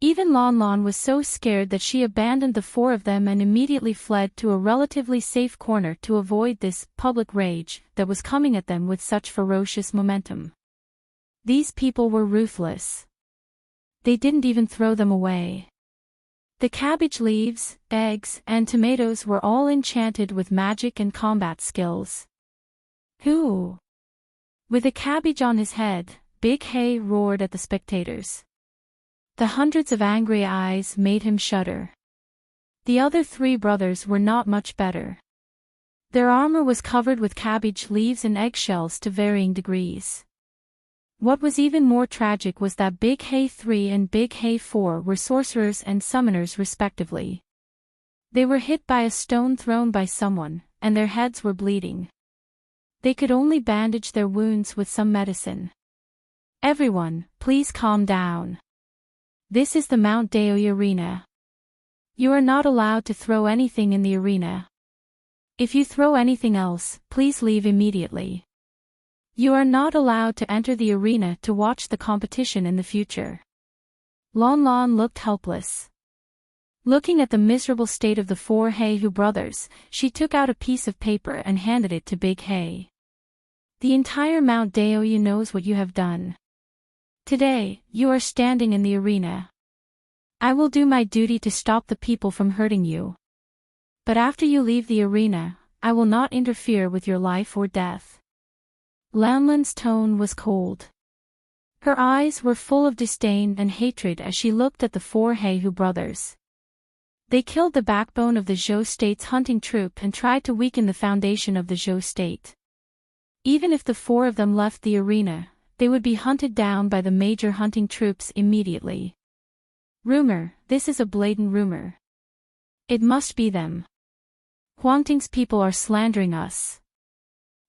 Even Lon Lon was so scared that she abandoned the 4 of them and immediately fled to a relatively safe corner to avoid this public rage that was coming at them with such ferocious momentum. These people were ruthless. They didn't even throw them away. The cabbage leaves, eggs, and tomatoes were all enchanted with magic and combat skills. Who? With a cabbage on his head, Big He roared at the spectators. The hundreds of angry eyes made him shudder. The other 3 brothers were not much better. Their armor was covered with cabbage leaves and eggshells to varying degrees. What was even more tragic was that Big He 3 and Big He 4 were sorcerers and summoners respectively. They were hit by a stone thrown by someone, and their heads were bleeding. They could only bandage their wounds with some medicine. Everyone, please calm down. This is the Mount Daoyi arena. You are not allowed to throw anything in the arena. If you throw anything else, please leave immediately. You are not allowed to enter the arena to watch the competition in the future. Lon Lon looked helpless. Looking at the miserable state of the 4 He Hu brothers, she took out a piece of paper and handed it to Big He. The entire Mount Daoyi knows what you have done. Today, you are standing in the arena. I will do my duty to stop the people from hurting you. But after you leave the arena, I will not interfere with your life or death. Lanlin's tone was cold. Her eyes were full of disdain and hatred as she looked at the 4 He Hu brothers. They killed the backbone of the Zhou state's hunting troupe and tried to weaken the foundation of the Zhou state. Even if the 4 of them left the arena, they would be hunted down by the major hunting troops immediately. Rumor, this is a blatant rumor. It must be them. Huangting's people are slandering us.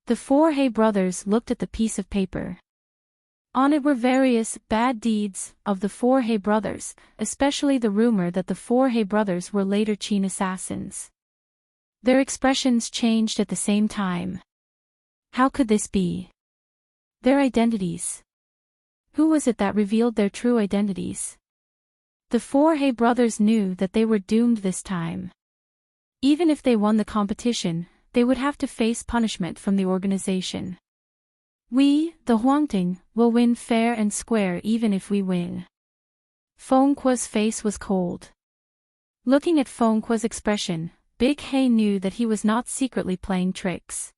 The 4 He brothers looked at the piece of paper. On it were various bad deeds of the 4 He brothers, especially the rumor that the 4 He brothers were later Qin assassins. Their expressions changed at the same time. How could this be? Their identities. Who was it that revealed their true identities? The 4 He brothers knew that they were doomed this time. Even if they won the competition, they would have to face punishment from the organization. We, the Huangting, will win fair and square even if we win. Feng Kuo's face was cold. Looking at Feng Kuo's expression, Big He knew that he was not secretly playing tricks.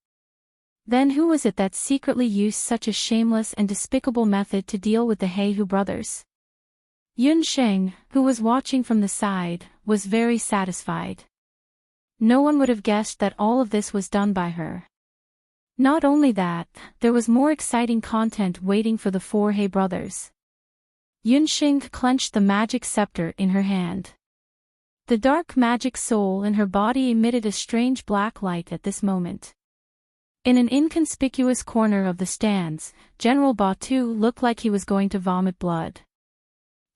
Then who was it that secretly used such a shameless and despicable method to deal with the He Hu brothers? Yun Sheng, who was watching from the side, was very satisfied. No one would have guessed that all of this was done by her. Not only that, there was more exciting content waiting for the 4 He brothers. Yun Sheng clenched the magic scepter in her hand. The dark magic soul in her body emitted a strange black light at this moment. In an inconspicuous corner of the stands, General Batu looked like he was going to vomit blood.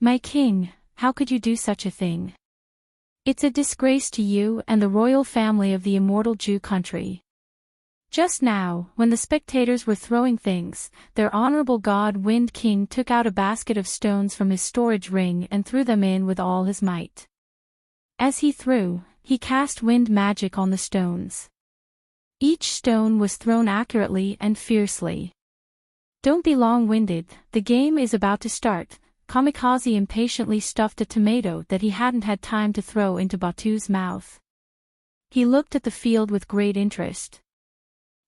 "My king, how could you do such a thing? It's a disgrace to you and the royal family of the immortal Jew country." Just now, when the spectators were throwing things, their honorable god Wind King took out a basket of stones from his storage ring and threw them in with all his might. As he threw, he cast wind magic on the stones. Each stone was thrown accurately and fiercely. "Don't be long-winded, the game is about to start." Kamikaze impatiently stuffed a tomato that he hadn't had time to throw into Batu's mouth. He looked at the field with great interest.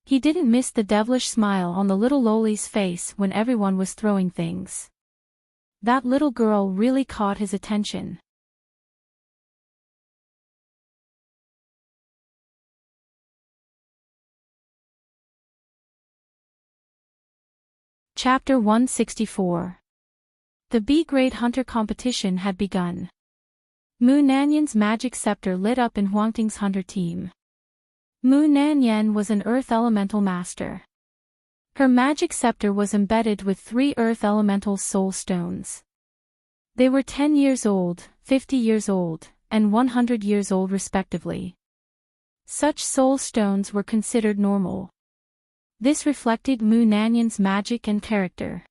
He didn't miss the devilish smile on the little loli's face when everyone was throwing things. That little girl really caught his attention. Chapter 164. The B-grade hunter competition had begun. Mu Nanyan's magic scepter lit up in Huangting's hunter team. Mu Nanyan was an earth elemental master. Her magic scepter was embedded with 3 earth elemental soul stones. They were 10 years old, 50 years old, and 100 years old respectively. Such soul stones were considered normal. This reflected Mu Nanyan's magic and character.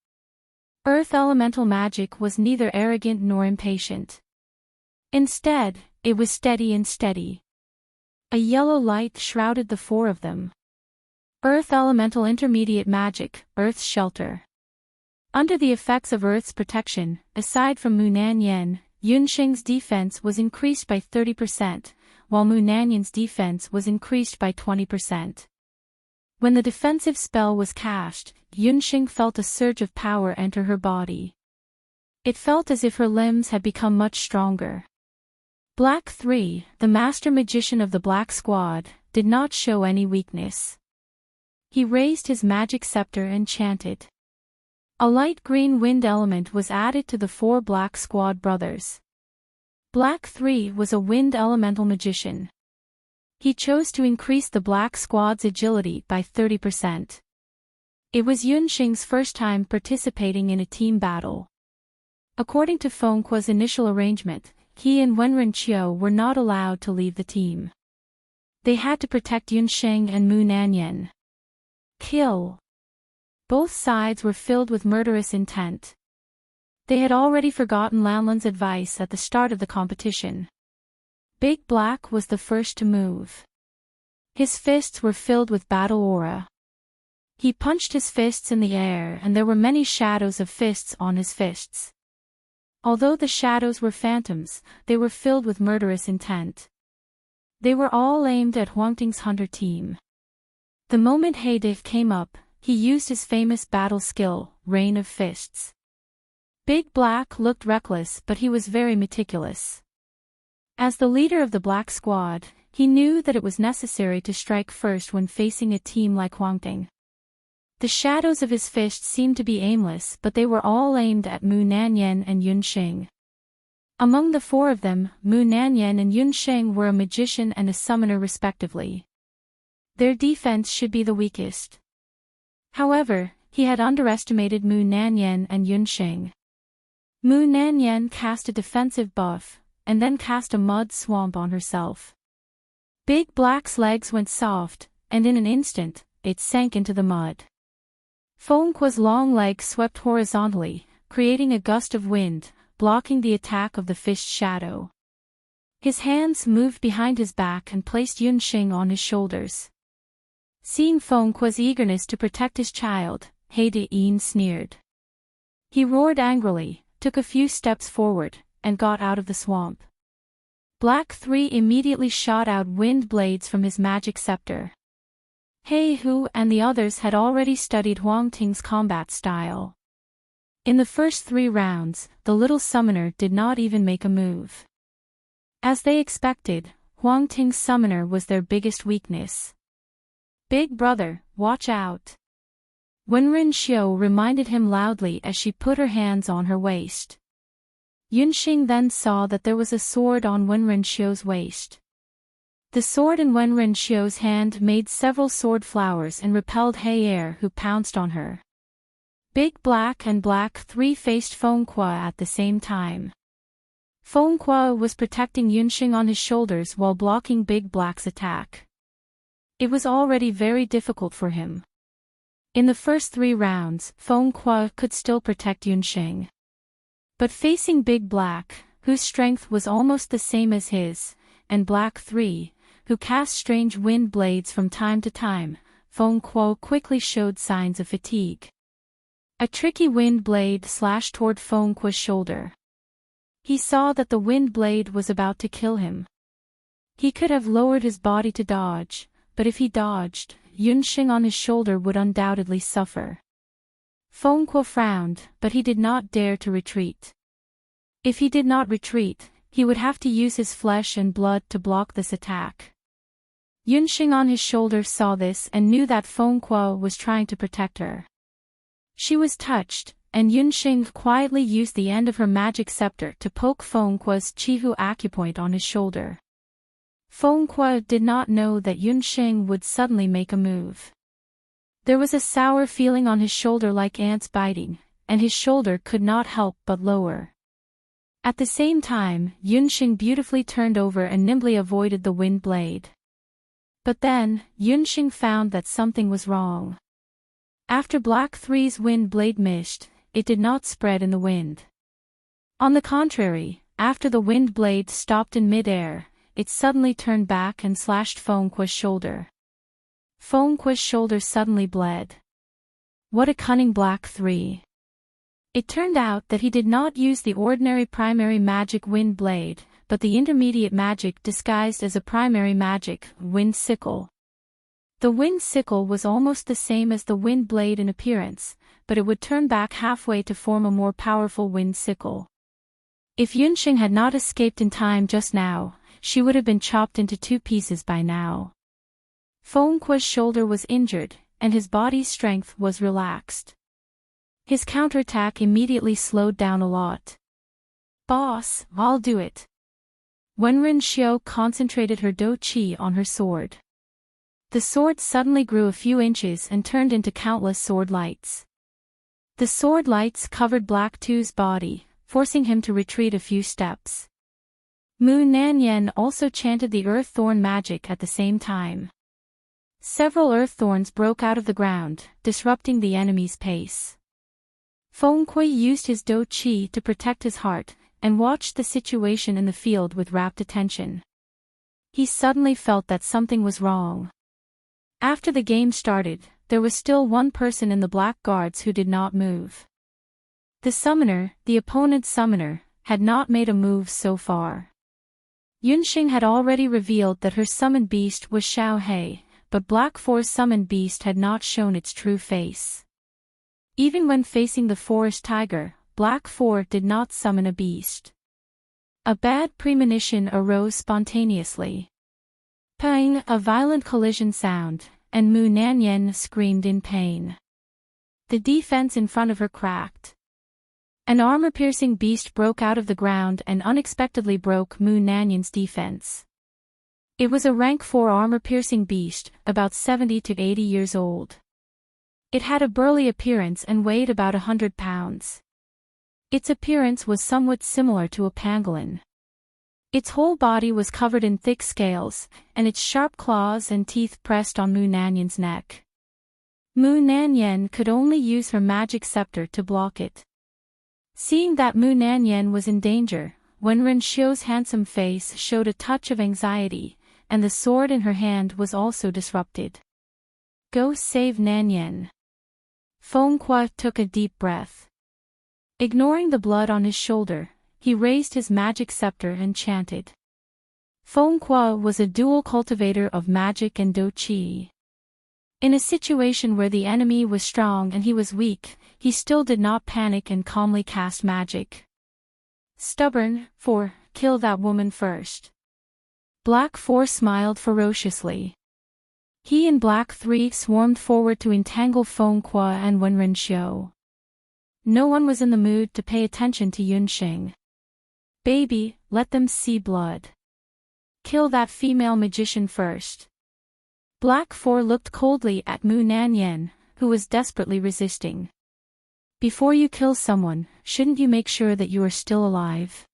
Earth elemental magic was neither arrogant nor impatient. Instead, it was steady and steady. A yellow light shrouded the 4 of them. Earth elemental intermediate magic, Earth's shelter. Under the effects of Earth's protection, aside from Mu Nanyan, Yunsheng's defense was increased by 30%, while Mu Nanyan's defense was increased by 20%. When the defensive spell was cast, Yunsheng felt a surge of power enter her body. It felt as if her limbs had become much stronger. Black 3, the master magician of the Black Squad, did not show any weakness. He raised his magic scepter and chanted. A light green wind element was added to the 4 Black Squad brothers. Black 3 was a wind elemental magician. He chose to increase the Black Squad's agility by 30%. It was Yunsheng's first time participating in a team battle. According to Fengqua's initial arrangement, he and Wenren Qiu were not allowed to leave the team. They had to protect Yunsheng and Mu Nanyan. Kill. Both sides were filled with murderous intent. They had already forgotten Lanlan's advice at the start of the competition. Big Black was the first to move. His fists were filled with battle aura. He punched his fists in the air and there were many shadows of fists on his fists. Although the shadows were phantoms, they were filled with murderous intent. They were all aimed at Huangting's hunter team. The moment Heidif came up, he used his famous battle skill, Rain of Fists. Big Black looked reckless but he was very meticulous. As the leader of the Black Squad, he knew that it was necessary to strike first when facing a team like Huangting. The shadows of his fists seemed to be aimless but they were all aimed at Mu Nanyan and Yunsheng. Among the 4 of them, Mu Nanyan and Yunsheng were a magician and a summoner respectively. Their defense should be the weakest. However, he had underestimated Mu Nanyan and Yunsheng. Mu Nanyan cast a defensive buff, and then cast a mud swamp on herself. Big Black's legs went soft, and in an instant, it sank into the mud. Fengqua's long legs swept horizontally, creating a gust of wind, blocking the attack of the fist shadow. His hands moved behind his back and placed Yunsheng on his shoulders. Seeing Fengqua's eagerness to protect his child, Heide sneered. He roared angrily, took a few steps forward, and got out of the swamp. Black 3 immediately shot out wind blades from his magic scepter. He Hu and the others had already studied Huangting's combat style. In the first 3 rounds, the little summoner did not even make a move. As they expected, Huangting's summoner was their biggest weakness. "Big brother, watch out." Wenren Qiu reminded him loudly as she put her hands on her waist. Yunsheng then saw that there was a sword on Wenren Qiu's waist. The sword in Wenren Xiu's hand made several sword flowers and repelled Heir, who pounced on her. Big Black and Black 3 faced Fengque at the same time. Fengque was protecting Yunxing on his shoulders while blocking Big Black's attack. It was already very difficult for him. In the first 3 rounds, Fengque could still protect Yunxing. But facing Big Black, whose strength was almost the same as his, and Black 3, who cast strange wind blades from time to time, Fengque quickly showed signs of fatigue. A tricky wind blade slashed toward Fengque's shoulder. He saw that the wind blade was about to kill him. He could have lowered his body to dodge, but if he dodged, Yunxing on his shoulder would undoubtedly suffer. Fengque frowned, but he did not dare to retreat. If he did not retreat, he would have to use his flesh and blood to block this attack. Yunxing on his shoulder saw this and knew that Fengque was trying to protect her. She was touched, and Yunxing quietly used the end of her magic scepter to poke Fengque's Chihu acupoint on his shoulder. Fengque did not know that Yunxing would suddenly make a move. There was a sour feeling on his shoulder like ants biting, and his shoulder could not help but lower. At the same time, Yunxing beautifully turned over and nimbly avoided the wind blade. But then, Yunxing found that something was wrong. After Black 3's wind blade missed, it did not spread in the wind. On the contrary, after the wind blade stopped in mid-air, it suddenly turned back and slashed Fengque's shoulder. Fengque's shoulder suddenly bled. What a cunning Black 3! It turned out that he did not use the ordinary primary magic wind blade, but the intermediate magic disguised as a primary magic, wind sickle. The wind sickle was almost the same as the wind blade in appearance, but it would turn back halfway to form a more powerful wind sickle. If Yunxing had not escaped in time just now, she would have been chopped into 2 pieces by now. Fengque's shoulder was injured, and his body's strength was relaxed. His counterattack immediately slowed down a lot. "Boss, I'll do it." Wenren Xiu concentrated her Do Qi on her sword. The sword suddenly grew a few inches and turned into countless sword lights. The sword lights covered Black 2's body, forcing him to retreat a few steps. Mu Nanyan also chanted the earth thorn magic at the same time. Several earth thorns broke out of the ground, disrupting the enemy's pace. Fengque used his Do Qi to protect his heart, and watched the situation in the field with rapt attention. He suddenly felt that something was wrong. After the game started, there was still one person in the Black Guards who did not move. The summoner, the opponent's summoner, had not made a move so far. Yunxing had already revealed that her summoned beast was Xiao He, but Black 4's summoned beast had not shown its true face. Even when facing the forest tiger, Black 4 did not summon a beast. A bad premonition arose spontaneously. Pang, a violent collision sound, and Mu Nanyan screamed in pain. The defense in front of her cracked. An armor-piercing beast broke out of the ground and unexpectedly broke Mu Nanyan's defense. It was a rank 4 armor-piercing beast, about 70 to 80 years old. It had a burly appearance and weighed about 100 pounds. Its appearance was somewhat similar to a pangolin. Its whole body was covered in thick scales, and its sharp claws and teeth pressed on Mu Nanyan's neck. Mu Nanyan could only use her magic scepter to block it. Seeing that Mu Nanyan was in danger, Wenren Xiu's handsome face showed a touch of anxiety, and the sword in her hand was also disrupted. "Go save Nanyan." Fengque took a deep breath. Ignoring the blood on his shoulder, he raised his magic scepter and chanted. Fengque was a dual cultivator of magic and Do Qi. In a situation where the enemy was strong and he was weak, he still did not panic and calmly cast magic. "Stubborn, 4, kill that woman first." Black 4 smiled ferociously. He and Black 3 swarmed forward to entangle Fengque and Wenren Xiu. No one was in the mood to pay attention to Yunxing. "Baby, let them see blood." Kill that female magician first. Black 4 looked coldly at Mu Nanyan, who was desperately resisting. Before you kill someone, shouldn't you make sure that you are still alive?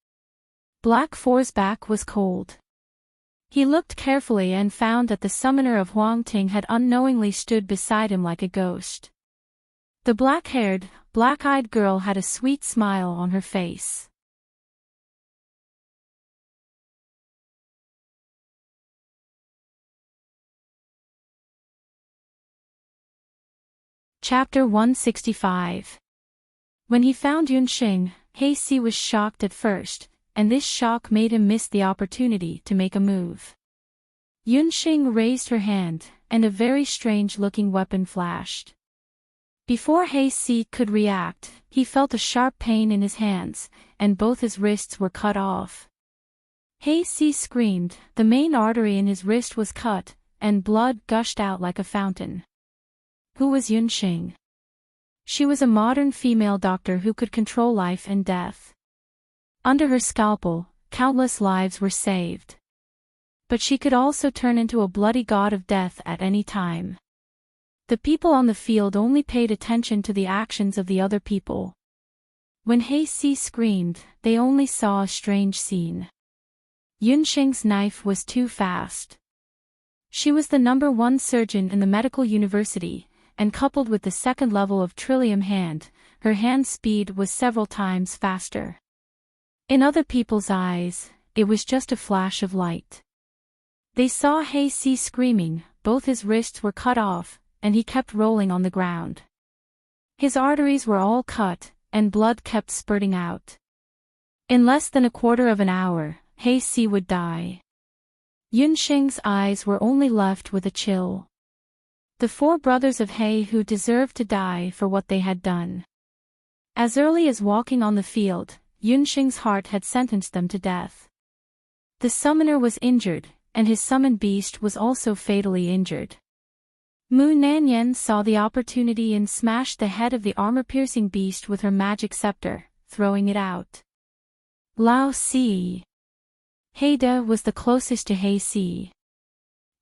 Black 4's back was cold. He looked carefully and found that the summoner of Huangting had unknowingly stood beside him like a ghost. The black-haired, black-eyed girl had a sweet smile on her face. Chapter 165. When he found Yunxing, He was shocked at first, and this shock made him miss the opportunity to make a move. Yunxing raised her hand, and a very strange-looking weapon flashed. Before He could react, he felt a sharp pain in his hands, and both his wrists were cut off. He screamed, the main artery in his wrist was cut, and blood gushed out like a fountain. Who was Yunxing? She was a modern female doctor who could control life and death. Under her scalpel, countless lives were saved. But she could also turn into a bloody god of death at any time. The people on the field only paid attention to the actions of the other people. When He screamed, they only saw a strange scene. Yunxing's knife was too fast. She was the #1 surgeon in the medical university, and coupled with the second level of Trillium hand, her hand speed was several times faster. In other people's eyes, it was just a flash of light. They saw He screaming, both his wrists were cut off, and he kept rolling on the ground. His arteries were all cut, and blood kept spurting out. In less than a quarter of an hour, He would die. Yunxing's eyes were only left with a chill. The 4 brothers of He who deserved to die for what they had done. As early as walking on the field, Yunxing's heart had sentenced them to death. The summoner was injured, and his summoned beast was also fatally injured. Mu Nanyan saw the opportunity and smashed the head of the armor-piercing beast with her magic scepter, throwing it out. Lao Si. Heida was the closest to He.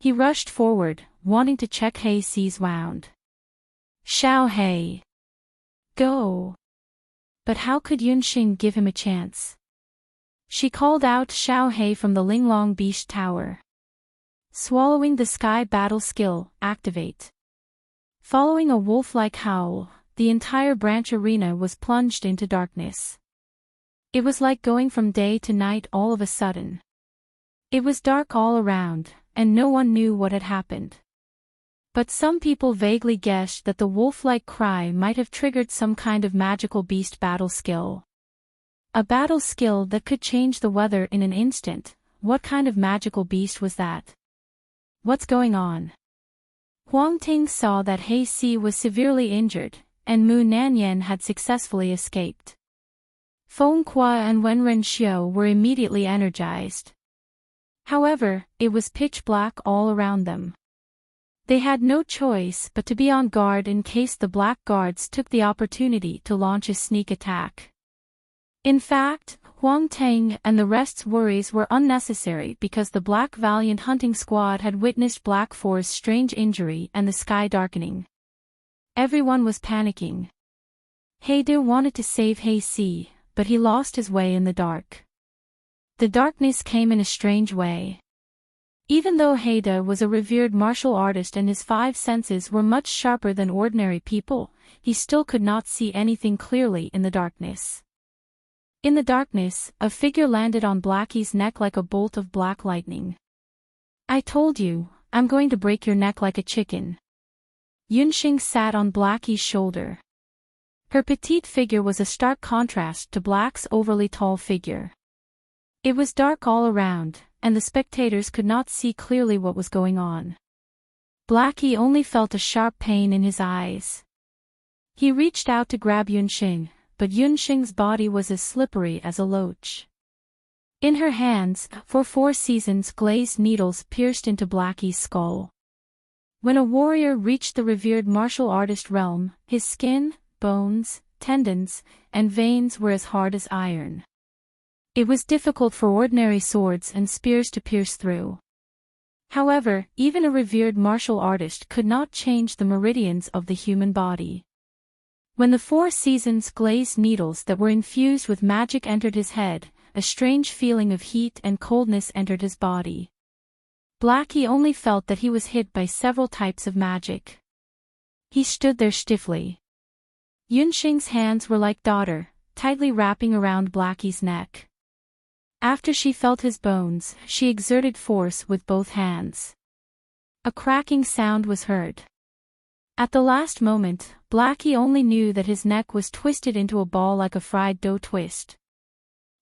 He rushed forward, wanting to check He's wound. Xiao He. Go. But how could Yunxing give him a chance? She called out Xiao He from the Linglong Beast Tower. Swallowing the Sky Battle skill, activate. Following a wolf-like howl, the entire branch arena was plunged into darkness. It was like going from day to night all of a sudden. It was dark all around, and no one knew what had happened. But some people vaguely guessed that the wolf-like cry might have triggered some kind of magical beast battle skill. A battle skill that could change the weather in an instant. What kind of magical beast was that? What's going on? Huangting saw that He was severely injured, and Mu Nanyan had successfully escaped. Feng Qua and Wenren Xiu were immediately energized. However, it was pitch black all around them. They had no choice but to be on guard in case the black guards took the opportunity to launch a sneak attack. In fact, Huangting and the rest's worries were unnecessary because the Black Valiant hunting squad had witnessed Black 4's strange injury and the sky darkening. Everyone was panicking. Heide wanted to save He, but he lost his way in the dark. The darkness came in a strange way. Even though Heide was a revered martial artist and his 5 senses were much sharper than ordinary people, he still could not see anything clearly in the darkness. In the darkness, a figure landed on Blackie's neck like a bolt of black lightning. I told you, I'm going to break your neck like a chicken. Yunxing sat on Blackie's shoulder. Her petite figure was a stark contrast to Black's overly tall figure. It was dark all around, and the spectators could not see clearly what was going on. Blackie only felt a sharp pain in his eyes. He reached out to grab Yunxing, but Yunxing's body was as slippery as a loach. In her hands, for 4 seasons glazed needles pierced into Blackie's skull. When a warrior reached the revered martial artist realm, his skin, bones, tendons, and veins were as hard as iron. It was difficult for ordinary swords and spears to pierce through. However, even a revered martial artist could not change the meridians of the human body. When the 4 seasons glazed needles that were infused with magic entered his head, a strange feeling of heat and coldness entered his body. Blackie only felt that he was hit by several types of magic. He stood there stiffly. Yunxing's hands were like daughter, tightly wrapping around Blackie's neck. After she felt his bones, she exerted force with both hands. A cracking sound was heard. At the last moment, Blackie only knew that his neck was twisted into a ball like a fried dough twist.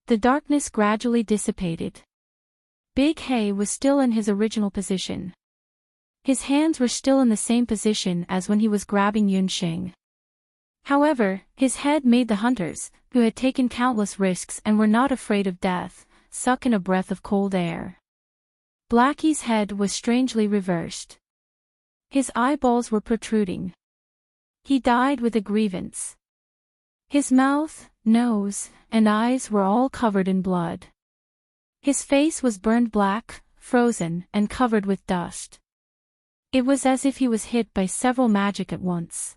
The darkness gradually dissipated. Big Hay was still in his original position. His hands were still in the same position as when he was grabbing Yunxing. However, his head made the hunters, who had taken countless risks and were not afraid of death, suck in a breath of cold air. Blackie's head was strangely reversed. His eyeballs were protruding. He died with a grievance. His mouth, nose, and eyes were all covered in blood. His face was burned black, frozen, and covered with dust. It was as if he was hit by several magic at once.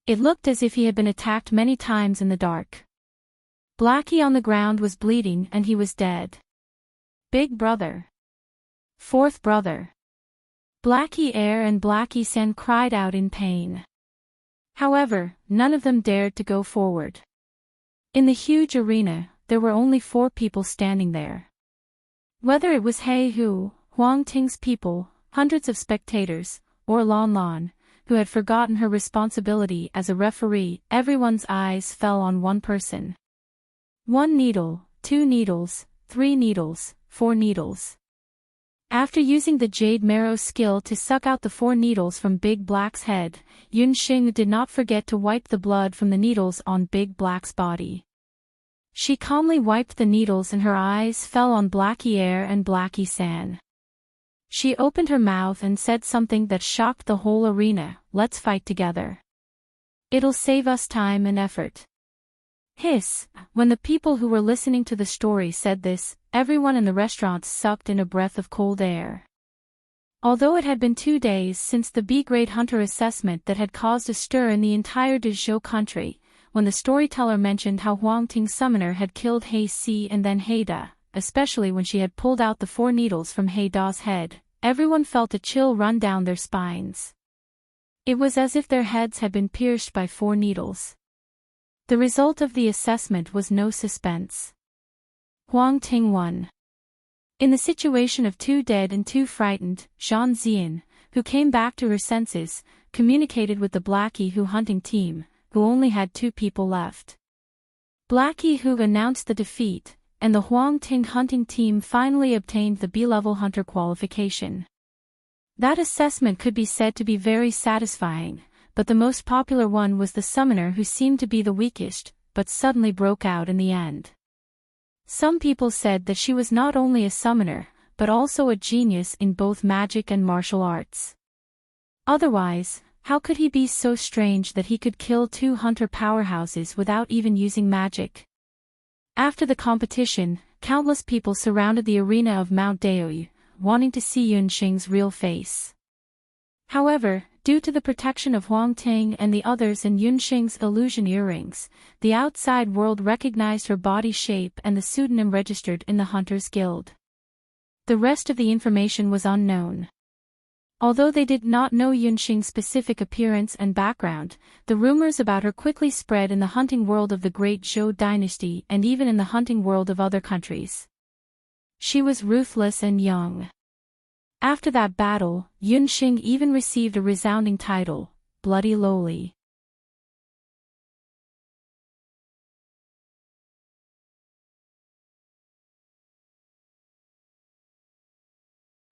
It looked as if he had been attacked many times in the dark. Blackie on the ground was bleeding and he was dead. Big brother. Fourth brother. Blackie Air and Blackie Sen cried out in pain. However, none of them dared to go forward. In the huge arena, there were only 4 people standing there. Whether it was He Hu, Huang Ting's people, hundreds of spectators, or Lon Lon, who had forgotten her responsibility as a referee, everyone's eyes fell on one person. 1 needle, 2 needles, 3 needles, 4 needles. After using the Jade Marrow skill to suck out the 4 needles from Big Black's head, Yunxing did not forget to wipe the blood from the needles on Big Black's body. She calmly wiped the needles and her eyes fell on Blackie Air and Blackie San. She opened her mouth and said something that shocked the whole arena, "Let's fight together. It'll save us time and effort." Hiss! When the people who were listening to the story said this, everyone in the restaurant sucked in a breath of cold air. Although it had been 2 days since the B-grade hunter assessment that had caused a stir in the entire Dezhou country, when the storyteller mentioned how Huang Ting's summoner had killed He Si and then He Da, especially when she had pulled out the 4 needles from He Da's head, everyone felt a chill run down their spines. It was as if their heads had been pierced by 4 needles. The result of the assessment was no suspense. Huang Ting won. In the situation of 2 dead and 2 frightened, Zhan Xian, who came back to her senses, communicated with the Blackie Hu hunting team, who only had 2 people left. Blackie Hu announced the defeat, and the Huang Ting hunting team finally obtained the B-level hunter qualification. That assessment could be said to be very satisfying, but the most popular one was the summoner who seemed to be the weakest, but suddenly broke out in the end. Some people said that she was not only a summoner, but also a genius in both magic and martial arts. Otherwise, how could he be so strange that he could kill 2 hunter powerhouses without even using magic? After the competition, countless people surrounded the arena of Mount Daoyu, wanting to see Yunxing's real face. However, due to the protection of Huang Ting and the others and Yunxing's illusion earrings, the outside world recognized her body shape and the pseudonym registered in the Hunters Guild. The rest of the information was unknown. Although they did not know Yunxing's specific appearance and background, the rumors about her quickly spread in the hunting world of the Great Zhou dynasty and even in the hunting world of other countries. She was ruthless and young. After that battle, Yunxing even received a resounding title, Bloody Lowly.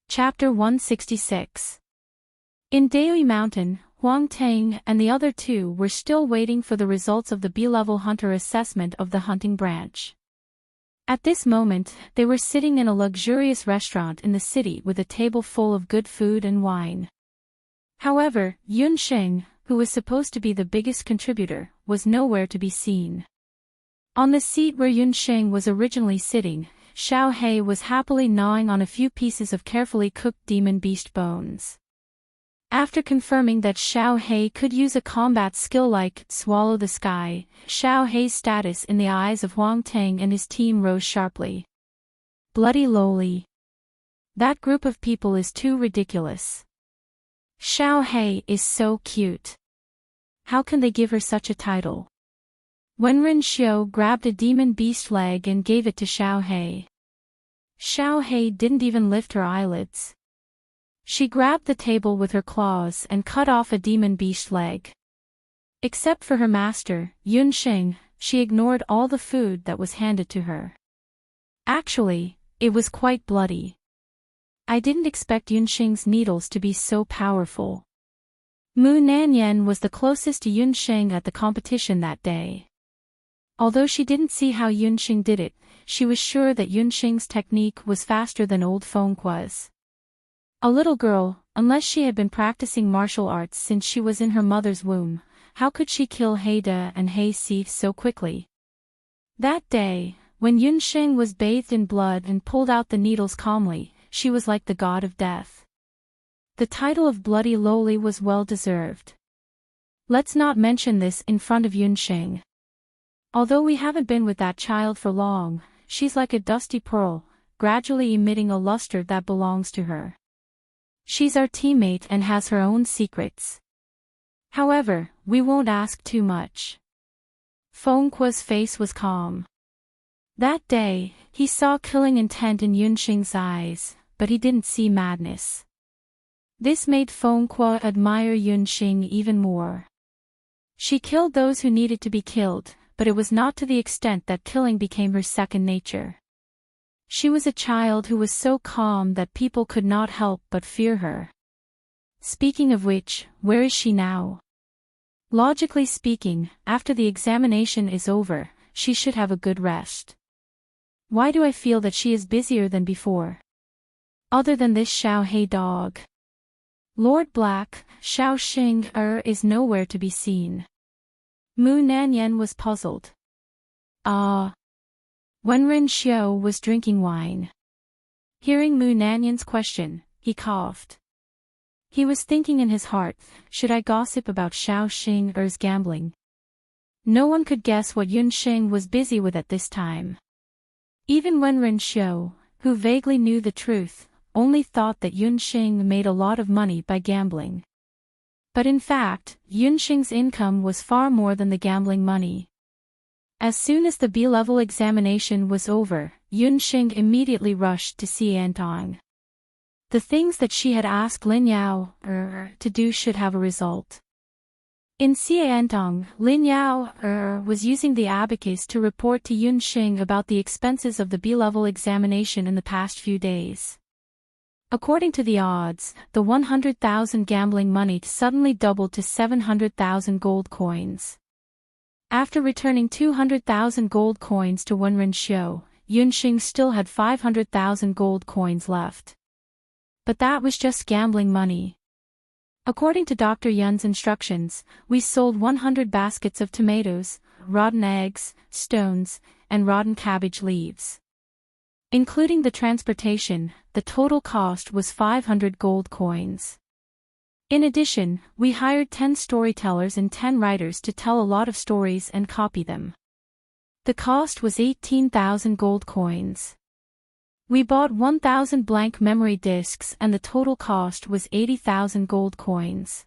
Chapter 166. In Daoyu Mountain, Huang Ting and the other 2 were still waiting for the results of the B-level hunter assessment of the hunting branch. At this moment, they were sitting in a luxurious restaurant in the city with a table full of good food and wine. However, Yunxing, who was supposed to be the biggest contributor, was nowhere to be seen. On the seat where Yunsheng was originally sitting, Xiao He was happily gnawing on a few pieces of carefully cooked demon beast bones. After confirming that Xiao He could use a combat skill like Swallow the Sky, Xiao He's status in the eyes of Huang Tang and his team rose sharply. Bloody lowly. That group of people is too ridiculous. Xiao He is so cute. How can they give her such a title? Wenren Xiu grabbed a demon beast leg and gave it to Xiao He. Xiao He didn't even lift her eyelids. She grabbed the table with her claws and cut off a demon beast leg. Except for her master, Yunsheng, she ignored all the food that was handed to her. Actually, it was quite bloody. I didn't expect Yunsheng's needles to be so powerful. Mu Nanyan was the closest to Yunsheng at the competition that day. Although she didn't see how Yunsheng did it, she was sure that Yunsheng's technique was faster than old Feng was. A little girl, unless she had been practicing martial arts since she was in her mother's womb, how could she kill Heida and He Si so quickly? That day, when Yunsheng was bathed in blood and pulled out the needles calmly, she was like the god of death. The title of Bloody Lowly was well deserved. Let's not mention this in front of Yunsheng. Although we haven't been with that child for long, she's like a dusty pearl, gradually emitting a luster that belongs to her. She's our teammate and has her own secrets. However, we won't ask too much. Feng Kuo's face was calm. That day, he saw killing intent in Yunsheng's eyes, but he didn't see madness. This made Feng Kuo admire Yunsheng even more. She killed those who needed to be killed, but it was not to the extent that killing became her second nature. She was a child who was so calm that people could not help but fear her. Speaking of which, where is she now? Logically speaking, after the examination is over, she should have a good rest. Why do I feel that she is busier than before? Other than this Xiao He dog. Lord Black, Xiao Xing is nowhere to be seen. Mu Nanyan was puzzled. Wenren Xiu was drinking wine. Hearing Mu Nanyan's question, he coughed. He was thinking in his heart, should I gossip about Xiao Xing's gambling? No one could guess what Yunsheng was busy with at this time. Even Wenren Xiu, who vaguely knew the truth, only thought that Yunsheng made a lot of money by gambling. But in fact, Yunsheng's income was far more than the gambling money. As soon as the B-level examination was over, Yunsheng immediately rushed to see Enchanting. The things that she had asked Lin Yao to do should have a result. In Enchanting, Lin Yao was using the abacus to report to Yunsheng about the expenses of the B-level examination in the past few days. According to the odds, the 100,000 gambling money suddenly doubled to 700,000 gold coins. After returning 200,000 gold coins to Wenren Xiu, Yunsheng still had 500,000 gold coins left. But that was just gambling money. According to Dr. Yun's instructions, we sold 100 baskets of tomatoes, rotten eggs, stones, and rotten cabbage leaves. Including the transportation, the total cost was 500 gold coins. In addition, we hired 10 storytellers and 10 writers to tell a lot of stories and copy them. The cost was 18,000 gold coins. We bought 1,000 blank memory disks and the total cost was 80,000 gold coins.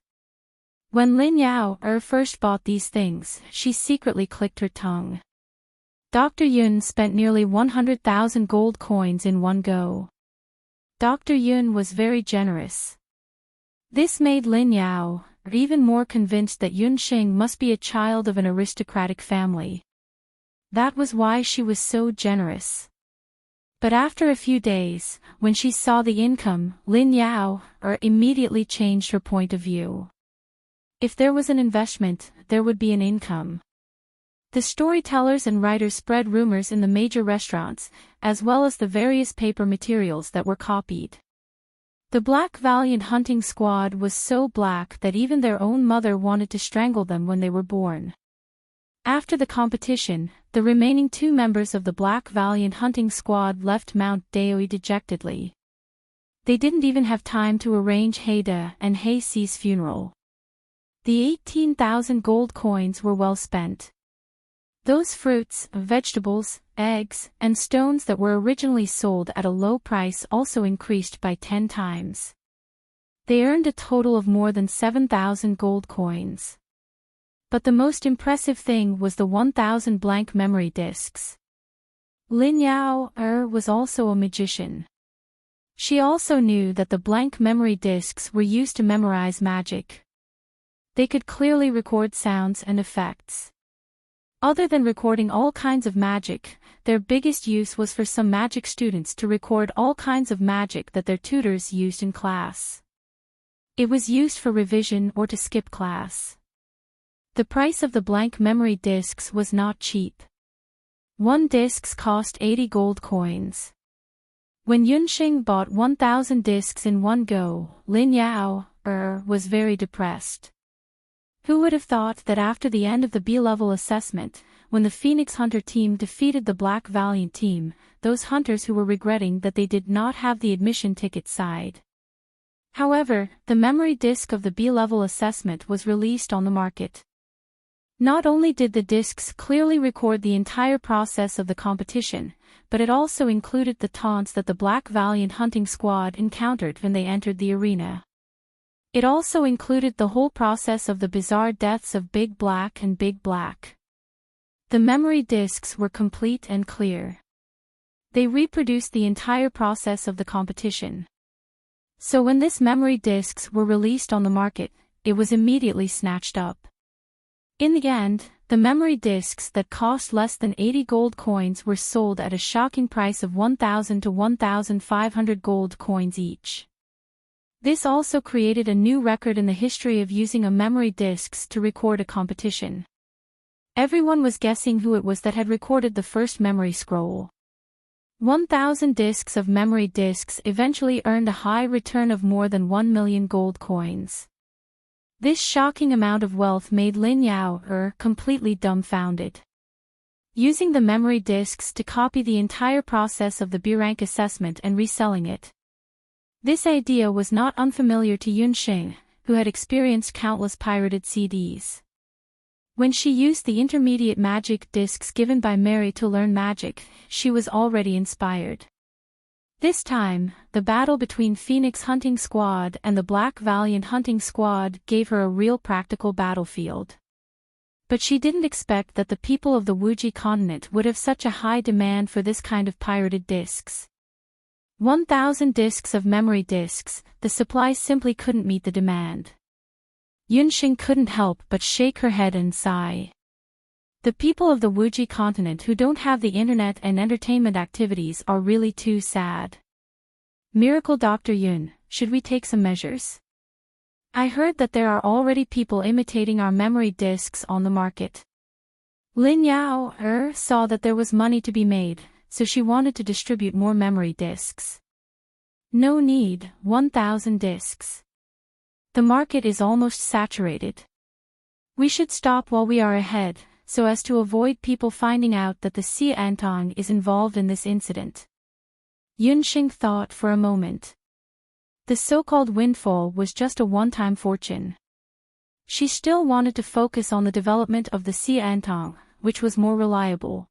When Lin Yao first bought these things, she secretly clicked her tongue. Dr. Yun spent nearly 100,000 gold coins in one go. Dr. Yun was very generous. This made Lin Yao even more convinced that Yunsheng must be a child of an aristocratic family. That was why she was so generous. But after a few days, when she saw the income, Lin Yao immediately changed her point of view. If there was an investment, there would be an income. The storytellers and writers spread rumors in the major restaurants, as well as the various paper materials that were copied. The Black Valiant hunting squad was so black that even their own mother wanted to strangle them when they were born. After the competition, the remaining 2 members of the Black Valiant hunting squad left Mount Daoi dejectedly. They didn't even have time to arrange Haida and Haysee's funeral. The 18,000 gold coins were well spent. Those fruits, vegetables, eggs, and stones that were originally sold at a low price also increased by 10 times. They earned a total of more than 7,000 gold coins. But the most impressive thing was the 1,000 blank memory discs. Lin Yao was also a magician. She also knew that the blank memory discs were used to memorize magic. They could clearly record sounds and effects. Other than recording all kinds of magic, their biggest use was for some magic students to record all kinds of magic that their tutors used in class. It was used for revision or to skip class. The price of the blank memory discs was not cheap. 1 discs cost 80 gold coins. When Yunxing bought 1,000 discs in one go, Lin Yao was very depressed. Who would have thought that after the end of the B-level assessment, when the Phoenix Hunter team defeated the Black Valiant team, those hunters who were regretting that they did not have the admission ticket sighed. However, the memory disc of the B-level assessment was released on the market. Not only did the discs clearly record the entire process of the competition, but it also included the taunts that the Black Valiant hunting squad encountered when they entered the arena. It also included the whole process of the bizarre deaths of Big Black and Big Black. The memory discs were complete and clear. They reproduced the entire process of the competition. So when these memory discs were released on the market, it was immediately snatched up. In the end, the memory discs that cost less than 80 gold coins were sold at a shocking price of 1,000 to 1,500 gold coins each. This also created a new record in the history of using a memory discs to record a competition. Everyone was guessing who it was that had recorded the first memory scroll. 1,000 discs of memory discs eventually earned a high return of more than 1 million gold coins. This shocking amount of wealth made Lin Yao completely dumbfounded. Using the memory discs to copy the entire process of the B-rank assessment and reselling it. This idea was not unfamiliar to Yunxing, who had experienced countless pirated CDs. When she used the intermediate magic discs given by Mary to learn magic, she was already inspired. This time, the battle between Phoenix Hunting Squad and the Black Valiant Hunting Squad gave her a real practical battlefield. But she didn't expect that the people of the Wuji continent would have such a high demand for this kind of pirated discs. 1,000 discs of memory discs, the supply simply couldn't meet the demand. Yunxing couldn't help but shake her head and sigh. The people of the Wuji continent who don't have the internet and entertainment activities are really too sad. Miracle Dr. Yun, should we take some measures? I heard that there are already people imitating our memory discs on the market. Lin Yao saw that there was money to be made, so she wanted to distribute more memory discs. No need, 1,000 discs. The market is almost saturated. We should stop while we are ahead, so as to avoid people finding out that the Xiantong is involved in this incident. Yunxing thought for a moment. The so-called windfall was just a one-time fortune. She still wanted to focus on the development of the Xiantong, which was more reliable.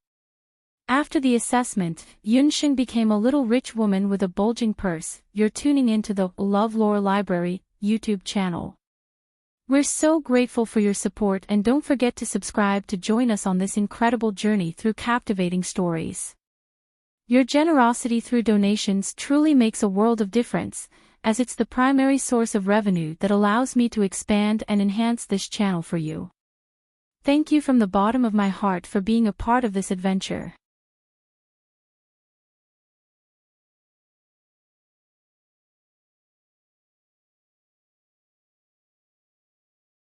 After the assessment, Yunxing became a little rich woman with a bulging purse. You're tuning into the LoveLore Library YouTube channel. We're so grateful for your support, and don't forget to subscribe to join us on this incredible journey through captivating stories. Your generosity through donations truly makes a world of difference, as it's the primary source of revenue that allows me to expand and enhance this channel for you. Thank you from the bottom of my heart for being a part of this adventure.